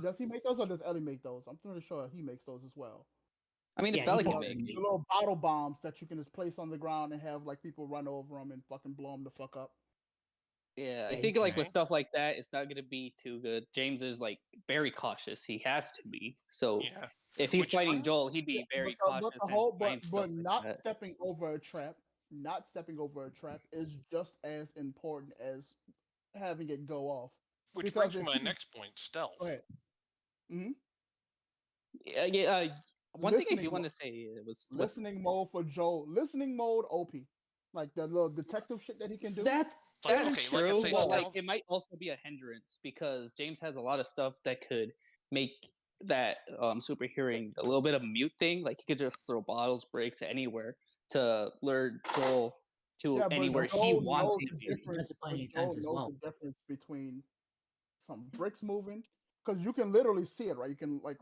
Does he make those or does Ellie make those? I'm pretty sure he makes those as well. I mean, if Ellie can make the little bottle bombs that you can just place on the ground and have like people run over them and fucking blow them the fuck up. Yeah, I think like with stuff like that, it's not gonna be too good. James is like very cautious. He has to be. So if he's fighting Joel, he'd be very cautious. But not stepping over a trap. Not stepping over a trap is just as important as having it go off. Which brings me to my next point: stealth. Go ahead. One thing I do want to say was listening mode for Joel. Listening mode OP, like the little detective shit that he can do. That's true. But like, it might also be a hindrance because James has a lot of stuff that could make that super hearing a little bit of a mute thing. Like he could just throw bottles, bricks anywhere to lure Joel to anywhere he wants to be. Joel knows the difference between some bricks moving, because you can literally see it, right? You can like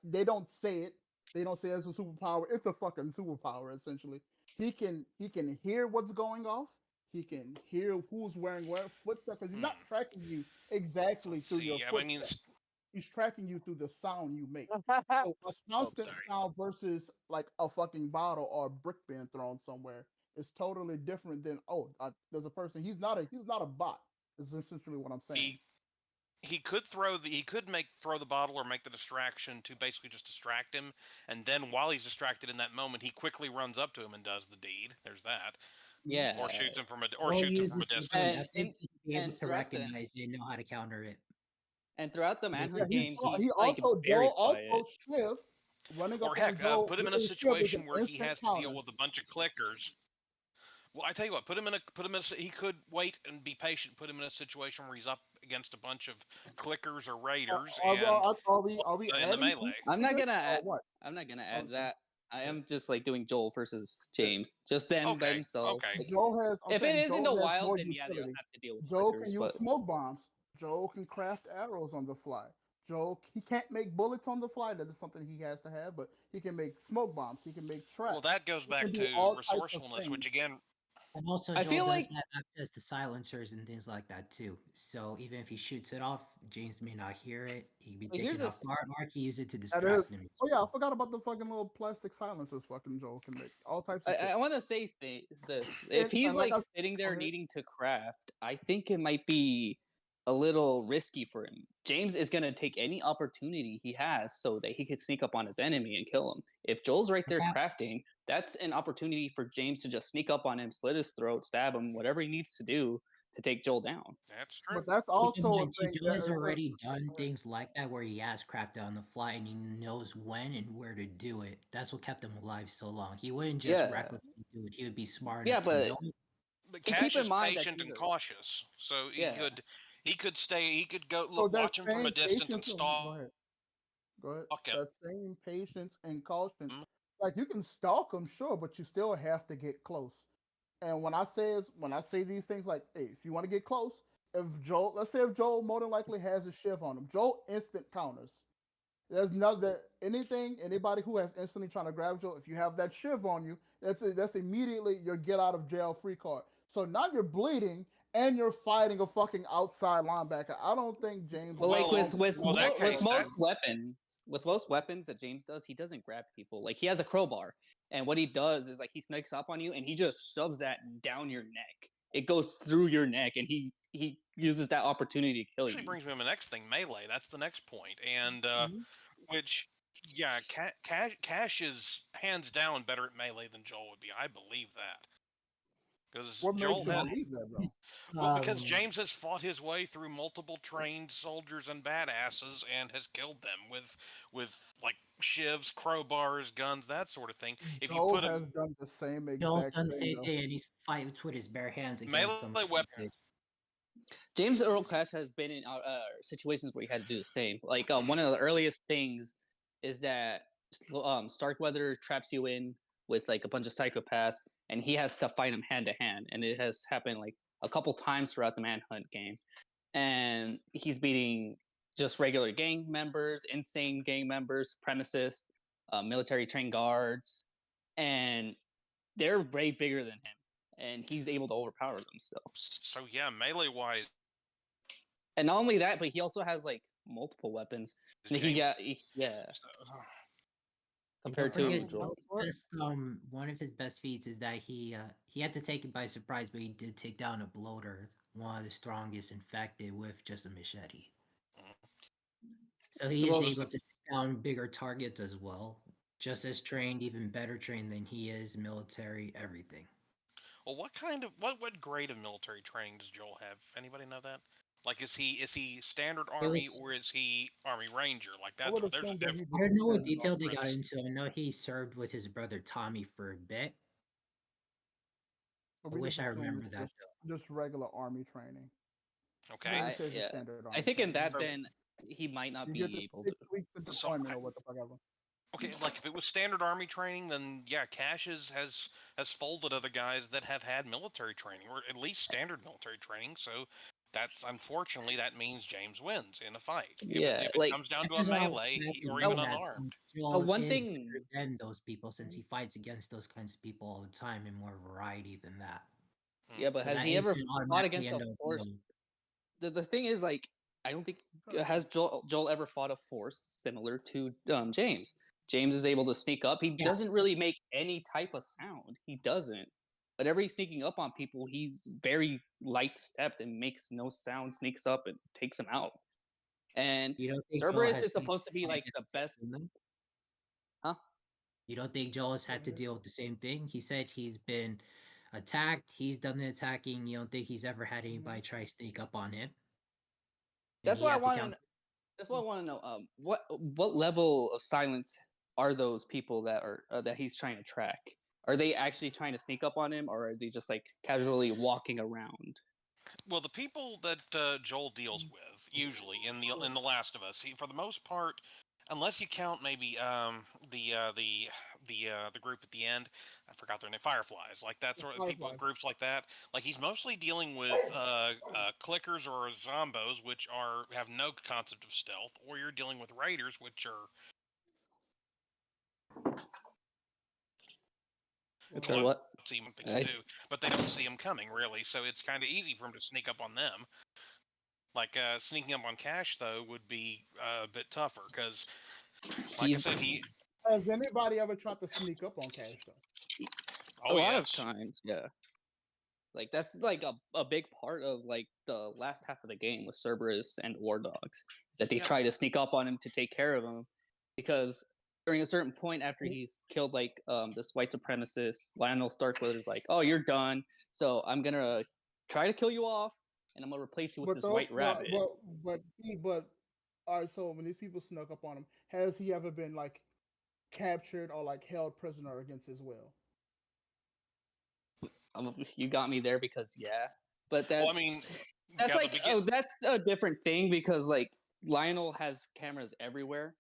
they don't say it. They don't say it's a superpower. It's a fucking superpower essentially. He can hear what's going off. He can hear who's wearing what footsteps, because he's not tracking you exactly through your footsteps. He's tracking you through the sound you make. So a constant sound versus like a fucking bottle or a brick being thrown somewhere is totally different than there's a person. He's not a bot. Is essentially what I'm saying. He could throw the bottle or make the distraction to basically just distract him, and then while he's distracted in that moment, he quickly runs up to him and does the deed. There's that. Yeah. Or shoots him from a distance. And be able to recognize it and know how to counter it. And throughout the Manhunt games, Joel also Shiv running or up heck, Joel, put him in a situation where he has to deal with a bunch of clickers. Well, I tell you what, he could wait and be patient. Put him in a situation where he's up against a bunch of clickers or raiders are we in the melee. I'm not gonna add that. I am just like doing Joel versus James, just them by themselves. Okay. Like, Joel if it is in the wild, then yeah, they'll have to deal with Joel clickers, can use smoke bombs. Joel can craft arrows on the fly. Joel, he can't make bullets on the fly. That is something he has to have, but he can make smoke bombs. He can make traps. Well, that goes back to resourcefulness, which again. And also, Joel does have access to silencers and things like that too. So even if he shoots it off, James may not hear it. He can be taken off guard, or he can use it to distract him. Oh yeah, I forgot about the fucking little plastic silencers. Fucking Joel can make all types of. I want to say this: if he's like sitting there needing to craft, I think it might be a little risky for him. James is gonna take any opportunity he has so that he could sneak up on his enemy and kill him. If Joel's right there crafting, that's an opportunity for James to just sneak up on him, slit his throat, stab him, whatever he needs to do to take Joel down. That's true. But that's also a thing. Joel has already done things like that where he has crafted on the fly and he knows when and where to do it. That's what kept him alive so long. He wouldn't just recklessly do it. He would be smart enough to know. But Cash is patient and cautious, so he could go watch him from a distance and stalk. Go ahead. That same patience and caution. Like you can stalk him, sure, but you still have to get close. And when I say these things, like, hey, if you want to get close, let's say if Joel more than likely has a shiv on him, Joel instant counters. There's anybody who has instantly trying to grab Joel, if you have that shiv on you, that's immediately your get out of jail free card. So now you're bleeding and you're fighting a fucking outside linebacker. I don't think James. Well, like Well, with most weapons that James does, he doesn't grab people. Like he has a crowbar, and what he does is like he sneaks up on you and he just shoves that down your neck. It goes through your neck, and he uses that opportunity to kill actually you. brings me to the next thing, melee. That's the next point, and which, yeah, Cash is hands down better at melee than Joel would be. I believe that. Because What Joel makes you had, believe that, though? well, because James has fought his way through multiple trained soldiers and badasses and has killed them with like shivs, crowbars, guns, that sort of thing. If you Joel put him has done the same Joel's exact done the thing, same though. thing, and he's fighting with his bare hands against melee some. weapon, James Earl Cash has been in situations where he had to do the same. Like one of the earliest things is that Starkweather traps you in with like a bunch of psychopaths, and he has to fight him hand to hand. And it has happened like a couple times throughout the Manhunt game. And he's beating just regular gang members, insane gang members, supremacists, military trained guards, and they're way bigger than him. And he's able to overpower them still. so yeah, melee wise, And not only that, but he also has like multiple weapons. And compared Don't to forget, Joel. one of his best feats is that he had to take it by surprise, but he did take down a bloater, one of the strongest infected, with just a machete. So he is able to take down bigger targets as well. Just as trained, even better trained than he is, military, everything. well, what grade of military training does Joel have? Anybody know that? Like, is he standard army or is he army ranger? Like that's where there's a difference. I don't know what detail they got into. I know he served with his brother Tommy for a bit. So I we wish just I assume remember that. just regular army training. Okay. I think in that then he might not be able to. 6 weeks of deployment or what the fuck ever. Okay, like if it was standard army training, then yeah, Cash has folded other guys that have had military training, or at least standard military training. So that's unfortunately that means James wins in a fight. If it comes down to a melee or even unarmed. One thing than those people, since he fights against those kinds of people all the time in more variety than that. Yeah, but has he ever fought against a force? The thing is, like, I don't think has Joel ever fought a force similar to James. James is able to sneak up. He doesn't really make any type of sound. He doesn't. Whenever he's sneaking up on people, he's very light-stepped and makes no sound, sneaks up and takes them out. And Cerberus is supposed to be like the best. Huh? You don't think Joel has had to deal with the same thing? He said he's been attacked. He's done the attacking. You don't think he's ever had anybody try to sneak up on him? That's what I want to. That's what I want to know. What level of silence are those people that are that he's trying to track? Are they actually trying to sneak up on him, or are they just like casually walking around? Well, the people that Joel deals with usually in the Last of Us, for the most part, unless you count maybe the group at the end, I forgot their name, Fireflies, like that sort of people, groups like that. Like he's mostly dealing with clickers or zombos, which have no concept of stealth, or you're dealing with raiders, which are what? See him but they don't see him coming really, so it's kind of easy for him to sneak up on them. Like sneaking up on Cash though would be a bit tougher because, like I said, Has anybody ever tried to sneak up on Cash though? A lot of times, yeah. Like that's like a big part of like the last half of the game with Cerberus and War Dogs is that they try to sneak up on him to take care of him, because during a certain point after he's killed like this white supremacist, Lionel Starkweather's like, "Oh, you're done. So I'm gonna try to kill you off, and I'm gonna replace you with this white rabbit." But all right. So when these people snuck up on him, has he ever been like captured or like held prisoner against his will? You got me there because but that's well, I mean, that's like that's a different thing because like Lionel has cameras everywhere.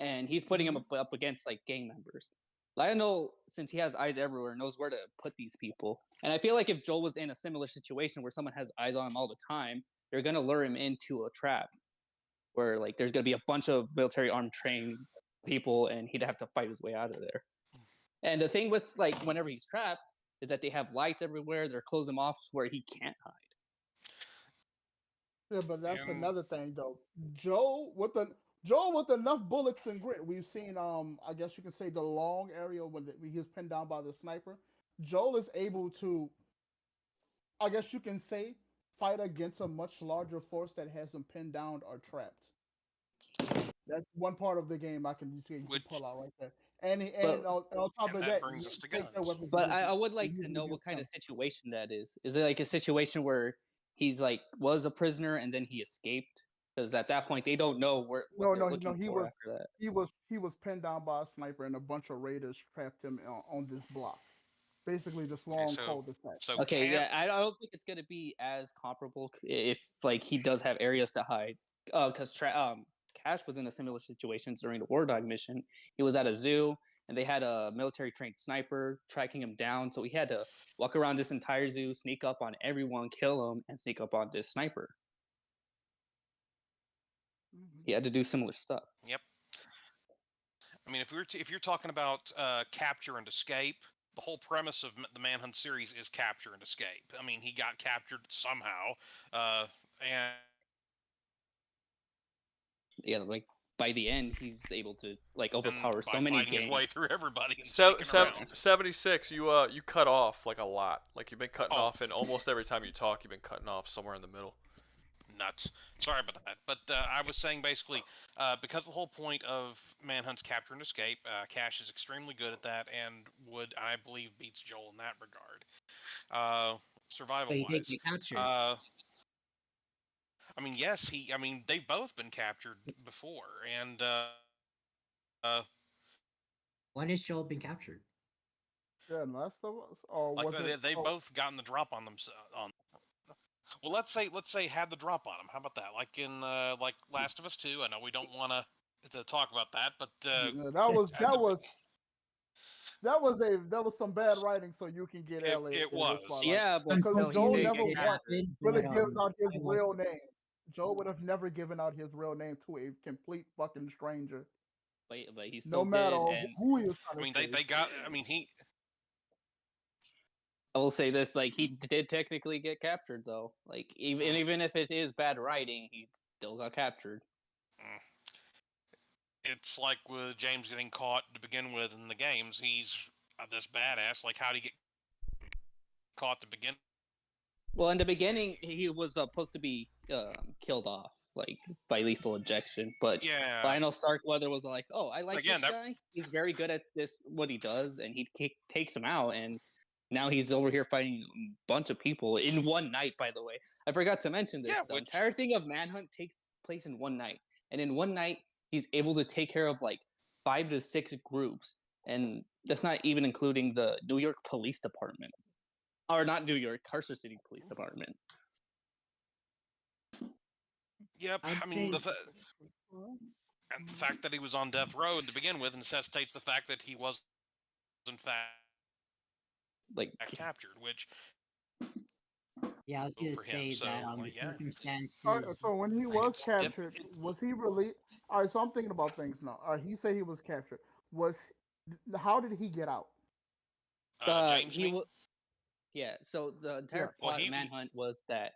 And he's putting him up against like gang members. Lionel, since he has eyes everywhere, knows where to put these people. And I feel like if Joel was in a similar situation where someone has eyes on him all the time, they're gonna lure him into a trap where like there's gonna be a bunch of military armed trained people, and he'd have to fight his way out of there. And the thing with like whenever he's trapped is that they have lights everywhere. They're closing him off where he can't hide. Yeah, but that's And another thing though. Joe with enough bullets and grit. We've seen I guess you can say the long area when he was pinned down by the sniper. Joel is able to, I guess you can say, fight against a much larger force that has him pinned down or trapped. That's one part of the game you can pull out right there. And on top of that that, brings you us to take their guns. weapons But and I would like use to it know what against kind them. of situation that is. Is it like a situation where he's like was a prisoner and then he escaped? Because at that point they don't know what they're looking for after that. He was pinned down by a sniper and a bunch of raiders trapped him on this block. Basically, this long cul-de-sac. Okay, yeah, I don't think it's gonna be as comparable if like he does have areas to hide. Because Cash was in a similar situation during the War Dog mission. He was at a zoo and they had a military trained sniper tracking him down, so he had to walk around this entire zoo, sneak up on everyone, kill them, and sneak up on this sniper. He had to do similar stuff. Yep. I mean, if you're talking about capture and escape, the whole premise of the Manhunt series is capture and escape. I mean, he got captured somehow, and Yeah, like by the end, he's able to like overpower so many fighting his way gangs. through everybody and sneaking around. 76. You cut off like a lot. Like you've been cutting off, and almost every time you talk, you've been cutting off somewhere in the middle. Nuts. Sorry about that. But I was saying basically, because the whole point of Manhunt's capture and escape, Cash is extremely good at that and would, I believe, beats Joel in that regard. Survival-wise. But he did get captured. I mean, yes, they've both been captured before, and when has Joel been captured? Yeah, Last of Us, or like was it? they've both gotten the drop on themselves. Well, let's say had the drop on them. How about that? Like in like Last of Us 2. I know we don't want to talk about that, but that was some bad writing, so you can get Ellie. It was. Yeah, but because Joel never really but, gives out his I was- real name. Joel would have never given out his real name to a complete fucking stranger. But he no still matter did, and who he was trying I to mean, save. they got. I mean, he. I will say this: like he did technically get captured, though. Like even if it is bad writing, he still got captured. It's like with James getting caught to begin with in the games. He's this badass. Like, how did he get caught to begin? Well, in the beginning, he was supposed to be killed off, like by lethal injection. But Yeah. Lionel Starkweather was like, "Oh, I like Again, this guy. He's very good at this, what he does," and he takes him out. And now he's over here fighting a bunch of people in one night. By the way, I forgot to mention this. Yeah, the entire thing of Manhunt takes place in one night, and in one night, he's able to take care of like 5 to 6 groups, and that's not even including the New York Police Department. Or not New York, Carson City Police Department. Yep. I mean, the fact that he was on death row to begin with necessitates the fact that he was, in fact, like captured, which. Yeah, I was gonna for him, say so, that like, the yeah. circumstances. All right, so when he was captured, it's- was he really? All right, so I'm thinking about things now. He said he was captured. How did he get out? James, yeah. So the entire Yeah. plot of Manhunt was that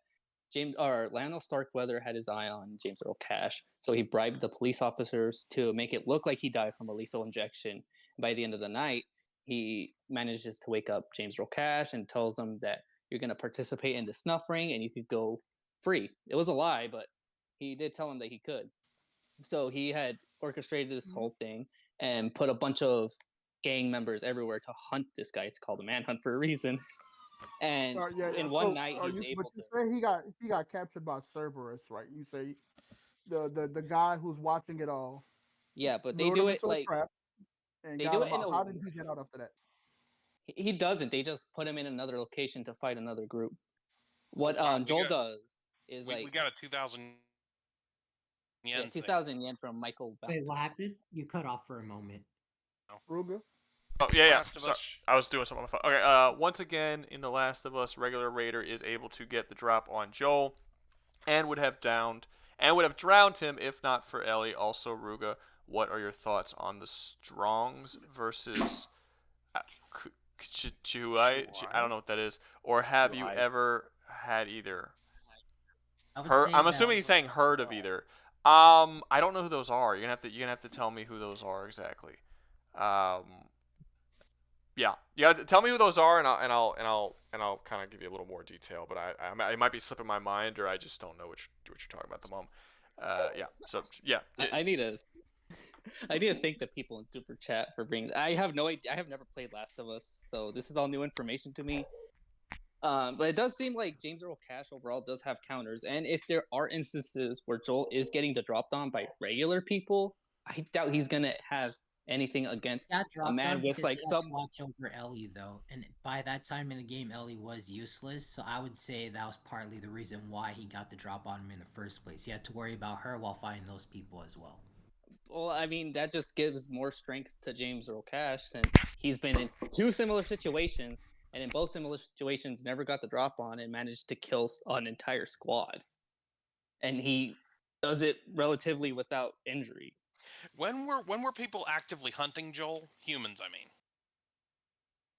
Lionel Starkweather had his eye on James Earl Cash, so he bribed the police officers to make it look like he died from a lethal injection. By the end of the night, he manages to wake up James Earl Cash and tells them that you're going to participate in the snuff ring and you could go free. It was a lie, but he did tell him that he could. So he had orchestrated this whole thing and put a bunch of gang members everywhere to hunt this guy. It's called a manhunt for a reason. And in one night, he's able to. But you say he got captured by Cerberus, right? You say the guy who's watching it all. Yeah, but they do it like and got him out. How did he get out after that? He doesn't. They just put him in another location to fight another group. What Joel does is we got a 2,000 yen. Yeah, 2,000 yen from Michael. Wait, what happened? You cut off for a moment. Rouga? Oh, yeah. Sorry, I was doing something on the phone. Okay, once again, in The Last of Us, regular Raider is able to get the drop on Joel and would have drowned him if not for Ellie. Also, Rouga, what are your thoughts on the Strongs versus Chihuai? I don't know what that is. Or have you ever had either? I would Her. say I'm that assuming he's saying heard of either. I don't know who those are. You're gonna have to tell me who those are exactly. Um, yeah, you gotta tell me who those are, and I'll kind of give you a little more detail. But it might be slipping my mind, or I just don't know what you're talking about at the moment. Yeah. So yeah. I need to. I need to thank the people in Super Chat for bringing. I have no idea. I have never played Last of Us, so this is all new information to me. But it does seem like James Earl Cash overall does have counters, and if there are instances where Joel is getting the dropped on by regular people, I doubt he's gonna have anything against Got a dropped man on with because like he had to some. watch over Ellie though, and by that time in the game, Ellie was useless. So I would say that was partly the reason why he got the drop on him in the first place. He had to worry about her while fighting those people as well. Well, I mean, that just gives more strength to James Earl Cash since he's been in two similar situations, and in both similar situations, never got the drop on and managed to kill an entire squad. And he does it relatively without injury. When were people actively hunting Joel? Humans, I mean.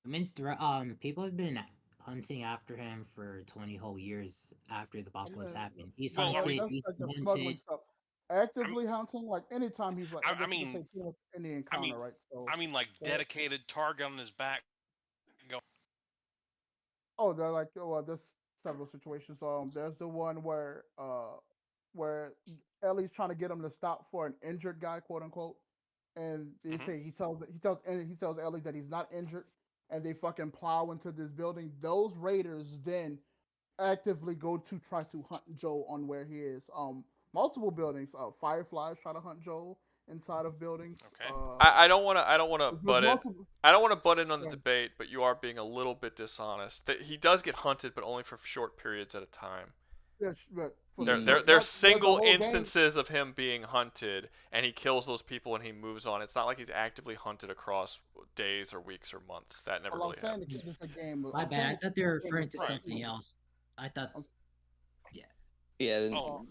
I mean, people have been hunting after him for 20 whole years after the apocalypse happened. He's Well, are we- hunted. That's He's like the hunted. smuggling stuff. Actively hunting, like anytime he's like, I guess I you mean, could say pretty much any encounter, right? So, I mean, like dedicated target on his back. Go. oh, they're like, well, there's several situations. There's the one where Ellie's trying to get him to stop for an injured guy, quote unquote, and they say he tells Ellie that he's not injured, and they fucking plow into this building. Those raiders then actively go to try to hunt Joel on where he is. Multiple buildings. Fireflies try to hunt Joel inside of buildings. Okay. I don't want to butt in. multiple- I don't want to butt in on the Yeah. debate, but you are being a little bit dishonest. That he does get hunted, but only for short periods at a time. Yeah, but There's single instances of him being hunted, and he kills those people and he moves on. It's not like he's actively hunted across days or weeks or months. That never really happens. Because it's a game. My bad. I thought they were referring to something else. I thought. Yeah. Yeah. Oh,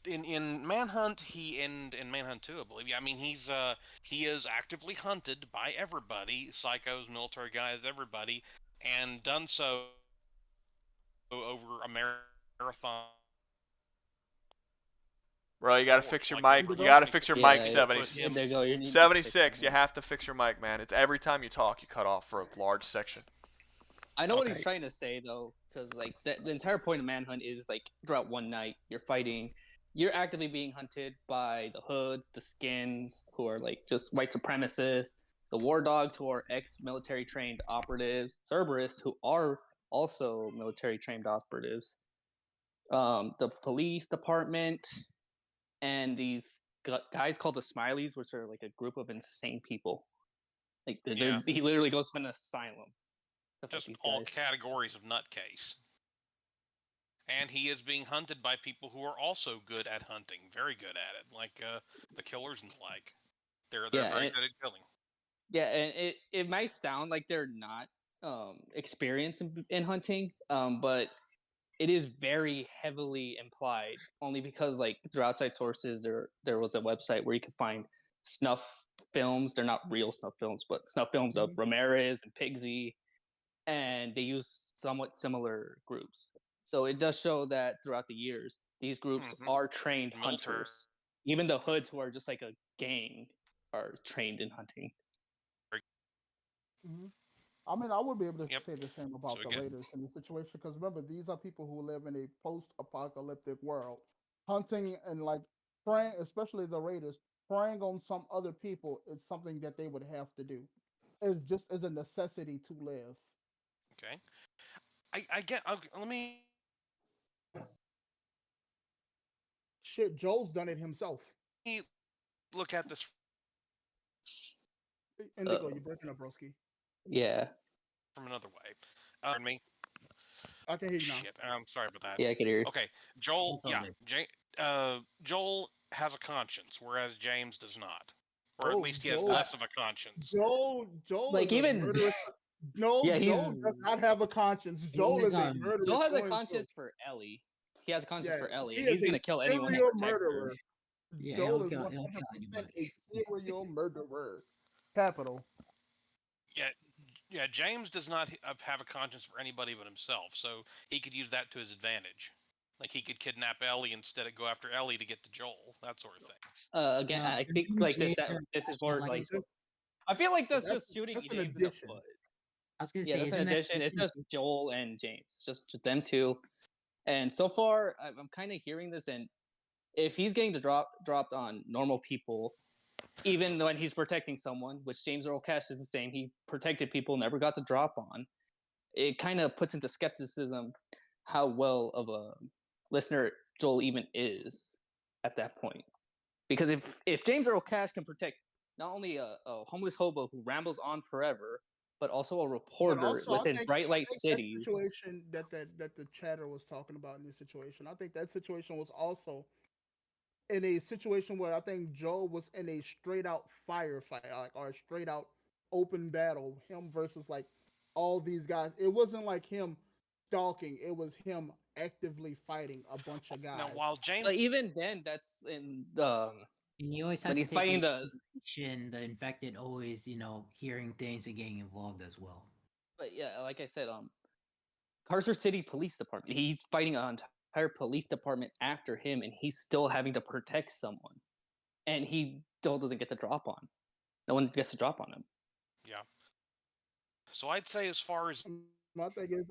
in Manhunt, in Manhunt 2, I believe. Yeah, I mean he is actively hunted by everybody, psychos, military guys, everybody, and done so over a marathon. Bro, you gotta fix your mic. You gotta fix your mic. 76. You have to fix your mic, man. It's every time you talk, you cut off for a large section. I know what he's trying to say though, because like the entire point of Manhunt is like throughout one night you're fighting, you're actively being hunted by the Hoods, the Skins, who are like just white supremacists, the War Dogs, who are ex-military trained operatives, Cerberus, who are also military trained operatives, the police department, and these guys called the Smileys, which are like a group of insane people. Like he literally goes to an asylum. Just all categories of nutcase. And he is being hunted by people who are also good at hunting, very good at it, like the killers and the like. They're very good at killing. Yeah, and it might sound like they're not experienced in hunting, but it is very heavily implied. Only because like through outside sources, there was a website where you could find snuff films. They're not real snuff films, but snuff films of Ramirez and Pigsy, and they use somewhat similar groups. So it does show that throughout the years, these groups are trained hunters. Even the Hoods, who are just like a gang, are trained in hunting. I mean, I would be able to say the same about the Raiders in this situation because remember, these are people who live in a post-apocalyptic world, hunting and like preying, especially the Raiders, preying on some other people is something that they would have to do. It just is a necessity to live. Okay, I get. Let me. Shit, Joel's done it himself. Look at this. Indigo, you're breaking up, broski. Yeah. From another way. Pardon me. I can hear you now. Shit, I'm sorry about that. Yeah, I can hear you. Okay, Joel. Joel has a conscience, whereas James does not, or at least he has less of a conscience. Joel, like is even no, yeah, Joel does not have a conscience. Joel is a murderer. Joel has a conscience for Ellie. He has a conscience for Ellie, and he's gonna kill anyone serial that protects murderer. her. Yeah, Joel is 100% a serial murderer. Capital. Yeah. James does not have a conscience for anybody but himself, so he could use that to his advantage. Like he could kidnap Ellie instead of go after Ellie to get to Joel, that sort of thing. Again, I there's think even like this. James are This is actually more like like. I feel like that's That's just shooting that's an James in the addition. foot. I was gonna Yeah, say, that's an isn't that addition. It's just Joel and James. It's just them two. And so far, I'm kind of hearing this, and if he's getting the dropped on normal people, even when he's protecting someone, which James Earl Cash is the same, he protected people, never got the drop on. It kind of puts into skepticism how well of a listener Joel even is at that point. Because if James Earl Cash can protect not only a homeless hobo who rambles on forever, but also a But reporter also, within bright light that cities. situation that the chatter was talking about in this situation, I think that situation was also in a situation where I think Joe was in a straight out firefight, like or a straight out open battle, him versus like all these guys. It wasn't like him stalking; it was him actively fighting a bunch of guys. Now, while James, But even then, that's in and you always have when to he's take fighting into the. consideration the infected always, hearing things and getting involved as well. But yeah, like I said, Carcer City Police Department. He's fighting an entire police department after him, and he's still having to protect someone, and he still doesn't get the drop on. No one gets the drop on him. yeah. So I'd say as far as My thing is,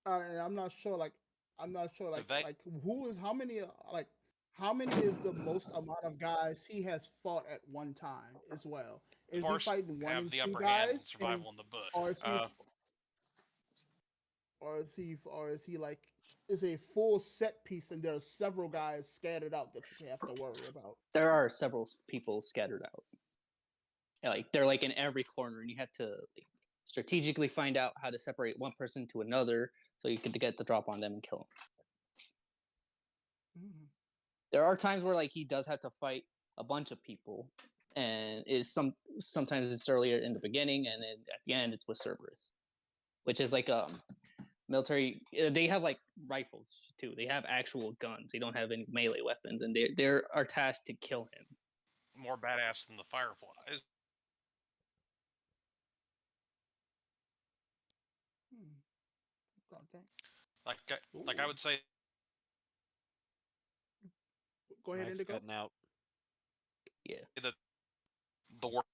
and I'm not sure, like who is how many like how many is the most amount of guys he has fought at one time as well? Is he Force fighting one have and the two upper hand in guys, survival in the book. or is he, like is a full set piece and there are several guys scattered out that you have to worry about? There are several people scattered out. Like they're like in every corner, and you have to like, strategically find out how to separate one person to another, so you can get the drop on them and kill them. Mm-hmm. There are times where like he does have to fight a bunch of people, and sometimes it's earlier in the beginning, and then at the end it's with Cerberus, which is like military. They have like rifles too. They have actual guns. They don't have any melee weapons, and they are tasked to kill him. More badass than the Fireflies. Okay. Like I would say. Go ahead, Indigo. Cutting out. Yeah. The work.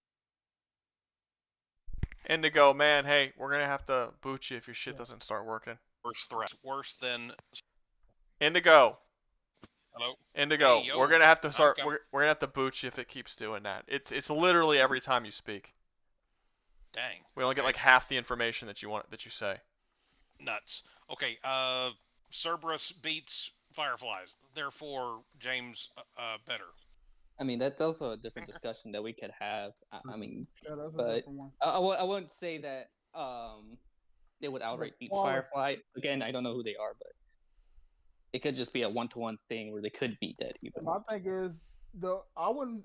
Indigo, man, hey, we're gonna have to boot you if your shit doesn't start working. Worst threat. Worse than. Indigo. Hello. Indigo, Hey, yo. we're gonna have to start. Okay. We're gonna have to boot you if it keeps doing that. It's literally every time you speak. Dang. We only get like half the information that you say. Nuts. Okay. Cerberus beats Fireflies. Therefore, James better. I mean, that's also a different discussion that we could have. I mean, Yeah, that's a but different one. I wouldn't say that they would outright beat Firefly. Again, I don't know who they are, but it could just be a one-to-one thing where they could beat that even. My thing is I'm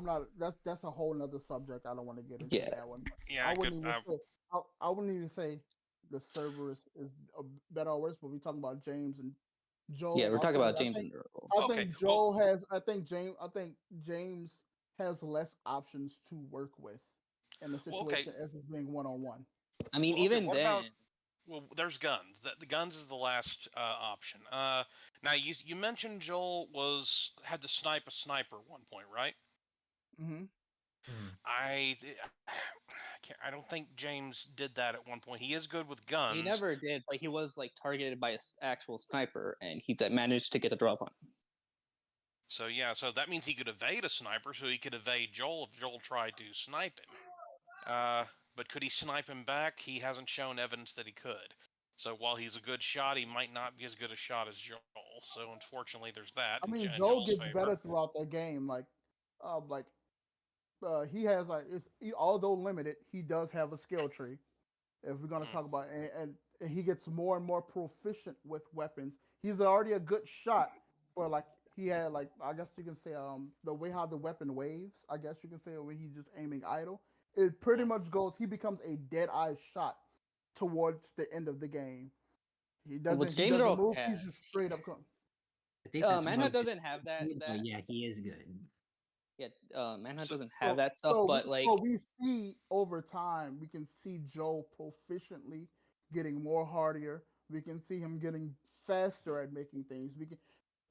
not. That's a whole nother subject. I don't want to get into that one. Yeah, I wouldn't even say the Cerberus is better or worse, but we're talking about James and Joel. Yeah, we're talking about James and Earl. I think Joel has. I think James has less options to work with in the situation as it's being one-on-one. I mean, even what then. about, well, there's guns. The guns is the last option. Now you mentioned Joel had to snipe a sniper at one point, right? Mm-hmm. I don't think James did that at one point. He is good with guns. He never did, but he was like targeted by an actual sniper, and he's managed to get the drop on him. So yeah, so that means he could evade a sniper, so he could evade Joel if Joel tried to snipe him. But could he snipe him back? He hasn't shown evidence that he could. So while he's a good shot, he might not be as good a shot as Joel. So unfortunately, there's that. I mean, in Joel Joel's gets favor. better throughout the game. He has although limited, he does have a skill tree. If we're gonna talk about and he gets more and more proficient with weapons. He's already a good shot, but he had I guess you can say the way how the weapon waves. I guess you can say when he's just aiming idle. It pretty much goes. He becomes a dead eye shot towards the end of the game. He doesn't. He doesn't move. He's just straight up. Manhunt doesn't have that. Yeah, he is good. Yeah, Manhunt doesn't have that stuff, but so we see over time, we can see Joel proficiently getting more hardier, We can see him getting faster at making things.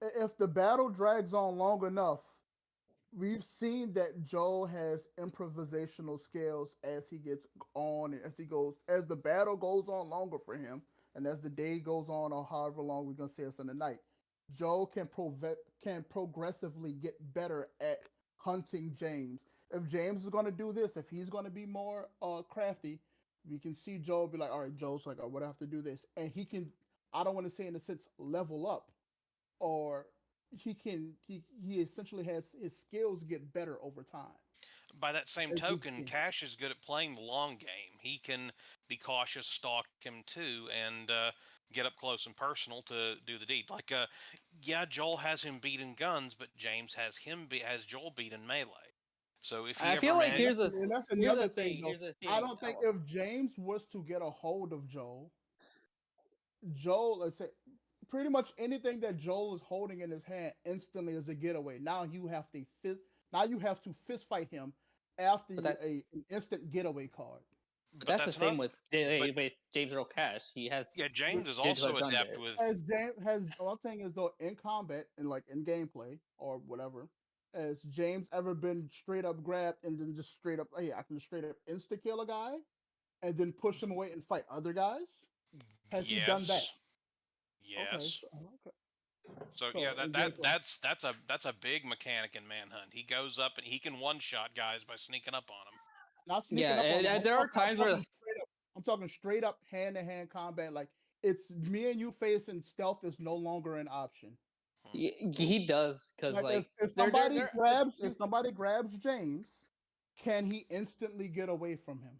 If the battle drags on long enough, we've seen that Joel has improvisational skills as he gets on and as the battle goes on longer for him, and as the day goes on or however long we're gonna say it's in the night. Joel can progressively get better at hunting James. If James is gonna do this, if he's gonna be more crafty, we can see Joel be like, all right, Joel's like, what I have to do this, and he can. I don't want to say in a sense level up, or he essentially has his skills get better over time. By that same token, Cash is good at playing the long game. He can be cautious, stalk him too, and get up close and personal to do the deed. Like, yeah, Joel has him beat in guns, but James has Joel beat in melee. So if he I ever feel like managed, that's another thing, though. I don't think if James was to get a hold of Joel, let's say, pretty much anything that Joel is holding in his hand instantly is a getaway. Now you have to fist fight him after an instant getaway card. But that's the same with James Earl Cash. He has James is also adept with. What I'm saying is though in combat and like in gameplay or whatever, has James ever been straight up grabbed and then just straight up, hey, I can straight up insta kill a guy and then push him away and fight other guys? Has he done that? Yes. Okay. So yeah, that's a big mechanic in Manhunt. He goes up and he can one shot guys by sneaking up on them. Not sneaking up on them. There are times where I'm talking straight up hand to hand combat. Like it's me and you facing stealth is no longer an option. He does because like if somebody grabs James, can he instantly get away from him?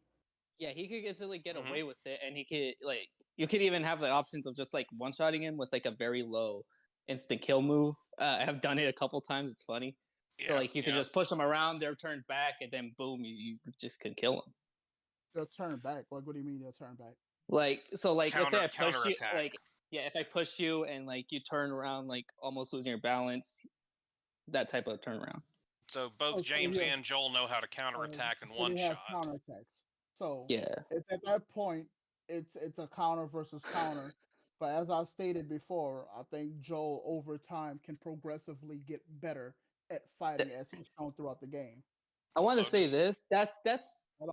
Yeah, he could instantly get away with it, and he could like you could even have the options of just like one shotting him with like a very low instant kill move. I have done it a couple times. It's funny. Yeah, so like you could just push them around, they're turned back, and then boom, you just could kill them. They'll turn back. Like what do you mean they'll turn back? Like so, like let's say I push you, like if I push you and like you turn around, like almost losing your balance, that type of turnaround. So both James and Joel know how to counterattack in one shot. Counterattacks. So yeah, it's at that point, it's a counter versus counter. But as I stated before, I think Joel over time can progressively get better at fighting as he's shown throughout the game. I want to say this. That's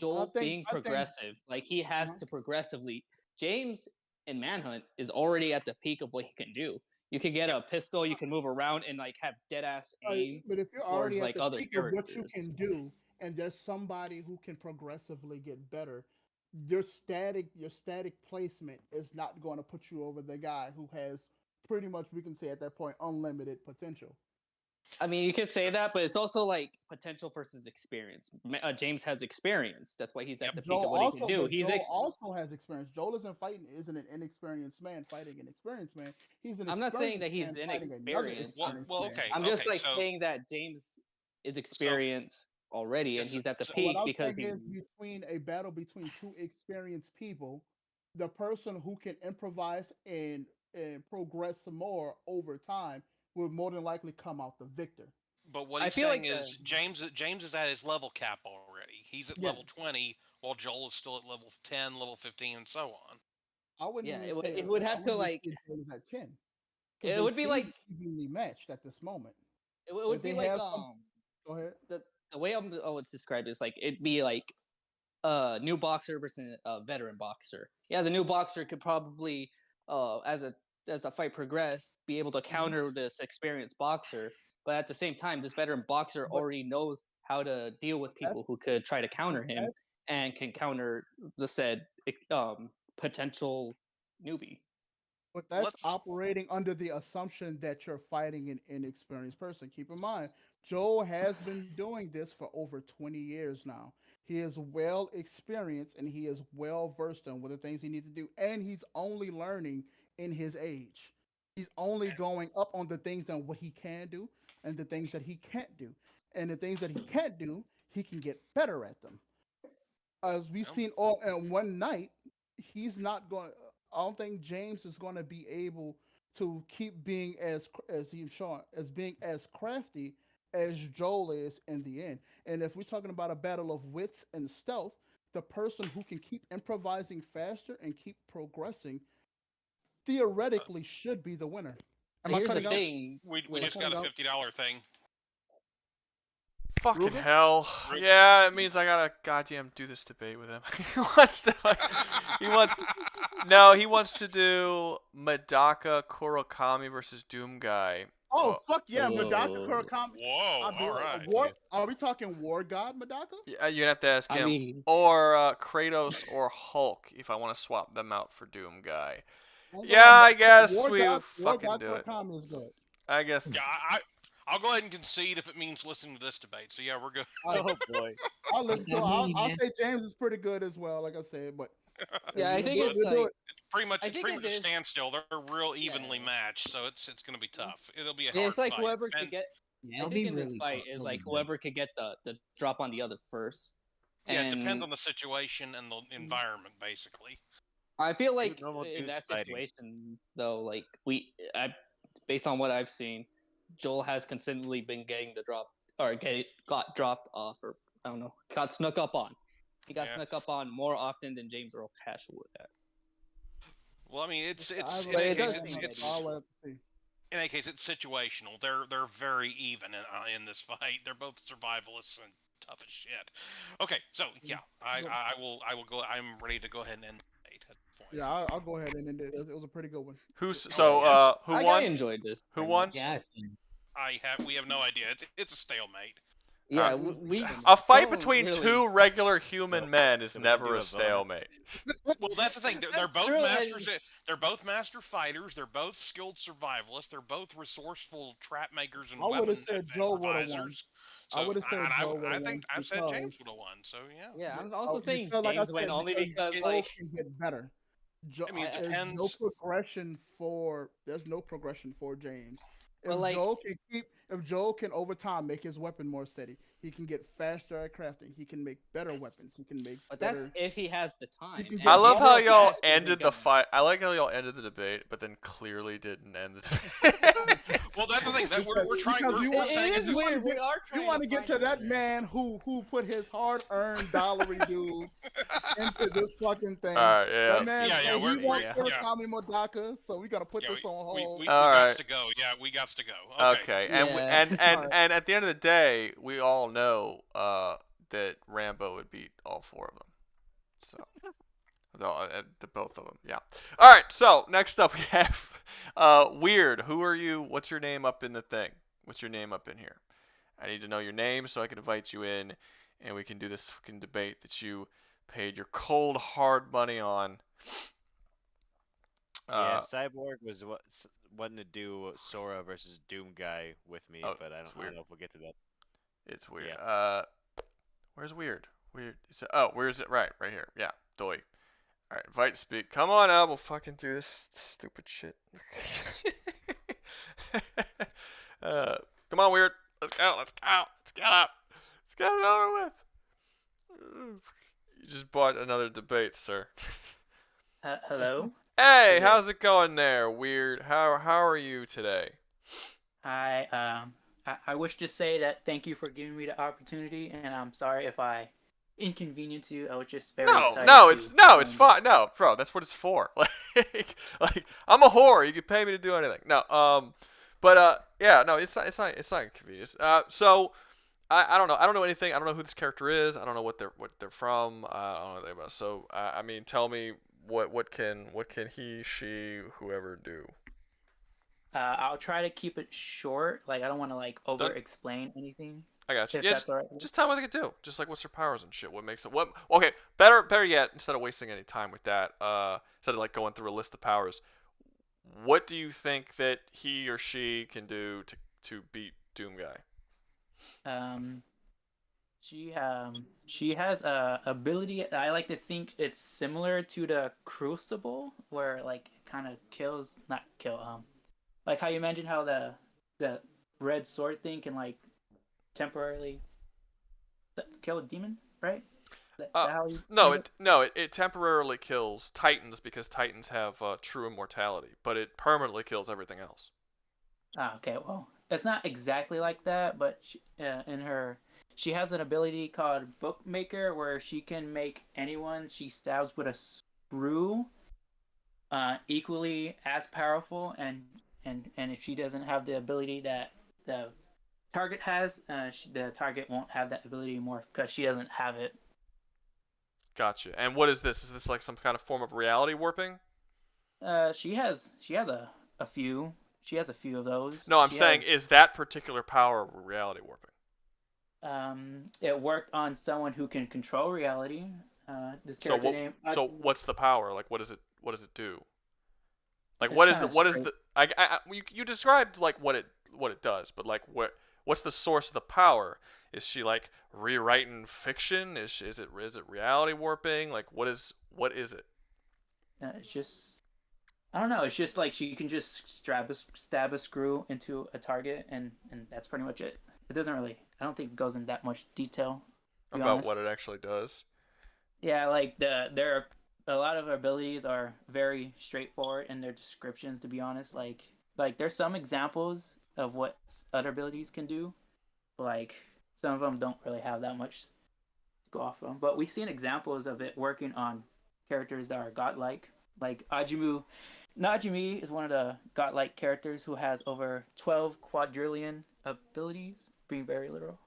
Joel being progressive. Like he has to progressively. James in Manhunt is already at the peak of what he can do. You can get a pistol, you can move around and like have dead ass aim. But if you're already like at the other peak of what you can do, and there's somebody who can progressively get better, your static placement is not going to put you over the guy who has pretty much, we can say at that point, unlimited potential. I mean, you could say that, but it's also like potential versus experience. James has experience. That's why he's at the peak of what he can do. Joel also has experience. Joel isn't an inexperienced man fighting an experienced man. I'm not saying that he's inexperienced. Well, okay. I'm just saying that James is experienced already, and he's at the peak because he's between a battle between two experienced people. The person who can improvise and progress some more over time will more than likely come out the victor. But what he's saying is James is at his level cap already. He's at level 20, while Joel is still at level 10, level 15, and so on. I wouldn't even say it would have to like Joel is at 10. It would be like evenly matched at this moment. It would be like go ahead. The way I'm it's described is like it'd be like a new boxer versus a veteran boxer. Yeah, the new boxer could probably as the fight progressed, be able to counter this experienced boxer. But at the same time, this veteran boxer already knows how to deal with people who could try to counter him and can counter the said potential newbie. But that's operating under the assumption that you're fighting an inexperienced person. Keep in mind, Joel has been doing this for over 20 years now. He is well experienced and he is well versed in what the things he needs to do. And he's only learning in his age. He's only going up on the things that what he can do and the things that he can't do. And the things that he can't do, he can get better at them. As we've seen all in one night, he's not going. I don't think James is going to be able to keep being as being as crafty as Joel is in the end. And if we're talking about a battle of wits and stealth, the person who can keep improvising faster and keep progressing theoretically should be the winner. Am I Here's the cutting out? thing. We with- just got a $50 thing. Fucking Rouga? hell. Yeah, it means I gotta goddamn do this debate with him. he wants to No, he wants to do Madaka Kurokami versus Doom Guy. Oh, fuck yeah, Madaka Whoa. Kurakami. Whoa, all right. Are we talking War God Madaka? Yeah, you're gonna have to ask I him. mean- Or Kratos or Hulk if I want to swap them out for Doom Guy. Oh, Yeah, I guess we War fucking God do it. Kurakami is good. I guess. Yeah, I'll go ahead and concede if it means listening to this debate. So yeah, we're good. Oh boy. I'll listen to it. Definitely, I'll man. say James is pretty good as well, like I said, but Yeah, I think we'll it's do like it. It's pretty much I think it a is- standstill. They're real evenly Yeah. matched, so it's gonna be tough. It'll be a yeah, hard it's like fight. whoever could And- get. Yeah, I it'll think be in this really fight good. is It'll like be good. whoever could get the drop on the other first. Yeah, it depends And on the situation and the environment, basically. I feel like normal in dudes that fighting. situation, though, like based on what I've seen, Joel has consistently been getting the drop or got dropped off, or I don't know, got snuck up on. He got Yeah. snuck up on more often than James Earl Cash would have. Well, I mean, it's in I've any But it case, does seem it's I'll let see. in any case, it's situational. They're very even in this fight. They're both survivalists and tough as shit. Okay, so yeah, I will go. I'm ready to go ahead and end the debate at this point. Yeah, I'll go ahead and end it. It was a pretty good one. Who's Oh, so? yes. Who I won? enjoyed this. Who pretty won? much. Yeah. We have no idea. It's a stalemate. Yeah, Uh, we A fight don't between really- two regular human men is Can we do never a a vote? stalemate. Well, that's the thing. They're That's both true, masters. They're both master fighters. They're both skilled survivalists. They're both resourceful trap makers and I would've weapon said Joe would've won. improvisers. I would've said and Joe would've I think won I said James because- would have won. So yeah. Yeah, I'm also saying because, like I James went said, only because Joe like can get better. I mean, it there's no depends. progression for James. If Well, like- Joel can over time make his weapon more steady, he can get faster at crafting. He can make better weapons. He can make but better. that's if he has the time. can and get I love James how Earl y'all Cash isn't ended the gonna- fight. I like how y'all ended the debate, but then clearly didn't end the debate. Well, that's the thing. That we're trying. Because you We're want- saying It it's is just- weird. We are You trying want to get to find that a- man who put his hard-earned dollary dues into this fucking thing. All right, yeah. That man Yeah, said we're- he wants yeah. Murakami Modaka, so we gotta put Yeah, this on we hold. All got right. to go. Yeah, we got to go. Okay, and we, Yeah. and at the end of the day, we all know that Rambo would beat all four of them. So, the both of them, yeah. All right, so next up we have Weird. Who are you? What's your name up in the thing? What's your name up in here? I need to know your name so I can invite you in, and we can do this fucking debate that you paid your cold hard money on. Yeah, Cyborg was wanting to do Sora versus Doom Guy with me, Oh, but I it's don't weird. know if we'll get to that. It's weird. Yeah. Where's Weird? Weird. Where's it? Right here. Yeah, Doi. All right, invite to speak. Come on out. We'll fucking do this stupid shit. Come on, Weird. Let's go. Let's go. Let's get up. Let's get it over with. You just bought another debate, sir. Hello. Hey, how's it going there, Weird? How are you today? I wish to say that thank you for giving me the opportunity, and I'm sorry if I inconvenienced you. I was just very excited. It's fine. No, bro, that's what it's for. Like I'm a whore. You can pay me to do anything. No, yeah, no, it's not inconvenience. So I don't know. I don't know anything. I don't know who this character is. I don't know what they're from. I don't know anything about. So I mean, tell me what can he, she, whoever do? I'll try to keep it short. Like I don't want to like over explain anying. I got you. If Yeah, that's all right. just tell me what they can do. Just like what's their powers and shit. What makes it what? Okay, better yet, instead of wasting any time with that, instead of like going through a list of powers, what do you think that he or she can do to beat Doom Guy? She has a ability. I like to think it's similar to the Crucible, where like it kind of not kill. Like how you mentioned how the red sword thing can like temporarily kill a demon, right? It temporarily kills Titans because Titans have true immortality, but it permanently kills everything else. Okay, well, it's not exactly like that, but she has an ability called Bookmaker where she can make anyone she stabs with a screw equally as powerful, and if she doesn't have the ability that the target has, the target won't have that ability anymore because she doesn't have it. Gotcha. And what is this? Is this like some kind of form of reality warping? She has a few. She has a few of those. No, I'm She saying, has, is that particular power reality warping? it worked on someone who can control reality. This So character what? name. So what's the power? Like, what does it? What does it do? Like, It's what is kinda the? What is straight. the? You described like what it does, but like what's the source of the power? Is she like rewriting fiction? Is it reality warping? Like, what is it? It's just, I don't know. It's just like she can just stab a screw into a target, and that's pretty much it. It doesn't really. I don't think it goes in that much detail. To be About honest. what it actually does? Yeah, like there are a lot of her abilities are very straightforward in their descriptions. To be honest, like there's some examples of what other abilities can do, but like some of them don't really have that much to go off of. But we've seen examples of it working on characters that are godlike. Like Najimi is one of the godlike characters who has over 12 quadrillion abilities, being very literal.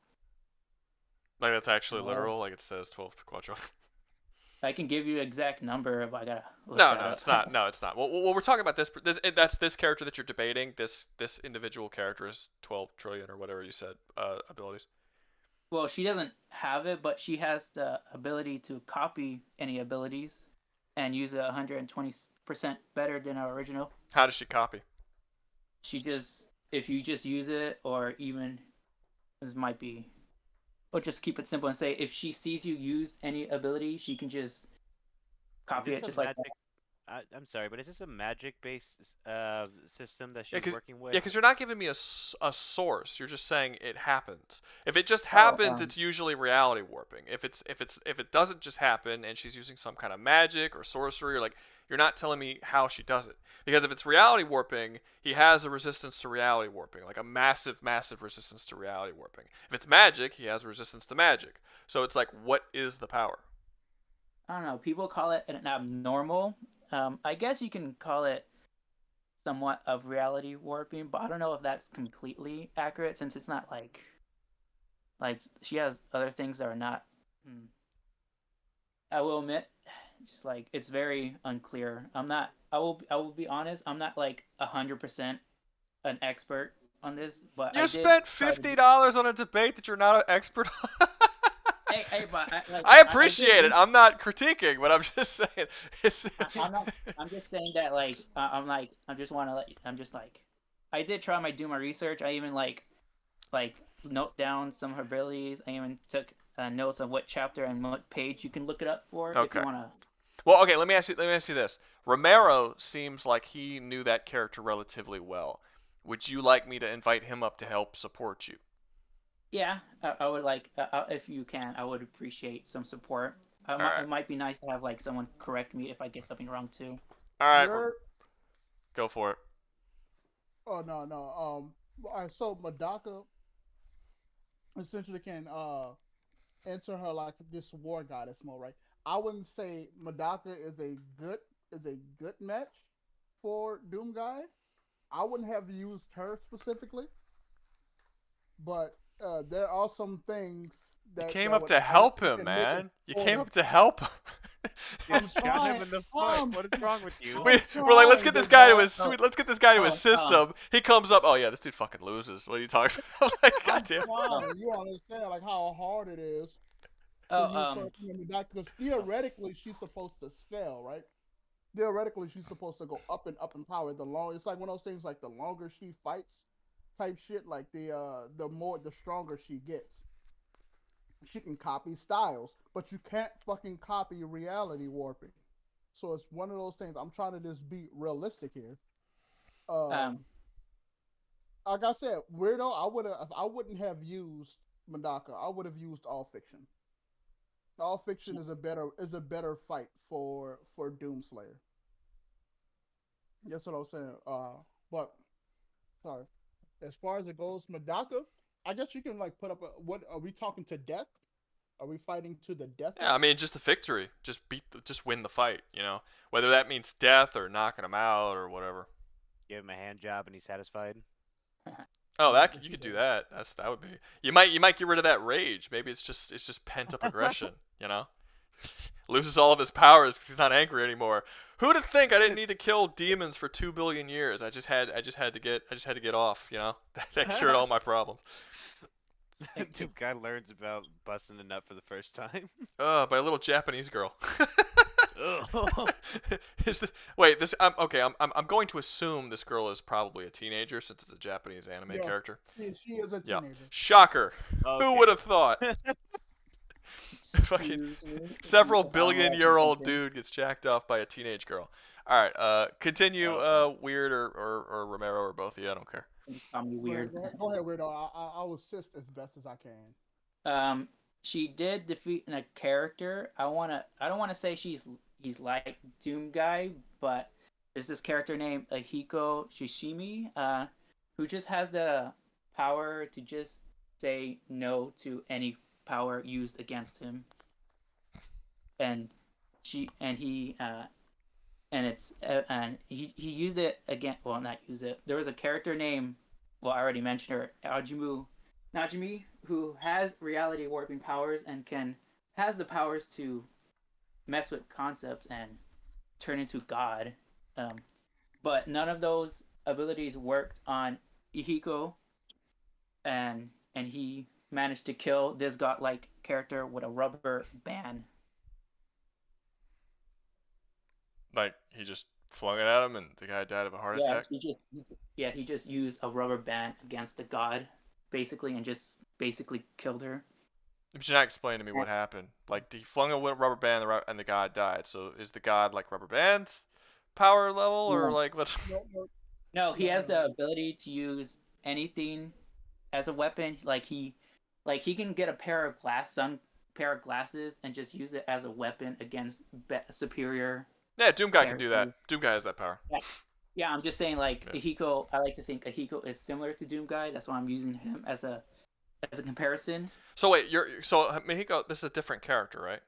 Like, that's actually Oh. literal. Like, it says 12th quadrillion. I can give you an exact number if I gotta look No, that no, up. it's not. No, it's not. Well, we're talking about that's this character that you're debating. This individual character is 12 trillion or whatever you said abilities. Well, she doesn't have it, but she has the ability to copy any abilities and use it 120% better than our original. How does she copy? If you just use it, or even, this might be, or just keep it simple and say, if she sees you use any ability, she can just copy it just like that. I'm sorry, but is this a magic-based system that Yeah, she's working with? yeah, because you're not giving me a source. You're just saying it happens. If it just Oh, happens, it's usually reality warping. If it doesn't just happen and she's using some kind of magic or sorcery, or like, you're not telling me how she does it. Because if it's reality warping, he has a resistance to reality warping, like a massive, massive resistance to reality warping. If it's magic, he has a resistance to magic. So it's like, what is the power? I don't know. People call it an abnormal. I guess you can call it somewhat of reality warping, but I don't know if that's completely accurate since it's not like she has other things that are not. I will admit, just like it's very unclear. I'm not. I will be honest. I'm not like 100% an expert on this, but You I spent did try to. $50 on a debate that you're not an expert on. Hey, but I appreciate it. I'm not critiquing, but I'm just saying it's. I'm not. I'm just saying that I'm just want to let. I'm just like, I did try do my research. I even like note down some of her abilities. I even took notes of what chapter and what page you can look it up for if you want to. Well, okay. Let me ask you this. Romero seems like he knew that character relatively well. Would you like me to invite him up to help support you? Yeah, I would like if you can. I would appreciate some support. It might be nice to have like someone correct me if I get something wrong too. All right, go for it. Oh no. All right, so Madaka essentially can enter her like this war goddess mode, right? I wouldn't say Madaka is a good match for Doomguy. I wouldn't have used her specifically, but there are some things that you came up to help him, man. You came up to help him. Shot him in the foot. What is wrong with you? We're like, let's get this guy to his system. He comes up. Oh yeah, this dude fucking loses. What are you talking about? Like, goddamn. You understand like how hard it is. Because theoretically she's supposed to scale, right? Theoretically she's supposed to go up and power. It's like one of those things like the longer she fights, type shit. Like the stronger she gets. She can copy styles, but you can't fucking copy reality warping. So it's one of those things. I'm trying to just be realistic here. Like I said, weirdo. If I wouldn't have used Madaka, I would have used All Fiction. All Fiction is a better fight for Doomslayer. That's what I was saying. But sorry. As far as it goes, Madaka, I guess you can like put up what are we talking to death? Are we fighting to the death? Yeah, I mean, just the victory. Just win the fight, you know? Whether that means death or knocking him out or whatever. Give him a hand job and he's satisfied. Oh, you could do that. That would be. You might get rid of that rage. Maybe it's just pent up aggression, you know? Loses all of his powers because he's not angry anymore. Who'd have think I didn't need to kill demons for 2 billion years? I just had to get off, you know? That cured all my problems. Dude, guy learns about busting a nut for the first time. By a little Japanese girl. Ugh. I'm going to assume this girl is probably a teenager since it's a Japanese anime character. She is a teenager. Yeah. Shocker. Okay. Who would have thought? Fucking several billion-year-old dude gets jacked off by a teenage girl. All right, continue. Weird or Romero or both of you. I don't care. I'm weird. Go ahead, Weirdo. I'll assist as best as I can. She did defeat a character. I don't wanna say he's like Doom Guy, but there's this character named Ahiko Shishimi, who just has the power to just say no to any power used against him. And he used it again. Well, not use it. There was a character named, well, I already mentioned her, Najimi, who has reality warping powers and has the powers to mess with concepts and turn into God. But none of those abilities worked on Ihiko, and he managed to kill this godlike character with a rubber band. Like, he just flung it at him and the guy died of a heart attack? He just used a rubber band against the god, basically, and just basically killed her. But you're not explaining to me what happened. Like, he flung a rubber band and the god died. So is the god like rubber band's power level or like what's? No, he has the ability to use anything as a weapon. Like he can get a pair of glasses and just use it as a weapon against superior. Yeah, Doom Guy can do that. Doom Guy has that power. Yeah, I'm just saying, like, Ahiko, I like to think Ahiko is similar to Doom Guy. That's why I'm using him as a comparison. So wait, Mihiko, this is a different character, right?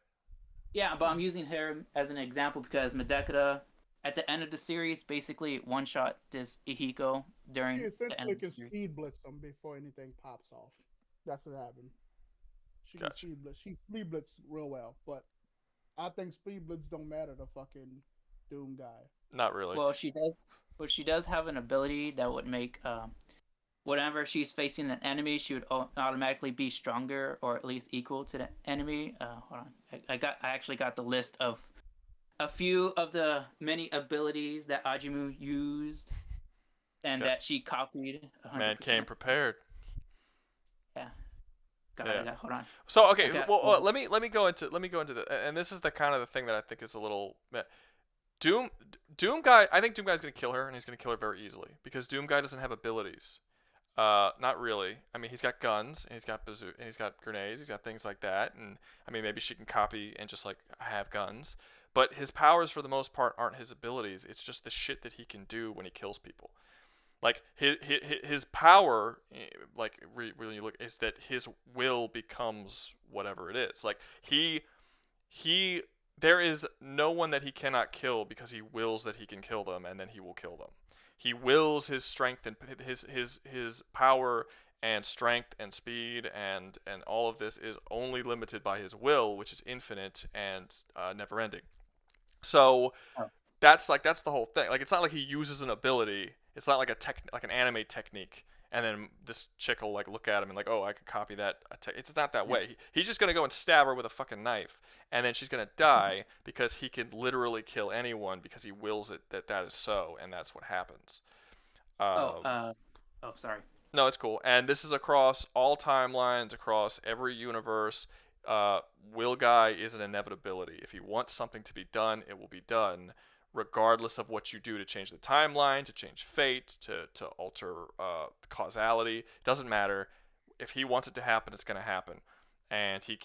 Yeah, but I'm using him as an example because Madaka, at the end of the series, basically one-shot this Ihiko during the end of the series. Speed blitz them before anything pops off. That's what happened. She can speed blitz real well, but I think speed blitz don't matter to fucking Doom Guy. Not really. Well, she does. But she does have an ability that would make whenever she's facing an enemy, she would automatically be stronger or at least equal to the enemy. Hold on, I actually got the list of a few of the many abilities that Ajimu used and that she copied. 100%. Man came prepared. Yeah. Hold on. So okay, well, let me go into the, and this is the kind of the thing that I think is a little Doom Guy. I think Doom Guy's gonna kill her, and he's gonna kill her very easily because Doom Guy doesn't have abilities. Not really. I mean, he's got guns, and he's got bazooka, and he's got grenades, he's got things like that, and I mean, maybe she can copy and just like have guns, but his powers for the most part aren't his abilities. It's just the shit that he can do when he kills people. Like his power, like when you look, is that his will becomes whatever it is. Like there is no one that he cannot kill because he wills that he can kill them, and then he will kill them. He wills his strength and his power and strength and speed and all of this is only limited by his will, which is infinite and never ending. So that's the whole thing. Like, it's not like he uses an ability. It's not like like an anime technique, and then this chick will like look at him and like, oh, I could copy that. It's not that way. He's just gonna go and stab her with a fucking knife, and then she's gonna die because he can literally kill anyone because he wills it that is so, and that's what happens. Sorry. No, it's cool. And this is across all timelines, across every universe. Will Guy is an inevitability. If he wants something to be done, it will be done, regardless of what you do to change the timeline, to change fate, to alter causality. It doesn't matter. If he wants it to happen, it's going to happen. And he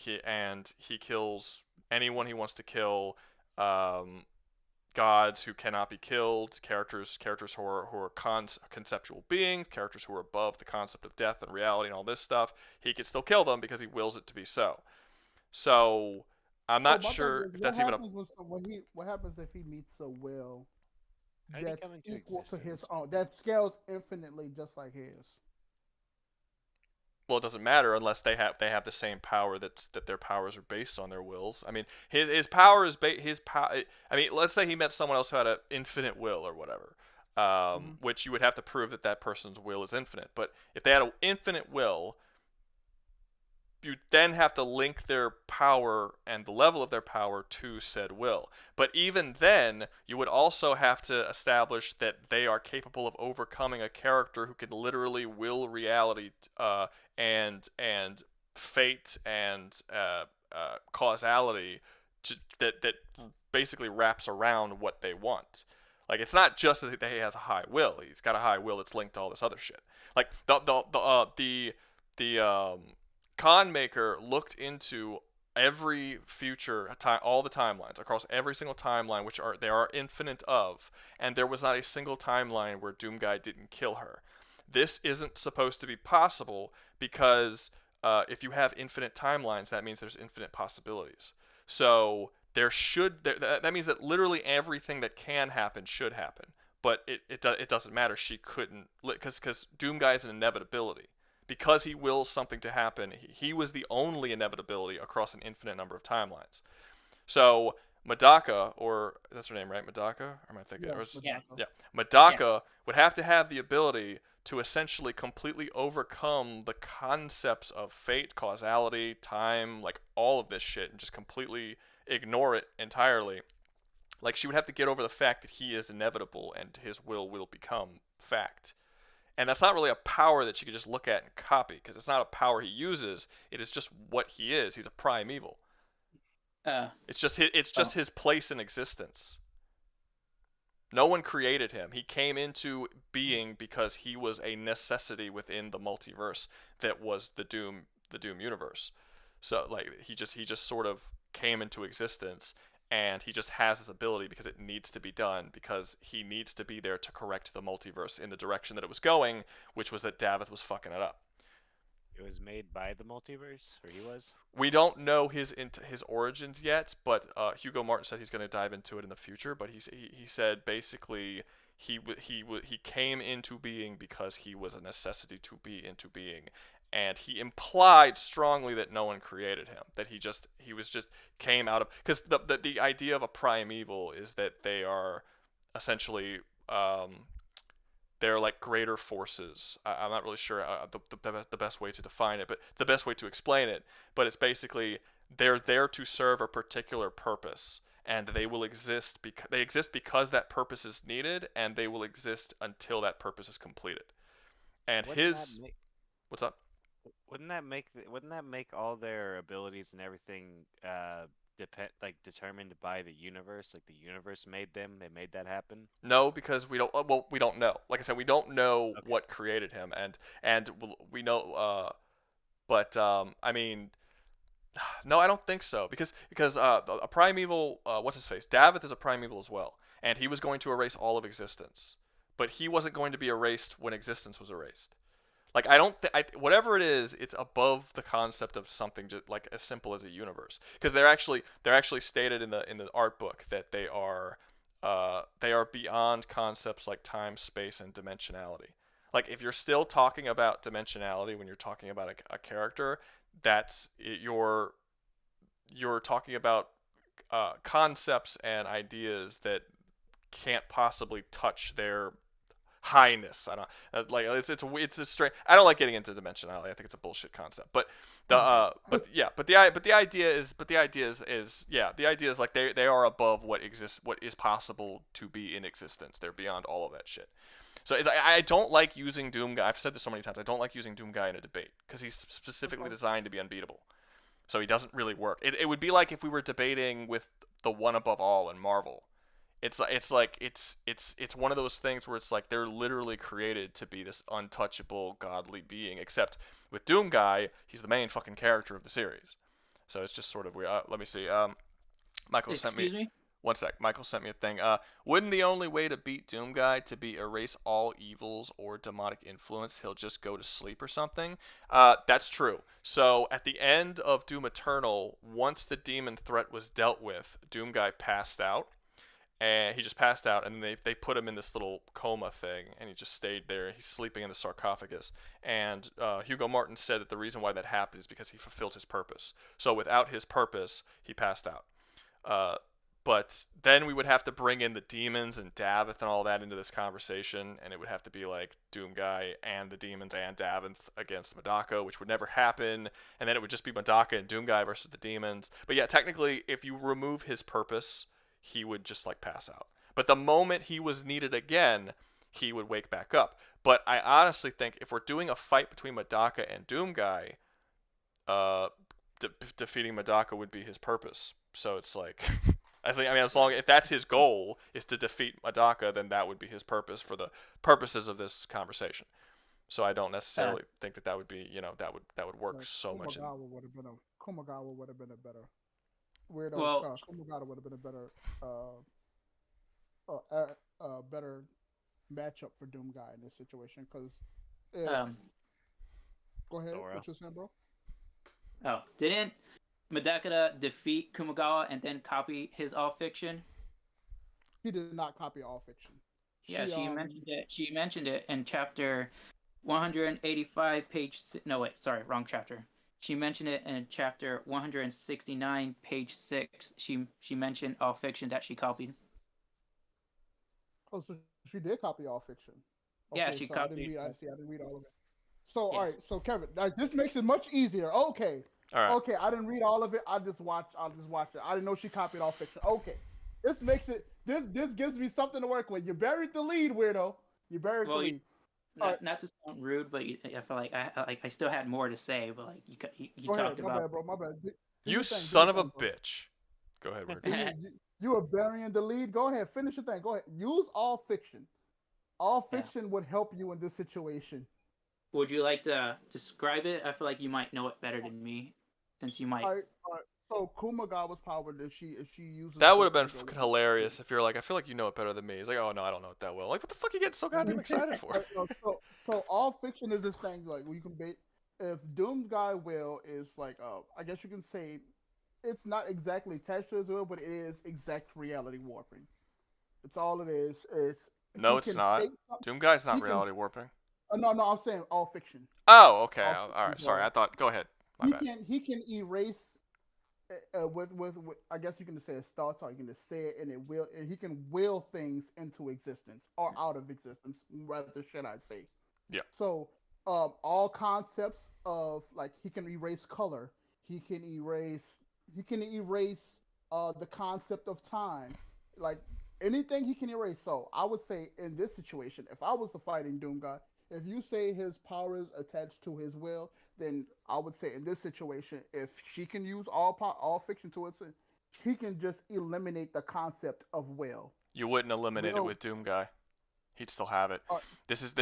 kills anyone he wants to kill. Gods who cannot be killed, characters who are conceptual beings, characters who are above the concept of death and reality and all this stuff. He can still kill them because he wills it to be so. So I'm So not my thing sure is, if that's even a. what happens if he meets a will How did he that's come into equal to his existence? own, that scales infinitely just like his? Well, it doesn't matter unless they have the same power that their powers are based on their wills. I mean, his power is his power. I mean, let's say he met someone else who had an infinite will or whatever, which you would have to prove that person's will is infinite. But if they had an infinite will, you then have to link their power and the level of their power to said will. But even then, you would also have to establish that they are capable of overcoming a character who can literally will reality and fate and causality that basically wraps around what they want. Like, it's not just that he has a high will. He's got a high will that's linked to all this other shit. Like the Con Maker looked into every future time, all the timelines across every single timeline, which there are infinite of, and there was not a single timeline where Doomguy didn't kill her. This isn't supposed to be possible because if you have infinite timelines, that means there's infinite possibilities. So that means that literally everything that can happen should happen, but it doesn't matter. She couldn't, because Doomguy is an inevitability. Because he wills something to happen, he was the only inevitability across an infinite number of timelines. So Madaka, or that's her name, right? Madaka? Or am I thinking? Yeah. Madaka would have to have the ability to essentially completely overcome the concepts of fate, causality, time, like all of this shit, and just completely ignore it entirely. Like, she would have to get over the fact that he is inevitable and his will become fact. And that's not really a power that you could just look at and copy, because it's not a power he uses. It is just what he is. He's a primeval. It's just his place in existence. No one created him. He came into being because he was a necessity within the multiverse that was the Doom universe. So like he just sort of came into existence, and he just has this ability because it needs to be done, because he needs to be there to correct the multiverse in the direction that it was going, which was that Davith was fucking it up. It was made by the multiverse, or he was? We don't know his origins yet, but Hugo Martin said he's going to dive into it in the future. But he said basically he came into being because he was a necessity to be into being, and he implied strongly that no one created him, that he was just came out of, because the idea of a primeval is that they are essentially they're like greater forces. I'm not really sure the best way to define it, but the best way to explain it. But it's basically they're there to serve a particular purpose, and they will exist because that purpose is needed, and they will exist until that purpose is completed. And what's up? Wouldn't that make all their abilities and everything determined by the universe? Like the universe made them, they made that happen? No, because we don't know. Like I said, we don't know what created him, and we know I mean, no, I don't think so, because a primeval, what's his face? Davith is a primeval as well, and he was going to erase all of existence, but he wasn't going to be erased when existence was erased. Like, I don't whatever it is, it's above the concept of something just like as simple as a universe, because they're actually stated in the art book that they are beyond concepts like time, space, and dimensionality. Like, if you're still talking about dimensionality when you're talking about a character, that's you're talking about concepts and ideas that can't possibly touch their highness. I don't like it's a strange. I don't like getting into dimensionality. I think it's a bullshit concept. But the idea is like they are above what is possible to be in existence. They're beyond all of that shit. So I don't like using Doomguy. I've said this so many times. I don't like using Doomguy in a debate because he's specifically designed to be unbeatable. So he doesn't really work. It would be like if we were debating with the one above all in Marvel. It's one of those things where it's like they're literally created to be this untouchable godly being, except with Doomguy, he's the main fucking character of the series. So it's just sort of weird. Let me see. Michael sent me. Excuse me? One sec. Michael sent me a thing. Wouldn't the only way to beat Doom Guy to be erase all evils or demonic influence? He'll just go to sleep or something. That's true. So at the end of Doom Eternal, once the demon threat was dealt with, Doom Guy passed out. And he just passed out, and they put him in this little coma thing, and he just stayed there. He's sleeping in the sarcophagus. And Hugo Martin said that the reason why that happened is because he fulfilled his purpose. So without his purpose, he passed out. But then we would have to bring in the demons and Davith and all that into this conversation, and it would have to be like Doom Guy and the demons and Davith against Madaka, which would never happen, and then it would just be Madaka and Doom Guy versus the demons. But yeah, technically, if you remove his purpose, he would just like pass out. But the moment he was needed again, he would wake back up. But I honestly think if we're doing a fight between Madaka and Doom Guy, defeating Madaka would be his purpose. So it's like... as long if that's his goal is to defeat Madaka, then that would be his purpose for the purposes of this conversation. So I don't necessarily think that would be that would work so much. Kumagawa would have been a better weirdo. Well, Kumagawa would have been a better matchup for Doom Guy in this situation because go ahead. What you saying, bro? Oh, didn't Madaka defeat Kumagawa and then copy his all fiction? He did not copy all fiction. Yeah, she mentioned it. She mentioned it in chapter 185, page. No, wait, sorry, wrong chapter. She mentioned it in chapter 169, page 6. She mentioned all fiction that she copied. Oh, so she did copy all fiction. Okay, Yeah, she so copied. I didn't read all of it. So all right, so Kevin, this makes it much easier. Okay. All right. Okay, I didn't read all of it. I'll just watch it. I didn't know she copied all fiction. Okay. This makes it this gives me something to work with. You buried the lead, weirdo. You buried the lead. Not to sound rude, but I feel like I still had more to say, but like you Go ahead, talked about. My bad, bro. My bad. You son of a bitch. Go ahead, weirdo. You were burying the lead. Go ahead, finish your thing. Go ahead. Use all fiction. All fiction would help you in this situation. Would you like to describe it? I feel like you might know it better than me, since you might. All right. So Kumagawa's power, if she uses that would have been fucking hilarious if you're like, I feel like you know it better than me. He's like, oh no, I don't know it that well. Like, what the fuck are you getting so goddamn excited for? So all fiction is this thing like you can if Doom Guy will is like I guess you can say it's not exactly attached to his will, but it is exact reality warping. It's all it is. It's not. Doom Guy's not reality warping. No, I'm saying all fiction. Oh, okay. All right. Sorry, I thought. Go ahead. My bad. He can erase with I guess you can just say his thoughts, or you can just say it, and he can will things into existence or out of existence, rather should I say? Yeah. So all concepts of like he can erase color, he can erase the concept of time, like anything he can erase. So I would say in this situation, if I was the fighting Doom Guy, if you say his power is attached to his will, then I would say in this situation, if she can use all fiction to it, she can just eliminate the concept of will. You wouldn't eliminate it with Doom Guy. He'd still have it. This is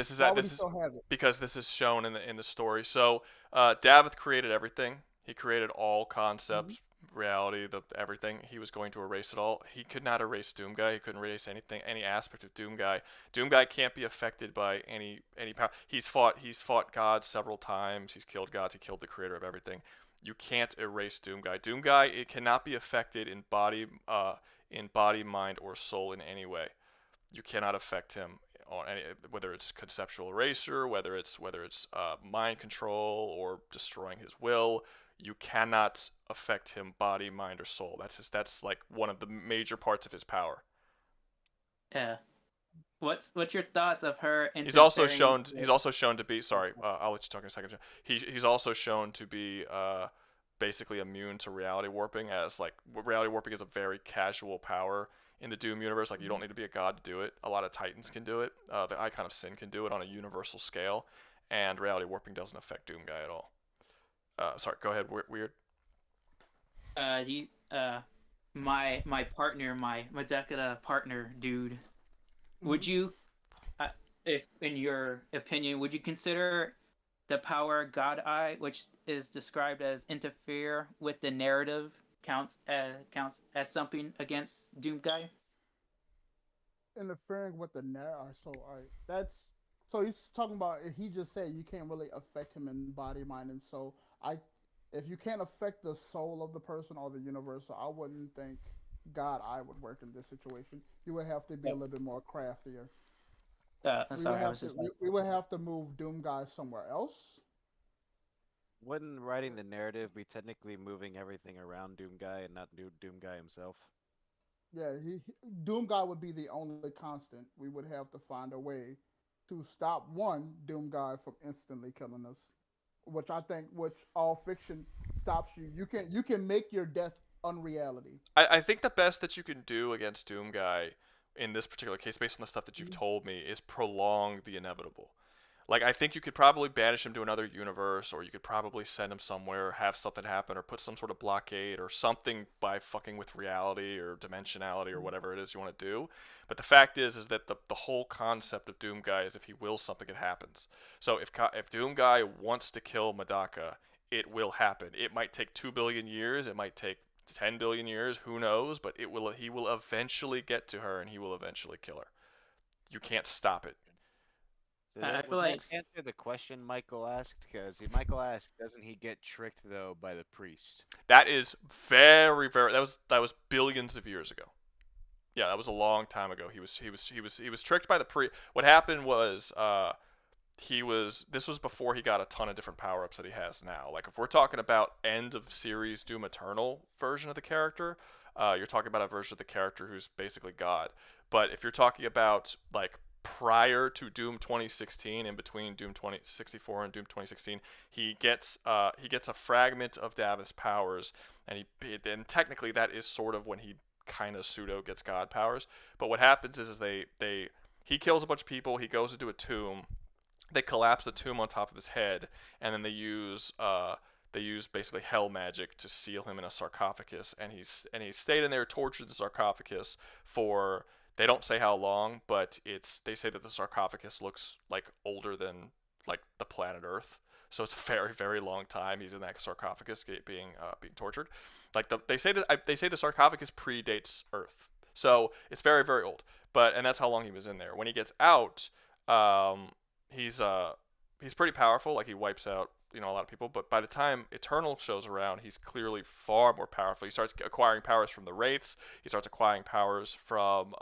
because this is shown in the story. So Davith created everything. He created all concepts, reality, everything. He was going to erase it all. He could not erase Doom Guy. He couldn't erase anything, any aspect of Doom Guy. Doom Guy can't be affected by any power. He's fought gods several times. He's killed gods. He killed the creator of everything. You can't erase Doom Guy. Doom Guy, it cannot be affected in body, mind, or soul in any way. You cannot affect him on any, whether it's conceptual erasure, whether it's mind control or destroying his will. You cannot affect him body, mind, or soul. That's like one of the major parts of his power. Yeah. What's your thoughts of her? He's also shown to be. Sorry, I'll let you talk in a second. He's also shown to be basically immune to reality warping, as like reality warping is a very casual power in the Doom universe. Like you don't need to be a god to do it. A lot of Titans can do it. The Icon of Sin can do it on a universal scale, and reality warping doesn't affect Doom Guy at all. Sorry, go ahead. Weird. My partner, my Madaka partner, dude. Would you, if in your opinion, would you consider the power God Eye, which is described as interfere with the narrative, counts as something against Doomguy? Interfering with the narrative. So, all right, that's so he's talking about. He just said you can't really affect him in body, mind, and soul. If you can't affect the soul of the person or the universe, I wouldn't think God Eye would work in this situation. You would have to be a little bit more craftier. Sorry, I was just like, we would have to move Doom Guy somewhere else. Wouldn't writing the narrative be technically moving everything around Doom Guy and not Doom Guy himself? Yeah, Doom Guy would be the only constant. We would have to find a way to stop one Doom Guy from instantly killing us, which all fiction stops you. You can make your death unreality. I think the best that you can do against Doom Guy in this particular case, based on the stuff that you've told me, is prolong the inevitable. Like, I think you could probably banish him to another universe, or you could probably send him somewhere, have something happen, or put some sort of blockade or something by fucking with reality or dimensionality or whatever it is you want to do. But the fact is that the whole concept of Doom Guy is if he wills something, it happens. So if Doom Guy wants to kill Madaka, it will happen. It might take 2 billion years, it might take 10 billion years, who knows, but he will eventually get to her and he will eventually kill her. You can't stop it. So I that, feel would like that answer the question Michael asked? Because Michael asked, doesn't he get tricked though by the priest? That is very, very. That was billions of years ago. Yeah, that was a long time ago. He was tricked by the priest. What happened was this was before he got a ton of different power-ups that he has now. Like, if we're talking about end of series Doom Eternal version of the character, you're talking about a version of the character who's basically God. But if you're talking about like prior to Doom 2016, in between Doom 2064 and Doom 2016, he gets a fragment of Davos' powers, and technically that is sort of when he kind of pseudo gets God powers. But what happens is he kills a bunch of people. He goes into a tomb. They collapse the tomb on top of his head, and then they use basically hell magic to seal him in a sarcophagus. And he's stayed in there, tortured in the sarcophagus for, they don't say how long, but they say that the sarcophagus looks like older than like the planet Earth. So it's a very, very long time he's in that sarcophagus being tortured. Like they say the sarcophagus predates Earth, so it's very, very old. And that's how long he was in there. When he gets out, he's pretty powerful. Like, he wipes out a lot of people. But by the time Eternal shows around, he's clearly far more powerful. He starts acquiring powers from the Wraiths. He starts acquiring powers from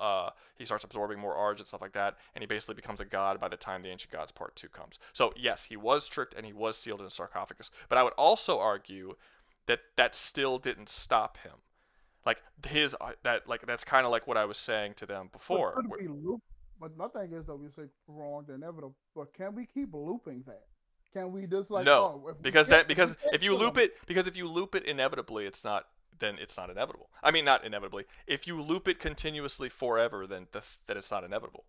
he starts absorbing more Arge and stuff like that. And he basically becomes a god by the time the Ancient Gods Part 2 comes. So yes, he was tricked and he was sealed in a sarcophagus. But I would also argue that still didn't stop him. Like, that's kind of like what I was saying to them before. But my thing is, though, we say prolong the inevitable, but can we keep looping that? Can we just no? Because if you loop it inevitably, it's not inevitable. I mean, not inevitably. If you loop it continuously forever, then it's not inevitable.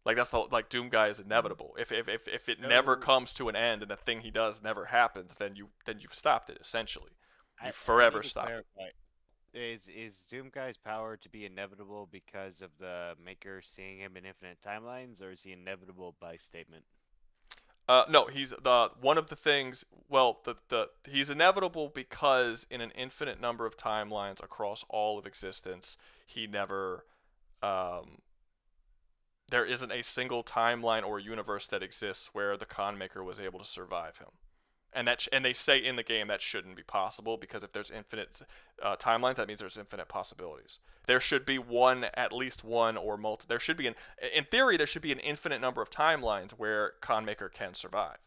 Like, like Doom Guy is inevitable. If it never comes to an end and the thing he does never happens, then you've stopped it essentially. You forever stopped it. Is Doom Guy's power to be inevitable because of the Maker seeing him in infinite timelines, or is he inevitable by statement? No, he's one of the things. Well, he's inevitable because in an infinite number of timelines across all of existence, he never. There isn't a single timeline or universe that exists where the Con Maker was able to survive him. And they say in the game that shouldn't be possible, because if there's infinite timelines, that means there's infinite possibilities. There should be at least one or multiple. There should be in theory, there should be an infinite number of timelines where Con Maker can survive.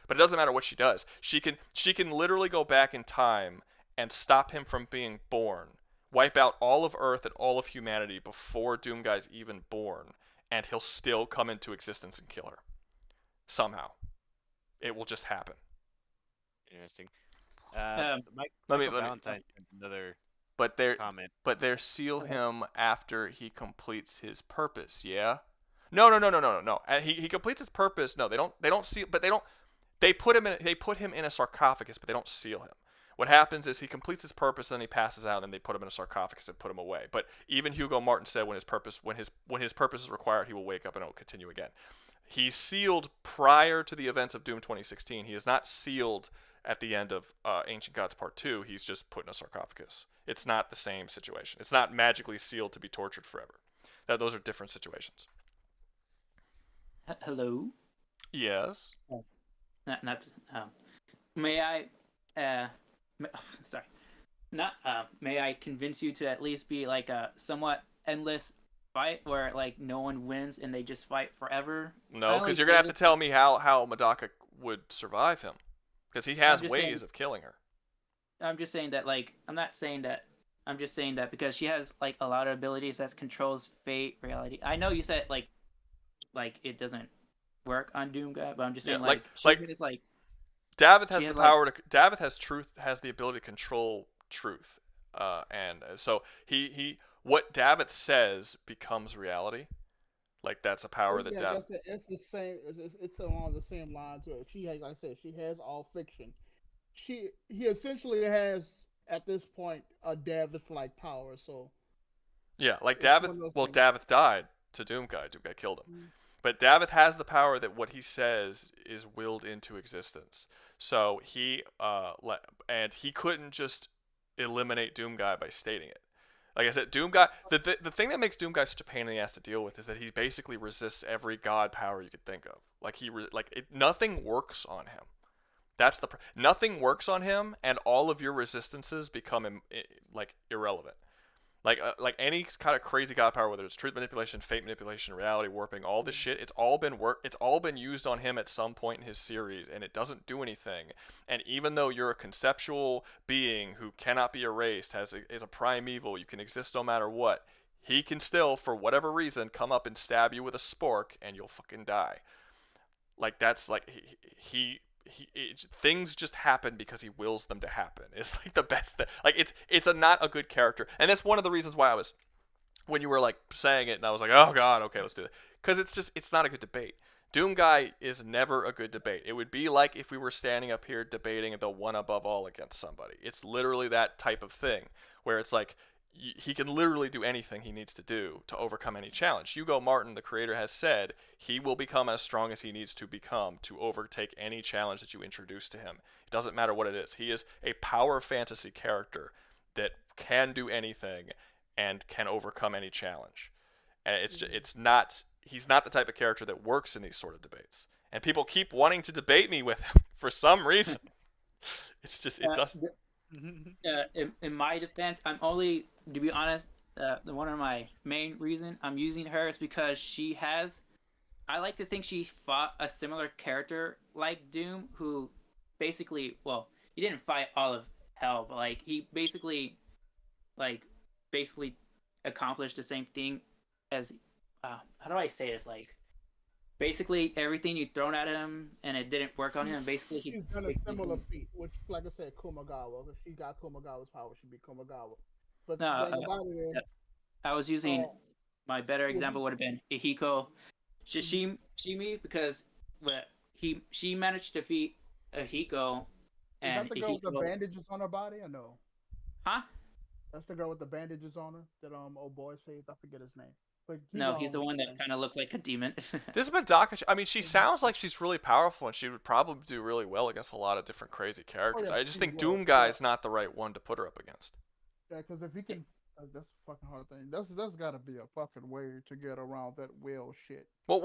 But it doesn't matter what she does. She can literally go back in time and stop him from being born, wipe out all of Earth and all of humanity before Doom Guy's even born, and he'll still come into existence and kill her. Somehow, it will just happen. Interesting. Let me another comment. But they seal him after he completes his purpose. Yeah. No. He completes his purpose. No, they don't seal. But they put him in a sarcophagus, but they don't seal him. What happens is he completes his purpose, and then he passes out, and they put him in a sarcophagus and put him away. But even Hugo Martin said when his purpose is required, he will wake up and it will continue again. He's sealed prior to the events of Doom 2016. He is not sealed at the end of Ancient Gods Part 2, he's just put in a sarcophagus. It's not the same situation. It's not magically sealed to be tortured forever. Those are different situations. Hello? Yes? Not may I, sorry. Not, may I convince you to at least be like a somewhat endless fight where like no one wins and they just fight forever? No, because you're going to have to tell me how Madaka would survive him. Because he has ways of killing her. I'm just saying that, like, I'm not saying that. I'm just saying that because she has like a lot of abilities that controls fate, reality. I know you said like it doesn't work on Doomguy, but I'm just saying like David has the power to. David has the ability to control truth, and so what David says becomes reality. Like that's a power that David. It's the same. It's along the same lines. She has, like I said, she has all fiction. He essentially has at this point a David-like power. So yeah, like David. Well, David died to Doomguy. Doomguy killed him. But David has the power that what he says is willed into existence. So he couldn't just eliminate Doomguy by stating it. Like I said, Doomguy. The thing that makes Doomguy such a pain in the ass to deal with is that he basically resists every god power you could think of. Nothing works on him. That's nothing works on him, and all of your resistances become irrelevant. Like any kind of crazy god power, whether it's truth manipulation, fate manipulation, reality warping, all this shit, it's all been used on him at some point in his series, and it doesn't do anything. And even though you're a conceptual being who cannot be erased, is a primeval, you can exist no matter what, he can still, for whatever reason, come up and stab you with a spork, and you'll fucking die. Like that's like things just happen because he wills them to happen. It's like the best thing. Like it's not a good character, and that's one of the reasons why when you were like saying it, and I was like, oh god, okay, let's do it, because it's not a good debate. Doomguy is never a good debate. It would be like if we were standing up here debating the one above all against somebody. It's literally that type of thing where it's like he can literally do anything he needs to do to overcome any challenge. Hugo Martin, the creator, has said he will become as strong as he needs to become to overtake any challenge that you introduce to him. It doesn't matter what it is. He is a power fantasy character that can do anything and can overcome any challenge. And he's not the type of character that works in these sort of debates. And people keep wanting to debate me with him for some reason. It's just, it doesn't. In my defense, I'm only, to be honest, one of my main reason I'm using her is because I like to think she fought a similar character like Doom, who basically, well, he didn't fight all of hell, but like he basically accomplished the same thing as, how do I say this, like, basically everything you thrown at him and it didn't work on him. Basically, he's done a similar feat, which, like I said, Kumagawa. If she got Kumagawa's power, she'd be Kumagawa. But the thing about it is, I was using my better example would have been Ihiko Shishimi, because she managed to defeat Ihiko. And is that the girl with the bandages on her body, or no? Huh? That's the girl with the bandages on her that old boy saved. I forget his name. But no, he's the one that kind of looked like a demon. This is Madaka. I mean, she sounds like she's really powerful, and she would probably do really well against a lot of different crazy characters. I just think Doomguy is not the right one to put her up against. Yeah, because if he can, that's a fucking hard thing. That's got to be a fucking way to get around that will shit. Well,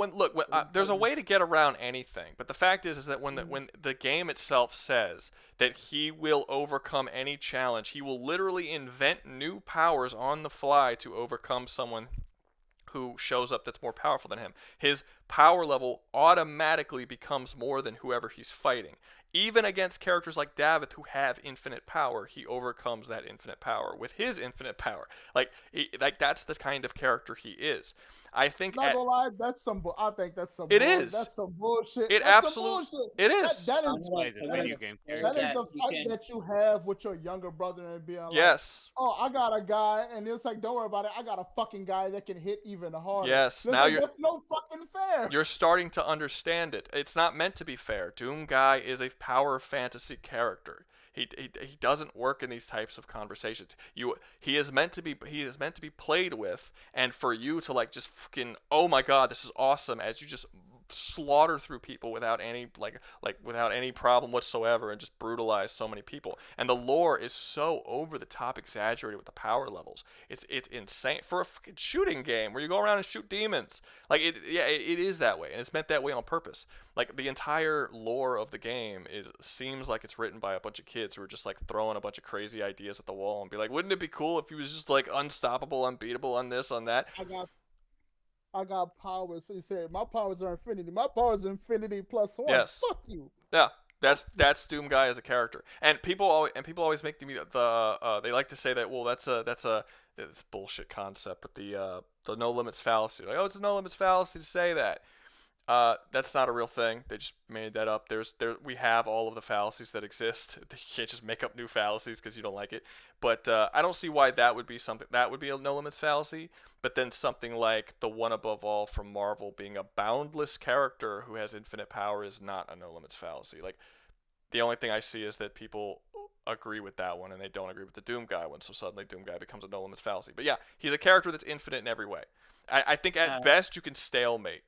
there's a way to get around anything, but the fact is that when the game itself says that he will overcome any challenge, he will literally invent new powers on the fly to overcome someone who shows up that's more powerful than him. His power level automatically becomes more than whoever he's fighting. Even against characters like David who have infinite power, he overcomes that infinite power with his infinite power. That's the kind of character he is. I think. Not gonna lie, that's some. I think that's some. It is. That's some bullshit. It absolutely. It is. That is the fight that you have with your younger brother and being like, yes. Oh, I got a guy, and it's like, don't worry about it. I got a fucking guy that can hit even harder. Yes. Now that's no fucking fair. You're starting to understand it. It's not meant to be fair. Doomguy is a power fantasy character. He doesn't work in these types of conversations. He is meant to be played with, and for you to like just fucking, oh my god, this is awesome, as you just slaughter through people without any without any problem whatsoever and just brutalize so many people. And the lore is so over the top exaggerated with the power levels. It's insane for a fucking shooting game where you go around and shoot demons. Like it is that way, and it's meant that way on purpose. Like the entire lore of the game seems like it's written by a bunch of kids who are just like throwing a bunch of crazy ideas at the wall and be like, wouldn't it be cool if he was just like unstoppable, unbeatable on this, on that? I got powers. He said, my powers are infinity. My powers are infinity plus one. Yes. Fuck you. Yeah, that's Doom Guy as a character. And people always make they like to say that, well, that's a bullshit concept, but the no limits fallacy. Like, oh, it's a no limits fallacy to say that. That's not a real thing. They just made that up. We have all of the fallacies that exist. You can't just make up new fallacies because you don't like it. But I don't see why that would be something that would be a no limits fallacy. But then something like the one above all from Marvel being a boundless character who has infinite power is not a no limits fallacy. Like the only thing I see is that people agree with that one and they don't agree with the Doom Guy one. So suddenly Doom Guy becomes a no limits fallacy. But yeah, he's a character that's infinite in every way. I think at best you can stalemate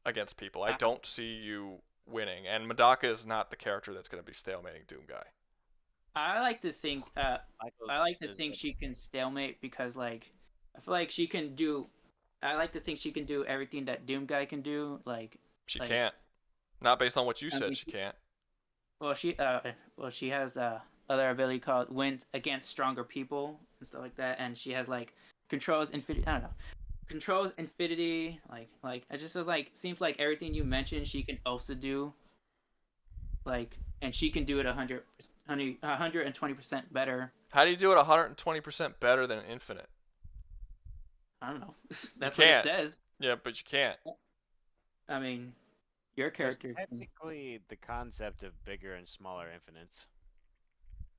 against people. I don't see you winning, and Madaka is not the character that's going to be stalemating Doom Guy. I like to think she can stalemate because like I feel like she can do. I like to think she can do everything that Doom Guy can do. She can't. Not based on what you said. She can't. Well, she has other ability called wins against stronger people and stuff like that, and she has like controls infinity. I don't know. Controls infinity, like I just like seems like everything you mentioned she can also do, like, and she can do it 120% better. How do you do it 120% better than Infinite? I don't know. That's what it says. Yeah, but you can't. I mean, your character. There's technically the concept of bigger and smaller infinites.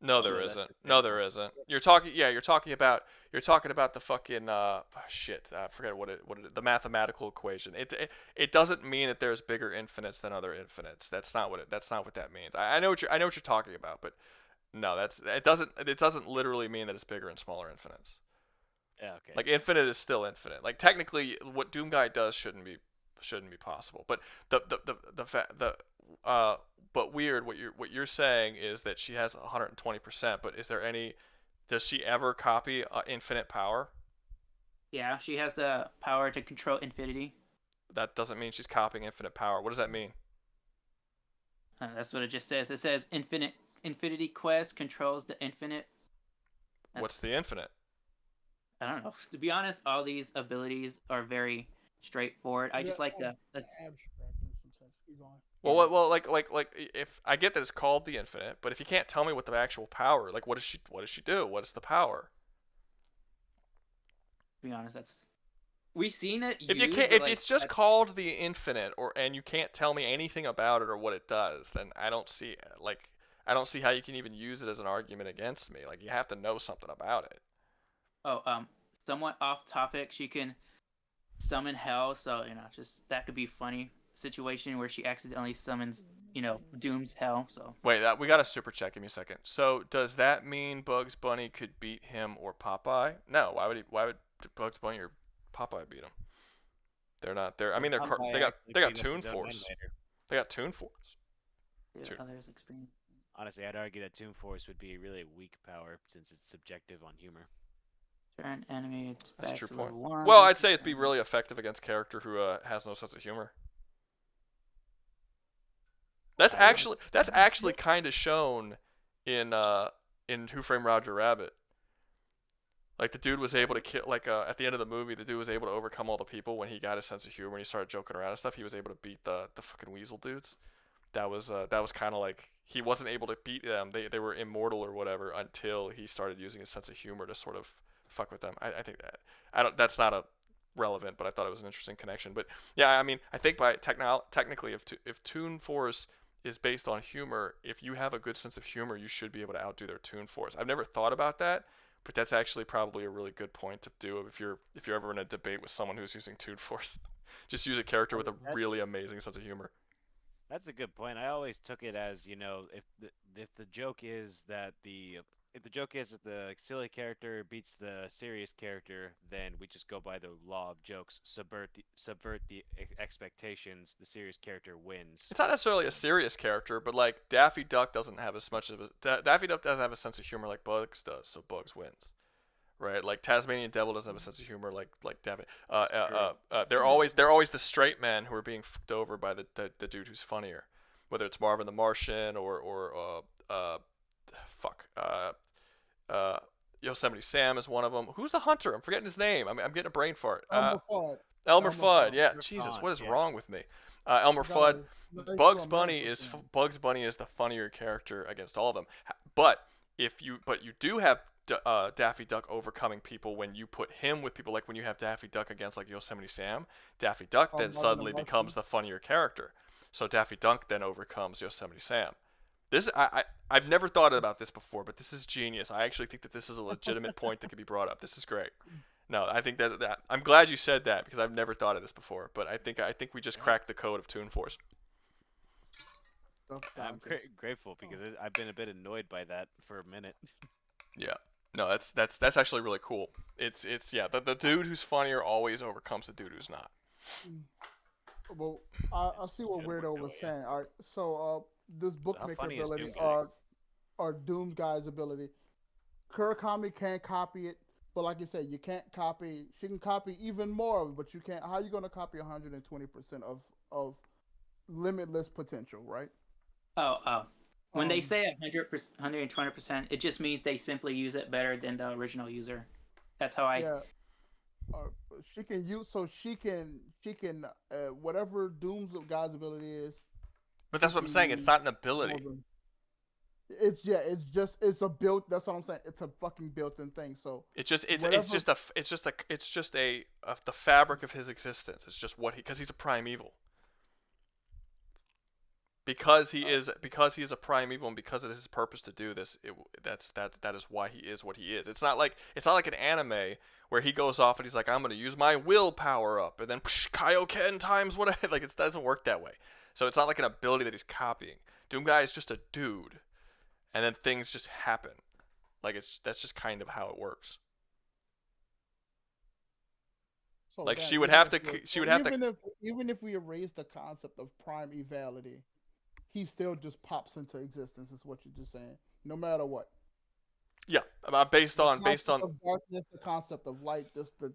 No, there isn't. No, there isn't. You're talking about the fucking shit. I forget what the mathematical equation. It doesn't mean that there's bigger infinites than other infinites. That's not what that means. I know what you're talking about, but no, it doesn't literally mean that it's bigger and smaller infinites. Yeah, okay. Like infinite is still infinite. Like technically, what Doom Guy does shouldn't be possible. But but weird. What you're saying is that she has 120%. But does she ever copy infinite power? Yeah, she has the power to control infinity. That doesn't mean she's copying infinite power. What does that mean? That's what it just says. It says infinity quest controls the infinite. What's the infinite? I don't know. To be honest, all these abilities are very straightforward. I just like to. Well, like if I get that it's called the infinite, but if you can't tell me what the actual power, like what does she do? What is the power? To be honest, we've seen it. If it's just called the infinite, and you can't tell me anything about it or what it does, then I don't see how you can even use it as an argument against me. Like you have to know something about it. Oh, somewhat off topic. She can summon Hale, so just that could be funny situation where she accidentally summons, Doom's Hale. So wait, we got a super chat. Give me a second. So does that mean Bugs Bunny could beat him or Popeye? No. Why would Bugs Bunny or Popeye beat him? They're not there. I mean, they got Toon Force. They got Toon Force. Others experience. Honestly, I'd argue that Toon Force would be a really weak power since it's subjective on humor. Turn enemy. That's a true point. Well, I'd say it'd be really effective against character who has no sense of humor. That's actually kind of shown in Who Framed Roger Rabbit. Like the dude was able to kill, at the end of the movie, the dude was able to overcome all the people when he got his sense of humor and he started joking around and stuff. He was able to beat the fucking weasel dudes. That was kind of like he wasn't able to beat them. They were immortal or whatever until he started using his sense of humor to sort of fuck with them. I think that's not relevant, but I thought it was an interesting connection. But yeah, I mean, I think technically, if Toon Force is based on humor, if you have a good sense of humor, you should be able to outdo their Toon Force. I've never thought about that, but that's actually probably a really good point to do if you're ever in a debate with someone who's using Toon Force. Just use a character with a really amazing sense of humor. That's a good point. I always took it as, if the joke is that the if the joke is that the silly character beats the serious character, then we just go by the law of jokes, subvert the expectations. The serious character wins. It's not necessarily a serious character, but like Daffy Duck doesn't have as much of a Daffy Duck doesn't have a sense of humor like Bugs does, so Bugs wins. Right, like Tasmanian Devil doesn't have a sense of humor like Daffy. They're always the straight men who are being fucked over by the dude who's funnier, whether it's Marvin the Martian or Yosemite Sam is one of them. Who's the hunter? I'm forgetting his name. I'm getting a brain fart. Elmer Fudd. Elmer Fudd. Yeah, Elmer Jesus, Fudd, what is yeah. wrong with me? Elmer Fudd. Nice Bugs to Bunny America, is Sam. Bugs Bunny is the funnier character against all of them. But you do have Daffy Duck overcoming people when you put him with people, like when you have Daffy Duck against like Yosemite Sam. Daffy Duck then Marvin the suddenly Martian. becomes the funnier character. So Daffy Duck then overcomes Yosemite Sam. This I've never thought about this before, but this is genius. I actually think that this is a legitimate point that could be brought up. This is great. No, I think that I'm glad you said that because I've never thought of this before. But I think we just cracked the code of Toon Force. I'm grateful because I've been a bit annoyed by that for a minute. Yeah. No, that's actually really cool. It's yeah, the dude who's funnier always overcomes the dude who's not. Well, I see what Weirdo was saying. All right, so this bookmaker funny is ability, Doom Guy? or Doom Guy's ability, Kurakami can't copy it, but like you said, you can't copy. She can copy even more of it, but you can't. How are you gonna copy 120% of limitless potential, right? When they say 100%, 120%, it just means they simply use it better than the original user. That's how I. Yeah. She can use she can whatever Doom's Guy's ability is. But that's what I'm saying. It's not an ability. It's a built. That's what I'm saying. It's a fucking built-in thing. So It's just the fabric of his existence. It's just because he's a primeval. Because he is a primeval and because it is his purpose to do this, that is why he is what he is. It's not like an anime where he goes off and he's like, I'm gonna use my will power up and then Kaioken times what like it doesn't work that way. So it's not like an ability that he's copying. Doom Guy is just a dude, and then things just happen. Like that's just kind of how it works. So Like that- she would even have if to we- she would have to even if we erase the concept of prime evality, he still just pops into existence. Is what you're just saying. No matter what. yeah, based on Concept of darkness, the concept of light, just the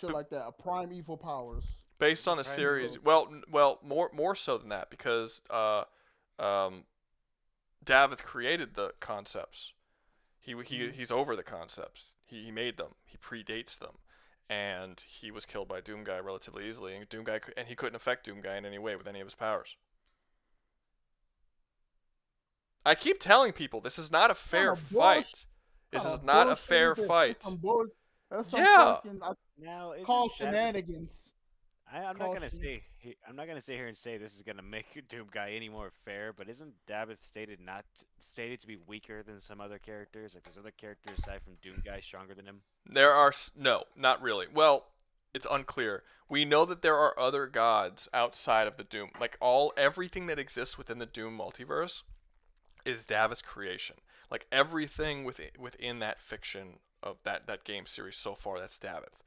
shit like that. Prime evil powers. based on the Right. series. Well, more so than that because Davith created the concepts. He's over the concepts. He made them. He predates them, and he was killed by Doom Guy relatively easily. And he couldn't affect Doom Guy in any way with any of his powers. I keep telling people this is not a fair fight. This is not a fair fight. That's some Yeah. fucking Now, isn't call Davith- shenanigans. I'm not Call gonna shen- I'm not gonna sit here and say this is gonna make Doom Guy any more fair, but isn't Davith stated to be weaker than some other characters? Like there's other characters aside from Doom Guy stronger than him. No, not really. Well, it's unclear. We know that there are other gods outside of the Doom. Like everything that exists within the Doom multiverse is Davith's creation. Like everything within that fiction of that game series so far, that's Davith.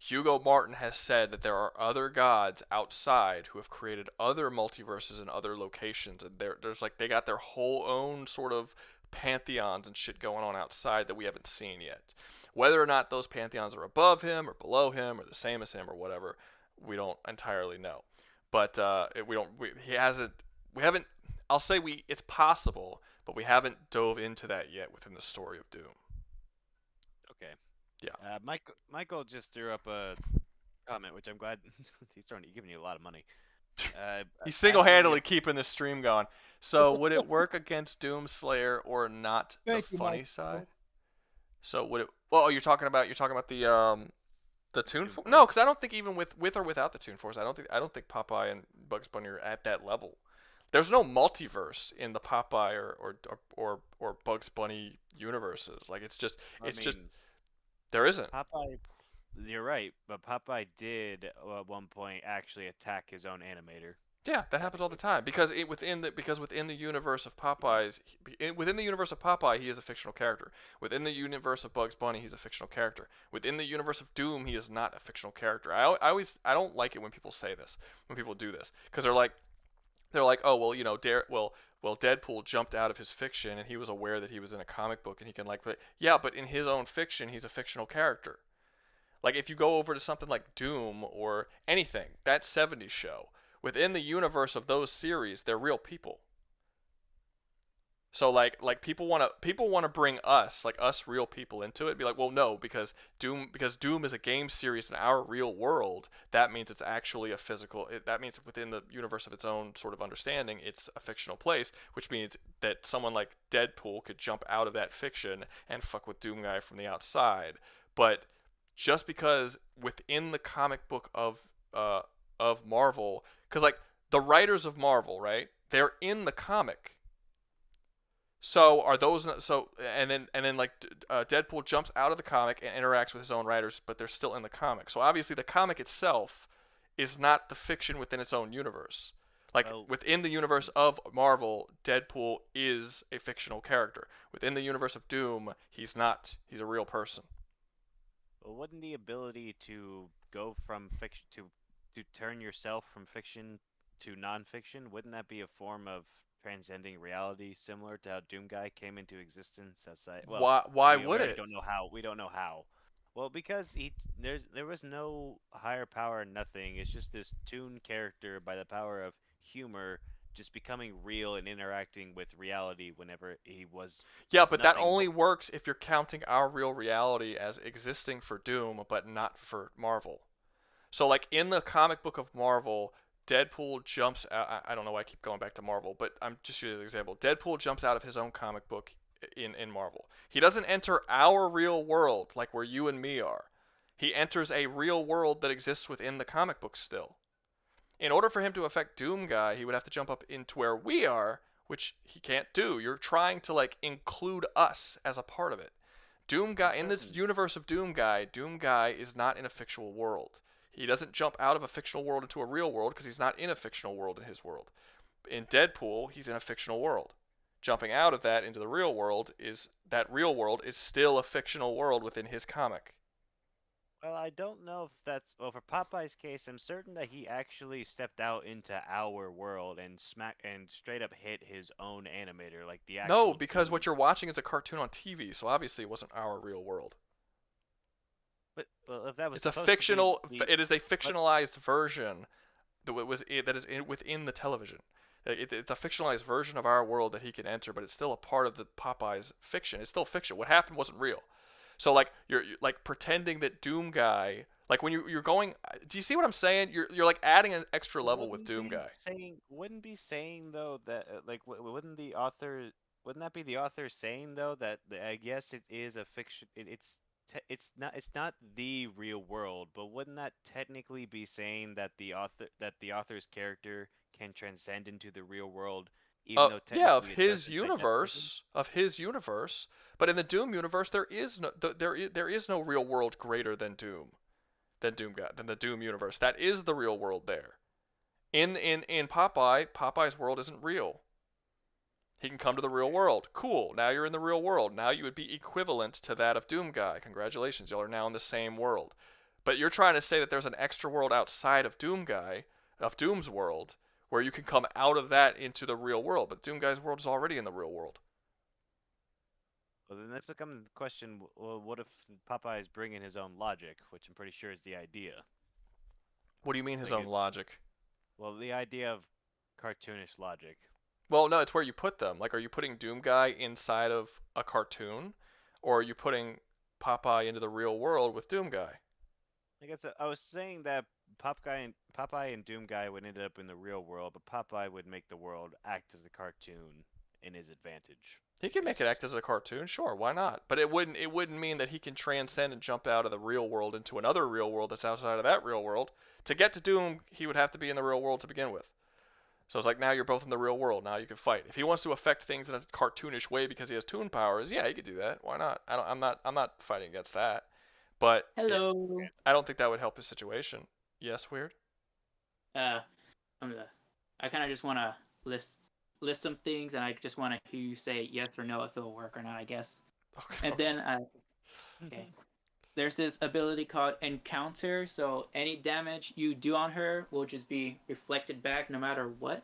Hugo Martin has said that there are other gods outside who have created other multiverses and other locations, and there's like they got their whole own sort of pantheons and shit going on outside that we haven't seen yet. Whether or not those pantheons are above him or below him or the same as him or whatever, we don't entirely know. But I'll say it's possible, but we haven't dove into that yet within the story of Doom. Okay. Yeah. Michael just threw up a comment, which I'm glad he's giving you a lot of money. He's single-handedly keeping the stream going. So would it work against Doomslayer or not? The funny side. So would it? Well, you're talking about the Toon Force. No, because I don't think even with or without the Toon Force, I don't think Popeye and Bugs Bunny are at that level. There's no multiverse in the Popeye or Bugs Bunny universes. Like it's just there isn't. Popeye. You're right, but Popeye did at one point actually attack his own animator. Yeah, that happens all the time because within the universe of Popeyes, within the universe of Popeye, he is a fictional character. Within the universe of Bugs Bunny, he's a fictional character. Within the universe of Doom, he is not a fictional character. I don't like it when people say this, when people do this, because they're like, oh well, well, Deadpool jumped out of his fiction and he was aware that he was in a comic book and he can like play. Yeah, but in his own fiction, he's a fictional character. Like if you go over to something like Doom or anything, that 70s show, within the universe of those series, they're real people. So like people want to bring us, like us real people into it. Be like, well, no, because Doom is a game series in our real world. That means it's actually a physical. That means within the universe of its own sort of understanding, it's a fictional place, which means that someone like Deadpool could jump out of that fiction and fuck with Doom Guy from the outside. But just because within the comic book of Marvel, because like the writers of Marvel, right? They're in the comic. So are those and then like Deadpool jumps out of the comic and interacts with his own writers, but they're still in the comic. So obviously the comic itself is not the fiction within its own universe. Like within the universe of Marvel, Deadpool is a fictional character. Within the universe of Doom, he's not. He's a real person. Well, wouldn't the ability to go from fiction to turn yourself from fiction to nonfiction, wouldn't that be a form of transcending reality, similar to how Doom Guy came into existence outside? Well, why would it? We don't know how. Well, because there was no higher power, nothing. It's just this toon character by the power of humor just becoming real and interacting with reality whenever he was. Yeah, but that only works if you're counting our real reality as existing for Doom, but not for Marvel. So, like in the comic book of Marvel, Deadpool jumps out. I don't know why I keep going back to Marvel, but I'm just using an example. Deadpool jumps out of his own comic book in Marvel. He doesn't enter our real world like where you and me are. He enters a real world that exists within the comic book still. In order for him to affect Doom Guy, he would have to jump up into where we are, which he can't do. You're trying to like include us as a part of it. Doom Guy, in the universe of Doom Guy is not in a fictional world. He doesn't jump out of a fictional world into a real world because he's not in a fictional world in his world. In Deadpool, he's in a fictional world. Jumping out of that into the real world is still a fictional world within his comic. Well, I don't know if that's... Well, for Popeye's case, I'm certain that he actually stepped out into our world and straight up hit his own animator, like the actual... No, because what you're watching is a cartoon on TV, so obviously it wasn't our real world. But well, if that was... It's a fictional... It is a fictionalized version that is within the television. It's a fictionalized version of our world that he can enter, but it's still a part of the Popeye's fiction. It's still fiction. What happened wasn't real. So like you're like pretending that Doom Guy, like when you're going, do you see what I'm saying? You're like adding an extra level with Doom Guy. Wouldn't be saying though that like wouldn't that be the author saying though that I guess it is a fiction. It's not the real world, but wouldn't that technically be saying that the author's character can transcend into the real world? Yeah, of his universe, but in the Doom universe, there is no real world greater than the Doom universe. That is the real world there. In Popeye's world isn't real. He can come to the real world. Cool. Now you're in the real world. Now you would be equivalent to that of Doom Guy. Congratulations, y'all are now in the same world. But you're trying to say that there's an extra world outside of Doom Guy, of Doom's world, where you can come out of that into the real world. But Doom Guy's world is already in the real world. Well, then that's become the question, well, what if Popeye is bringing his own logic, which I'm pretty sure is the idea. What do you mean his own logic? Well, the idea of cartoonish logic. Well, no, it's where you put them. Like, are you putting Doom Guy inside of a cartoon? Or are you putting Popeye into the real world with Doom Guy? I guess I was saying that Popeye and Doom Guy would end up in the real world, but Popeye would make the world act as a cartoon in his advantage. He can make it act as a cartoon, sure, why not? But it wouldn't mean that he can transcend and jump out of the real world into another real world that's outside of that real world. To get to Doom, he would have to be in the real world to begin with. So it's like, now you're both in the real world, now you can fight. If he wants to affect things in a cartoonish way because he has toon powers, yeah, he could do that. Why not? I'm not fighting against that. But hello. I don't think that would help his situation. Yes, Weird? I'm the I kind of just want to list some things, and I just want to hear you say yes or no if it'll work or not, I guess. Okay. And then, okay. There's this ability called Encounter, so any damage you do on her will just be reflected back no matter what.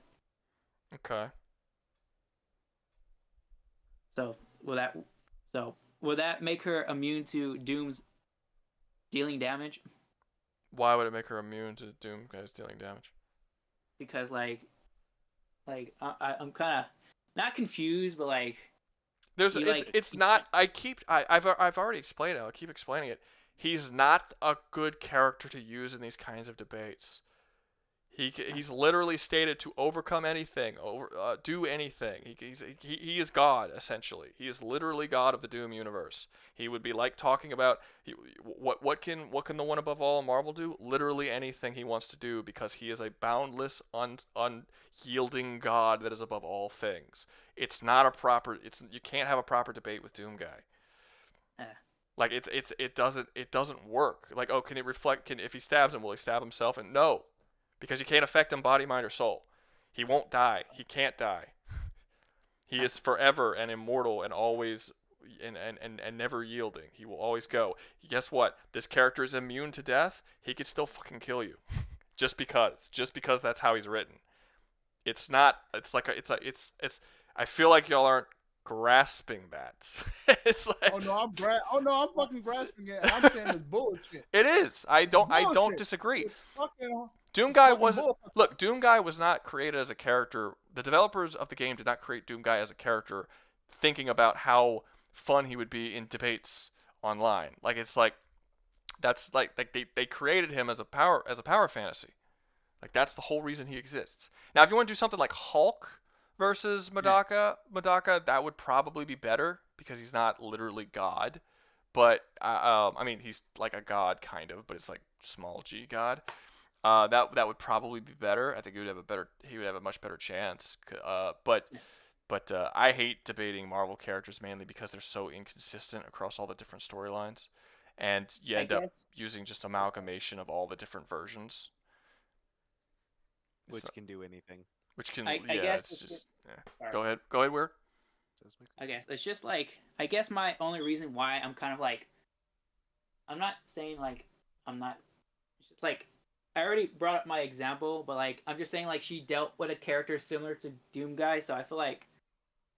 Okay. So will that make her immune to Doom's dealing damage? Why would it make her immune to Doom guys dealing damage? Because I'm kind of not confused, but like it's not. I've already explained it. I'll keep explaining it. He's not a good character to use in these kinds of debates. He's literally stated to overcome anything, do anything. He is God essentially. He is literally God of the Doom universe. He would be like talking about what can the one above all Marvel do? Literally anything he wants to do, because he is a boundless, unyielding God that is above all things. It's not a proper. You can't have a proper debate with Doom guy. Like it doesn't work. Like, oh, can it reflect? If he stabs him, will he stab himself? And no. Because you can't affect him body, mind, or soul. He won't die. He can't die. He is forever and immortal and always and never yielding. He will always go. Guess what? This character is immune to death. He could still fucking kill you. Just because that's how he's written. It's not. It's like I feel like y'all aren't grasping that. It's like, I'm fucking grasping it. And I'm saying it's bullshit. It is. I don't disagree. It's fucking. Doom Guy Doom Guy was not created as a character. The developers of the game did not create Doom Guy as a character thinking about how fun he would be in debates online. Like, it's like that's like they created him as a power fantasy. Like, that's the whole reason he exists. Now, if you want to do something like Hulk versus Madaka, that would probably be better because he's not literally God. But I mean, he's like a god kind of, but it's like small g god. That would probably be better. I think he would have a much better chance. But I hate debating Marvel characters mainly because they're so inconsistent across all the different storylines, and you end up using just amalgamation of all the different versions. Which can do anything. Which can I guess it's just Sorry. Go ahead, Weir. I guess it's just like, I guess my only reason why I'm kind of like, I'm not saying like I'm not. It's just like, I already brought up my example, but like I'm just saying like she dealt with a character similar to Doom Guy, so I feel like,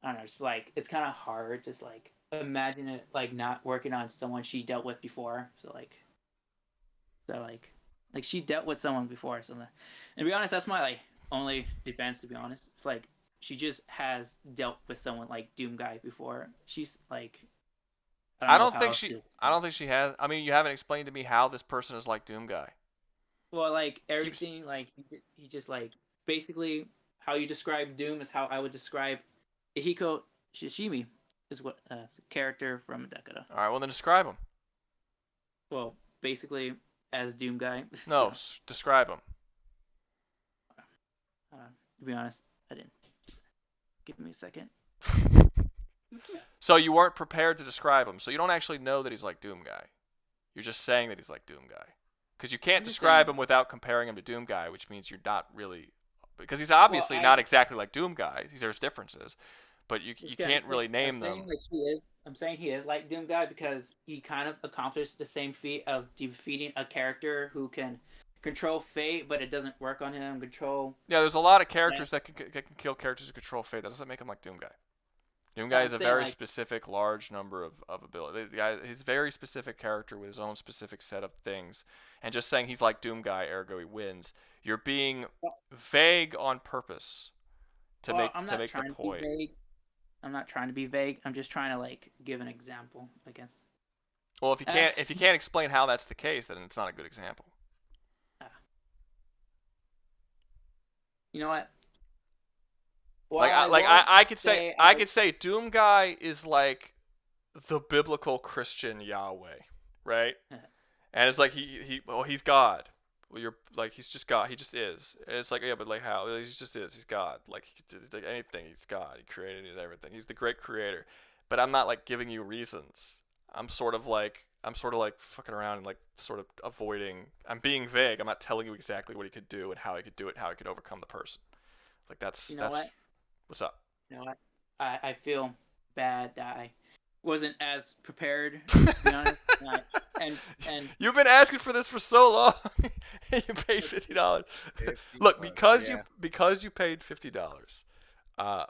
I don't know, just like it's kind of hard just like imagine it like not working on someone she dealt with before. So like she dealt with someone before, so and to be honest, that's my like only defense. To be honest, it's like she just has dealt with someone like Doom Guy before. She's like, I don't think she has. I mean, you haven't explained to me how this person is like Doom Guy. Well, like everything, like he just like basically how you describe Doom is how I would describe Ihiko Shishimi, is what character from Madaka. All right, well then describe him. Well, basically as Doom Guy. No, describe him. To be honest, I didn't. Give me a second. So you weren't prepared to describe him, so you don't actually know that he's like Doom Guy. You're just saying that he's like Doom Guy. Because you can't describe him without comparing him to Doom Guy, which means you're not really... Because he's obviously not exactly like Doom Guy. There's differences. But you can't really name them. I'm saying he is like Doom Guy because he kind of accomplished the same feat of defeating a character who can control fate, but it doesn't work on him. Yeah, there's a lot of characters that can kill characters who control fate. That doesn't make him like Doom Guy. Doom Guy is a very specific, large number of abilities. He's a very specific character with his own specific set of things. And just saying he's like Doom Guy, ergo he wins. You're being vague on purpose to make the point. I'm not trying to be vague. I'm just trying to like give an example, I guess. Well, if you can't explain how that's the case, then it's not a good example. You know what? I could say Doom Guy is like the biblical Christian Yahweh, right? And it's like he's God. Well, you're like he's just God. He just is. And it's like, yeah, but like how? He just is. He's God. Like he's like anything. He's God. He created everything. He's the great creator. But I'm not like giving you reasons. I'm sort of like fucking around and like sort of avoiding. I'm being vague. I'm not telling you exactly what he could do and how he could do it, how he could overcome the person. Like that's You know what? what's up. You know what? I feel bad that I wasn't as prepared, to be honest. And You've been asking for this for so long. You paid $50. Look, because you paid $50.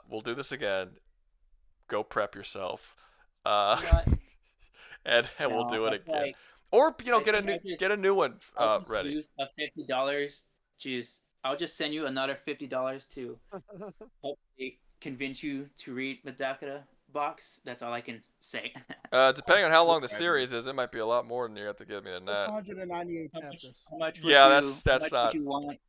We'll do this again. Go prep yourself. And we'll do it again. Like, or get a new one ready. Use a $50. I'll just send you another $50 to hopefully convince you to read Madaka box. That's all I can say. Depending on how long the series is, it might be a lot more than you have to give me than that. 198 chapters. How much that's not. Would you want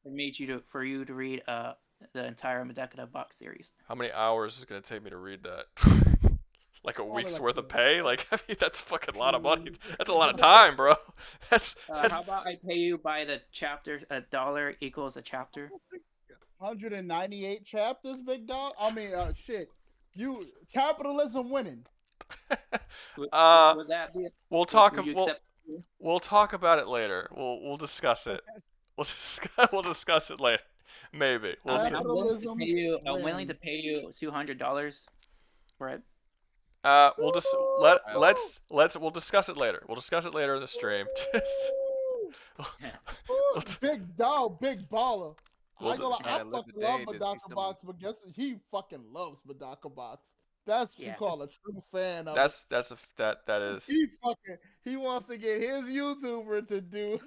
for you to read the entire Madaka box series? How many hours is it gonna take me to read that? Like a week's worth of pay? Like, I mean, that's a fucking lot of money. That's a lot of time, bro. That's. How about I pay you by the chapter? $1 equals a chapter. 198 chapters, big dog. I mean, shit. You capitalism winning. Would that be? We'll talk about it later. We'll discuss it. We'll discuss it later. Maybe. We'll see. I'm willing to pay you $200 for it. We'll discuss it later. We'll discuss it later in the stream. Big dog, big baller. I fucking love day, Madaka box, but guess what? He fucking loves Madaka box. That's what you call a true fan of. That is. He wants to get his YouTuber to do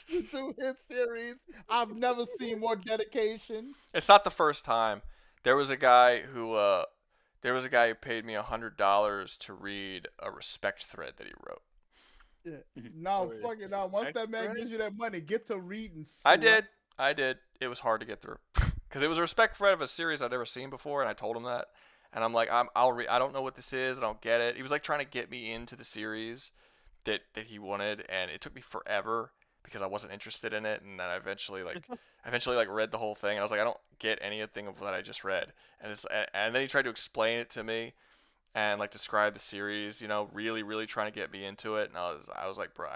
his series. I've never seen more dedication. It's not the first time. There was a guy who paid me $100 to read a respect thread that he wrote. Yeah. Now, fucking now, once that man gives you that money, get to reading. I did. It was hard to get through because it was a respect thread of a series I'd never seen before, and I told him that. And I'm like, I'll read. I don't know what this is. I don't get it. He was like trying to get me into the series that he wanted, and it took me forever because I wasn't interested in it. And then I eventually read the whole thing, and I was like, I don't get anything of what I just read. And then he tried to explain it to me and like describe the series, really, really trying to get me into it. And I was like, bro,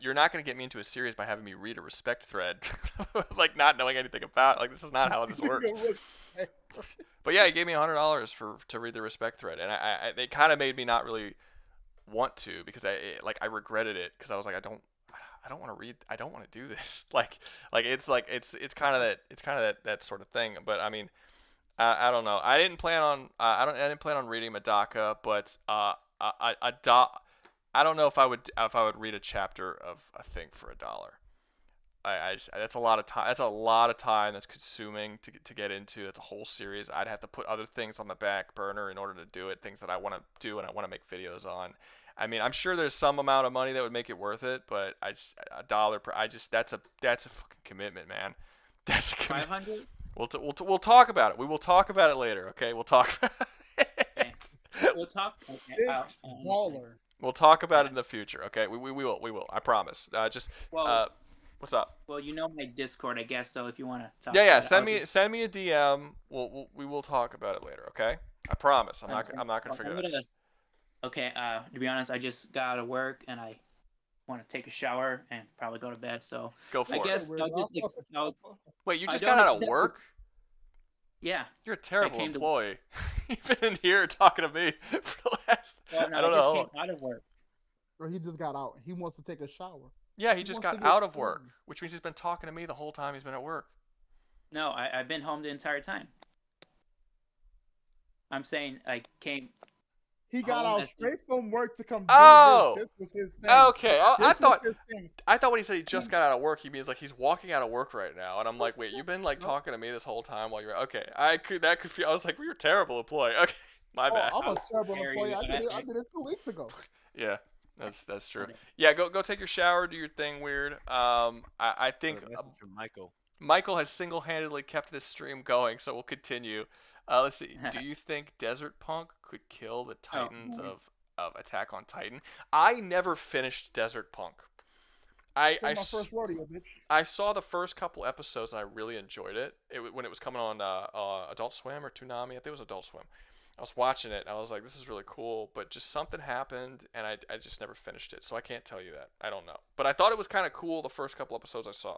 you're not gonna get me into a series by having me read a respect thread, like not knowing anything about it. Like this is not how this works. But yeah, he gave me $100 to read the respect thread, and it kind of made me not really want to because I regretted it because I was like, I don't want to read. I don't want to do this. It's kind of that sort of thing. But I mean, I don't know. I didn't plan on reading Madaka, but I don't know if I would read a chapter of a thing for $1. That's a lot of time. That's a lot of time that's consuming to get into. That's a whole series. I'd have to put other things on the back burner in order to do it. Things that I want to do and I want to make videos on. I mean, I'm sure there's some amount of money that would make it worth it, but $1 per. That's a fucking commitment, man. That's a commitment. 500. We'll talk about it. We will talk about it later. Okay, we'll talk about it. We'll talk. Baller. We'll talk about it in the future. Okay, we will. I promise. What's up? Well, you know my Discord, I guess. So if you want to talk, yeah. Send me a DM. We will talk about it later. Okay. I promise. I'm not gonna forget it. Okay. To be honest, I just got out of work and I want to take a shower and probably go to bed. So go for it. I guess Wait, you just got out of work? Yeah. You're a terrible employee. You've been in here talking to me for the last. Well, no, I don't know. I just came out of work. Or he just got out. He wants to take a shower. Yeah, he just got out of work, which means he's been talking to me the whole time he's been at work. No, I've been home the entire time. I'm saying I came. He got out straight from work to come do this. This was his thing. Okay. I thought when he said he just got out of work, he means like he's walking out of work right now. And I'm like, wait, you've been like talking to me this whole time while you're okay. I was like, we were a terrible employee. Okay, my bad. I'm a terrible employee. I did it 2 weeks ago. Yeah. That's true. Yeah, go take your shower, do your thing, weird. I think Michael has single-handedly kept this stream going, so we'll continue. Let's see. Do you think Desert Punk could kill the Titans of Attack on Titan? I never finished Desert Punk. I first rodeo, bitch. I saw the first couple episodes and I really enjoyed it. When it was coming on Adult Swim or Toonami. I think it was Adult Swim. I was watching it, and I was like, this is really cool, but just something happened, and I just never finished it, so I can't tell you that. I don't know. But I thought it was kind of cool the first couple episodes I saw.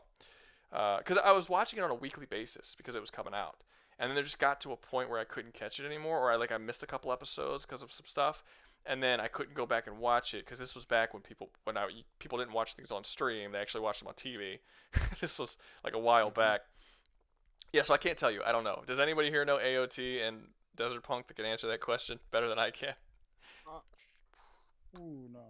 Because I was watching it on a weekly basis because it was coming out. and then there just got to a point where I couldn't catch it anymore, or I missed a couple episodes because of some stuff, and then I couldn't go back and watch it because this was back when people didn't watch things on stream; they actually watched them on TV. This was like a while back. Yeah, so I can't tell you. I don't know. Does anybody here know AOT and Desert Punk that can answer that question better than I can? Ooh, no.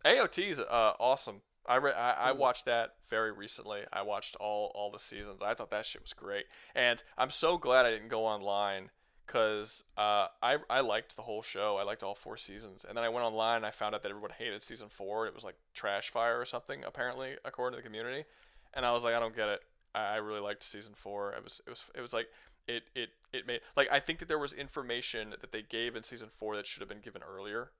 AOT is awesome. I watched that very recently. I watched all the seasons. I thought that shit was great, and I'm so glad I didn't go online because I liked the whole show. I liked all 4 seasons, and then I went online and I found out that everyone hated season 4. It was like trash fire or something, apparently, according to the community, and I was like, I don't get it. I really liked season 4. It was like it made, like, I think that there was information that they gave in season 4 that should have been given earlier.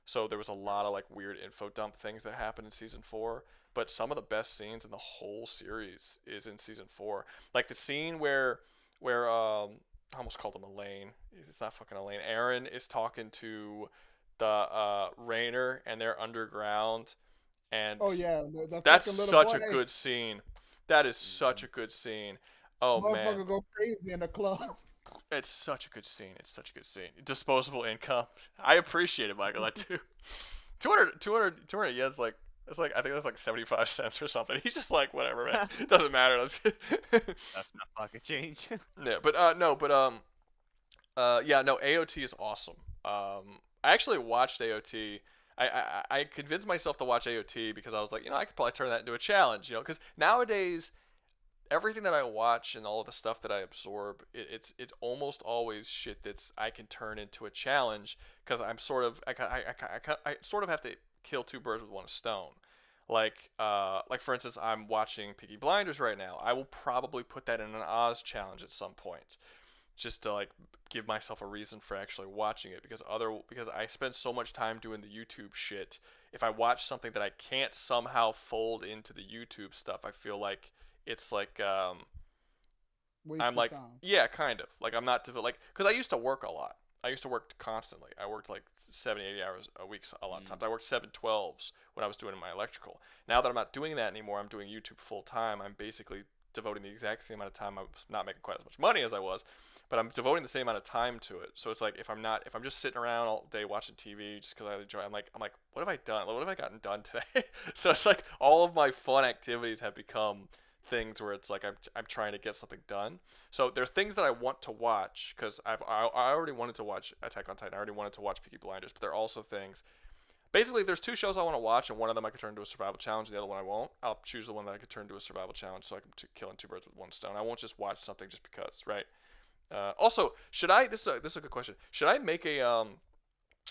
So there was a lot of like weird info dump things that happened in season 4, but some of the best scenes in the whole series is in season 4. Like the scene where I almost called him Elaine. It's not fucking Elaine. Aaron is talking to the Rainer, and they're underground, and Oh yeah, that's fucking little such boy, a good scene. That is such a good scene. Oh man, motherfucker go crazy in the club. it's such a good scene. It's such a good scene. Disposable income. I appreciate it, Michael. I do. 200 yens, like, it's like, I think that's like 75 cents or something. He's just like, whatever, man. It doesn't matter. That's not pocket change. Yeah, but yeah, no, AOT is awesome. I actually watched AOT. I convinced myself to watch AOT because I was like, I could probably turn that into a challenge, because nowadays everything that I watch and all of the stuff that I absorb, it's almost always shit that's I can turn into a challenge because I'm sort of I sort of have to kill 2 birds with 1 stone. Like for instance, I'm watching Peaky Blinders right now. I will probably put that in an Oz challenge at some point, just to like give myself a reason for actually watching it because I spend so much time doing the YouTube shit. If I watch something that I can't somehow fold into the YouTube stuff, I feel like it's like I'm like time. yeah, kind of like I'm not like because I used to work a lot. I used to work constantly. I worked like 70, 80 hours a week a lot of times. I worked 7/12s when I was doing my electrical. Now that I'm not doing that anymore, I'm doing YouTube full time. I'm basically devoting the exact same amount of time. I'm not making quite as much money as I was, but I'm devoting the same amount of time to it. So it's like if I'm just sitting around all day watching TV just because I enjoy, I'm like, what have I done? What have I gotten done today? So it's like all of my fun activities have become things where it's like I'm trying to get something done. So there are things that I want to watch because I already wanted to watch Attack on Titan. I already wanted to watch Peaky Blinders, but there are also things. Basically, if there's 2 shows I want to watch, and one of them I could turn into a survival challenge, and the other one I won't, I'll choose the one that I could turn into a survival challenge so I can kill 2 birds with 1 stone. I won't just watch something just because, right? Also, should I? This is a good question. Should I make a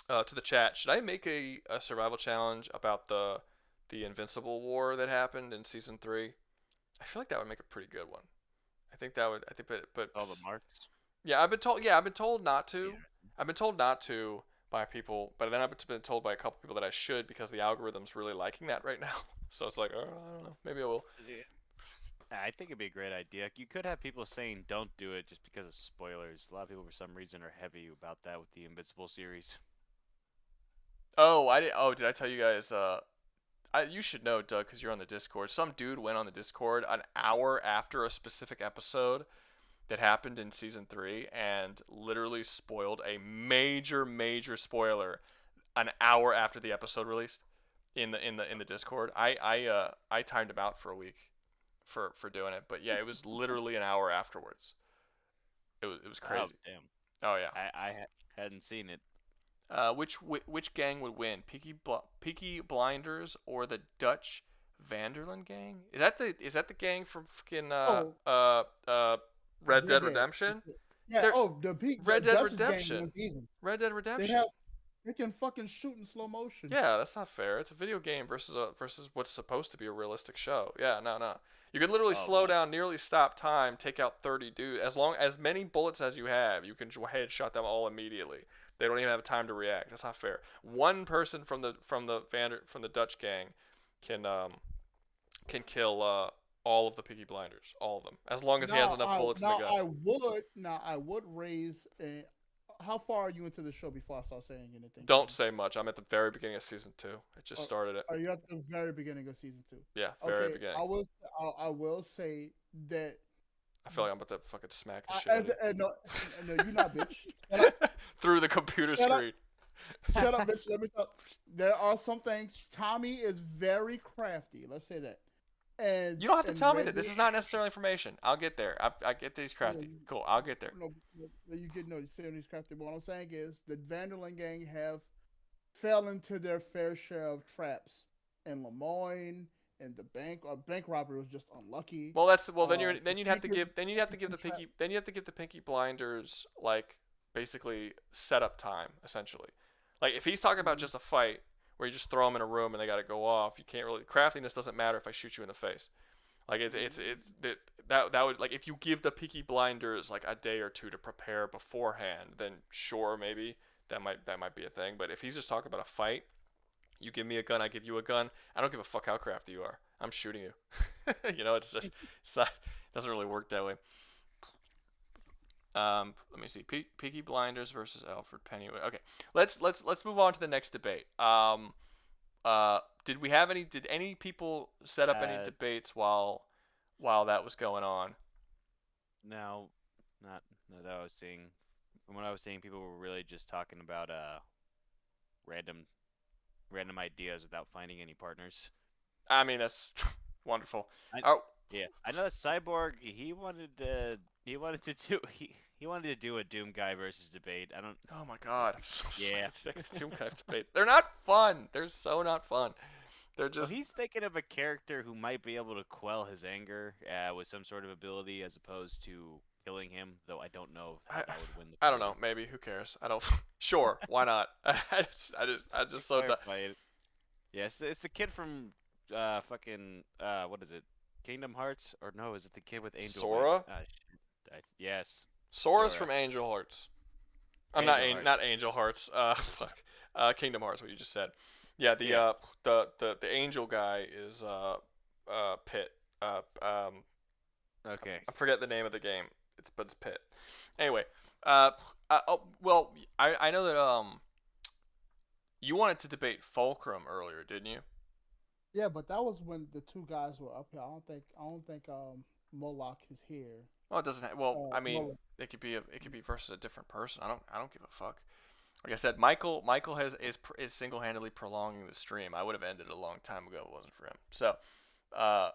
to the chat? Should I make a survival challenge about the Invincible War that happened in season 3? I feel like that would make a pretty good one. I think that would. I think, but all the marks. Yeah, I've been told. Yeah, I've been told not to. I've been told not to by people, but then I've been told by a couple people that I should because the algorithm's really liking that right now. So it's like, oh, I don't know, maybe I will. I think it'd be a great idea. You could have people saying don't do it just because of spoilers. A lot of people for some reason are heavy about that with the Invincible series. Oh, did I tell you guys? You should know, Doug, because you're on the Discord. Some dude went on the Discord an hour after a specific episode that happened in season 3 and literally spoiled a major spoiler an hour after the episode released in the Discord. I timed him out for a week for doing it, but yeah, it was literally an hour afterwards. It was crazy. Oh damn. Oh yeah. I hadn't seen it. Which gang would win? Peaky Blinders or the Dutch Vanderland gang? Is that the gang from fucking Red Dead Redemption? Yeah. Red Dead Dutch's Redemption. Gang Red Dead Redemption. They can fucking shoot in slow motion. Yeah, that's not fair. It's a video game versus what's supposed to be a realistic show. Yeah, no. You can literally slow down, nearly stop time, take out 30 dudes. As many bullets as you have, you can headshot them all immediately. They don't even have time to react. That's not fair. One person from the Dutch gang can kill all of the Peaky Blinders, all of them, as long as he has enough bullets in the gun. I would raise. How far are you into the show before I start saying anything? Don't say much. I'm at the very beginning of season 2. I just started it. Are you at the very beginning of season 2? Yeah, very beginning. I will say that I feel like I'm about to fucking smack the shit out of you. No, you're not, bitch. Through the computer Shut up. screen. Shut up, bitch. Let me talk. There are some things. Tommy is very crafty. Let's say that. And You don't have to tell me Red that. This Dead- is not necessarily information. I'll get there. I get these crafty. Cool. I'll get there. No, you get no. Saying he's crafty. But what I'm saying is the Vanderlyn gang have fell into their fair share of traps in Lemoyne, and the bank robbery was just unlucky. Well, then you'd have to give the Pinky Blinders like basically setup time essentially. Like if he's talking about just a fight where you just throw them in a room and they got to go off, you can't really craftiness doesn't matter if I shoot you in the face. Like that would like if you give the Pinky Blinders like a day or two to prepare beforehand, then sure maybe that might be a thing. But if he's just talking about a fight, you give me a gun, I give you a gun. I don't give a fuck how crafty you are. I'm shooting you. You know, it's not it doesn't really work that way. Let me see. Peaky Blinders versus Alfred Pennyworth. Okay, let's move on to the next debate. Did any people set up any debates while that was going on? No, not that I was seeing. From what I was seeing, people were really just talking about random ideas without finding any partners. I mean, that's wonderful. Yeah, I know that Cyborg he wanted to do a Doom guy versus debate. I don't. Oh my god, I'm so Yeah. sick of Doom guy debate. They're not fun. They're so not fun. They're just. Well, he's thinking of a character who might be able to quell his anger with some sort of ability, as opposed to killing him. Though I don't know if that would win the. I don't know. Maybe. Who cares? I don't. Sure. Why not? I just so. Yes, it's the kid from fucking what is it? Kingdom Hearts, or no? Is it the kid with angel? Sora? Yes. Sora's from Angel Hearts. I'm Angel not Angel Hearts. Fuck. Kingdom Hearts. What you just said. Yeah. The angel guy is Pit. Okay. I forget the name of the game. It's Pit. Anyway. Well, I know that you wanted to debate Fulcrum earlier, didn't you? Yeah, but that was when the two guys were up here. I don't think Moloch is here. Well, it doesn't. Well, I mean, Moloch. it could be versus a different person. I don't give a fuck. Like I said, Michael is single-handedly prolonging the stream. I would have ended it a long time ago if it wasn't for him. So,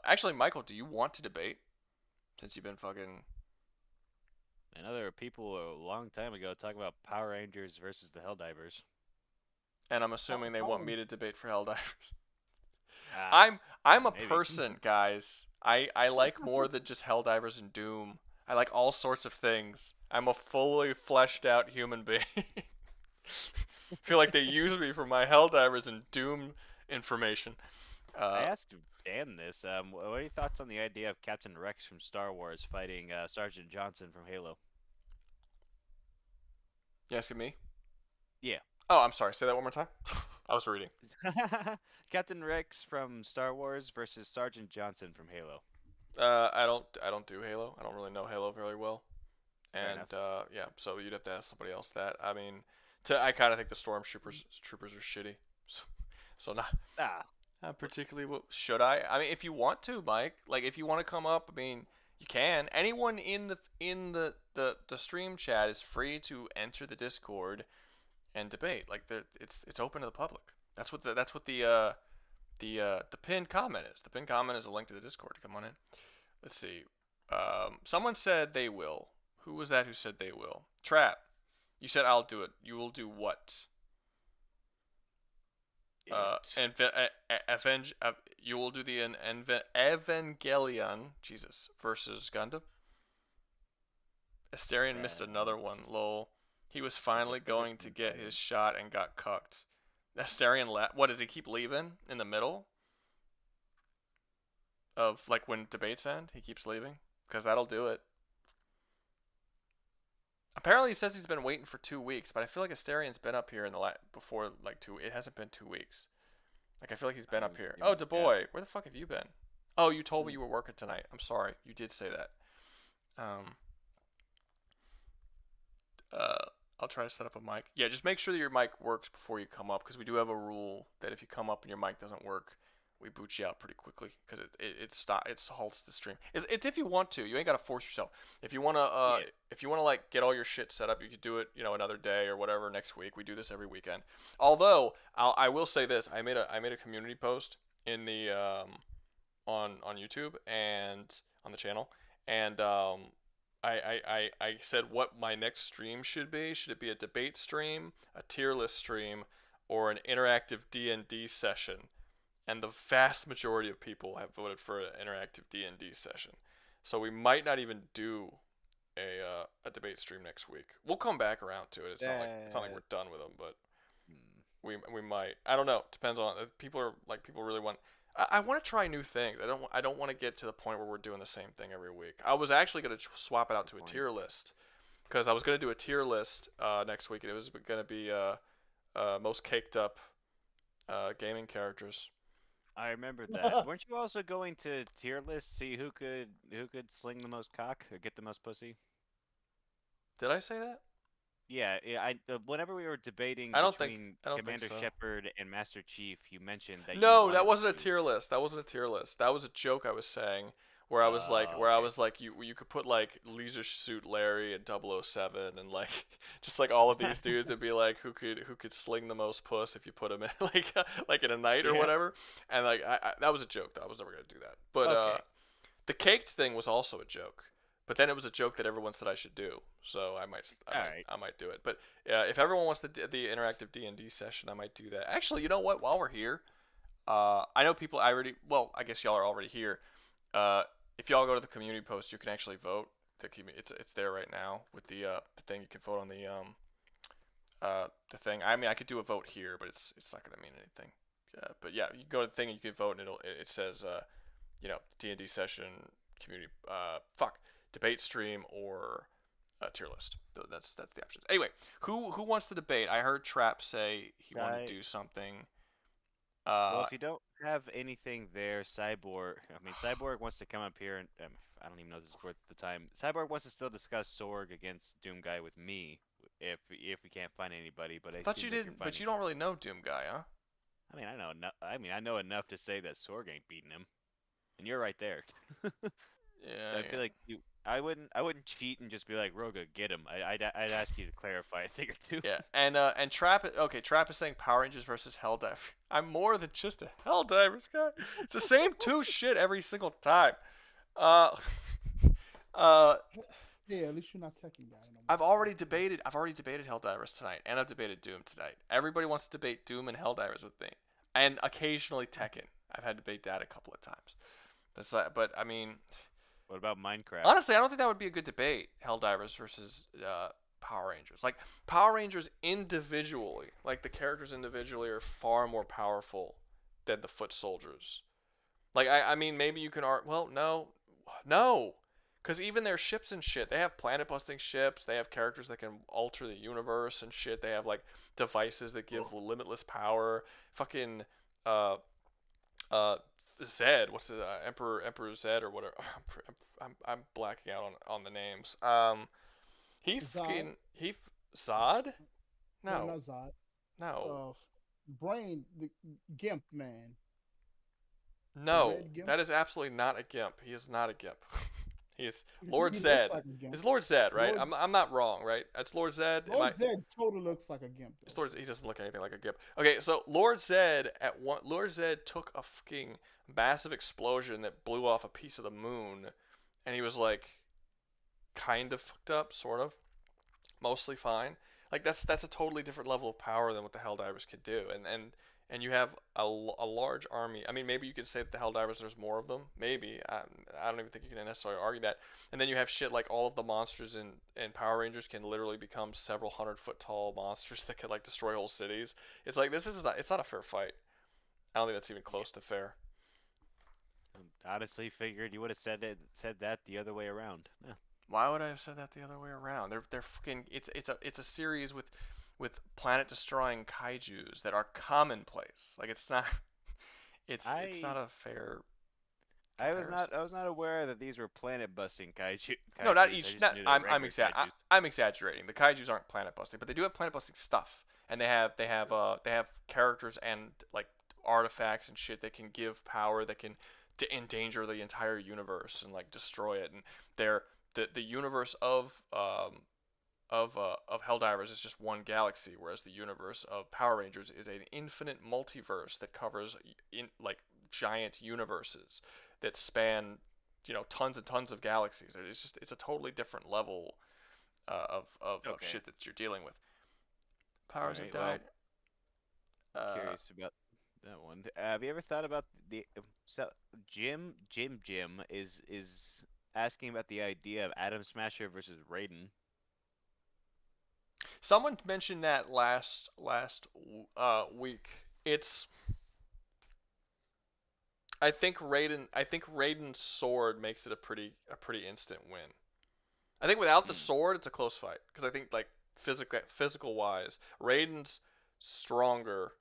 actually, Michael, do you want to debate? Since you've been fucking. I know there were people a long time ago talking about Power Rangers versus the Helldivers. And I'm assuming they want me to debate for Helldivers. Maybe. I'm a person, guys. I like more than just Helldivers and Doom. I like all sorts of things. I'm a fully fleshed out human being. I feel like they use me for my Helldivers and Doom information. I asked Dan this. What are your thoughts on the idea of Captain Rex from Star Wars fighting Sergeant Johnson from Halo? You asking me? Yeah. Oh, I'm sorry. Say that one more time. I was reading. Captain Rex from Star Wars versus Sergeant Johnson from Halo. I don't do Halo. I don't really know Halo very well. Fair And yeah, so you'd have to ask somebody else that. I mean, I kind of think the Stormtroopers are shitty. So not particularly. Should I? I mean, if you want to, Mike, like if you want to come up, I mean, you can. Anyone in the stream chat is free to enter the Discord and debate. Like it's open to the public. That's what the pinned comment is. The pinned comment is a link to the Discord. Come on in. Let's see. Someone said they will. Who was that who said they will? Trap. You said I'll do it. You will do what? You will do the Evangelion, Jesus, versus Gundam. Asterion missed another one. Lol. He was finally going to get his shot and got cucked. Asterion what does he keep leaving in the middle? Of like when debates end, he keeps leaving? Because that'll do it. Apparently he says he's been waiting for 2 weeks, but I feel like Asterion's been up here in the before like it hasn't been 2 weeks. Like I feel like he's been up here. Oh, DeBoy, where the fuck have you been? Oh, you told me you were working tonight. I'm sorry, you did say that. I'll try to set up a mic. Yeah, just make sure that your mic works before you come up, because we do have a rule that if you come up and your mic doesn't work, we boot you out pretty quickly because it halts the stream. It's if you want to. You ain't gotta force yourself. If you wanna like get all your shit set up, you could do it another day or whatever next week. We do this every weekend. Although I will say this, I made a community post in the on YouTube and on the channel, and I said what my next stream should be. Should it be a debate stream, a tier list stream, or an interactive D&D session? And the vast majority of people have voted for an interactive D&D session. So we might not even do a debate stream next week. We'll come back around to it. It's not like we're done with them, but we might. I don't know. Depends on people really want. I want to try new things. I don't want to get to the point where we're doing the same thing every week. I was actually going to swap it out to a tier list because I was going to do a tier list next week, and it was going to be most caked up gaming characters. I remember that. Weren't you also going to tier list see who could sling the most cock or get the most pussy? Did I say that? Yeah. Whenever we were debating I don't between think Commander so. Shepard and Master Chief, you mentioned that. No, that wasn't a tier list. That wasn't a tier list. That was a joke I was saying. Where I was like, you could put like Leisure Suit Larry and 007 and like just like all of these dudes and be like who could sling the most puss if you put them in like in a night or whatever. And like that was a joke though. I was never gonna do that. But the caked thing was also a joke. But then it was a joke that everyone said I should do. So I might do it. But if everyone wants the interactive D&D session, I might do that. Actually, you know what? While we're here, I know people. I guess y'all are already here. If y'all go to the community post, you can actually vote. It's there right now with the thing. You can vote on the thing. I mean, I could do a vote here, but it's not gonna mean anything. But yeah, you go to the thing and you can vote, and it says D&D session, community debate stream or tier list. That's the options. Anyway, who wants to debate? I heard Trap say he wanted to do something. Well, if you don't have anything there, Cyborg wants to come up here, and I don't even know if this is worth the time. Cyborg wants to still discuss Sorg against Doom Guy with me, if we can't find anybody. But I thought you didn't. But you don't really know Doom Guy, huh? I mean, I know enough. I know enough to say that Sorg ain't beating him, and you're right there. Yeah. So I feel like I wouldn't cheat and just be like, Rouga, get him. I'd ask you to clarify a thing or two. Yeah, and Trap is saying Power Rangers versus Helldive. I'm more than just a Helldivers guy. It's the same two shit every single time. Yeah, at least you're not Tekken guy. No I've already debated Helldivers tonight, and I've debated Doom tonight. Everybody wants to debate Doom and Helldivers with me, and occasionally Tekken. I've had to debate that a couple of times. But I mean. What about Minecraft? Honestly, I don't think that would be a good debate. Helldivers versus Power Rangers. Like Power Rangers individually, like the characters individually, are far more powerful than the foot soldiers. Like I mean, maybe you can no, because even their ships and shit, they have planet busting ships. They have characters that can alter the universe and shit. They have like devices that give limitless power. Fucking Zed, what's the Emperor Zed or whatever? I'm blacking out on the names. Zod? No, not Zod. No. Brain, the Gimp man. No, that is absolutely not a Gimp. He is not a Gimp. He is Lord Zed. It's Lord Zed, right? I'm not wrong, right? It's Lord Zed. Lord Zed totally looks like a Gimp. He doesn't look anything like a Gimp. Okay, so Lord Zed took a fucking massive explosion that blew off a piece of the moon, and he was like kind of fucked up, sort of, mostly fine. Like that's a totally different level of power than what the Helldivers could do, and you have a large army. I mean, maybe you could say that the Helldivers, there's more of them. Maybe. I don't even think you can necessarily argue that. And then you have shit like all of the monsters in Power Rangers can literally become several 100-foot tall monsters that could like destroy whole cities. It's like it's not a fair fight. I don't think that's even close to fair. Honestly, figured you would have said that the other way around. Yeah. Why would I have said that the other way around? They're fucking. It's a series with planet-destroying kaijus that are commonplace. Like it's not a fair comparison. I was not aware that these were planet-busting kaiju. No, not each. I'm exaggerating. The kaijus aren't planet-busting, but they do have planet-busting stuff, and they have characters and like artifacts and shit that can give power that can endanger the entire universe and like destroy it. And they're the universe of Helldivers is just one galaxy, whereas the universe of Power Rangers is an infinite multiverse that covers like giant universes that span tons and tons of galaxies. It's a totally different level of shit that you're dealing with. Powers have died. Curious about that one. Have you ever thought about Jim is asking about the idea of Atom Smasher versus Raiden? Someone mentioned that last week. I think Raiden's sword makes it a pretty instant win. I think without the sword, it's a close fight because I think like physical wise, Raiden's stronger,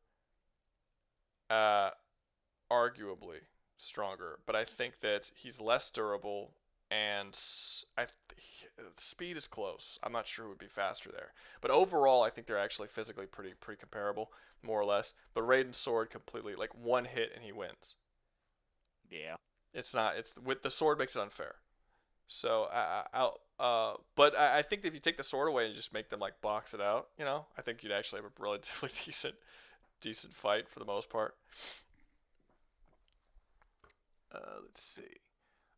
arguably stronger, but I think that he's less durable and speed is close. I'm not sure who would be faster there, but overall, I think they're actually physically pretty comparable, more or less. But Raiden's sword completely like one hit and he wins. Yeah, it's not. It's with the sword makes it unfair. So but I think if you take the sword away and just make them like box it out, I think you'd actually have a relatively decent fight for the most part. Let's see.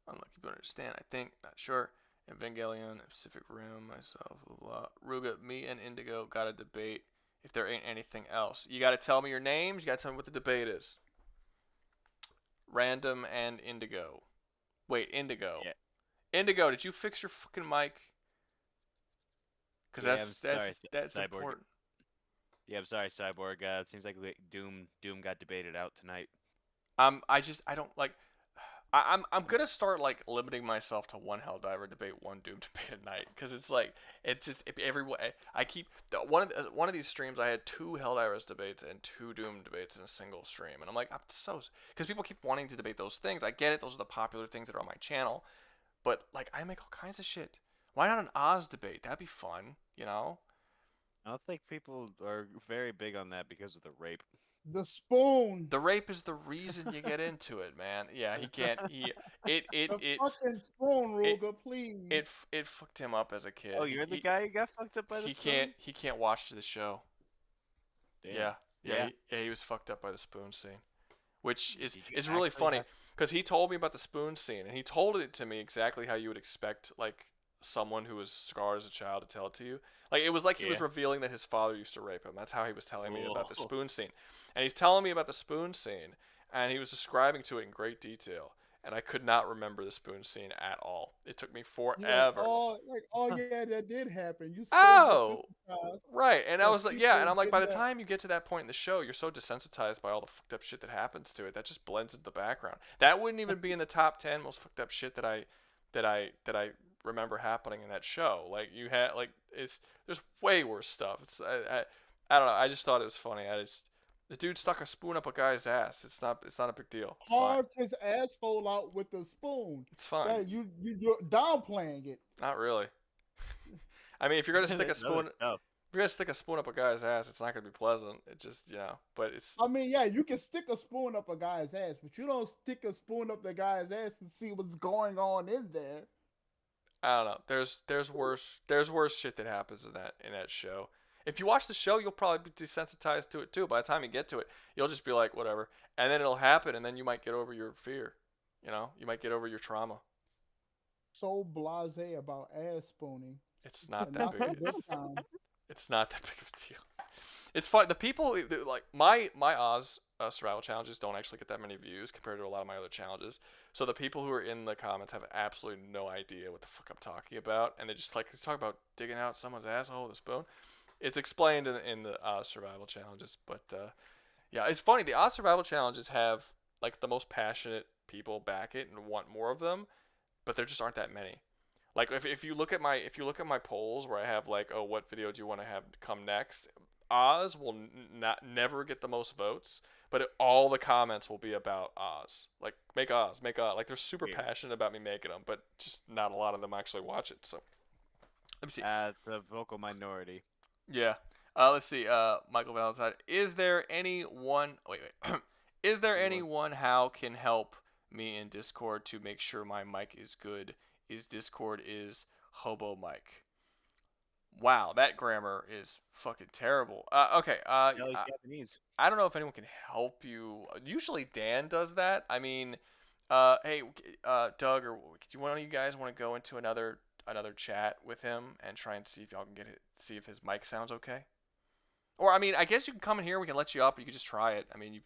Unlucky to understand. I think not sure. Evangelion, Pacific Rim, myself, blah blah. Rouga, me and Indigo got a debate. If there ain't anything else, you got to tell me your names. You got to tell me what the debate is. Random and Indigo. Wait, Indigo. Yeah. Indigo, did you fix your fucking mic? Because that's important. Yeah, I'm sorry, Cyborg. It seems like Doom got debated out tonight. I don't like. I'm gonna start like limiting myself to one Helldiver debate, one Doom debate a night, because it's like I keep one of these streams I had 2 Helldivers debates and 2 Doom debates in a single stream, and I'm like because people keep wanting to debate those things. I get it; those are the popular things that are on my channel, but like I make all kinds of shit. Why not an Oz debate? That'd be fun, I don't think people are very big on that because of the rape. The spoon. The rape is the reason you get into it, man. Yeah, he can't. The fucking spoon, Rouga, please. It fucked him up as a kid. Oh, you're the guy who got fucked up by the spoon? He can't watch the show. Damn. Yeah. He was fucked up by the spoon scene, which is really funny because he told me about the spoon scene and he told it to me exactly how you would expect like someone who was scarred as a child to tell it to you. Like it was like he was revealing that his father used to rape him. That's how he was telling me about the spoon scene. And he's telling me about the spoon scene and he was describing to it in great detail. And I could not remember the spoon scene at all. It took me forever. Yeah, that did happen. You right. And I was like, yeah. And I'm like, by the time you get to that point in the show, you're so desensitized by all the fucked up shit that happens to it that just blends into the background. That wouldn't even be in the top 10 most fucked up shit that I remember happening in that show. Like you had there's way worse stuff. I don't know. I just thought it was funny. The dude stuck a spoon up a guy's ass. It's not a big deal. It's carved his asshole out with a spoon. It's fine. Yeah, you're downplaying it. Not really. I mean, if you're gonna stick a spoon, up a guy's ass, it's not gonna be pleasant. It just but it's. I mean, yeah, you can stick a spoon up a guy's ass, but you don't stick a spoon up the guy's ass and see what's going on in there. I don't know. There's worse shit that happens in that show. If you watch the show, you'll probably be desensitized to it too. By the time you get to it, you'll just be like, whatever. And then it'll happen, and then you might get over your fear. You might get over your trauma. So blasé about ass spooning. It's not that big. It's not that big of a deal. It's fun. The people like my Oz survival challenges don't actually get that many views compared to a lot of my other challenges. So the people who are in the comments have absolutely no idea what the fuck I'm talking about, and they just talk about digging out someone's asshole with a spoon. It's explained in the Oz survival challenges, but yeah, it's funny. The Oz survival challenges have like the most passionate people back it and want more of them, but there just aren't that many. Like if you look at my polls where I have like, oh, what video do you want to have come next? Oz will never get the most votes, but all the comments will be about Oz. Like make Oz. Like they're super passionate about me making them, but just not a lot of them actually watch it. So let me see. The vocal minority. Yeah. Let's see. Michael Valentine. Is there Is there anyone how can help me in Discord to make sure my mic is good? Discord is Hobo Mic. Wow, that grammar is fucking terrible. Okay. No, it's Japanese. I don't know if anyone can help you. Usually Dan does that. I mean, hey, Doug, or do one of you guys want to go into another chat with him and try and see if y'all can see if his mic sounds okay? Or I mean, I guess you can come in here. We can let you up. Or you can just try it. I mean,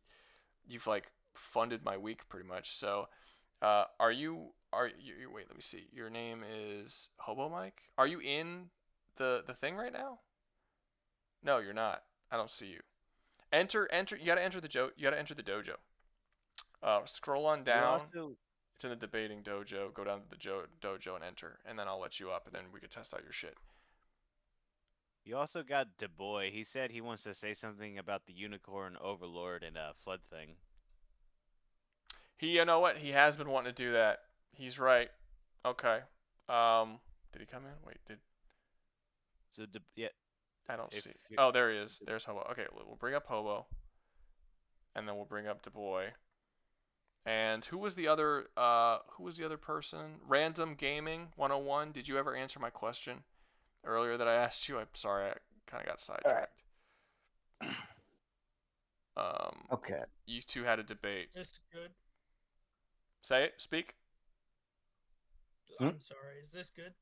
you've like funded my week pretty much. So, are you? Wait, let me see. Your name is Hobo Mike. Are you in the thing right now? No, you're not. I don't see you. Enter. You gotta enter the You gotta enter the dojo. Scroll on down. It's in the debating dojo. Go down to the dojo and enter, and then I'll let you up, and then we can test out your shit. You also got DeBoy. He said he wants to say something about the unicorn overlord and flood thing. You know what? He has been wanting to do that. He's right. Okay. Did he come in? Wait, So yeah. I don't see. Oh, there he is. There's Hobo. Okay, we'll bring up Hobo, and then we'll bring up DeBoy. And who was the other? Who was the other person? Random Gaming 101. Did you ever answer my question earlier that I asked you? I'm sorry, I kind of got sidetracked. Okay. You two had a debate. Is this good? Say it. Speak. I'm sorry. Is this good?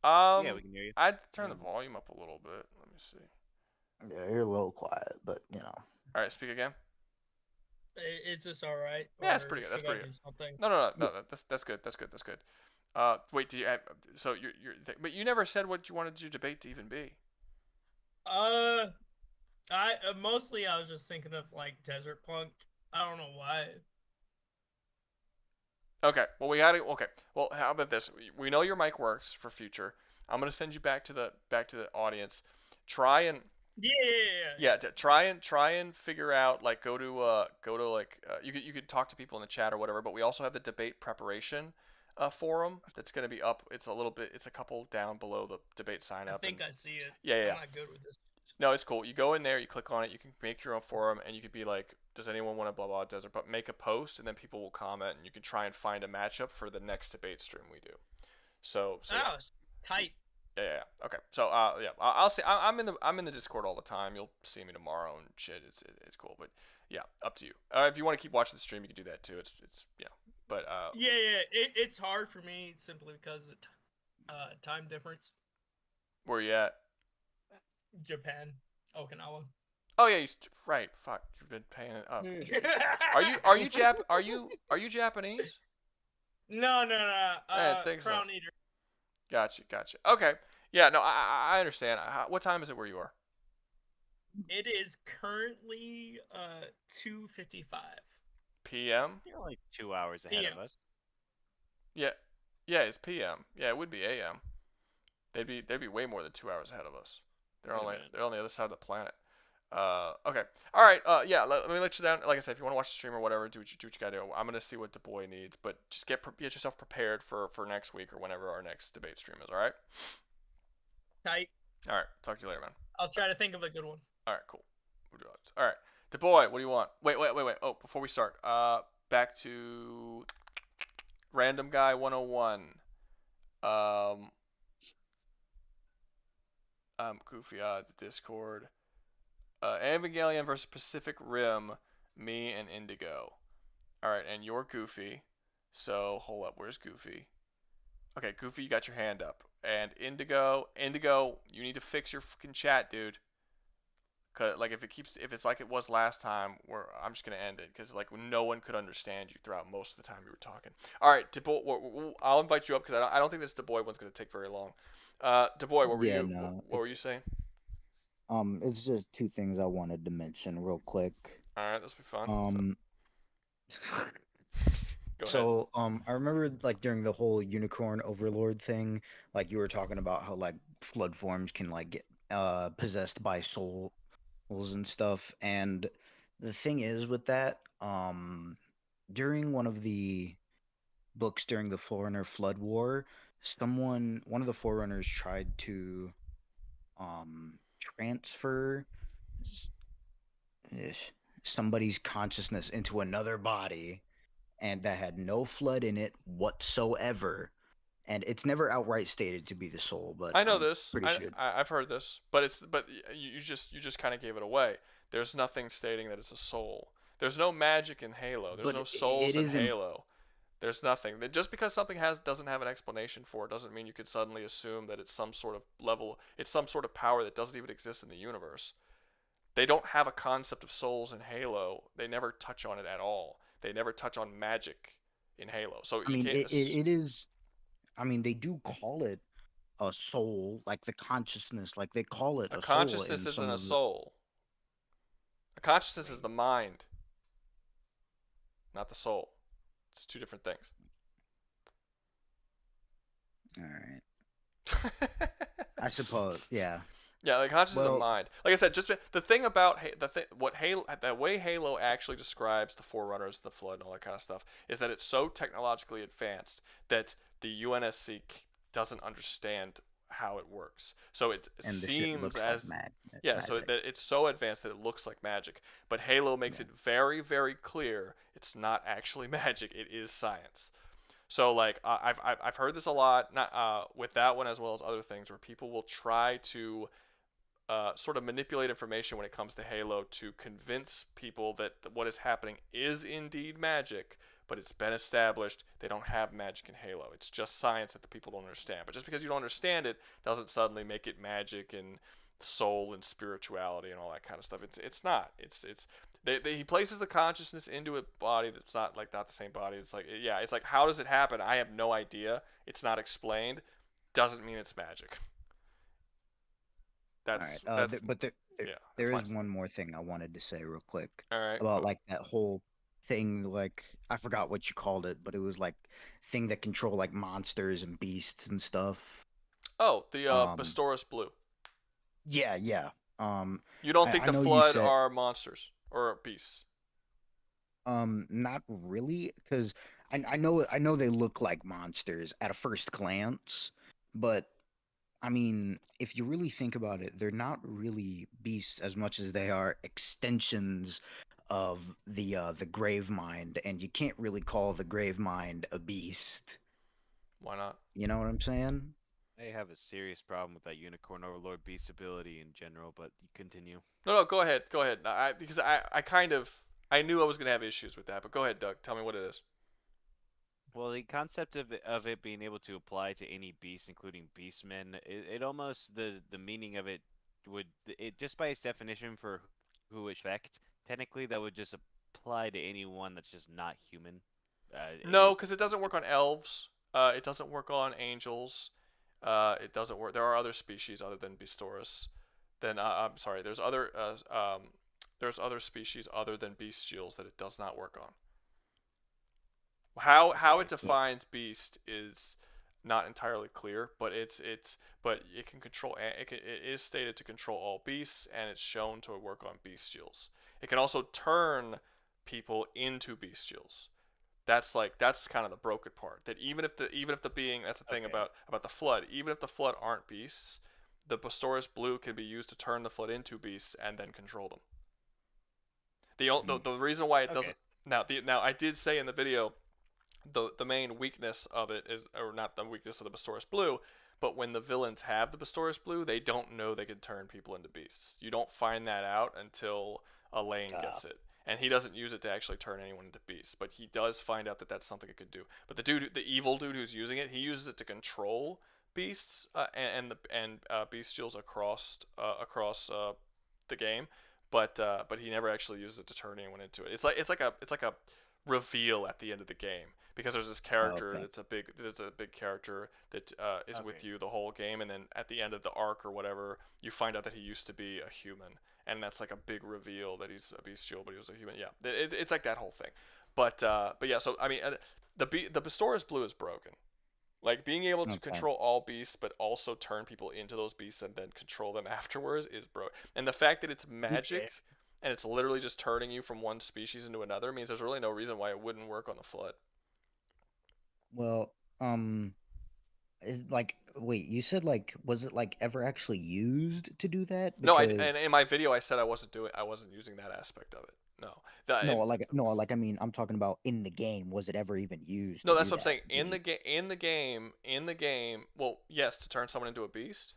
Yeah, we can hear you. I'd turn the volume up a little bit. Let me see. Yeah, you're a little quiet, but you know. All right, speak again. Is this all right? Yeah, that's pretty good. That's should I pretty do good. something? No. That's good. That's good. Wait, do you? So but you never said what you wanted your debate to even be. I mostly I was just thinking of like Desert Punk. I don't know why. Okay. Well, we had it. Okay. Well, how about this? We know your mic works for future. I'm gonna send you back to the audience. Try and try and figure out, like, go to you could talk to people in the chat or whatever. But we also have the debate preparation forum that's gonna be up. It's a couple down below the debate sign up. I think I see it. Yeah. I'm not good with this. No, it's cool. You go in there, you click on it, you can make your own forum, and you could be like, does anyone want to blah blah desert? But make a post, and then people will comment, and you can try and find a matchup for the next debate stream we do. So Oh, tight. Yeah. Okay. So yeah, I'll see. I'm in the Discord all the time. You'll see me tomorrow and shit. It's cool. But yeah, up to you. If you want to keep watching the stream, you can do that too. It's yeah. But It's hard for me simply because of time difference. Where you at? Japan, Okinawa. Oh yeah, right. Fuck, you've been paying it up. Are you Japanese? No. Crown Eater. Gotcha. Okay. Yeah. No, I understand. What time is it where you are? It is currently 2:55 p.m. You're only 2 hours ahead of us. Yeah, it's p.m. Yeah, it would be a.m. They'd be way more than 2 hours ahead of us. They're on the other side of the planet. Okay. All right. Yeah. Let me let you down. Like I said, if you want to watch the stream or whatever, do what you gotta do. I'm gonna see what DeBoy needs, but just get yourself prepared for next week or whenever our next debate stream is. All right. Tight. All right. Talk to you later, man. I'll try to think of a good one. All right. Cool. All right. DeBoy, what do you want? Wait. Oh, before we start, back to Random Guy 101. Goofy the Discord. Evangelion versus Pacific Rim, me and Indigo. Alright, and you're Goofy. So, hold up, where's Goofy? Okay, Goofy, you got your hand up. And Indigo, you need to fix your fucking chat, dude. Cause, like, if it's like it was last time, I'm just gonna end it, because, like, no one could understand you throughout most of the time you were talking. Alright, DeBoy, I'll invite you up, because I don't think this DeBoy one's gonna take very long. DeBoy, what were you saying? It's just two things I wanted to mention real quick. All right, this will be fun. So I remember, like, during the whole unicorn overlord thing, like, you were talking about how, like, flood forms can, like, get possessed by souls and stuff. And the thing is with that, during one of the books during the Forerunner Flood War, one of the Forerunners tried to transfer somebody's consciousness into another body, and that had no flood in it whatsoever. And it's never outright stated to be the soul, but I know I'm this. pretty sure. I've heard this, but you just kind of gave it away. There's nothing stating that it's a soul. There's no magic in Halo. There's But no it souls in isn't. Halo. There's nothing. Just because something doesn't have an explanation for it doesn't mean you could suddenly assume that it's some sort of level. It's some sort of power that doesn't even exist in the universe. They don't have a concept of souls in Halo. They never touch on it at all. They never touch on magic in Halo. So I you mean, can't. it is. I mean, they do call it a soul, like the consciousness, like they call it A a soul consciousness in isn't some a of the. soul. A consciousness is the mind, not the soul. It's two different things. All right. I suppose, yeah. Yeah, the consciousness Well- of mind. Like I said, just the thing about the way Halo actually describes the Forerunners, the Flood, and all that kind of stuff is that it's so technologically advanced that the UNSC doesn't understand how it works. So it And the shit seems looks as like so magic. that it's so advanced that it looks like magic. But Halo makes it very, very clear it's not actually magic. It is science. So like I've heard this a lot, not with that one as well as other things, where people will try to sort of manipulate information when it comes to Halo to convince people that what is happening is indeed magic, but it's been established they don't have magic in Halo. It's just science that the people don't understand. But just because you don't understand it doesn't suddenly make it magic and soul and spirituality and all that kind of stuff. It's not. He places the consciousness into a body that's not the same body. It's like it's like, how does it happen? I have no idea. It's not explained. Doesn't mean it's magic. That's All right. But there that's is one more thing I wanted to say real quick. All right. About like that whole thing, like I forgot what you called it, but it was like thing that control like monsters and beasts and stuff. Oh, the Bastoris Blue. Yeah. You don't think I the know you Flood said- are monsters or beasts? Not really, because I know they look like monsters at a first glance, but I mean, if you really think about it, they're not really beasts as much as they are extensions of the grave mind, and you can't really call the grave mind a beast. Why not? You know what I'm saying? I have a serious problem with that Unicorn Overlord beast ability in general, but you continue. No, go ahead. Because I knew I was gonna have issues with that, but go ahead, Doug. Tell me what it is. Well, the concept of it being able to apply to any beast, including beastmen, it almost the meaning of it would just by its definition for who it affect, technically that would just apply to anyone that's just not human. No, because it doesn't work on elves. It doesn't work on angels. It doesn't work. There are other species other than Beastoris. I'm sorry. There's other species other than bestials that it does not work on. How it defines beast is not entirely clear, but but it can control. It is stated to control all beasts, and it's shown to work on bestials. It can also turn people into bestials. That's kind of the broken part. That even if the being, that's the thing about the Flood. Even if the Flood aren't beasts, the Bastoris Blue can be used to turn the Flood into beasts and then control them. The reason why it doesn't now I did say in the video the main weakness of it is, or not the weakness of the Bastoris Blue, but when the villains have the Bastoris Blue, they don't know they can turn people into beasts. You don't find that out until Elaine gets it. And he doesn't use it to actually turn anyone into beasts, but he does find out that that's something it could do. But the evil dude who's using it, he uses it to control beasts and bestials across the game, but he never actually uses it to turn anyone into it. It's like a reveal at the end of the game, because there's this character there's a big character that is with you the whole game, and then at the end of the arc or whatever, you find out that he used to be a human. And that's like a big reveal that he's a bestial, but he was a human. Yeah, it's like that whole thing. But yeah, so I mean, the Bastoris Blue is broken. Like being able to control all beasts, but also turn people into those beasts and then control them afterwards is broken. And the fact that it's magic and it's literally just turning you from one species into another means there's really no reason why it wouldn't work on the Flood. Well, like wait, you said like, was it like ever actually used to do that? No, Because and in my video I said I wasn't using that aspect of it. No, I mean, I'm talking about in the game. Was it ever even used no, to that's do what I'm saying. that? In the game. Well, yes, to turn someone into a beast.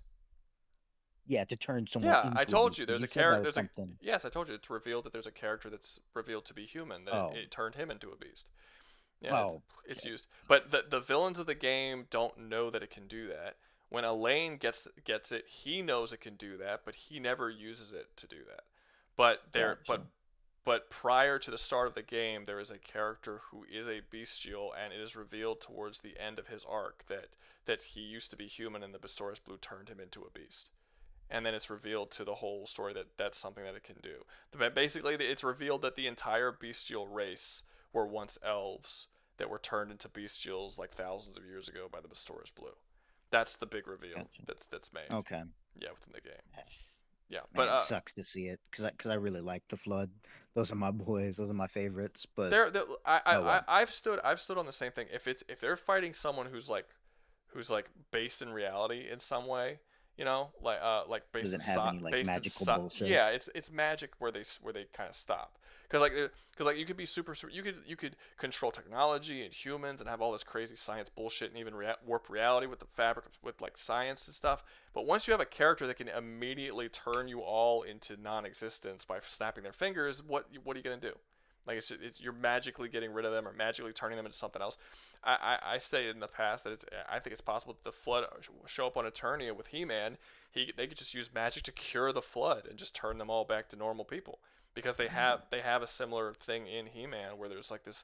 Yeah, to turn someone Yeah, into I a told beast, you 'cause there's a said that character. was something. Yes, I told you it's revealed that there's a character that's revealed to be human. That Oh. it turned him into a beast. Yeah, Oh, it's used, but the villains of the game don't know that it can do that. When Elaine gets it, he knows it can do that, but he never uses it to do that. But but prior to the start of the game, there is a character who is a bestial, and it is revealed towards the end of his arc that he used to be human, and the Bestoris Blue turned him into a beast. And then it's revealed to the whole story that that's something that it can do. Basically, it's revealed that the entire bestial race were once elves that were turned into bestials like thousands of years ago by the Bestoris Blue. That's the big reveal that's made. Okay. Yeah, within the game. Yeah, Man, but it sucks to see it because I really like the Flood. Those are my boys. Those are my favorites. But I've stood on the same thing. If they're fighting someone who's based in reality in some way, like based doesn't in have any like based in magical sci- bullshit. Yeah, it's magic where they kind of stop. Because you could be super you could control technology and humans and have all this crazy science bullshit and even warp reality with the fabric with like science and stuff. But once you have a character that can immediately turn you all into non-existence by snapping their fingers, what are you gonna do? Like it's you're magically getting rid of them or magically turning them into something else. I stated in the past that I think it's possible that the Flood show up on Eternia with He-Man. They could just use magic to cure the Flood and just turn them all back to normal people because they have a similar thing in He-Man where there's like this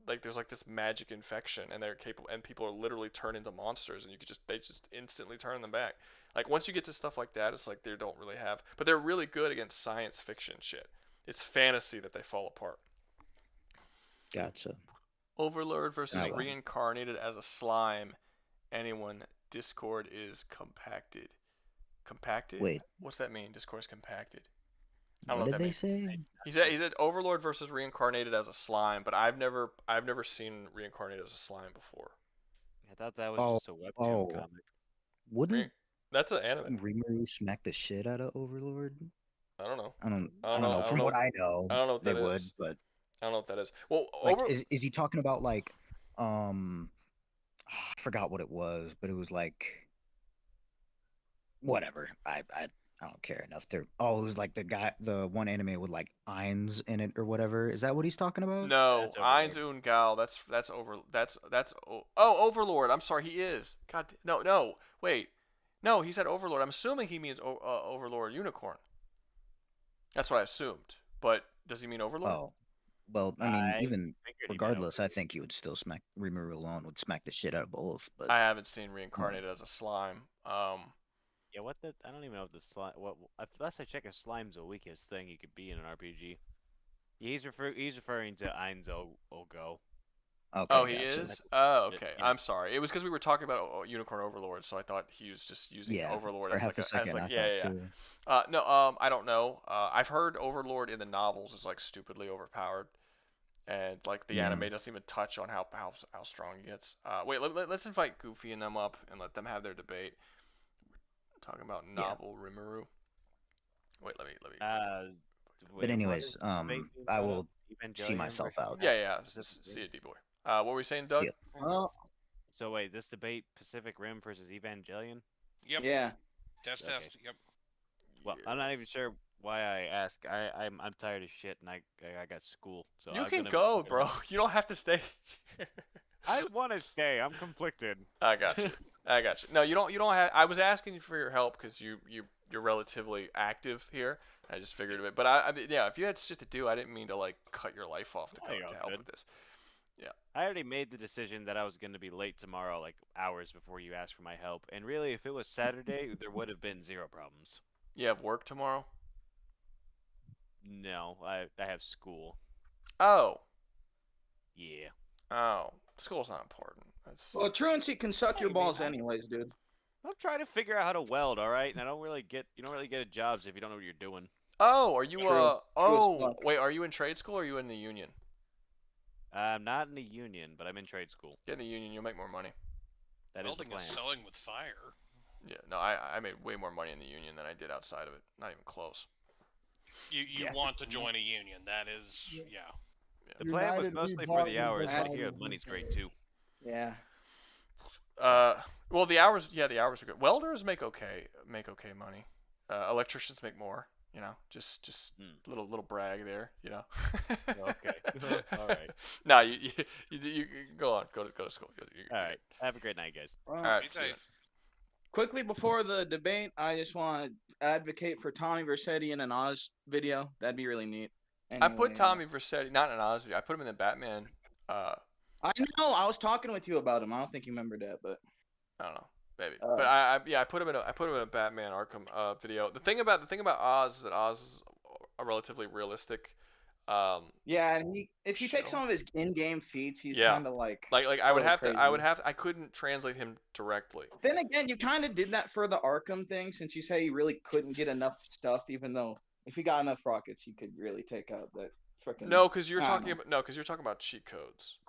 there's this magic infection and they're capable and people are literally turned into monsters and they just instantly turn them back. Like once you get to stuff like that, it's like they don't really have, but they're really good against science fiction shit. It's fantasy that they fall apart. Gotcha. Overlord versus reincarnated as a slime. Anyone, Discord is compacted. Compacted? Wait. What's that mean? Discord is compacted. I don't know what did they say? He said Overlord versus reincarnated as a slime, but I've never seen reincarnated as a slime before. I thought that was just a webtoon comic. Wouldn't that's an anime? Rimuru smack the shit out of Overlord? I don't know. I don't know. From what I know, I don't know what that they would, is. but I don't know what that is. Well, like, is he talking about like, I forgot what it was, but it was like, whatever. I don't care enough. It was like the one anime with like Eins in it or whatever. Is that what he's talking about? No, Eins und Gal. Overlord. I'm sorry, he is. God, no, wait, no, he said Overlord. I'm assuming he means Overlord Unicorn. That's what I assumed. But does he mean Overlord? Oh, well, I mean, even regardless, I think you would still smack Rimuru alone would smack the shit out of both. But I haven't seen reincarnated as a slime. Yeah, I don't even know what the slime. Last I checked, a slime's the weakest thing you could be in an RPG. He's referring to Eins Go. Okay, oh, he is? Oh, okay. Yeah. I'm sorry. It was because we were talking about Unicorn Overlord, so I thought he was just using Overlord as like no, I don't know. I've heard Overlord in the novels is like stupidly overpowered, and like the anime doesn't even touch on how strong he gets. Wait, let's invite Goofy and them up and let them have their debate. We're talking about novel Rimuru. Wait, let me. But anyways, I will see myself out. Yeah. See you, D-boy. What were we saying, Doug? So wait, this debate Pacific Rim versus Evangelion? Yep. Yeah. Test. Yep. Well, I'm not even sure why I ask. I'm tired of shit, and I got school. So you can go, bro. You don't have to stay. I want to stay. I'm conflicted. I got you. No, you don't have. I was asking you for your help because you're relatively active here. I just figured of it, but if you had shit to do, I didn't mean to like cut your life off to help with this. Yeah. I already made the decision that I was going to be late tomorrow, like hours before you asked for my help. And really, if it was Saturday, there would have been zero problems. You have work tomorrow? No, I have school. Oh. Yeah. Oh, school's not important. Well, truancy can suck your balls anyways, dude. I'm trying to figure out how to weld, all right? And you don't really get jobs if you don't know what you're doing. Oh, are you wait, are you in trade school or are you in the union? I'm not in the union, but I'm in trade school. Get in the union, you'll make more money. That is the Welding plan. is selling with fire. Yeah, no, I made way more money in the union than I did outside of it. Not even close. You want to join a union? That is, yeah. The plan was United, we mostly for the bargain hours, but divided yeah, we money's great pay. too. Yeah. Well, the hours are good. Welders make okay money. Electricians make more. You know, just little brag there. You know. Okay. All right. No, you go on. Go to school. All right. Have a great night, guys. Well, All right. Be See ya. safe. quickly before the debate, I just want to advocate for Tommy Vercetti in an Oz video. That'd be really neat. I put Anyway, Tommy Vercetti not in an Oz video. I put him in the Batman. I know. I was talking with you about him. I don't think you remember that, but I don't know, maybe. But I put him in a Batman Arkham video. The thing about Oz is that Oz is a relatively realistic. yeah, and if you take show. some of his in-game feats, he's Yeah. kind of like I would have crazy. to I couldn't translate him directly. Then again, you kind of did that for the Arkham thing, since you said he really couldn't get enough stuff. Even though if he got enough rockets, he could really take out that freaking. No, because you're talking about cheat codes.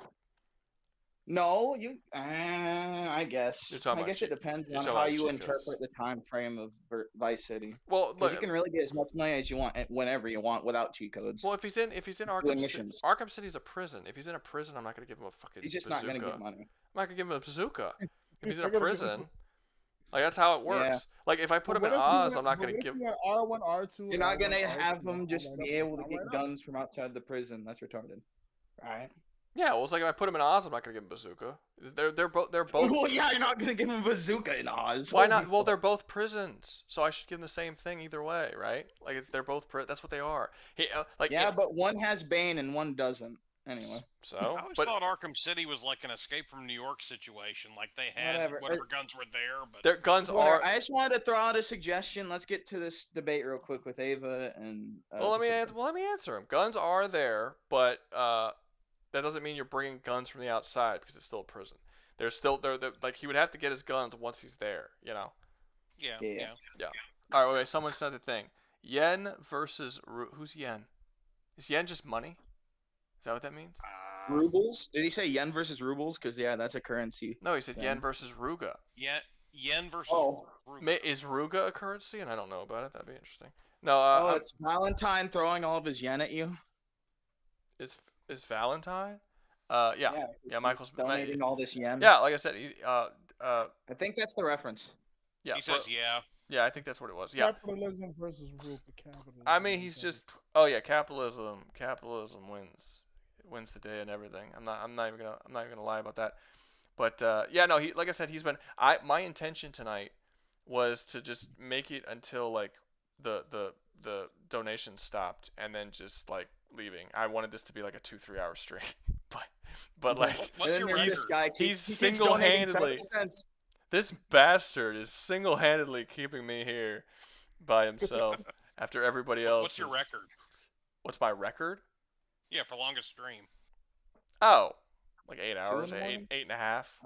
No, I guess. You're talking I about guess it depends you're on talking how about you cheat interpret the time frame of Vice City. Well, because you can really get as much money as you want whenever you want without cheat codes. Well, if he's in Arkham City, Arkham City's a prison. If he's in a prison, I'm not gonna give him a fucking. He's just bazooka. not gonna get money. I'm not gonna give him a bazooka. If he's in a prison, like that's how it works. Yeah. Like if I put him in But if Oz, you I'm not but gonna if give. you got R1, R2. You're not R1, gonna R2, have him just all be that able to stuff, get right up. guns from outside the prison. That's retarded. Right. Yeah, well, it's like if I put him in Oz, I'm not gonna give him a bazooka. They're both. Well, yeah, you're not gonna give him a bazooka in Oz. Why not? Well, they're both prisons, so I should give them the same thing either way, right? Like they're both that's what they are. Yeah, but one has Bane and one doesn't. Anyway. So, I always thought Arkham City was like an Escape from New York situation. Like they had whatever guns were there, but their guns Whatever. are. I just wanted to throw out a suggestion. Let's get to this debate real quick with Ava and. Well, let me answer him. Guns are there, but that doesn't mean you're bringing guns from the outside because it's still a prison. There's still they're like he would have to get his guns once he's there, you know. Yeah. All right, wait. Someone said the thing. Yen versus who's yen? Is yen just money? Is that what that means? Rubles? Did he say yen versus rubles? Because yeah, that's a currency. No, he said yen versus Rouga. Yen versus. Rouga. Is Rouga a currency? And I don't know about it. That'd be interesting. No. It's Valentine throwing all of his yen at you. Is Valentine? Yeah. Michael's donating all this yen. Yeah, like I said, I think that's the reference. Yeah, he says yeah. Yeah, I think that's what it was. Yeah. Capitalism versus rule for capitalism. I mean, he's just. Oh yeah, capitalism wins the day and everything. I'm not even gonna lie about that. But yeah, no, like I said, he's been. My intention tonight was to just make it until like the donation stopped and then just like leaving. I wanted this to be like a 2-3 hour stream, but like he's single-handedly. This bastard is single-handedly keeping me here by himself after everybody else. What's your record? What's my record? Yeah, for longest stream. Oh, like 8 hours, eight and a half,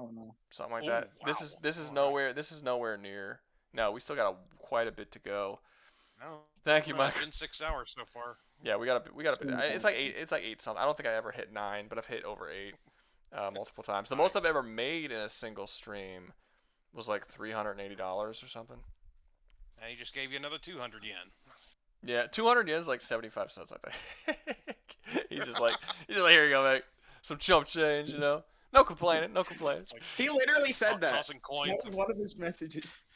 something like that. Wow. This is nowhere near. No, we still got quite a bit to go. No. Thank you, Mike. It's been 6 hours so far. Yeah, we got a bit. It's like 8. It's like 8 something. I don't think I ever hit 9, but I've hit over 8 multiple times. The most I've ever made in a single stream was like $380 or something. And he just gave you another 200 yen. Yeah, 200 yen is like 75 cents, I think. he's just like, here you go, mate. Some chump change, you know. No complaining. He literally said that. Tossing coins. That was one of his messages.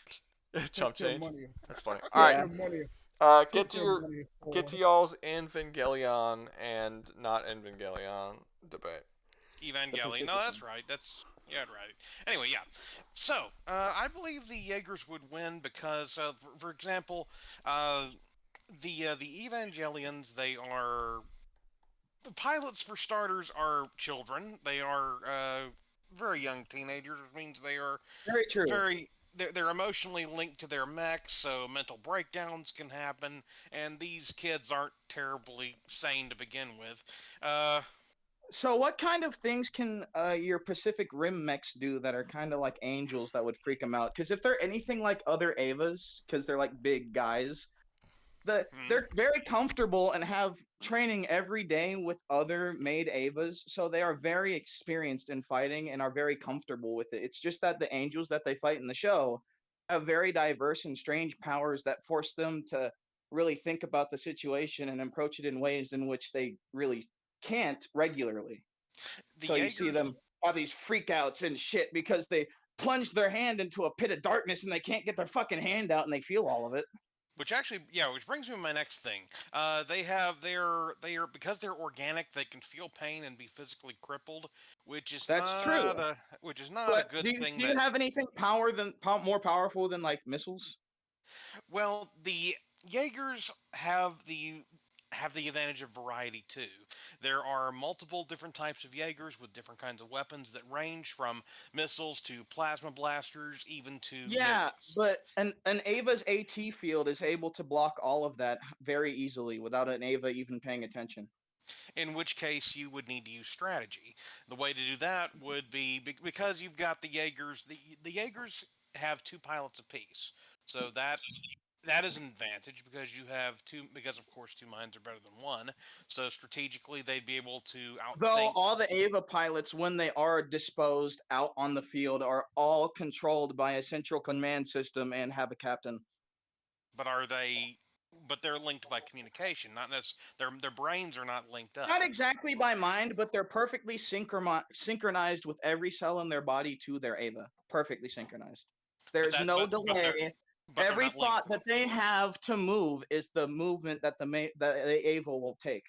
Chump change. That's funny. Yeah. All right. Get to y'all's Evangelion and not Evangelion debate. Evangelion. No, that's right. Right. Anyway, yeah. So, I believe the Jaegers would win because, for example, the Evangelions, they are... The pilots, for starters, are children. They are very young teenagers, which means they are... Very true. They're emotionally linked to their mechs, so mental breakdowns can happen, and these kids aren't terribly sane to begin with. So what kind of things can your Pacific Rim mechs do that are kind of like angels that would freak them out? Because if they're anything like other Evas, because they're like big guys, They're very comfortable and have training every day with other made Evas, so they are very experienced in fighting and are very comfortable with it. It's just that the angels that they fight in the show have very diverse and strange powers that force them to really think about the situation and approach it in ways in which they really can't regularly. So you see them have these freakouts and shit because they plunge their hand into a pit of darkness and they can't get their fucking hand out and they feel all of it. Which actually, yeah, which brings me to my next thing. They are because they're organic, they can feel pain and be physically crippled, which is That's not true. a good thing. Do you have anything more powerful than like missiles? Well, the Jaegers have the advantage of variety too. There are multiple different types of Jaegers with different kinds of weapons that range from missiles to plasma blasters, even to Yeah, nukes. but an Ava's AT field is able to block all of that very easily without an Ava even paying attention. In which case you would need to use strategy. The way to do that would be because you've got the Jaegers. The Jaegers have 2 pilots apiece, so that is an advantage because you have 2. Because of course 2 minds are better than 1. So strategically they'd be able to Though outthink. all the Ava pilots, when they are disposed out on the field, are all controlled by a central command system and have a captain. But are they? But they're linked by communication, not necessarily. Their brains are not linked up. Not exactly by mind, but they're perfectly synchronized with every cell in their body to their Ava. Perfectly synchronized. There's no delay. Every thought that they have to move is the movement that the Ava will take.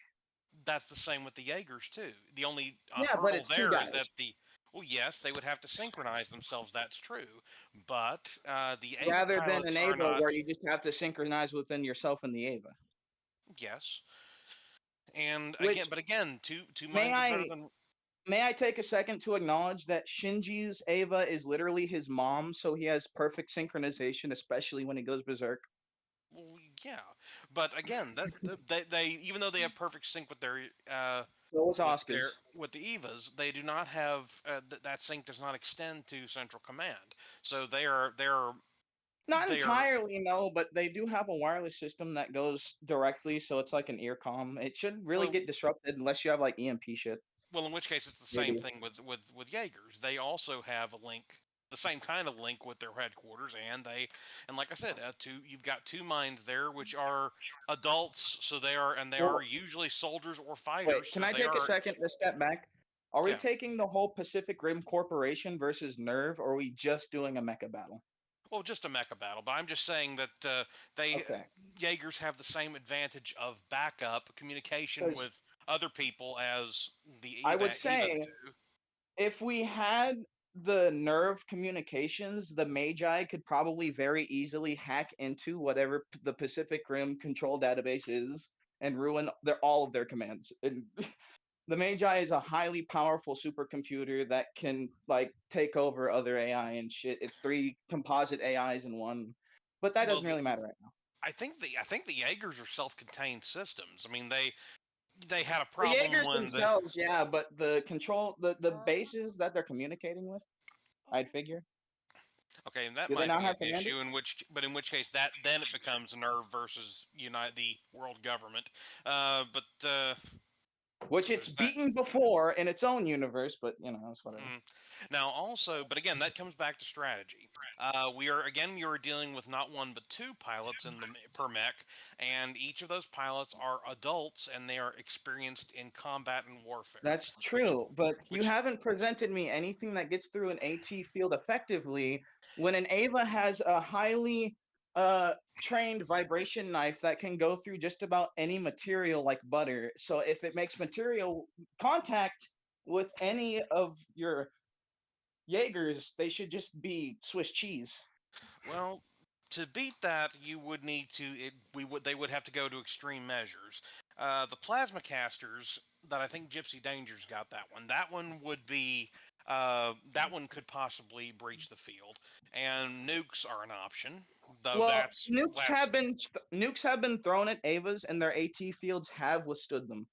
That's the same with the Jaegers too. The only but it's 2 there guys. is that well, yes, they would have to synchronize themselves. That's true, but the Ava Rather than pilots an are Ava not. where you just have to synchronize within yourself and the Ava. Yes, and Which, again, two minds are better than. May I take a second to acknowledge that Shinji's Ava is literally his mom, so he has perfect synchronization, especially when he goes berserk. Well, yeah, but again, that's they even though they have perfect sync with their with the Evas, they do not have that sync does not extend to central command. So they're not entirely, no, but they do have a wireless system that goes directly, so it's like an earcom. It shouldn't really get disrupted unless you have like EMP shit. Well, in which case it's the same thing with Jaegers. They also have a link, the same kind of link with their headquarters, and like I said, you've got 2 minds there, which are adults, so they are usually soldiers or fighters. Wait, can I take a second to step back? Are we taking the whole Pacific Rim Corporation versus Nerve, or are we just doing a mecha battle? Well, just a mecha battle, but I'm just saying that Jaegers have the same advantage of backup communication with other people as the Eva, I would say if we had the Nerve communications, the Magi could probably very easily hack into whatever the Pacific Rim control database is and ruin all of their commands. And the Magi is a highly powerful supercomputer that can like take over other AI and shit. It's 3 composite AIs in one, but that doesn't really matter right now. I think the Jaegers are self-contained systems. I mean, they had a problem. The Jaegers themselves, yeah, but the control, the bases that they're communicating with, I'd figure. Okay, and that Do they might not be have an issue. commanders? In which case then it becomes Nerve versus the world government. Which it's beaten before in its own universe, but it's whatever. Now, also, but again, that comes back to strategy. You're dealing with not 1 but 2 pilots per mech, and each of those pilots are adults and they are experienced in combat and warfare. That's true, but you haven't presented me anything that gets through an AT field effectively when an Ava has a highly trained vibration knife that can go through just about any material like butter. So if it makes material contact with any of your Jaegers, they should just be Swiss cheese. Well, to beat that, you would need to. They would have to go to extreme measures. The plasma casters that I think Gypsy Danger's got that one. That one would be. That one could possibly breach the field, and nukes are an option. Though nukes have been thrown at Avas, and their AT fields have withstood them.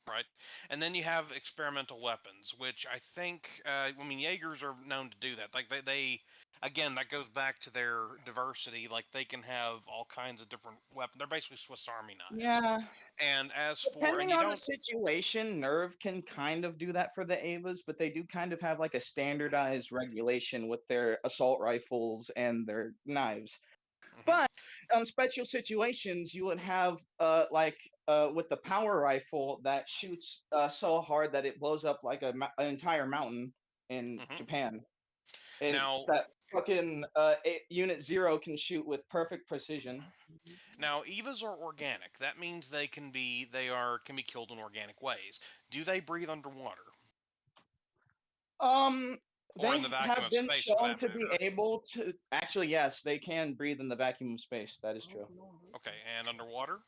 Right, and then you have experimental weapons, which I think, Jaegers are known to do that. Like they, again, that goes back to their diversity. Like they can have all kinds of different weapons. They're basically Swiss Army knives. Yeah. And as for, Depending and you on the don't, situation, Nerve can kind of do that for the Avas, but they do kind of have like a standardized regulation with their assault rifles and their knives. But on special situations, you would have with the power rifle that shoots so hard that it blows up like an entire mountain in Japan. And Now- that fucking Unit 0 can shoot with perfect precision. now Evas are organic. That means they can be killed in organic ways. Do they breathe underwater? Or They in the vacuum have of been space, for shown that to be matter. able to. Actually, yes, they can breathe in the vacuum of space. That is true. Okay, and underwater?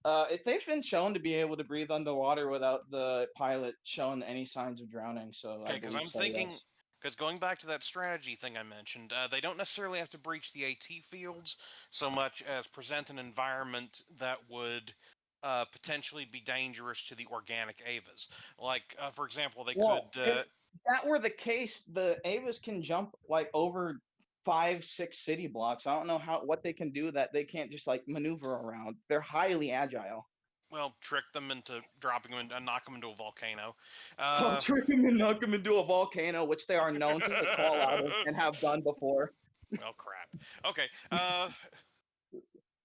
If they've been shown to be able to breathe underwater without the pilot showing any signs of drowning, so Okay, I because believe I'm so, thinking, yes. because going back to that strategy thing I mentioned, they don't necessarily have to breach the AT fields so much as present an environment that would potentially be dangerous to the organic Avas. Like, for example, they Well, could. if that were the case, the Avas can jump like over 5-6 city blocks. I don't know what they can do that they can't just like maneuver around. They're highly agile. Well, trick them into dropping them and knock them into a volcano. Trick them and knock them into a volcano, which they are known to crawl out of and have done before. Well, crap. Okay,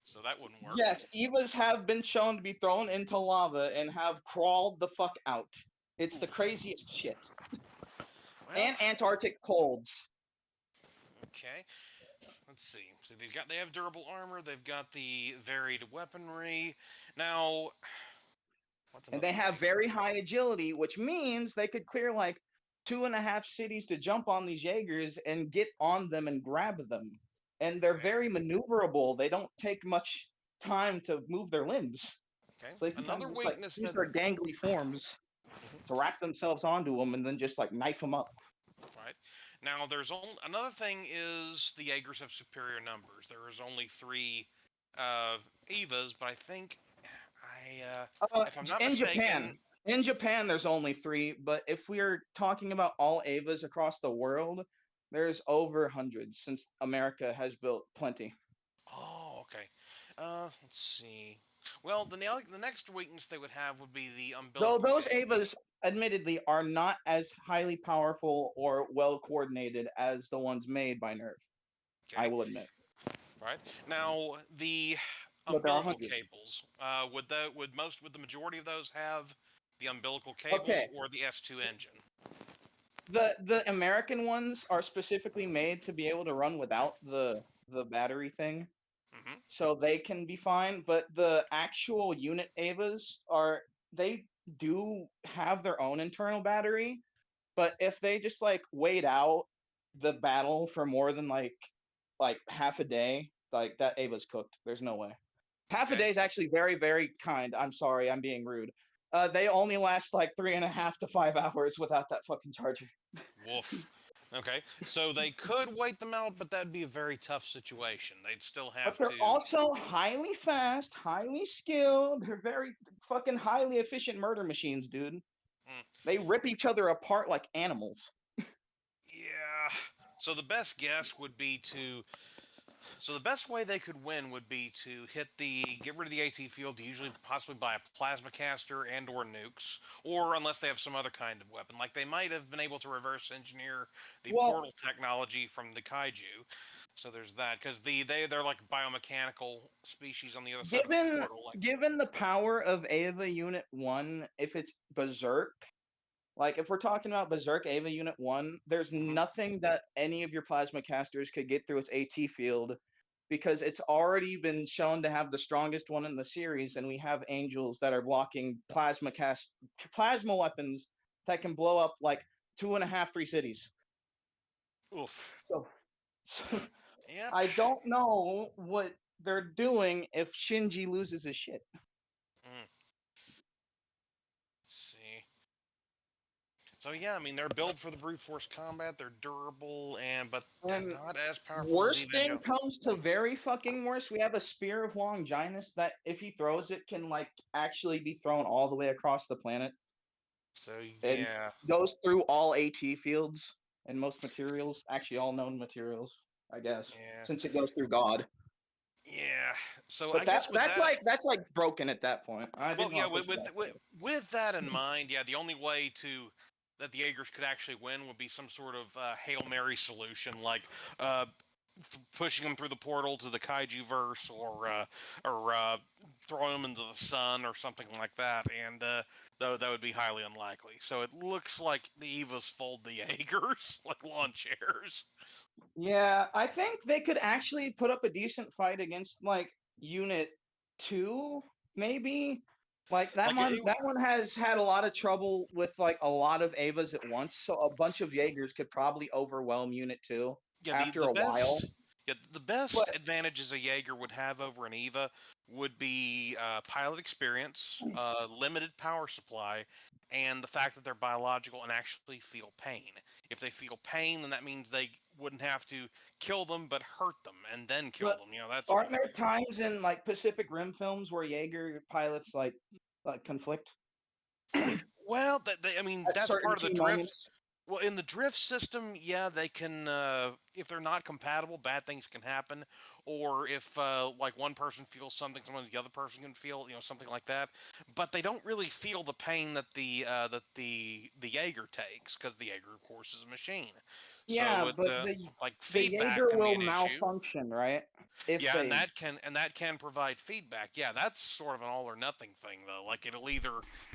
so that wouldn't work. Yes, Evas have been shown to be thrown into lava and have crawled the fuck out. It's the craziest shit. And Antarctic colds. Okay, let's see. So they have durable armor. They've got the varied weaponry. Now, And they have very high agility, which means they could clear like 2.5 cities to jump on these Jaegers and get on them and grab them. And they're very maneuverable. They don't take much time to move their limbs. Okay. So they can Another just, like, weakness use that- their gangly forms to wrap themselves onto them and then just like knife them up. Right. Now, another thing is the Jaegers have superior numbers. There is only 3 Evas, but I think if I'm not in mistaken, Japan, there's only 3. But if we're talking about all Avas across the world, there's over hundreds since America has built plenty. Oh, okay. Let's see. Well, the next weakness they would have would be the umbilical. Though those Avas, admittedly, are not as highly powerful or well coordinated as the ones made by Nerve. I will admit. Right. Now, the But there are umbilical 100. cables. Would the majority of those have the umbilical cables Okay. or the S2 engine? The American ones are specifically made to be able to run without the battery thing. So they can be fine, but the actual unit Avas they do have their own internal battery, but if they just like wait out the battle for more than like half a day, like that Ava's cooked. There's no way. Half a day is actually very, very kind. I'm sorry, I'm being rude. They only last like 3.5 to 5 hours without that fucking charger. Woof. Okay, so they could wait them out, but that'd be a very tough situation. They'd still have But they're to. also highly fast, highly skilled. They're very fucking highly efficient murder machines, dude. They rip each other apart like animals. Yeah. So the best guess would be to. So the best way they could win would be to get rid of the AT field, usually possibly by a plasma caster and/or nukes, or unless they have some other kind of weapon, like they might have been able to reverse engineer the portal technology from the kaiju. So there's that, because they're like biomechanical species on the other side of the portal. Given the power of Ava Unit 1, if it's Berserk, like if we're talking about Berserk Ava Unit 1, there's nothing that any of your plasma casters could get through its AT field, because it's already been shown to have the strongest one in the series, and we have angels that are blocking plasma weapons that can blow up like 2.5, 3 cities. Oof. So I don't know what they're doing if Shinji loses his shit. Let's see. So yeah, I mean they're built for the brute force combat. They're durable, but they're And not as powerful as worst thing Evangelion. comes to very fucking worse. We have a Spear of Longinus that, if he throws it, can like actually be thrown all the way across the planet. So It yeah, goes through all AT fields and most materials, actually all known materials, I guess, yeah, since it goes through God. yeah. So But I guess with that's that, like broken at that point. I well, didn't yeah, want to push it back. with that in mind, yeah, the only way that the Jaegers could actually win would be some sort of Hail Mary solution, like pushing them through the portal to the Kaiju verse, or throwing them into the sun or something like that. And though that would be highly unlikely. So it looks like the Evas fold the Jaegers like lawn chairs. Yeah, I think they could actually put up a decent fight against like Unit 2, maybe. Like that one has had a lot of trouble with like a lot of Evas at once, so a bunch of Jaegers could probably overwhelm Unit 2 Yeah, after the a while. best. Yeah, the best advantages a Jaeger would have over an Eva would be pilot experience, limited power supply, and the fact that they're biological and actually feel pain. If they feel pain, then that means they wouldn't have to kill them, but hurt them and then kill But them. You know, that sort aren't of there thing. times in like Pacific Rim films where Jaeger pilots like conflict Well, I mean, at that's certain part of the key drift. moments? Well, in the drift system, yeah, they can. If they're not compatible, bad things can happen. Or if like one person feels something, sometimes the other person can feel, something like that. But they don't really feel the pain that the Jaeger takes, because the Jaeger, of course, is a machine. Yeah, So it but like the feedback Jaeger can be will an issue. malfunction, right? If Yeah, they and that can provide feedback. Yeah, that's sort of an all or nothing thing, though. Like it'll either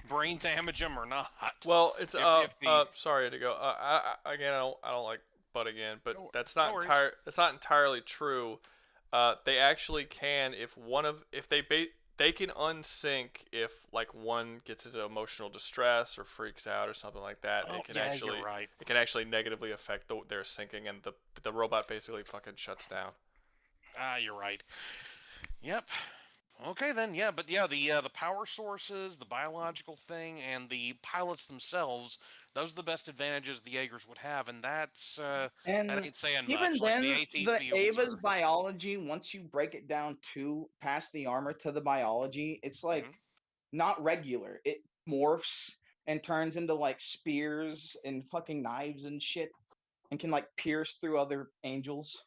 brain damage them or not. Well, it's If the sorry to go. Again, I don't like butt again, but that's no not worries. that's not entirely true. They actually can if they can unsync if like one gets into emotional distress or freaks out or something like that. Oh, It can yeah, actually you're right. it can actually negatively affect their syncing, and the robot basically fucking shuts down. You're right. Yep. Okay then, yeah, but yeah, the power sources, the biological thing, and the pilots themselves, those are the best advantages the Jaegers would have, and that's that And ain't saying even much. Like the then, AT the fields Ava's are. biology, once you break it down to past the armor to the biology, it's like not regular. It morphs and turns into like spears and fucking knives and shit and can like pierce through other angels.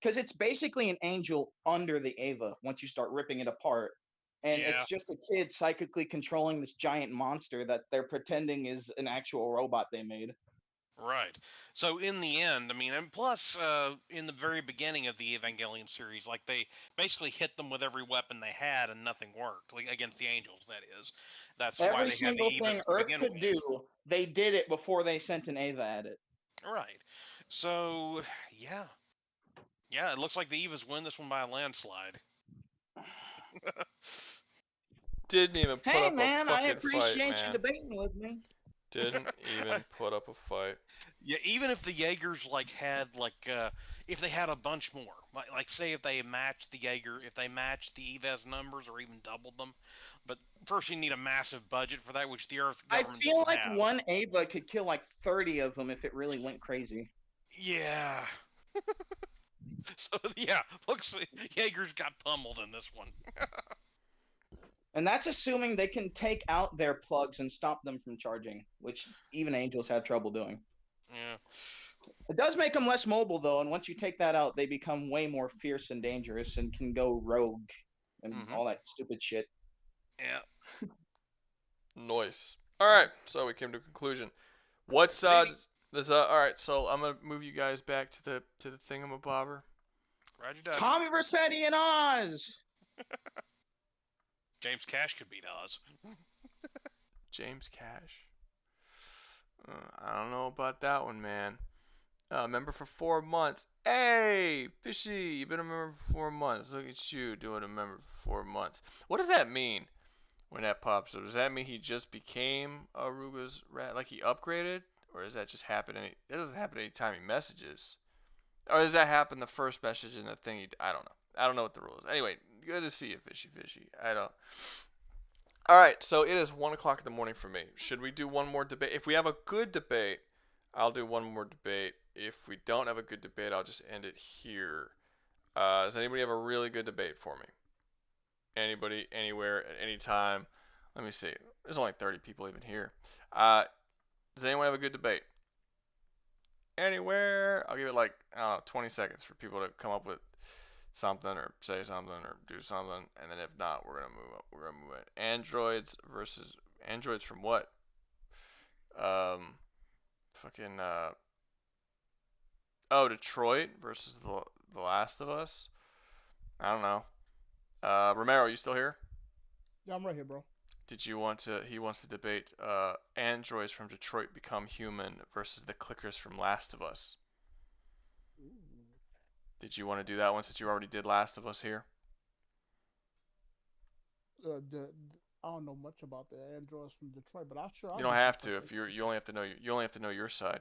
Because it's basically an angel under the Ava once you start ripping it apart. And Yeah. it's just a kid psychically controlling this giant monster that they're pretending is an actual robot they made. Right. So in the end, I mean, and plus, in the very beginning of the Evangelion series, like they basically hit them with every weapon they had, and nothing worked. Like against the Angels, that is. That's why Every they had the single Evas thing to Earth begin could with. do, they did it before they sent an Ava at it. Right. So yeah, yeah, it looks like the Evas win this one by a landslide. Didn't even put Hey up man, a I fucking appreciate fight, you man. debating with me. Didn't even put up a fight. Yeah, even if the Jaegers had if they had a bunch more, like say if they matched the Jaeger, if they matched the Evas numbers or even doubled them, but first you need a massive budget for that, which the Earth I government feel doesn't like have. one Ava could kill like 30 of them if it really went crazy. Yeah. So yeah, looks like Jaegers got pummeled in this one. And that's assuming they can take out their plugs and stop them from charging, which even angels have trouble doing. Yeah. It does make them less mobile, though, and once you take that out, they become way more fierce and dangerous and can go rogue and all that stupid shit. Yeah. Nice. All right, so we came to a conclusion. What's all right, so I'm gonna move you guys back to the thingamabobber. Roger, Tommy Vercetti and Oz. James Cash could beat Oz. James Cash. I don't know about that one, man. Member for 4 months. Hey, Fishy, you've been a member for 4 months. Look at you doing a member for 4 months. What does that mean when that pops up? Does that mean he just became a Rouga's rat, like he upgraded? Or does that just happen? That doesn't happen anytime he messages. Or does that happen the first message in the thing? I don't know. I don't know what the rule is. Anyway, good to see you, Fishy. I All right, so it is 1 o'clock in the morning for me. Should we do one more debate? If we have a good debate, I'll do one more debate. If we don't have a good debate, I'll just end it here. Does anybody have a really good debate for me? Anybody, anywhere, at any time? Let me see. There's only 30 people even here. Does anyone have a good debate? Anywhere? I'll give it like, I don't know, 20 seconds for people to come up with something or say something or do something, and then if not, we're gonna move up. We're gonna move it. Androids versus androids from what? Fucking oh, Detroit versus the Last of Us. I don't know. Romero, you still here? Yeah, I'm right here, bro. Did you want to? He wants to debate androids from Detroit become human versus the clickers from Last of Us. Did you want to do that one since you already did Last of Us here? I don't know much about the androids from Detroit, but I'm sure You don't have to if you only have to know your side.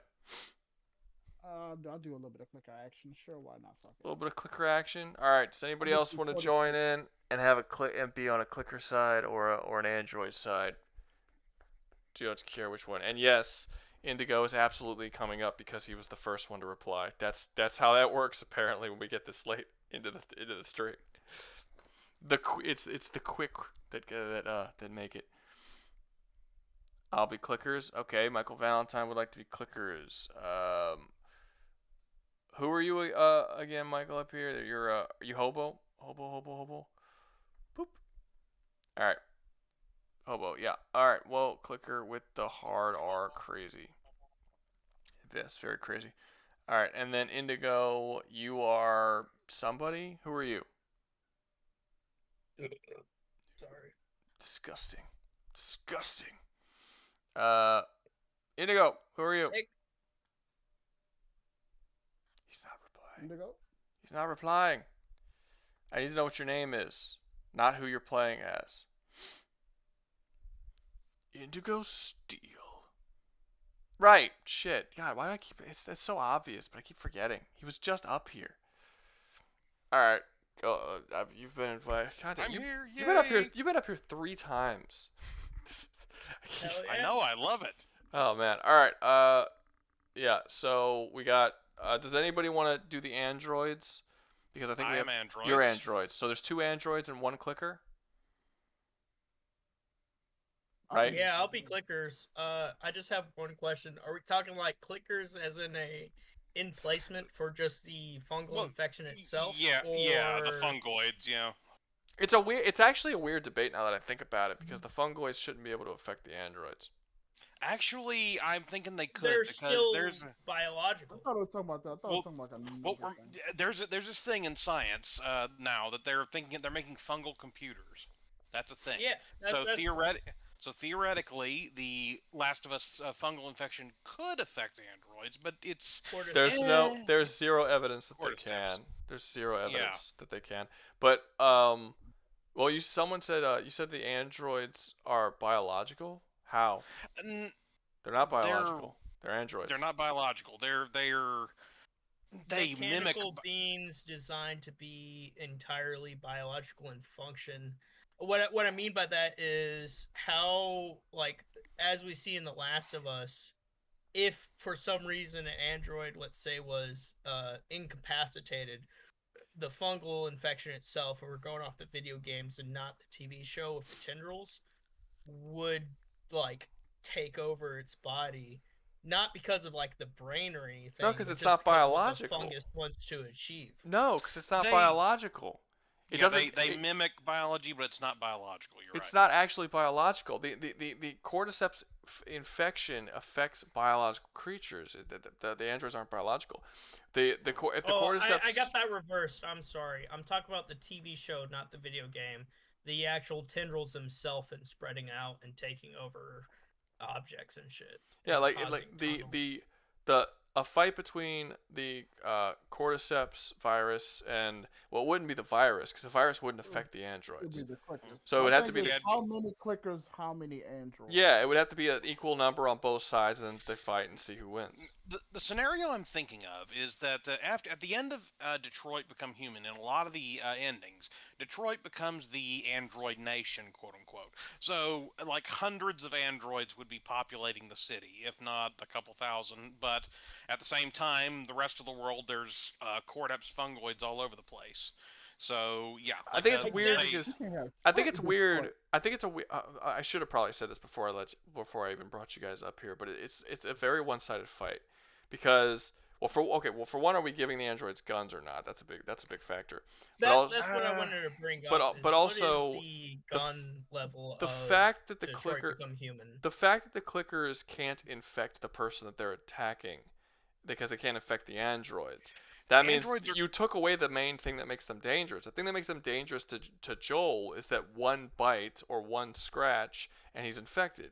I'll do a little bit of clicker action. Sure, why not? Fuck it. A little bit of clicker action. All right. Does anybody else want to join in and have a and be on a clicker side or an Android side? Do you care which one? And yes, Indigo is absolutely coming up because he was the first one to reply. That's how that works apparently when we get this late into the stream. It's the quick that make it. I'll be clickers. Okay, Michael Valentine would like to be clickers. Who are you again, Michael, up here? You're are you hobo? Hobo. Boop. All right. Hobo, yeah. All right. Well, clicker with the hard R, crazy. Yes, very crazy. All right, and then Indigo, you are somebody. Who are you? Sorry. Disgusting. Indigo, who are you? Sick. He's not replying. Indigo? He's not replying. I need to know what your name is, not who you're playing as. Indigo Steel. Right. Shit. God, why do I keep... That's so obvious, but I keep forgetting. He was just up here. All right. You've been invited. God, I'm here. You've been up here. You've been up here 3 times. I know. I love it. Oh man. All right. Yeah. So we got. Does anybody want to do the androids? Because I think we have. Androids. You're androids. So there's 2 androids and 1 clicker. Right. Yeah, I'll be clickers. I just have one question. Are we talking like clickers as in in placement for just the fungal infection itself? Yeah, the fungoids, yeah. It's actually a weird debate now that I think about it, because the fungoids shouldn't be able to affect the androids. Actually, I'm thinking they could They're because still there's biological. I thought we were talking about that. I thought we were talking about that. there's this thing in science now that they're making fungal computers. That's a thing. Yeah. So theoretically, the Last of Us fungal infection could affect androids, but it's there's zero evidence that they can. There's zero evidence that they can. But well, someone said you said the androids are biological. How? They're not biological. They're androids. They're not biological. They mimic mechanical beings designed to be entirely biological in function. What I mean by that is how, like, as we see in The Last of Us, if for some reason an android, let's say, was incapacitated, the fungal infection itself, or we're going off the video games and not the TV show with the tendrils, would, like, take over its body, not because of, like, the brain or anything. No, because it's just not because of what biological. the fungus wants to achieve. No, because it's not biological. It doesn't. They mimic biology, but it's not biological. You're right. It's not actually biological. The cordyceps infection affects biological creatures. The androids aren't biological. If the cordyceps. I got that reversed. I'm sorry. I'm talking about the TV show, not the video game. The actual tendrils themselves and spreading out and taking over objects and shit. Yeah, like a fight between the cordyceps virus and, well, it wouldn't be the virus because the virus wouldn't affect the androids. It'd be the clickers. So it would have to be how many clickers, how many androids? Yeah, it would have to be an equal number on both sides, and then they fight and see who wins. The scenario I'm thinking of is that at the end of Detroit Become Human, in a lot of the endings, Detroit becomes the android nation, quote unquote. So, like, hundreds of androids would be populating the city, if not a couple thousand. But at the same time, the rest of the world, there's cordyceps fungoids all over the place. So yeah, I think it's weird because I think it's weird. I think it's a. I should have probably said this before I even brought you guys up here, but it's a very one-sided fight because for one, are we giving the androids guns or not? That's a big factor. That's what I wanted to bring up. But also what is the gun level the of fact that the Detroit clicker become human? the fact that the clickers can't infect the person that they're attacking because they can't infect the androids. That means you took away the main thing that makes them dangerous. The thing that makes them dangerous to Joel is that one bite or one scratch and he's infected.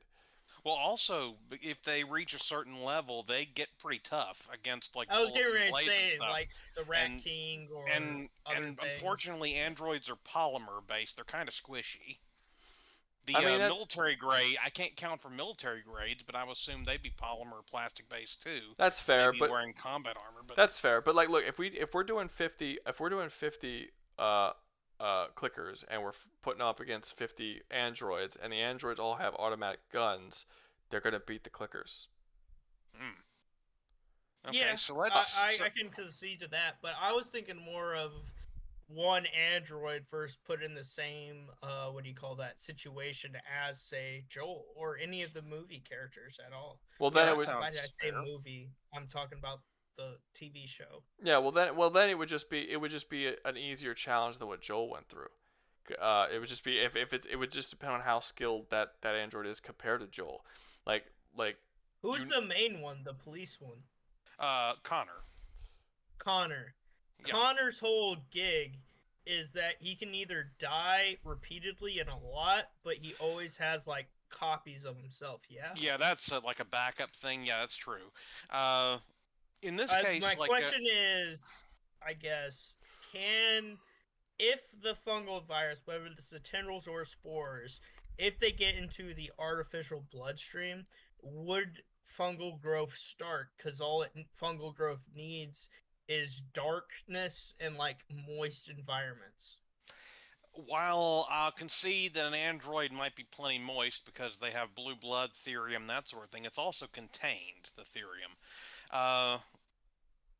Well, also, if they reach a certain level, they get pretty tough against like. I was getting ready to bullets and say stuff. like the Rat King or and other things. Unfortunately, androids are polymer based. They're kind of squishy. The I mean, military grade, I can't count for military grades, but I would assume they'd be polymer plastic based too. That's fair, Maybe but wearing combat armor. But that's fair. But like, look, if we're doing 50 clickers and we're putting up against 50 androids, and the androids all have automatic guns, they're gonna beat the clickers. Okay, yeah, so let's. I can concede to that, but I was thinking more of one android first put in the same situation as, say, Joel or any of the movie characters at all. Well, then it would. Why did I say movie? I'm talking about the TV show. Yeah, well then it would just be an easier challenge than what Joel went through. It would just be it would just depend on how skilled that android is compared to Joel. Like who's the main one? The police one. Connor. Yeah. Connor's whole gig is that he can either die repeatedly and a lot, but he always has like copies of himself. Yeah. Yeah, that's like a backup thing. Yeah, that's true. In this case, my like question is, I guess, if the fungal virus, whether it's the tendrils or spores, if they get into the artificial bloodstream, would fungal growth start? Because all fungal growth needs is darkness and like moist environments. While I'll concede that an android might be plenty moist because they have blue blood, therium, that sort of thing, it's also contained, the therium.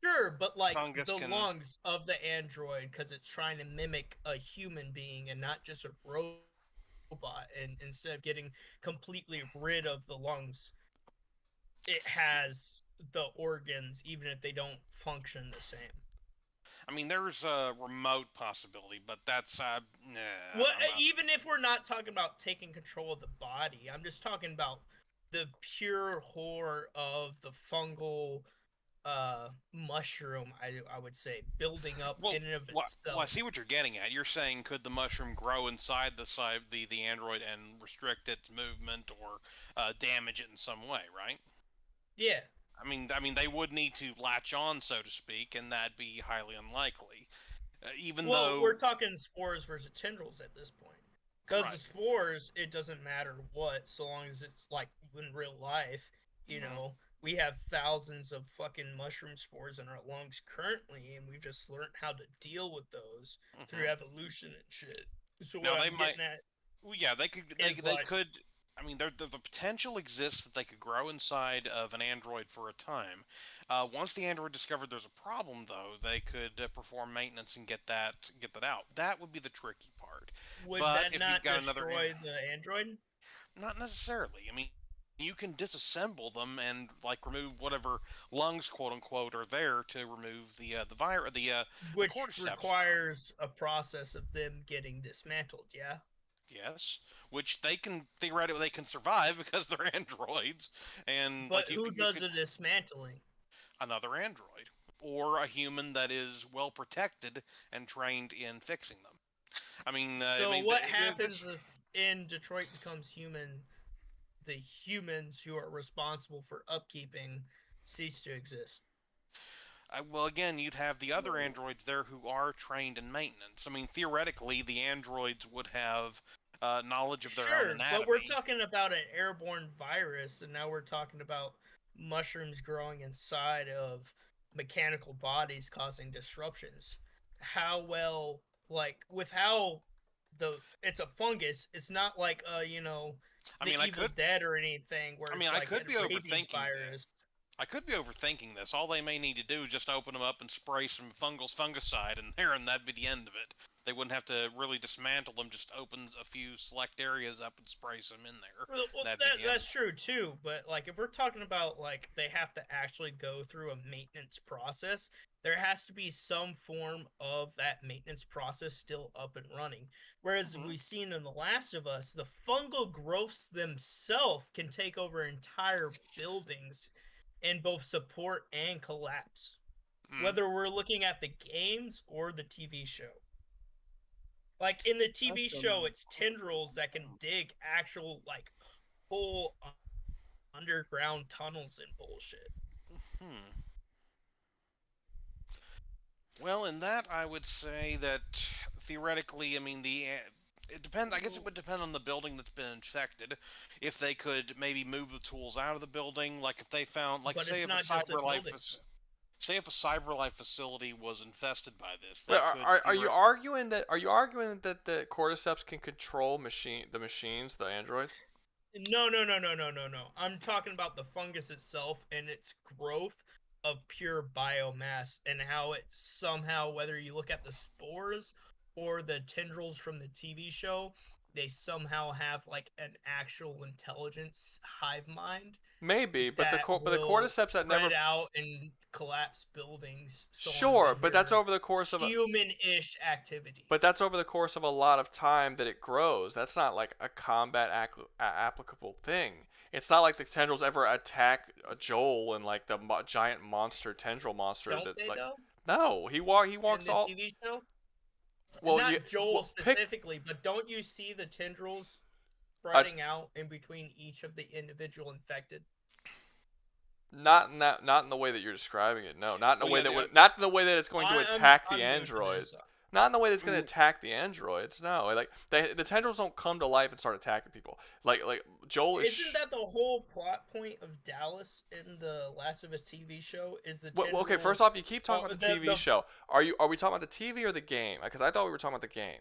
Sure, but like lungs of the android, because it's trying to mimic a human being and not just a robot, and instead of getting completely rid of the lungs, it has the organs, even if they don't function the same. I mean, there's a remote possibility, but that's Well, even if we're not talking about taking control of the body, I'm just talking about the pure horror of the fungal mushroom. I would say building up in and of itself. Well, I see what you're getting at. You're saying could the mushroom grow inside the android and restrict its movement or damage it in some way, right? Yeah. I mean, they would need to latch on, so to speak, and that'd be highly unlikely. Though we're talking spores versus tendrils at this point, because the spores, it doesn't matter what, so long as it's like in real life. You know, we have thousands of fucking mushroom spores in our lungs currently, and we've just learned how to deal with those through evolution and shit. So now what they I'm might. getting at, Well, yeah, they could. They could. I mean, the potential exists that they could grow inside of an android for a time. Once the android discovered there's a problem, though, they could perform maintenance and get that out. That would be the tricky part. Would that not destroy the android? Not necessarily. I mean, you can disassemble them and like remove whatever lungs, quote unquote, are there to remove the virus, which requires a process of them getting dismantled. Yeah. Yes, which they can theoretically survive because they're androids, and but who does the dismantling? Another android or a human that is well protected and trained in fixing them. I mean, what happens if in Detroit becomes human? The humans who are responsible for upkeeping cease to exist. Well, again, you'd have the other androids there who are trained in maintenance. I mean, theoretically, the androids would have knowledge of their own anatomy. But we're talking about an airborne virus, and now we're talking about mushrooms growing inside of mechanical bodies causing disruptions. How well like with how it's a fungus. It's not like I the mean, I Evil could. Dead or anything where I mean, it's I like could a be rabies overthinking virus. this. I could be overthinking this. All they may need to do is just open them up and spray some fungicide in there, and that'd be the end of it. They wouldn't have to really dismantle them. Just open a few select areas up and spray some in there. Well, That'd be the end. that's true too. But like, if we're talking about like they have to actually go through a maintenance process, there has to be some form of that maintenance process still up and running. Whereas we've seen in The Last of Us, the fungal growths themselves can take over entire buildings and both support and collapse. Whether we're looking at the games or the TV show. Like in the TV show, it's tendrils that can dig actual like whole underground tunnels and bullshit. Well, in that, I would say that theoretically, I mean, it depends. I guess it would depend on the building that's been infected. If they could maybe move the tools out of the building, like if they found, like, But say it's if not a just a CyberLife, building. say if a CyberLife facility was infested by this, they Wait, could. are you arguing that the cordyceps can control the machines, the androids? No. I'm talking about the fungus itself and its growth of pure biomass and how it somehow, whether you look at the spores or the tendrils from the TV show, they somehow have like an actual intelligence hive mind. Maybe, but the will cordyceps that never spread out and collapse buildings. So on and Sure, so but that's forth. over the course of human-ish activity. But that's over the course of a lot of time that it grows. That's not like a combat applicable thing. It's not like the tendrils ever attack Joel and like the giant monster tendril monster. Don't they like, though? No, he walks in the all. TV show. Well, Not you, Joel well, specifically, but don't you see the tendrils spreading out in between each of the individual infected? Not in the way that you're describing it. No, not in the Well, way yeah, that not in the way that it's going to attack I'm the looking androids. this up. Not in the way that's going to attack the androids. No, like the tendrils don't come to life and start attacking people. Like Joel is. Isn't that the whole plot point of Dallas in the Last of Us TV show? Is the Well, okay, first tendrils- off, you keep talking Oh, about the TV show. Are we talking about the TV or the game? Because I thought we were talking about the game.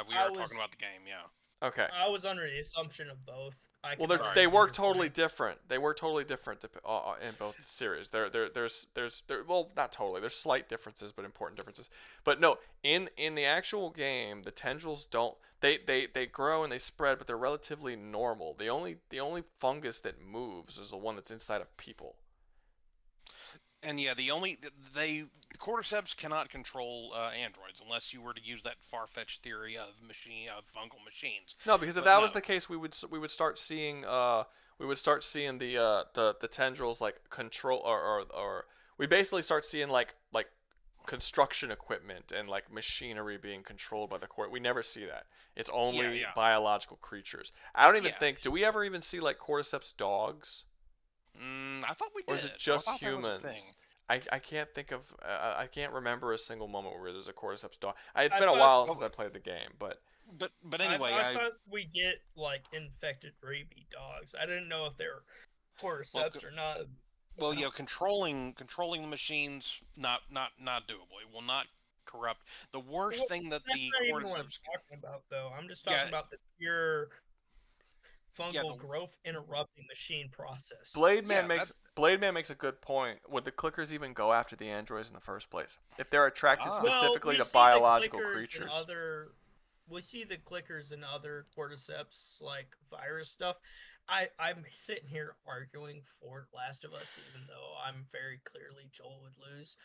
We are talking about the game, yeah. Okay. I was under the assumption of both. Well, they work totally different. They work totally different in both series. There's well, not totally. There's slight differences, but important differences. But no, in the actual game, the tendrils don't. They grow and they spread, but they're relatively normal. The only fungus that moves is the one that's inside of people. And yeah, the cordyceps cannot control androids unless you were to use that far-fetched theory of fungal machines. No, because if that was the case, we would start seeing the tendrils like control or we basically start seeing like construction equipment and like machinery being controlled by the cord. We never see that. It's only biological creatures. I don't even think. Do we ever even see like cordyceps dogs? I thought we did. Or is it just humans? I can't think of. I can't remember a single moment where there's a cordyceps dog. It's been a while since I played the game, but anyway, I thought we get like infected rabies dogs. I didn't know if they were cordyceps or not. Well, yeah, controlling the machines not doable. It will not corrupt. The worst thing that that's the not even what I'm cordyceps talking about, though. I'm just talking about the pure fungal the- growth interrupting machine process. Blade Man makes a good point. Would the clickers even go after the androids in the first place if they're attracted specifically to biological creatures? We see the clickers and other cordyceps like virus stuff. I'm sitting here arguing for Last of Us, even though I'm very clearly Joel would lose.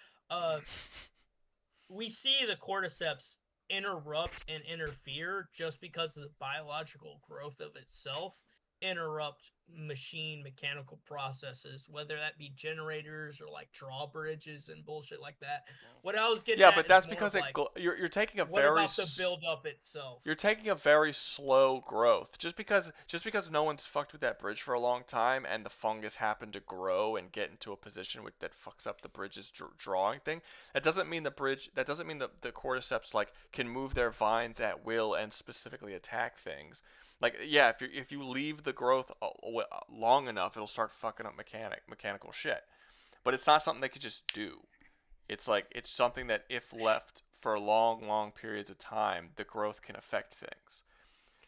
We see the cordyceps interrupt and interfere just because of the biological growth of itself, interrupt mechanical processes, whether that be generators or like drawbridges and bullshit like that. What I was getting at but is that's more because of, like, you're taking a what very about the build up itself? You're taking a very slow growth. Just because no one's fucked with that bridge for a long time and the fungus happened to grow and get into a position that fucks up the bridge's drawing thing, that doesn't mean the cordyceps like can move their vines at will and specifically attack things. Like, yeah, if you leave the growth long enough, it'll start fucking up mechanical shit. But it's not something they could just do. It's something that if left for long periods of time, the growth can affect things.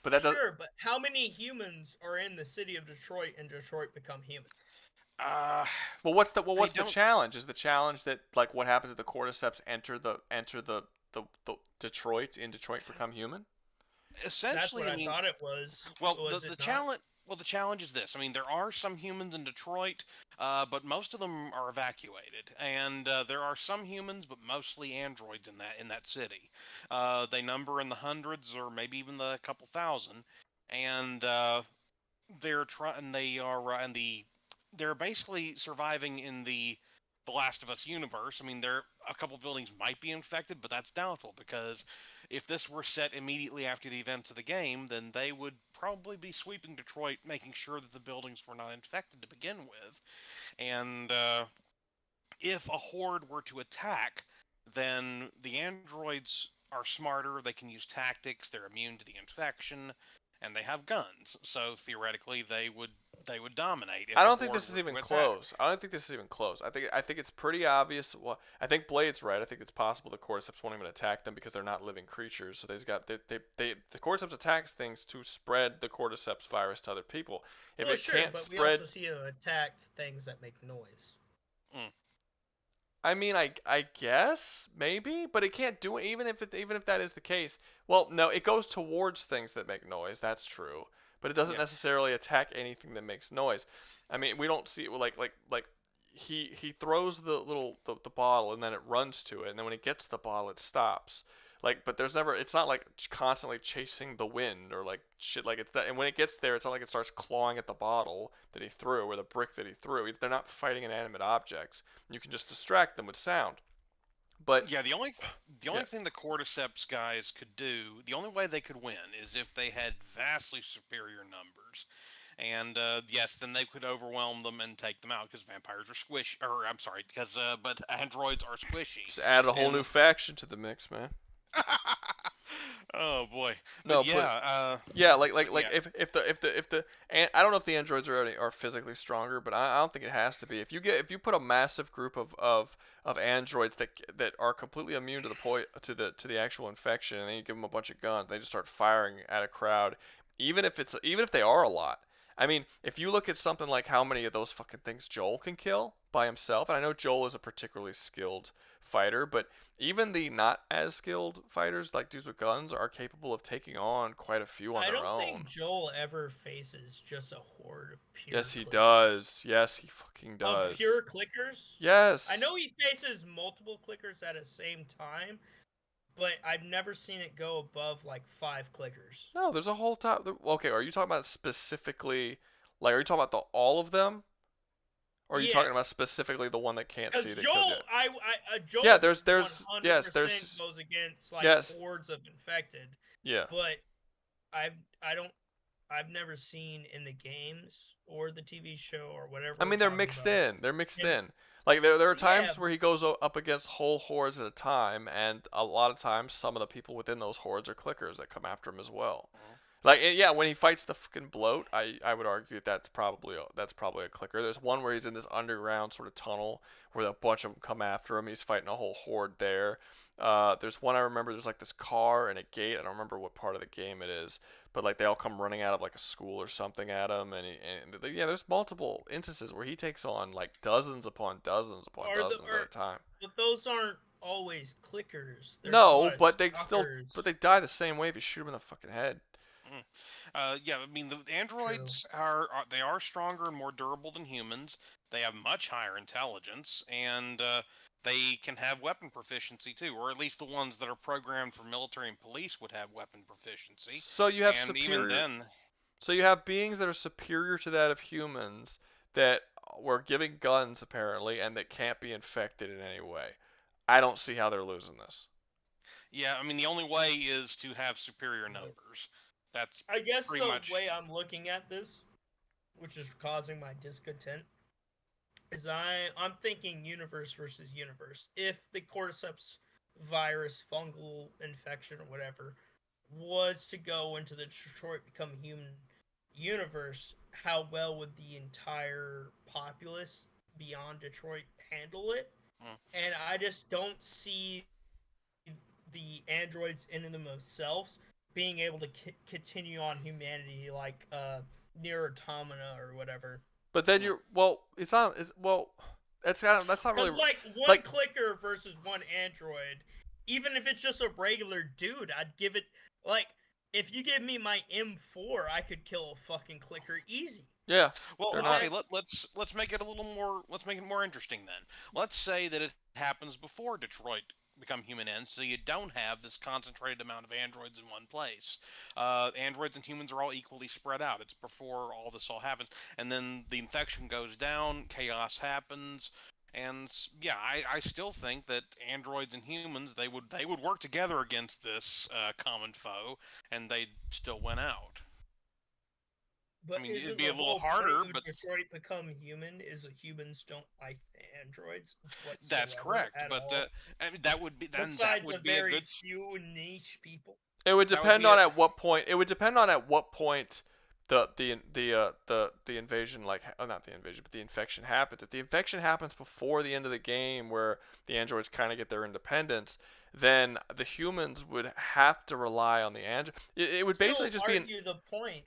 But that does. Sure, but how many humans are in the city of Detroit and Detroit become human? Well, what's the don't- challenge? Is the challenge that like what happens if the cordyceps enter the Detroit in Detroit become human? Essentially, That's what I mean, thought it was. well, Was the it not? challenge. Well, the challenge is this. I mean, there are some humans in Detroit, but most of them are evacuated, and there are some humans, but mostly androids in that city. They number in the hundreds, or maybe even the couple thousand, and they're trying. They are they're basically surviving in the Last of Us universe. I mean, a couple buildings might be infected, but that's doubtful because if this were set immediately after the events of the game, then they would probably be sweeping Detroit, making sure that the buildings were not infected to begin with. And if a horde were to attack, then the androids are smarter. They can use tactics. They're immune to the infection, and they have guns. So theoretically, they would dominate. If I a don't think horde this is were to even attack. close. I don't think this is even close. I think it's pretty obvious. Well, I think Blade's right. I think it's possible the cordyceps won't even attack them because they're not living creatures. So the cordyceps attacks things to spread the cordyceps virus to other people. If Well, it sure, can't but we spread, also see it attack things that make noise. I mean, I guess maybe, but it can't do it. Even if that is the case, well, no, it goes towards things that make noise. That's true, but it doesn't necessarily attack anything that makes noise. I mean, we don't see like he throws the bottle and then it runs to it, and then when it gets the bottle, it stops. Like, but there's never. It's not like constantly chasing the wind or like shit. Like it's that. And when it gets there, it's not like it starts clawing at the bottle that he threw or the brick that he threw. They're not fighting inanimate objects. You can just distract them with sound. But yeah, the only thing the cordyceps guys could do, the only way they could win is if they had vastly superior numbers. And yes, then they could overwhelm them and take them out because vampires are squishy. Or I'm sorry, but androids are squishy. Just add a whole new faction to the mix, man. Oh boy. No, but yeah, if the and I don't know if the androids are physically stronger, but I don't think it has to be. If you put a massive group of androids that are completely immune to to the actual infection, and then you give them a bunch of guns, they just start firing at a crowd, even if they are a lot. I mean, if you look at something like how many of those fucking things Joel can kill by himself, and I know Joel is a particularly skilled fighter, but even the not as skilled fighters, like dudes with guns, are capable of taking on quite a few on their own. I don't think Joel ever faces just a horde of pure Yes, he clickers. does. Yes, he fucking does. Of pure clickers? Yes. I know he faces multiple clickers at the same time, but I've never seen it go above like 5 clickers. No, there's a whole top. Okay, are you talking about specifically, like, are you talking about all of them? Or are you talking about specifically the one that can't see the Joel, Joel, yeah, there's 100% yes, goes against like hordes of infected. Yeah. But I've never seen in the games or the TV show or whatever. I mean, they're mixed in. They're mixed in. Like there are times where he goes up against whole hordes at a time, and a lot of times some of the people within those hordes are clickers that come after him as well. Like, yeah, when he fights the fucking bloat, I would argue that's probably a clicker. There's one where he's in this underground sort of tunnel where a bunch of them come after him. He's fighting a whole horde there. There's one I remember. There's like this car and a gate. I don't remember what part of the game it is, but like they all come running out of like a school or something at him. And yeah, there's multiple instances where he takes on like dozens upon dozens upon dozens at a time. But those aren't always clickers. No, but they die the same way if you shoot them in the fucking head. Yeah, I mean the androids are stronger and more durable than humans. They have much higher intelligence, and they can have weapon proficiency too, or at least the ones that are programmed for military and police would have weapon proficiency. So you have even then. So you have beings that are superior to that of humans that were given guns apparently, and that can't be infected in any way. I don't see how they're losing this. Yeah, I mean the only way is to have superior numbers. That's I guess pretty the much way I'm looking at this, which is causing my discontent, is I'm thinking universe versus universe. If the cordyceps virus, fungal infection, or whatever, was to go into the Detroit Become Human universe, how well would the entire populace beyond Detroit handle it? And I just don't see the androids in and themselves being able to continue on humanity, like near automata or whatever. But then it's not. That's not really Like one clicker versus one android. Even if it's just a regular dude, I'd give it like if you give me my M4, I could kill a fucking clicker easy. Yeah. Well, okay. Let's make it a little more. Let's make it more interesting then. Let's say that it happens before Detroit become human ends, so you don't have this concentrated amount of androids in one place. Androids and humans are all equally spread out. It's before all this all happens, and then the infection goes down, chaos happens, and yeah, I still think that androids and humans they would work together against this common foe, and they'd still win out. But I mean, isn't it'd be the a little whole harder, point but Detroit become human is that humans don't like the androids whatsoever. that's correct. But I mean, that would be then besides that would a be very a good. few niche people. It would depend on at what point. It would depend on at what point the invasion, like not the invasion, but the infection happens. If the infection happens before the end of the game, where the androids kind of get their independence, then the humans would have to rely on the android. It would basically just be the point.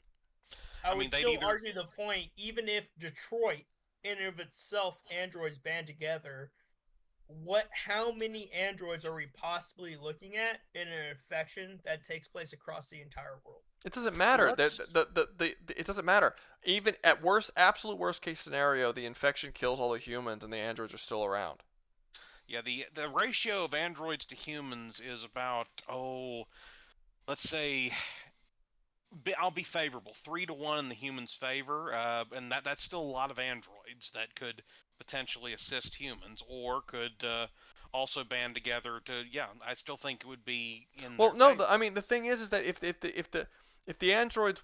I would still argue the point, even if Detroit, in and of itself, androids band together, how many androids are we possibly looking at in an infection that takes place across the entire world? It doesn't matter. It doesn't matter. Even at absolute worst case scenario, the infection kills all the humans and the androids are still around. Yeah, the ratio of androids to humans is about let's say. I'll be favorable, 3-1 in the humans' favor, and that's still a lot of androids that could potentially assist humans, or could also band together to. Yeah, I still think it would be in. Well, no, I mean the thing is that if the androids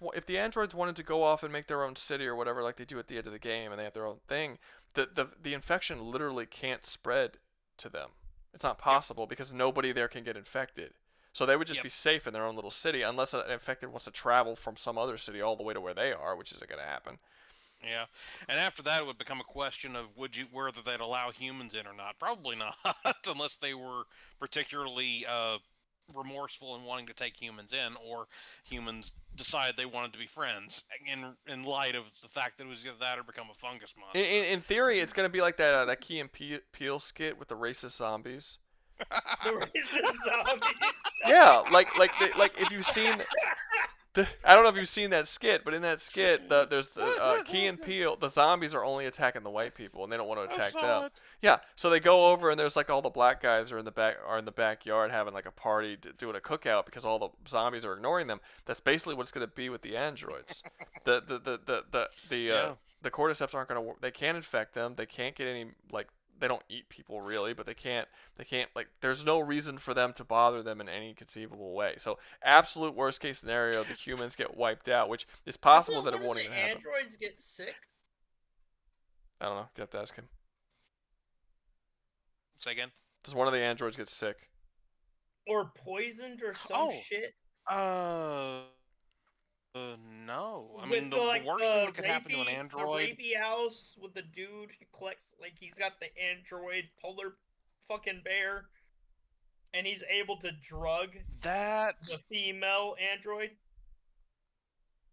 wanted to go off and make their own city or whatever, like they do at the end of the game, and they have their own thing, the infection literally can't spread to them. It's not possible because nobody there can get infected. So they would just be safe in their own little city unless an infected wants to travel from some other city all the way to where they are, which isn't going to happen. Yeah, and after that it would become a question of whether they'd allow humans in or not. Probably not, unless they were particularly remorseful in wanting to take humans in, or humans decided they wanted to be friends in light of the fact that it was either that or become a fungus monster. In theory, it's going to be like that Key and Peele skit with the racist zombies. The racist zombies. Yeah, like if you've seen, I don't know if you've seen that skit, but in that skit, there's the Key and Peele. The zombies are only attacking the white people, and they don't want to attack them. Yeah, so they go over, and there's like all the black guys are in the backyard having like a party, doing a cookout because all the zombies are ignoring them. That's basically what it's going to be with the androids. The cordyceps aren't going to. They can't infect them. They can't get any like. They don't eat people really, but they can't like there's no reason for them to bother them in any conceivable way. So absolute worst case scenario, the humans get wiped out, which is possible that it won't even happen. Androids get sick? I don't know. You have to ask him. Say again? Does one of the androids get sick? Or poisoned or some shit? No. I mean, the worst thing that could happen to an android. The rapey house with the dude who collects, like, he's got the android polar fucking bear, and he's able to drug the female android.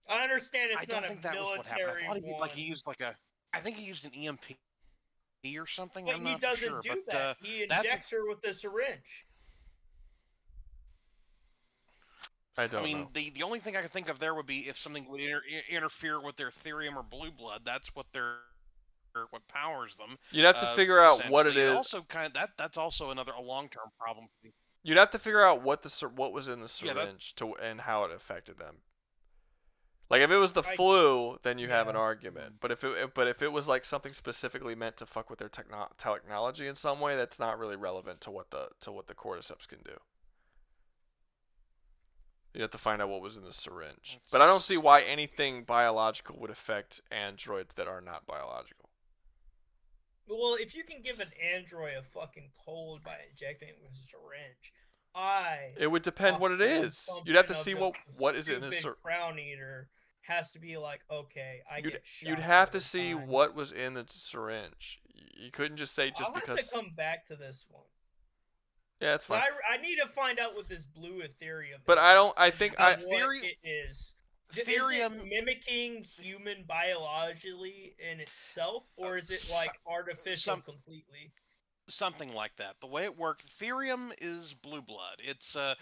I understand it's not a military one. I think he used an EMP or something. But I'm he not doesn't sure, do that. He injects her with a syringe. I mean, know. The only thing I could think of there would be if something would interfere with their therium or blue blood. That's what what powers them. You'd have to figure out what it is. Also, that's also a long-term problem. You'd have to figure out what was in the syringe and how it affected them. Like if it was the flu, then you have an argument. But if it was like something specifically meant to fuck with their technology in some way, that's not really relevant to what the cordyceps can do. You have to find out what was in the syringe. But I don't see why anything biological would affect androids that are not biological. Well, if you can give an android a fucking cold by injecting it with a syringe, it would depend what it is. You'd have to see what is in this syringe. Crown eater has to be like, okay, get shot. You'd have to see what was in the syringe. You couldn't just say just I'll because. have to come back to this one. Yeah, it's So fine. I need to find out what this blue Ethereum But is. I don't. I think What Ethereum- it is. Ethereum- Is it mimicking human biologically in itself, or is it like artificial completely? Something like that. The way it works, Ethereum is blue blood. It's a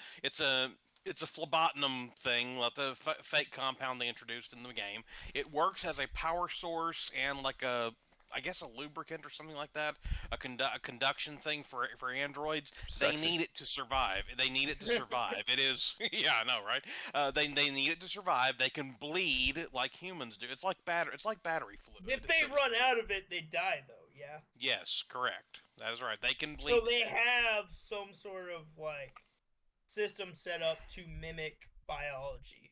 phlebotinum thing, like the fake compound they introduced in the game. It works as a power source and like I guess a lubricant or something like that, a conduction thing for androids. Sexy. They need it to survive. They need it to survive. It is, yeah, I know, right? They need it to survive. They can bleed like humans do. It's like battery fluid. If they run out of it, they die, though. Yeah. Yes, correct. That is right. They can bleed. So they have some sort of like system set up to mimic biology.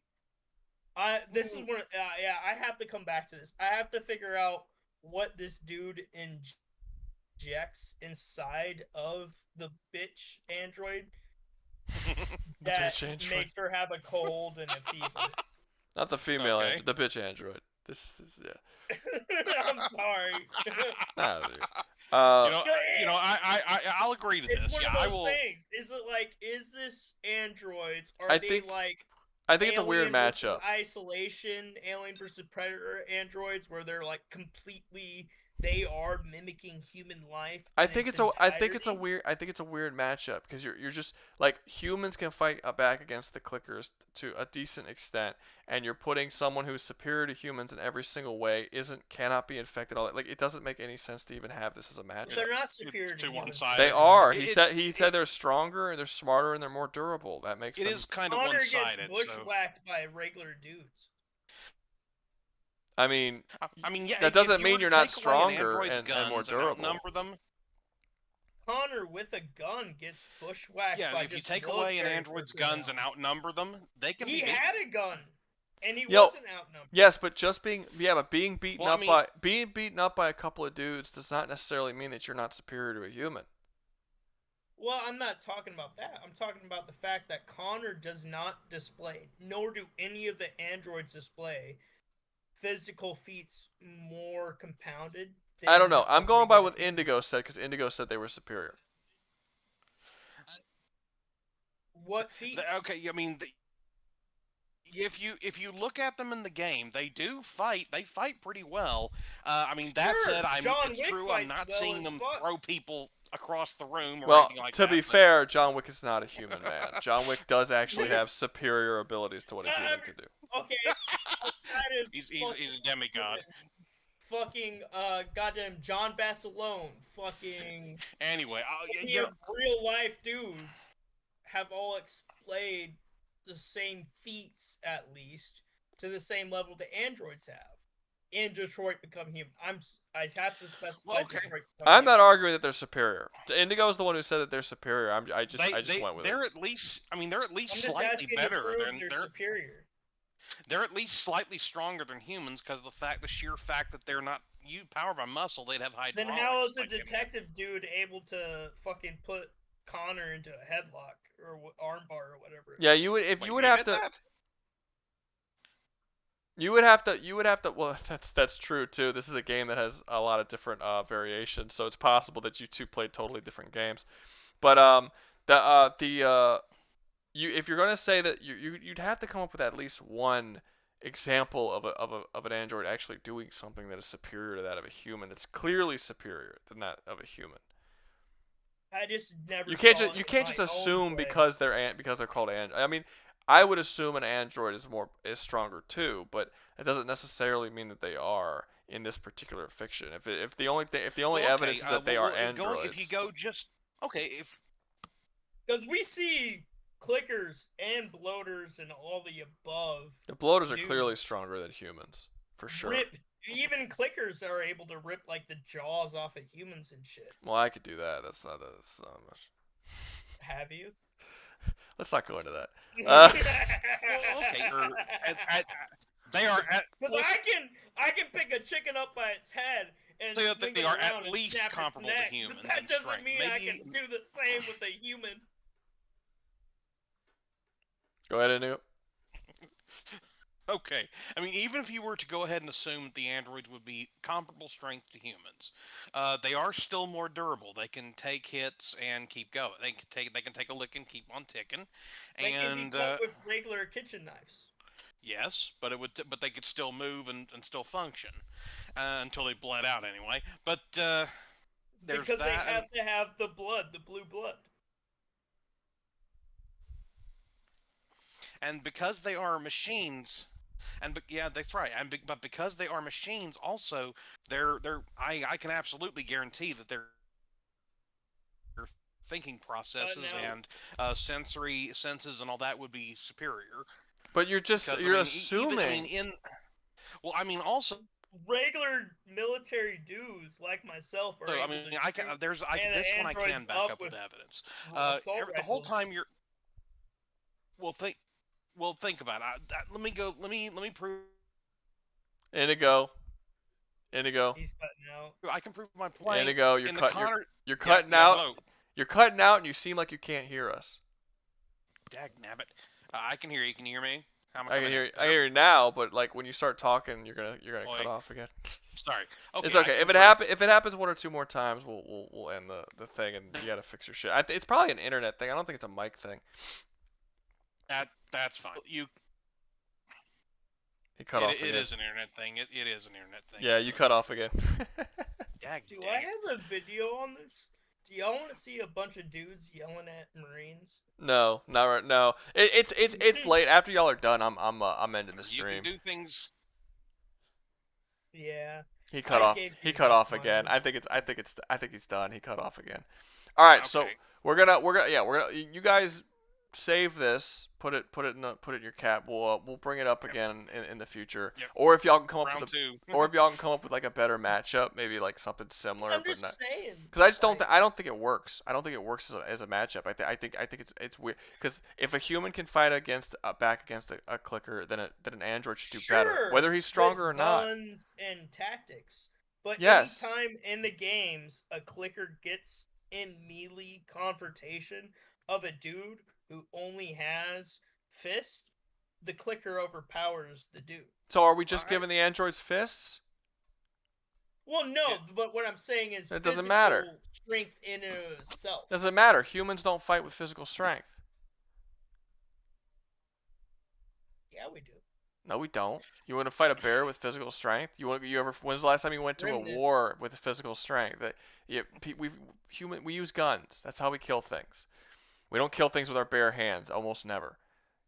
This is where yeah, I have to come back to this. I have to figure out what this dude injects inside of the bitch android that bitch android. makes her have a cold and a fever. Not the female, the bitch android. This yeah. I'm sorry. Nah, dude. I'll agree to It's this. one Yeah, of I those will. things. Is this androids? Are I they think- like? I think it's a weird Alien versus matchup. Isolation, Alien versus Predator androids, where they're like completely, they are mimicking human life. I in think its it's a entirety? weird matchup because you're just like humans can fight back against the clickers to a decent extent, and you're putting someone who's superior to humans in every single way cannot be infected. All that, like, it doesn't make any sense to even have this as a matchup. They're not superior to one humans. side. They are. He said they're stronger, they're smarter, and they're more durable. That makes It them. is kind of Connor one-sided. gets So. bushwhacked by regular dudes. I mean, yeah. that doesn't if you mean were to you're not take away an stronger android's and more guns durable. outnumber them. Connor with a gun gets bushwhacked Yeah, by if you just take away an military android's personnel. guns and outnumber them, they can He be. had a gun, and he Yo, wasn't outnumbered. yes, but just being beaten Well, I up mean- by a couple of dudes does not necessarily mean that you're not superior to a human. Well, I'm not talking about that. I'm talking about the fact that Connor does not display, nor do any of the androids display, physical feats more compounded. I don't know. than I'm a going by regular what human. Indigo said because Indigo said they were superior. What feats? Okay, I mean, if you look at them in the game, they do fight. They fight pretty well. I mean, that Sure, said, John it's Wick true. I'm fights not well seeing as them fuck. throw people across the room or Well, anything like to that. be but- fair, John Wick is not a human man. John Wick does actually have superior abilities to what a human could do. Okay, that is he's a demigod. fucking goddamn John Basilone, fucking Anyway, any of real life dudes have all displayed the same feats at least to the same level the androids have. In Detroit become human. I have to specify Detroit. I'm not arguing that they're superior. Indigo is the one who said that they're superior. I just went with it. They're at least. I mean, they're at least I'm just slightly asking better to prove than they're superior. They're at least slightly stronger than humans because the sheer fact that they're not powered by muscle, they'd have hydraulics. Then how is a like him. detective dude able to fucking put Connor into a headlock or armbar or whatever? Yeah, you would if Wait, you would we have did to. that? You would have to. Well, that's true too. This is a game that has a lot of different variations, so it's possible that you two played totally different games. But if you're gonna say that you'd have to come up with at least one example of an android actually doing something that is superior to that of a human. That's clearly superior than that of a human. I just never. You can't saw just it you in can't just my own assume way. because they're called android. I mean, I would assume an android is stronger too, but it doesn't necessarily mean that they are in this particular fiction. If the only Well, okay, evidence is that they are androids. If you go just Because we see clickers and bloaters and all the above. The bloaters are dudes clearly stronger than humans, for sure. Rip. Even clickers are able to rip like the jaws off of humans and shit. Well, I could do that. That's not much. Have you? Let's not go into that. Well, okay, they are Because I can pick a chicken up by its head and They- swing they it are around at and least snap its comparable to neck, humans But that in doesn't strength. mean I Maybe- can do the same with a human. Go ahead, Inu. Okay. I mean, even if you were to go ahead and assume that the androids would be comparable strength to humans, they are still more durable. They can take hits and keep going. They can take a lick and keep on ticking. They can be And cut with regular kitchen knives. yes, but but they could still move and still function until they bled out anyway. But there's Because they that. have to have the blood, the blue blood. And because they are machines, yeah, that's right. But because they are machines, also I can absolutely guarantee that their thinking processes no. and sensory senses and all that would be superior. But you're just Because, you're I mean, assuming. well, I mean, also. Regular military dudes like myself are So, I able mean, to I can. This one I can back up with evidence. The whole time you're. Well, think about it. Let me go. Let me prove. Indigo. He's cutting out. I can prove my point. Indigo, you're cutting yeah, out. hello. You're cutting out, and you seem like you can't hear us. Dagnabbit. I can hear you. Can you hear me? I can hear you. I hear you now, but like when you start talking, you're gonna cut off again. Sorry. Okay, it's okay. If it happens one or two more times, we'll end the thing, and you gotta fix your shit. It's probably an internet thing. I don't think it's a mic thing. That's fine. He cut off again. It is an internet thing. It is an internet thing. Yeah, you cut off again. Do I have a video on this? Do y'all want to see a bunch of dudes yelling at Marines? No, not right. No, it's late. After y'all are done, I'm ending the stream. You can do things. Yeah. He cut off. He cut off again. I think he's done. He cut off again. All right, so we're gonna you guys save this. Put it in your cap. We'll bring it up again in the future. Yep. Or if y'all can come up Round with two. or if y'all can come up with like a better matchup, maybe like something similar. I'm but just not, saying. because I just don't. I don't think it works. I don't think it works as a matchup. I think it's weird. Because if a human can fight back against a clicker, then an android should do better, whether he's stronger or not. Guns and tactics. But yes. anytime in the games a clicker gets in melee confrontation of a dude who only has fists, the clicker overpowers the dude. So are we just giving the androids fists? Well, no, but what I'm saying is it doesn't matter. Strength in itself. Doesn't matter. Humans don't fight with physical strength. Yeah, we do. No, we don't. You want to fight a bear with physical strength? When's the last time you went to a war with physical strength? We use guns. That's how we kill things. We don't kill things with our bare hands. Almost never.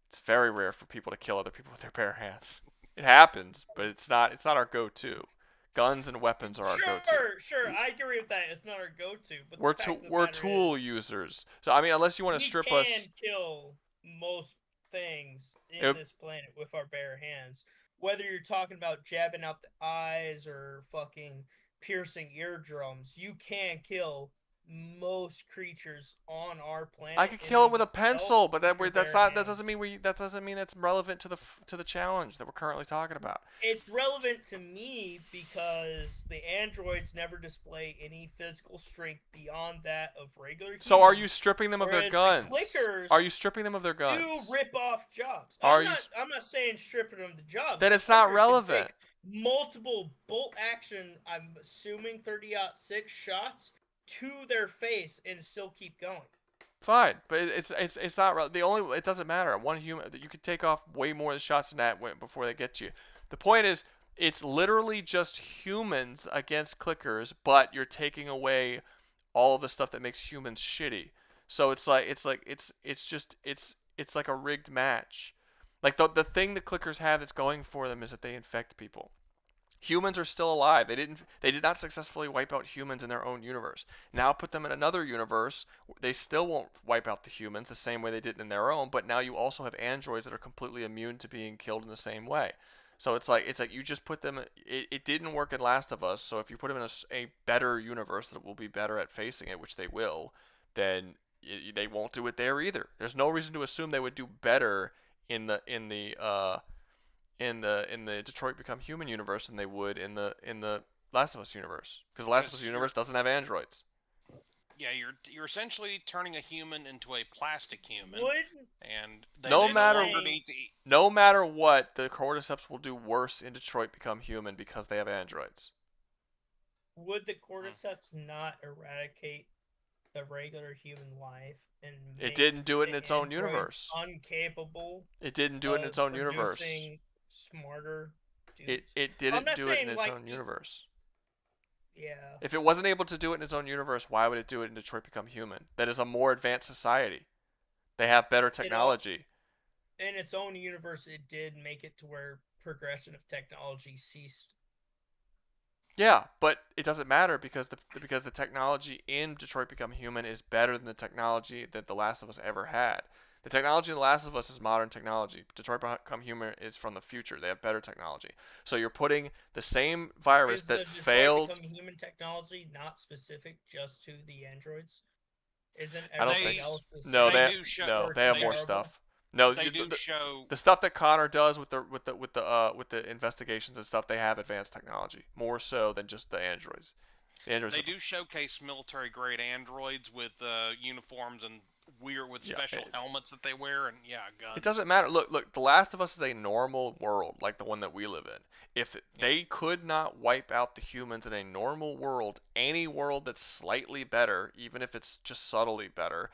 It's very rare for people to kill other people with their bare hands. It happens, but it's not our go-to. Guns and weapons are our go-to. Sure, I agree with that. It's not our go-to, but we're tool users. So I mean, unless you want to strip us. We can kill most things in this planet with our bare hands. Whether you're talking about jabbing out the eyes or fucking piercing eardrums, you can kill most creatures on our planet. I could kill it with a pencil, but that doesn't mean that's relevant to the challenge that we're currently talking about. It's relevant to me because the androids never display any physical strength beyond that of regular humans. So are you stripping them of their guns? The clickers are you stripping them of their guns? do rip off jobs. I'm not saying stripping them the jobs. Then it's not relevant. Multiple bolt action, I'm assuming 30-06 shots to their face and still keep going. Fine, but it's not it doesn't matter. One human, you could take off way more shots than that before they get you. The point is, it's literally just humans against clickers, but you're taking away all of the stuff that makes humans shitty. So it's like a rigged match. Like the thing the clickers have that's going for them is that they infect people. Humans are still alive. They did not successfully wipe out humans in their own universe. Now put them in another universe, they still won't wipe out the humans the same way they did in their own, but now you also have androids that are completely immune to being killed in the same way. So it's like you just put them. It didn't work in Last of Us. So if you put them in a better universe that will be better at facing it, which they will, then they won't do it there either. There's no reason to assume they would do better in the Detroit Become Human universe than they would in the Last of Us universe, because the Last of Us universe doesn't have androids. Yeah, you're essentially turning a human into a plastic human, Would and they No no matter longer need to eat. no matter what, the cordyceps will do worse in Detroit Become Human because they have androids. would the cordyceps not eradicate the regular human life and It make didn't do it in the its own androids universe. Uncapable. It didn't do it in its own universe. Producing smarter It dudes. it I'm didn't not do it in saying, its like, own universe. Yeah. If it wasn't able to do it in its own universe, why would it do it in Detroit Become Human? That is a more advanced society. They have better technology. In its own universe, it did make it to where progression of technology ceased. Yeah, but it doesn't matter because the technology in Detroit Become Human is better than the technology that The Last of Us ever had. The technology in The Last of Us is modern technology. Detroit Become Human is from the future. They have better technology. So you're putting the same virus Is that the Detroit failed. Become Human technology not specific just to the androids? Isn't I don't everything think. else No, specific they have or more terrible? stuff. No, They do show the stuff that Connor does with the investigations and stuff. They have advanced technology more so than just the androids. The androids. They do showcase military-grade androids with uniforms and with special helmets that they wear, and guns. It doesn't matter. Look. The Last of Us is a normal world like the one that we live in. If they could not wipe out the humans in a normal world, any world that's slightly better, even if it's just subtly better,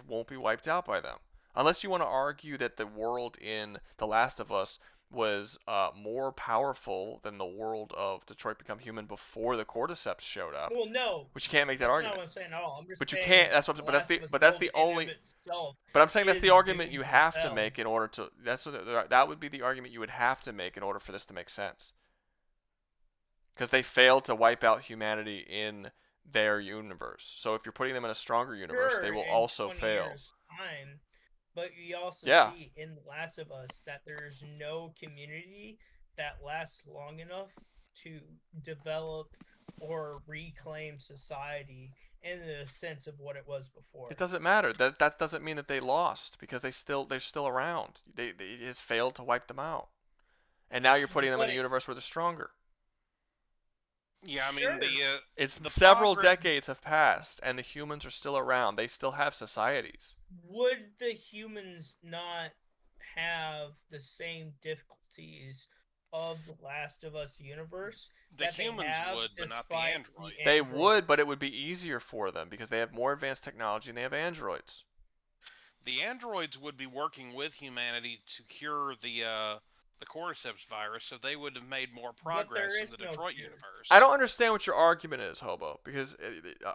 won't be wiped out by them. Unless you want to argue that the world in The Last of Us was more powerful than the world of Detroit Become Human before the cordyceps showed up. Well, no. But you can't make that That's argument. not what I'm saying at all. I'm just But you saying can't. That's what. The But that's Last the. of Us But that's the world in only. and of itself But I'm saying that's the is argument you doomed have to fail. make in order to. That would be the argument you would have to make in order for this to make sense. Because they failed to wipe out humanity in their universe. So if you're putting them in a stronger universe, Sure, they will in also 20 fail. years' time, but you also Yeah. see in The Last of Us that there's no community that lasts long enough to develop or reclaim society in the sense of what it was before. It doesn't matter. That doesn't mean that they lost because they're still around. They just failed to wipe them out. And now you're putting them in a universe where they're stronger. Yeah, I mean the several decades have passed and the humans are still around. They still have societies. Would the humans not have the same difficulties of the Last of Us universe? The humans would, but not the androids. They would, but it would be easier for them because they have more advanced technology and they have androids. The androids would be working with humanity to cure the cordyceps virus, so they would have made more progress in the Detroit universe. I don't understand what your argument is, Hobo. Because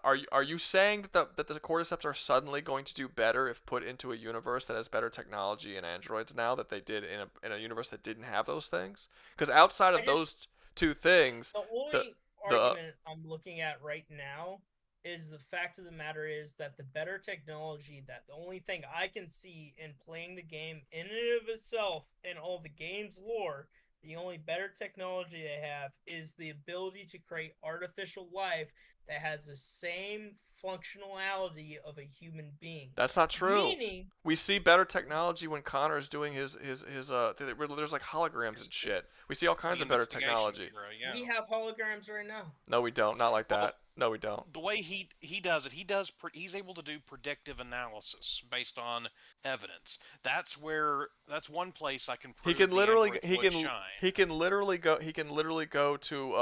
are you saying that the cordyceps are suddenly going to do better if put into a universe that has better technology and androids now that they did in a universe that didn't have those things? Because outside of those two things, the only argument I'm looking at right now is the fact of the matter is that the better technology, that the only thing I can see in playing the game in and of itself and all the game's lore, the only better technology they have is the ability to create artificial life that has the same functionality of a human being. That's not true. Meaning, we see better technology when Connor's doing his there's like holograms and shit. We see all kinds of better technology. we have holograms right now. No, we don't. Not like that. No, we don't. The way he does it, he's able to do predictive analysis based on evidence. That's one place I can prove He can literally go to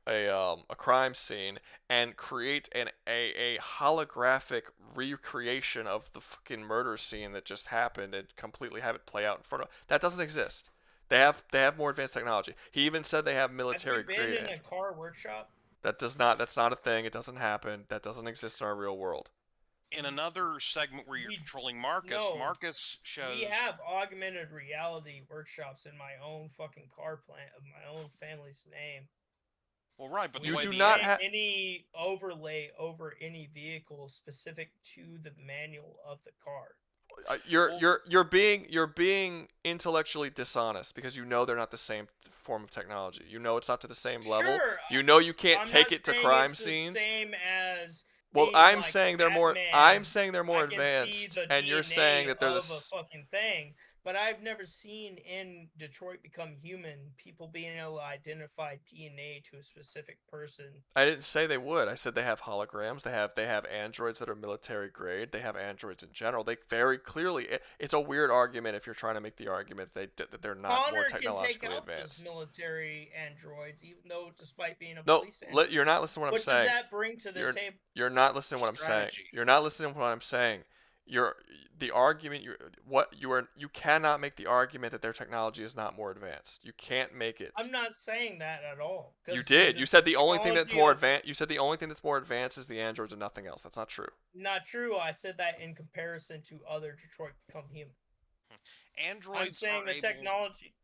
a crime scene and create a holographic recreation of the fucking murder scene that just happened and completely have it play out in front of. That doesn't exist. They have more advanced technology. He even said they have military Have you been grade. in a car workshop? That's not a thing. It doesn't happen. That doesn't exist in our real world. In another segment where you're controlling Marcus, Marcus shows. We have augmented reality workshops in my own fucking car plant of my own family's name. Well, right, but you do not have any overlay over any vehicle specific to the manual of the car. You're being intellectually dishonest because you know they're not the same form of technology. You know it's not to the same level. Sure, You know you can't I'm take not it to saying crime it's scenes. The same as Well, being saying they're more. Batman. I'm saying they're more I can see advanced, the and you're DNA saying that they're of the. a fucking thing. but I've never seen in Detroit Become Human people being able to identify DNA to a specific person. I didn't say they would. I said they have holograms. They have androids that are military grade. They have androids in general. They very clearly. It's a weird argument if you're trying to make the argument that they're not Connor more can take technologically out advanced. those military androids, even though despite being a No, police android. you're not listening to what I'm saying. What does that bring to the table? You're not listening to what I'm saying. You're not listening to what I'm saying. The argument you cannot make the argument that their technology is not more advanced. You can't make it. I'm not saying that at all. You did. You said the only thing that's more advanced. You said the only thing that's more advanced is the androids and nothing else. That's not true. Not true. I said that in comparison to other Detroit Become Human. Androids I'm saying the technology.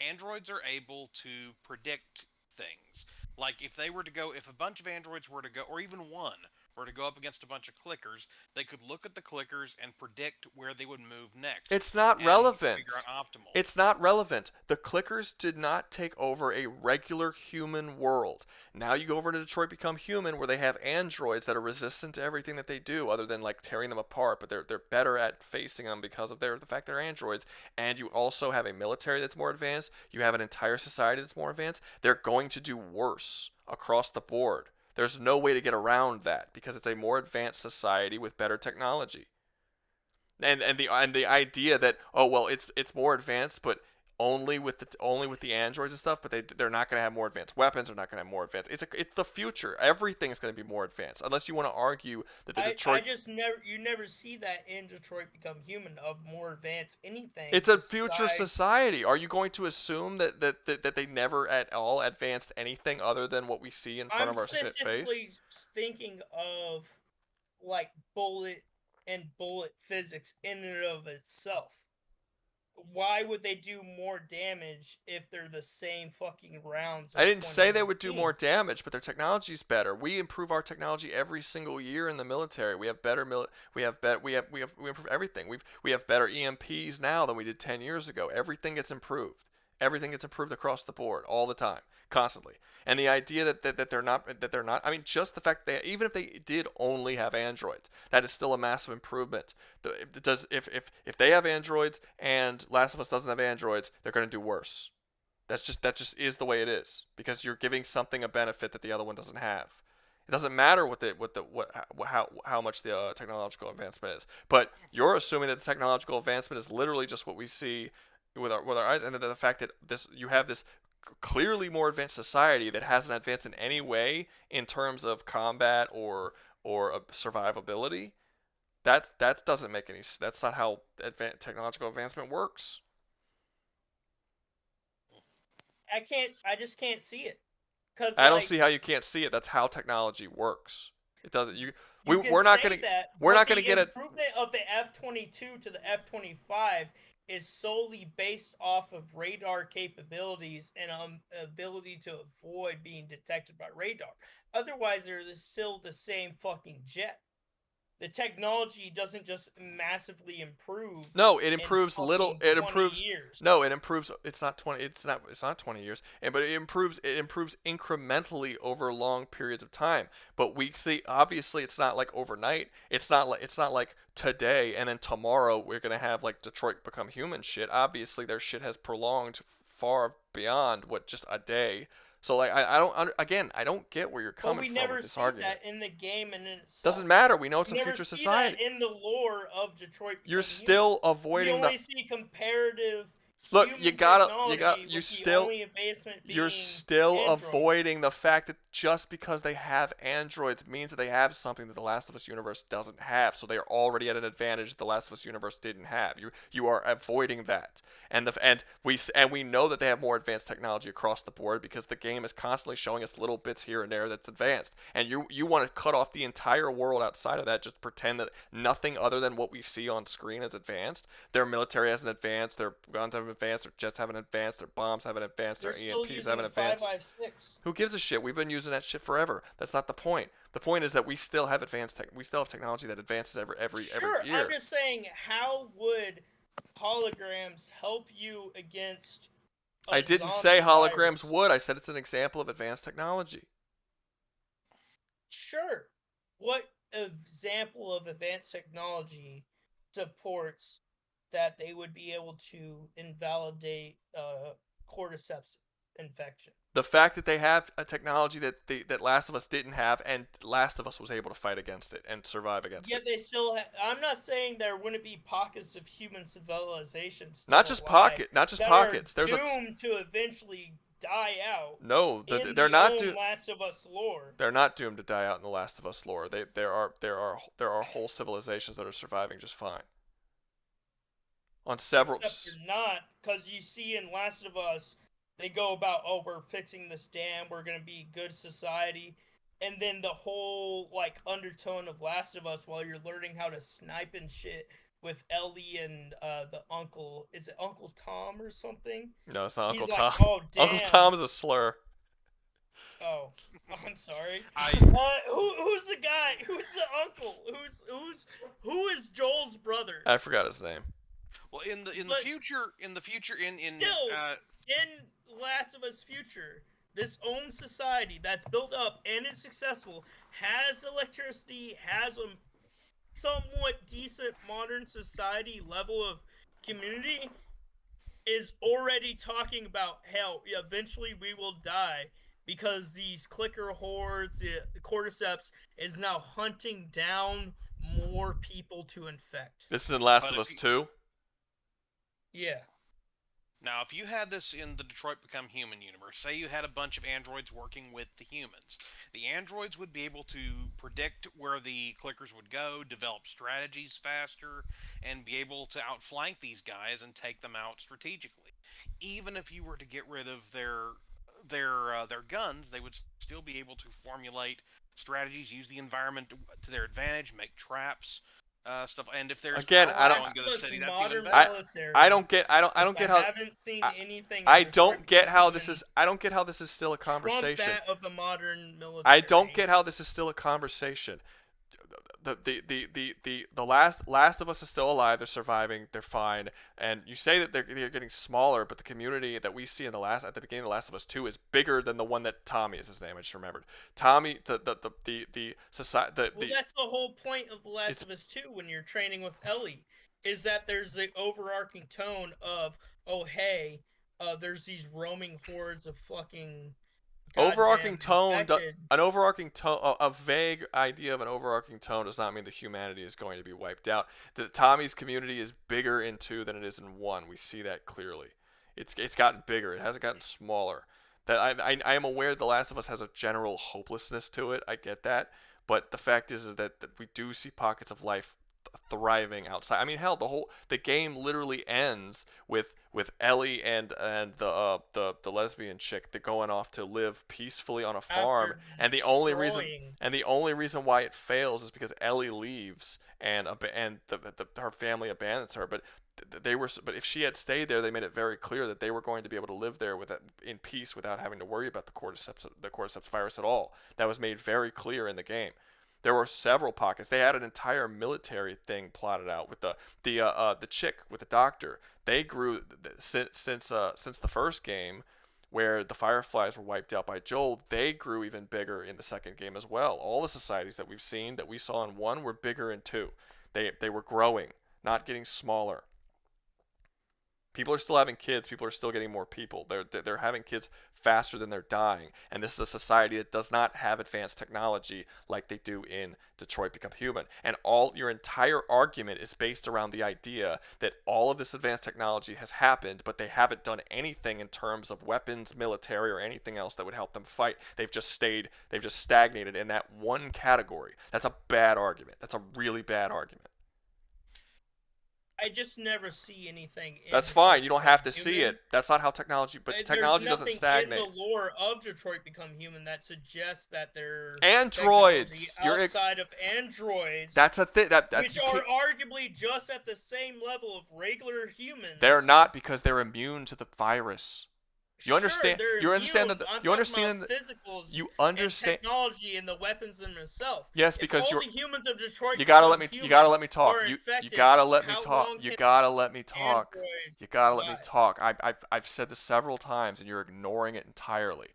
Androids are able to predict things. Like if a bunch of androids were to go, or even one were to go up against a bunch of clickers, they could look at the clickers and predict where they would move next. It's not and relevant. Figure out optimal. It's not relevant. The clickers did not take over a regular human world. Now you go over to Detroit Become Human, where they have androids that are resistant to everything that they do, other than like tearing them apart. But they're better at facing them because of the fact they're androids. And you also have a military that's more advanced. You have an entire society that's more advanced. They're going to do worse across the board. There's no way to get around that because it's a more advanced society with better technology. And the idea that it's more advanced, but only with the androids and stuff, but they're not going to have more advanced weapons. They're not going to have more advanced. It's the future. Everything's going to be more advanced, unless you want to argue that the Detroit. You never see that in Detroit Become Human of more advanced anything. It's a future society. Are you going to assume that they never at all advanced anything other than what we see in front of our face? I'm specifically thinking of like bullet physics in and of itself. Why would they do more damage if they're the same fucking rounds? I didn't say they would do more damage, but their technology's better. We improve our technology every single year in the military. We have better we improve everything. We have better EMPs now than we did 10 years ago. Everything gets improved. Everything gets improved across the board all the time, constantly. And the idea that they're not, I mean, just the fact that even if they did only have androids, that is still a massive improvement. If they have androids and Last of Us doesn't have androids, they're going to do worse. That just is the way it is, because you're giving something a benefit that the other one doesn't have. It doesn't matter how much the technological advancement is, but you're assuming that the technological advancement is literally just what we see with our eyes, and the fact that you have this clearly more advanced society that hasn't advanced in any way in terms of combat or survivability. That doesn't make any. That's not how technological advancement works. I just can't see it. I don't see how you can't see it. That's how technology works. It doesn't. We're not gonna get it. Improvement of the F-22 to the F-25 is solely based off of radar capabilities and ability to avoid being detected by radar. Otherwise, they're still the same fucking jet. The technology doesn't just massively improve. No, it improves little. It improves. Years. No, it improves. It's not 20. It's not 20 years. But it improves. It improves incrementally over long periods of time. But we see, obviously, it's not like overnight. It's not like today and then tomorrow we're gonna have like Detroit Become Human shit. Obviously, their shit has prolonged far beyond what just a day. So like I don't get where you're coming from with this argument. We never see that in the game and in itself. Doesn't matter. We know it's a future society. That in the lore of Detroit. You're still avoiding we only see comparative. Look, you're still avoiding the fact that just because they have androids means that they have something that the Last of Us universe doesn't have. So they are already at an advantage that the Last of Us universe didn't have. You are avoiding that, and we know that they have more advanced technology across the board because the game is constantly showing us little bits here and there that's advanced. And you want to cut off the entire world outside of that, just pretend that nothing other than what we see on screen is advanced. Their military hasn't advanced. Their guns haven't advanced, their jets haven't advanced, their bombs haven't advanced, their EMPs haven't advanced. 5.56. Who gives a shit? We've been using that shit forever. That's not the point. The point is that we still have we still have technology that advances every year. I'm just saying, how would holograms help you against I didn't say holograms would. I said it's an example of advanced technology. Sure. What example of advanced technology supports that they would be able to invalidate cordyceps infection. The fact that they have a technology that Last of Us didn't have, and Last of Us was able to fight against it and survive against Yet it. they still I'm not saying there wouldn't be pockets of human civilization still Not just alive not just that pockets. are There's doomed to eventually die out. No, in they're the not own Last of Us lore. They're not doomed to die out in the Last of Us lore. There are whole civilizations that are surviving just fine. On several. Except you're not, because you see in Last of Us, they go about, oh, we're fixing this dam, we're gonna be good society, and then the whole like undertone of Last of Us, while you're learning how to snipe and shit with Ellie and the uncle, is it Uncle Tom or something? No, it's not He's Uncle like, Tom. oh, damn. Uncle Tom is a slur. Oh, I'm sorry. Who's the guy? Who's the uncle? Who is Joel's brother? I forgot his name. Well, in the future, in Last of Us future, this own society that's built up and is successful, has electricity, has a somewhat decent modern society level of community, is already talking about, hell, eventually we will die because these clicker hordes, the cordyceps, is now hunting down more people to infect. This is in Last of Us 2? Yeah. Now, if you had this in the Detroit Become Human universe, say you had a bunch of androids working with the humans, the androids would be able to predict where the clickers would go, develop strategies faster, and be able to outflank these guys and take them out strategically. Even if you were to get rid of their guns, they would still be able to formulate strategies, use the environment to their advantage, make traps, stuff. And if there's Again, I don't. going to the city, that's even better. I don't get how. haven't seen anything. I don't get how this is. I don't get how this is still a Trump conversation. that of the modern military. I don't get how this is still a conversation. The Last of Us is still alive. They're surviving. They're fine. And you say that they're getting smaller, but the community that we see at the beginning of The Last of Us 2 is bigger than the one that Tommy is his name. I just remembered. Tommy, the society. Well, that's the whole point of The Last of Us 2 when you're training with Ellie, is that there's the overarching tone of, oh hey, there's these roaming hordes of fucking. Overarching tone, infected. an overarching tone, a vague idea of an overarching tone does not mean that humanity is going to be wiped out. The Tommy's community is bigger in 2 than it is in 1. We see that clearly. It's gotten bigger. It hasn't gotten smaller. That I am aware The Last of Us has a general hopelessness to it. I get that, but the fact is that we do see pockets of life thriving outside. I mean, hell, the game literally ends with Ellie and the lesbian chick that going off to live peacefully on a farm, and the only reason why it fails is because Ellie leaves and her family abandons her. But if she had stayed there, they made it very clear that they were going to be able to live there in peace without having to worry about the cordyceps virus at all. That was made very clear in the game. There were several pockets. They had an entire military thing plotted out with the chick with the doctor. They grew since the first game, where the Fireflies were wiped out by Joel. They grew even bigger in the second game as well. All the societies that we saw in 1 were bigger in 2. They were growing, not getting smaller. People are still having kids. People are still getting more people. They're having kids faster than they're dying. And this is a society that does not have advanced technology like they do in Detroit Become Human. And your entire argument is based around the idea that all of this advanced technology has happened, but they haven't done anything in terms of weapons, military, or anything else that would help them fight. They've just stagnated in that one category. That's a bad argument. That's a really bad argument. I just never see anything. That's fine. You don't have to see it. That's not how technology. But technology doesn't stagnate. There's nothing in the lore of Detroit Become Human that suggests that they're androids. Outside of androids. That's a thing. Which are arguably just at the same level of regular humans. They're not, because they're immune to the virus. You understand? Sure, you understand immune. that? You understand that? Physicals you understand and technology and the weapons in themselves. Yes, because all the humans of Detroit. You gotta let me talk. You gotta let me talk. You gotta let me talk. I've said this several times, and you're ignoring it entirely.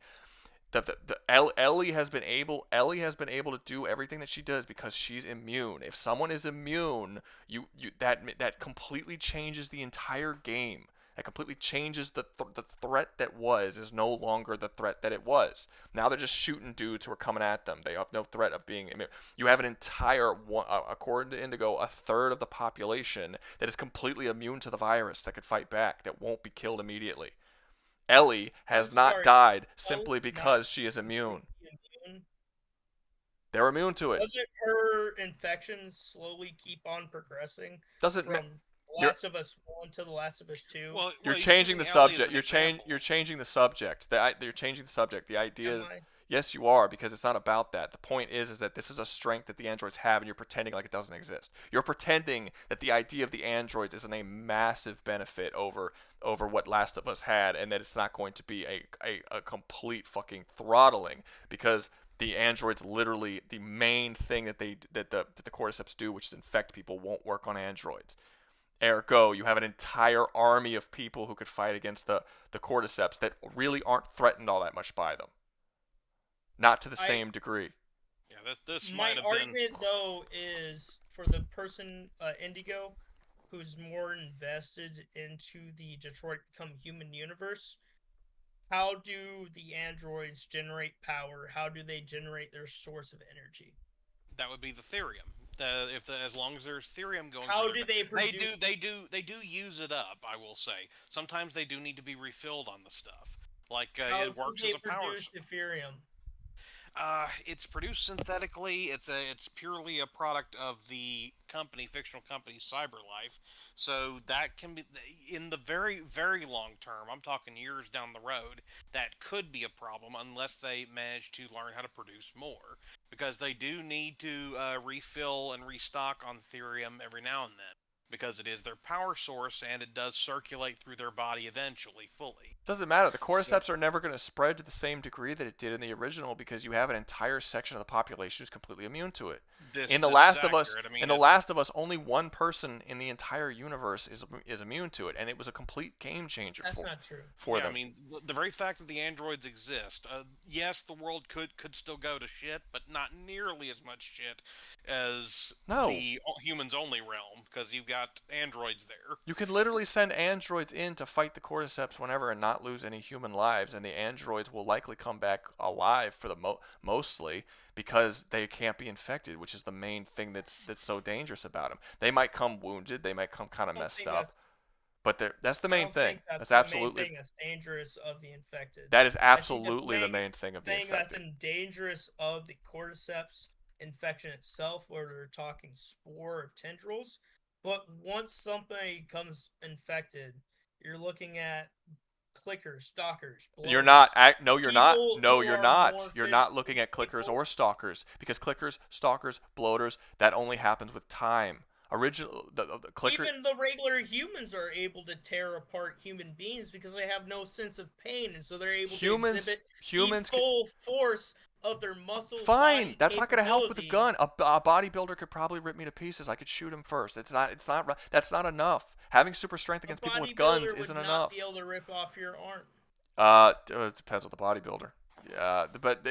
Ellie has been able to do everything that she does because she's immune. If someone is immune, that completely changes the entire game. That completely changes the threat that is no longer the threat that it was. Now they're just shooting dudes who are coming at them. They have no threat of being immune. You have an entire according to Indigo, a third of the population that is completely immune to the virus that could fight back, that won't be killed immediately. Ellie has not died simply because she is immune. They're immune to it. Doesn't her infection slowly keep on progressing? Doesn't from The Last of Us 1 to The Last of Us 2? You're changing the subject. You're changing the subject. You're changing the subject. The idea is, yes, you are, because it's not about that. The point is that this is a strength that the androids have, and you're pretending like it doesn't exist. You're pretending that the idea of the androids isn't a massive benefit over what Last of Us had, and that it's not going to be a complete fucking throttling, because the androids, literally the main thing that the cordyceps do, which is infect people, won't work on androids. Ergo, you have an entire army of people who could fight against the cordyceps that really aren't threatened all that much by them. Not to the same degree. Yeah, this My might have argument, though, is for the person, Indigo, who's more invested into the Detroit Become Human universe. How do the androids generate power? How do they generate their source of energy? That would be the therium. As long as there's therium going. How do they produce? They do use it up. I will say. Sometimes they do need to be refilled on the stuff. Like it works as a power. How do they produce Ethereum? It's produced synthetically. It's purely a product of the fictional company CyberLife. So that can be, in the very, very long term, I'm talking years down the road, that could be a problem unless they manage to learn how to produce more. Because they do need to refill and restock on Therium every now and then. Because it is their power source, and it does circulate through their body eventually, fully. Doesn't matter. The cordyceps are never going to spread to the same degree that it did in the original, because you have an entire section of the population who's completely immune to it. In The Last of Us, only one person in the entire universe is immune to it, and it was a complete game changer for them. I mean, the very fact that the androids exist, yes, the world could still go to shit, but not nearly as much shit as the humans-only realm, because you've got androids there. You could literally send androids in to fight the cordyceps whenever and not lose any human lives, and the androids will likely come back alive for the mostly, because they can't be infected, which is the main thing that's so dangerous about them. They might come wounded, they might come kind of messed up, but that's the main thing. That's absolutely the main thing that's dangerous of the infected. That is absolutely the main thing of the infected. That's dangerous of the cordyceps infection itself, where we're talking spore of tendrils. But once somebody becomes infected, you're looking at clickers, stalkers. Bloaters, you're not. No, you're not. No, you're not. You're not looking at clickers or stalkers, because clickers, stalkers, bloaters, that only happens with time. The clicker. Even the regular humans are able to tear apart human beings because they have no sense of pain, and so they're able to exhibit the full force of their muscle. Fine, that's not going to help with a gun. A bodybuilder could probably rip me to pieces. I could shoot him first. That's not enough. Having super strength against people with guns isn't enough. Would not be able to rip off your arm. It depends on the bodybuilder. Yeah, but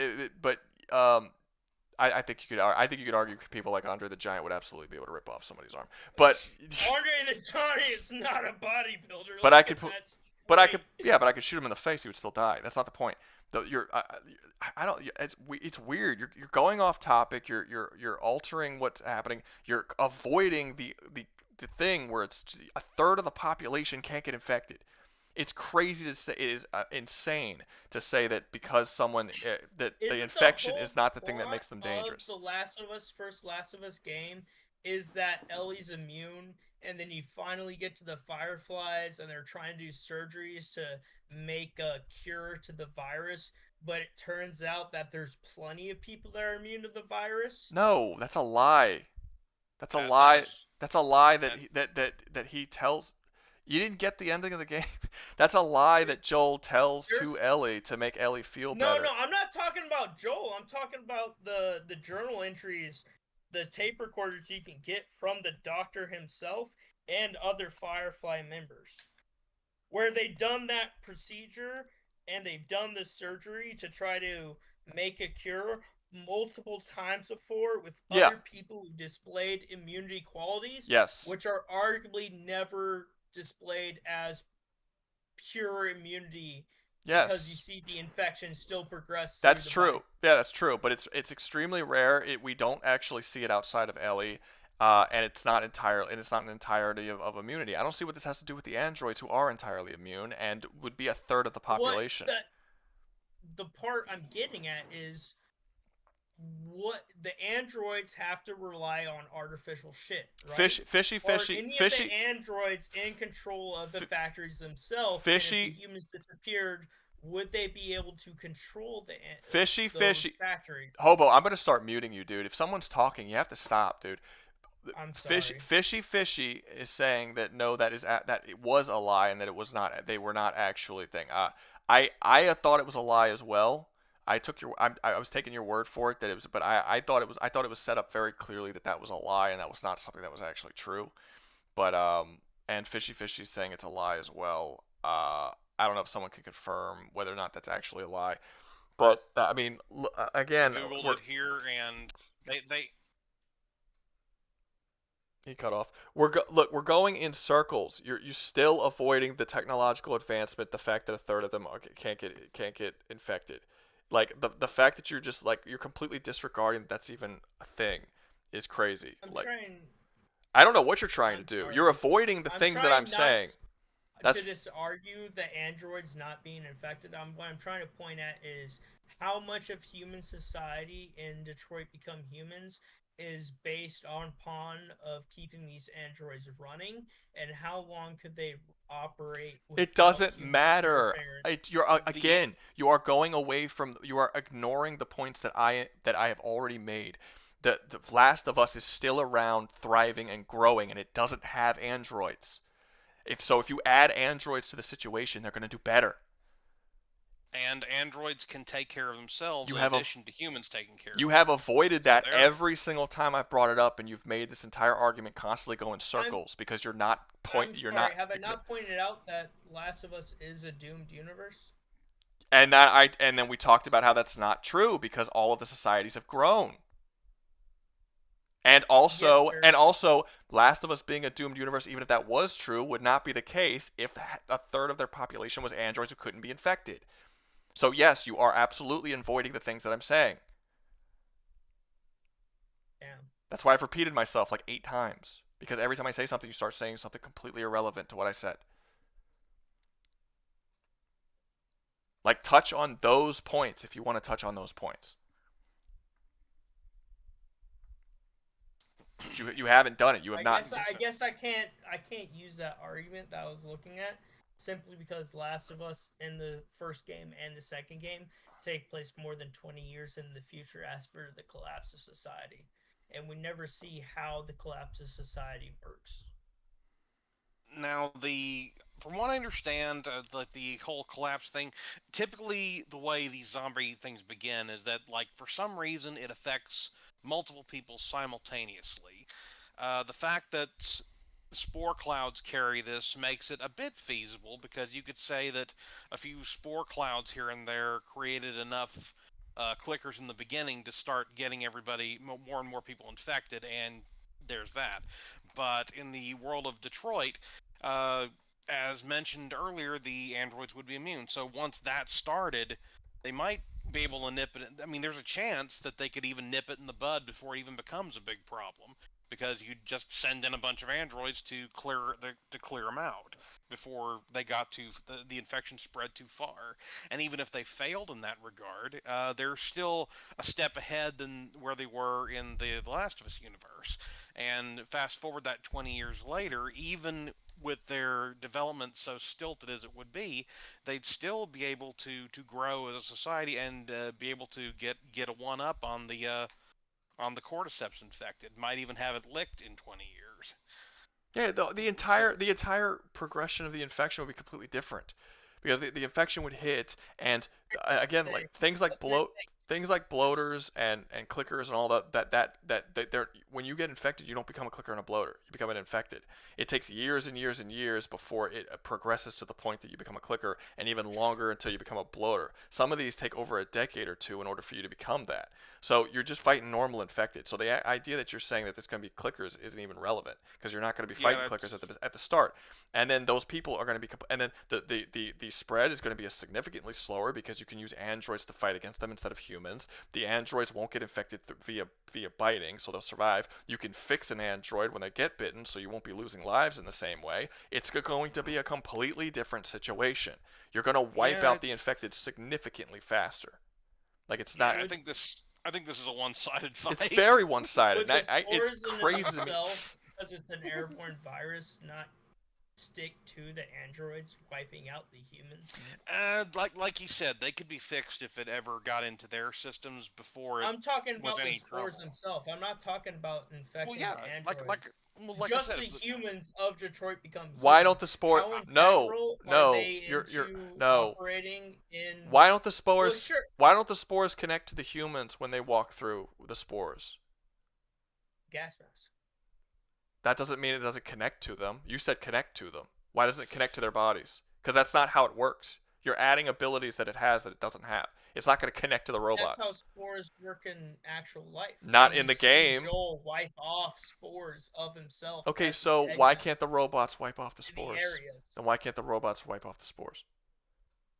I think you could argue people like Andre the Giant would absolutely be able to rip off somebody's arm. But Andre the Giant is not a bodybuilder. But I could shoot him in the face. He would still die. That's not the point. It's weird. You're going off topic. You're altering what's happening. You're avoiding the thing where it's a third of the population can't get infected. It's crazy to say. It is insane to say that because someone that the infection is not the thing that makes them dangerous. The Last of Us game is that Ellie's immune, and then you finally get to the Fireflies, and they're trying to do surgeries to make a cure to the virus, but it turns out that there's plenty of people that are immune to the virus. No, that's a lie. That's a lie. That's a lie that he tells. You didn't get the ending of the game. That's a lie that Joel tells to Ellie to make Ellie feel better. No, I'm not talking about Joel. I'm talking about the journal entries, the tape recorders you can get from the doctor himself and other Firefly members, where they done that procedure and they've done the surgery to try to make a cure multiple times before with Yeah. other people who displayed immunity qualities, Yes. which are arguably never displayed as pure immunity. Because you Yes. see the infection still progress through That's the true. body. Yeah, that's true. But it's extremely rare. We don't actually see it outside of Ellie, and it's not an entirety of immunity. I don't see what this has to do with the androids who are entirely immune and would be a third of the population. The part I'm getting at is what the androids have to rely on artificial shit, right? Fishy. Are any of the androids in control of the factories themselves? And if the humans disappeared, would they be able to control those factories? Hobo, I'm gonna start muting you, dude. If someone's talking, you have to stop, dude. I'm sorry. Fishy is saying that no, that it was a lie and that it was not. They were not actually thing. I thought it was a lie as well. I was taking your word for it that it was, but I thought it was set up very clearly that was a lie and that was not something that was actually true. But and Fishy's saying it's a lie as well. I don't know if someone can confirm whether or not that's actually a lie. But I mean, again, Googled it here, and they he cut off. Look, we're going in circles. You're still avoiding the technological advancement. The fact that a third of them can't get infected. Like the fact that you're just like you're completely disregarding that's even a thing is crazy. I don't know what you're trying to do. You're avoiding the things that I'm saying. To just argue the androids not being infected. What I'm trying to point at is how much of human society in Detroit Become Humans is based upon of keeping these androids running, and how long could they operate? It doesn't matter. You are going away from. You are ignoring the points that I have already made. The Last of Us is still around, thriving and growing, and it doesn't have androids. If you add androids to the situation, they're going to do better. And androids can take care of themselves in addition to humans taking care of them. You have avoided that every single time I've brought it up, and you've made this entire argument constantly go in circles because you're not Have I not pointed out that Last of Us is a doomed universe? And then we talked about how that's not true because all of the societies have grown. And also, Last of Us being a doomed universe, even if that was true, would not be the case if a third of their population was androids who couldn't be infected. So yes, you are absolutely avoiding the things that I'm saying. Damn. That's why I've repeated myself like 8 times. Because every time I say something, you start saying something completely irrelevant to what I said. Like, touch on those points if you want to touch on those points. You haven't done it. You have not. I guess I can't use that argument that I was looking at simply because Last of Us in the first game and the second game take place more than 20 years in the future as for the collapse of society. And we never see how the collapse of society works. Now, from what I understand, the whole collapse thing, typically the way these zombie things begin is that, like, for some reason it affects multiple people simultaneously. The fact that spore clouds carry this makes it a bit feasible because you could say that a few spore clouds here and there created enough clickers in the beginning to start getting everybody, more and more people infected, and there's that. But in the world of Detroit, as mentioned earlier, the androids would be immune. So once that started, they might be able to nip it. I mean, there's a chance that they could even nip it in the bud before it even becomes a big problem, because you just send in a bunch of androids to clear them out before they got to the infection spread too far. And even if they failed in that regard, they're still a step ahead than where they were in the Last of Us universe. And fast forward that 20 years later, even with their development so stilted as it would be, they'd still be able to grow as a society and be able to get a one-up on the cordyceps infected. Might even have it licked in 20 years. Yeah, the entire progression of the infection would be completely different, because the infection would hit, and again, like things like things like bloaters and clickers and all that they're, when you get infected, you don't become a clicker and a bloater. You become an infected. It takes years and years and years before it progresses to the point that you become a clicker, and even longer until you become a bloater. Some of these take over a decade or two in order for you to become that. So you're just fighting normal infected. So the idea that you're saying that there's going to be clickers isn't even relevant, because you're not going to be fighting clickers at the start. And then those people are going to be, and then the spread is going to be significantly slower, because you can use androids to fight against them instead of humans. The androids won't get infected via biting, so they'll survive. You can fix an android when they get bitten, so you won't be losing lives in the same way. It's going to be a completely different situation. You're going to wipe out the infected significantly faster. Like, it's not. I think this is a one-sided fight. It's very one-sided. Would the It's spores in crazy to me. itself, because it's an airborne virus, not stick to the androids, wiping out the humans? Like you said, they could be fixed if it ever got into their systems before. I'm talking was about the any spores trouble. themselves. I'm not talking about infecting the androids. Like just I said, the humans of Detroit become. Why don't the spores? No, are they you're into operating in. Why don't the spores? Well, sure. Why don't the spores connect to the humans when they walk through the spores? Gas mask. That doesn't mean it doesn't connect to them. You said connect to them. Why doesn't it connect to their bodies? Because that's not how it works. You're adding abilities that it has that it doesn't have. It's not going to connect to the robots. That's how spores work in actual life. Not And in the you see game. Joel wipe off spores of himself. Okay, as so he why exits can't the robots wipe off the the spores? areas. Then why can't the robots wipe off the spores?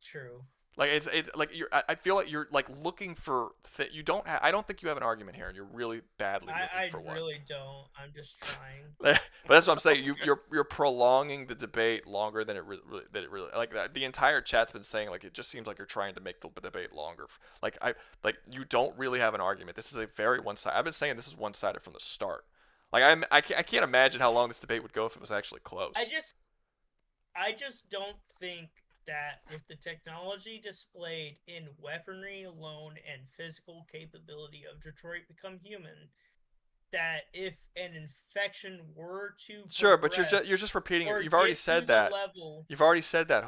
True. Like it's like I feel like you're like looking for you don't I don't think you have an argument here, and you're really badly looking for one. I really don't. I'm just trying. But that's what I'm saying. You're prolonging the debate longer than it really like the entire chat's been saying, like, it just seems like you're trying to make the debate longer. Like you don't really have an argument. This is a very one-sided. I've been saying this is one-sided from the start. Like I can't imagine how long this debate would go if it was actually close. I just don't think that with the technology displayed in weaponry alone and physical capability of Detroit Become Human, that if an infection were to Sure, but you're just repeating it. You've already said that. You've already said that,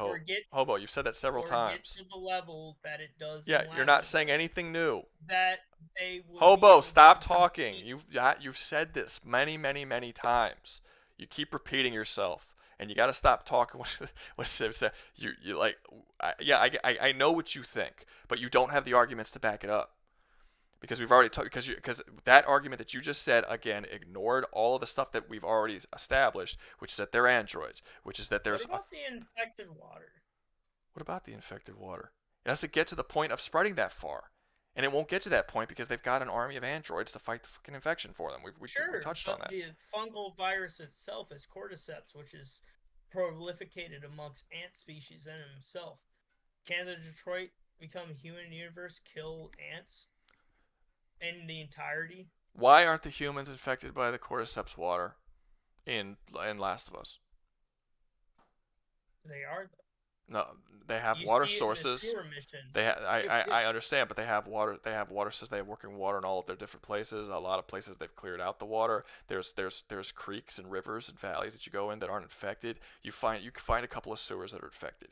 Hobo. You've said that several times. Get to the level that it does. Yeah, in you're Last not of saying Us, anything new. That they would Hobo, stop talking. You've said this many times. You keep repeating yourself. And you got to stop talking when you like. I know what you think, but you don't have the arguments to back it up, because we've already because that argument that you just said again ignored all of the stuff that we've already established, which is that they're androids, which is that there's. What about the infected water? What about the infected water? It has to get to the point of spreading that far, and it won't get to that point because they've got an army of androids to fight the fucking infection for them. We touched on that. The fungal virus itself is cordyceps, which is prolificated amongst ant species in himself. Can the Detroit Become Human universe kill ants in the entirety? Why aren't the humans infected by the cordyceps water in Last of Us? They are, though. No, they have You water see it in the sources. sewer mission. I understand, but they have water. They have water sources. They have working water in all of their different places. A lot of places they've cleared out the water. There's creeks and rivers and valleys that you go in that aren't infected. You can find a couple of sewers that are infected.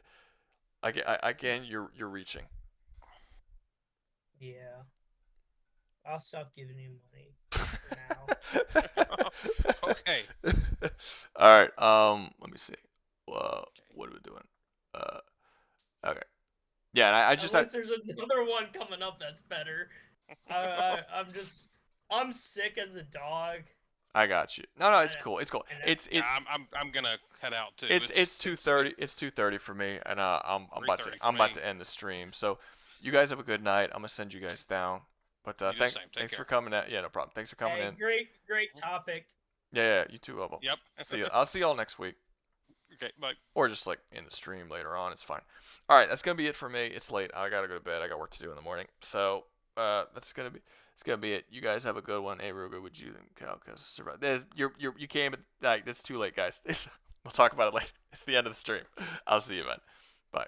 Again, you're reaching. Yeah. I'll stop giving you money for now. Okay. All right. Let me see. What are we doing? Okay. Yeah, and I just Unless there's another one coming up that's better. I'm sick as a dog. I got you. No, it's cool. It's cool. I'm gonna head out too. It's 2:30. It's 2:30 for me, and I'm about to end the stream. So, you guys have a good night. I'm gonna send you guys down. But thanks for coming. Yeah, no problem. Thanks for coming in. Great topic. Yeah, you too, Elbow. Yep. I'll see y'all next week. Okay, bye. Or just like in the stream later on. It's fine. All right, that's gonna be it for me. It's late. I gotta go to bed. I got work to do in the morning. So it's gonna be it. You guys have a good one. Hey, Rouga, would you survive? You came like it's too late, guys. We'll talk about it later. It's the end of the stream. I'll see you, man. Bye.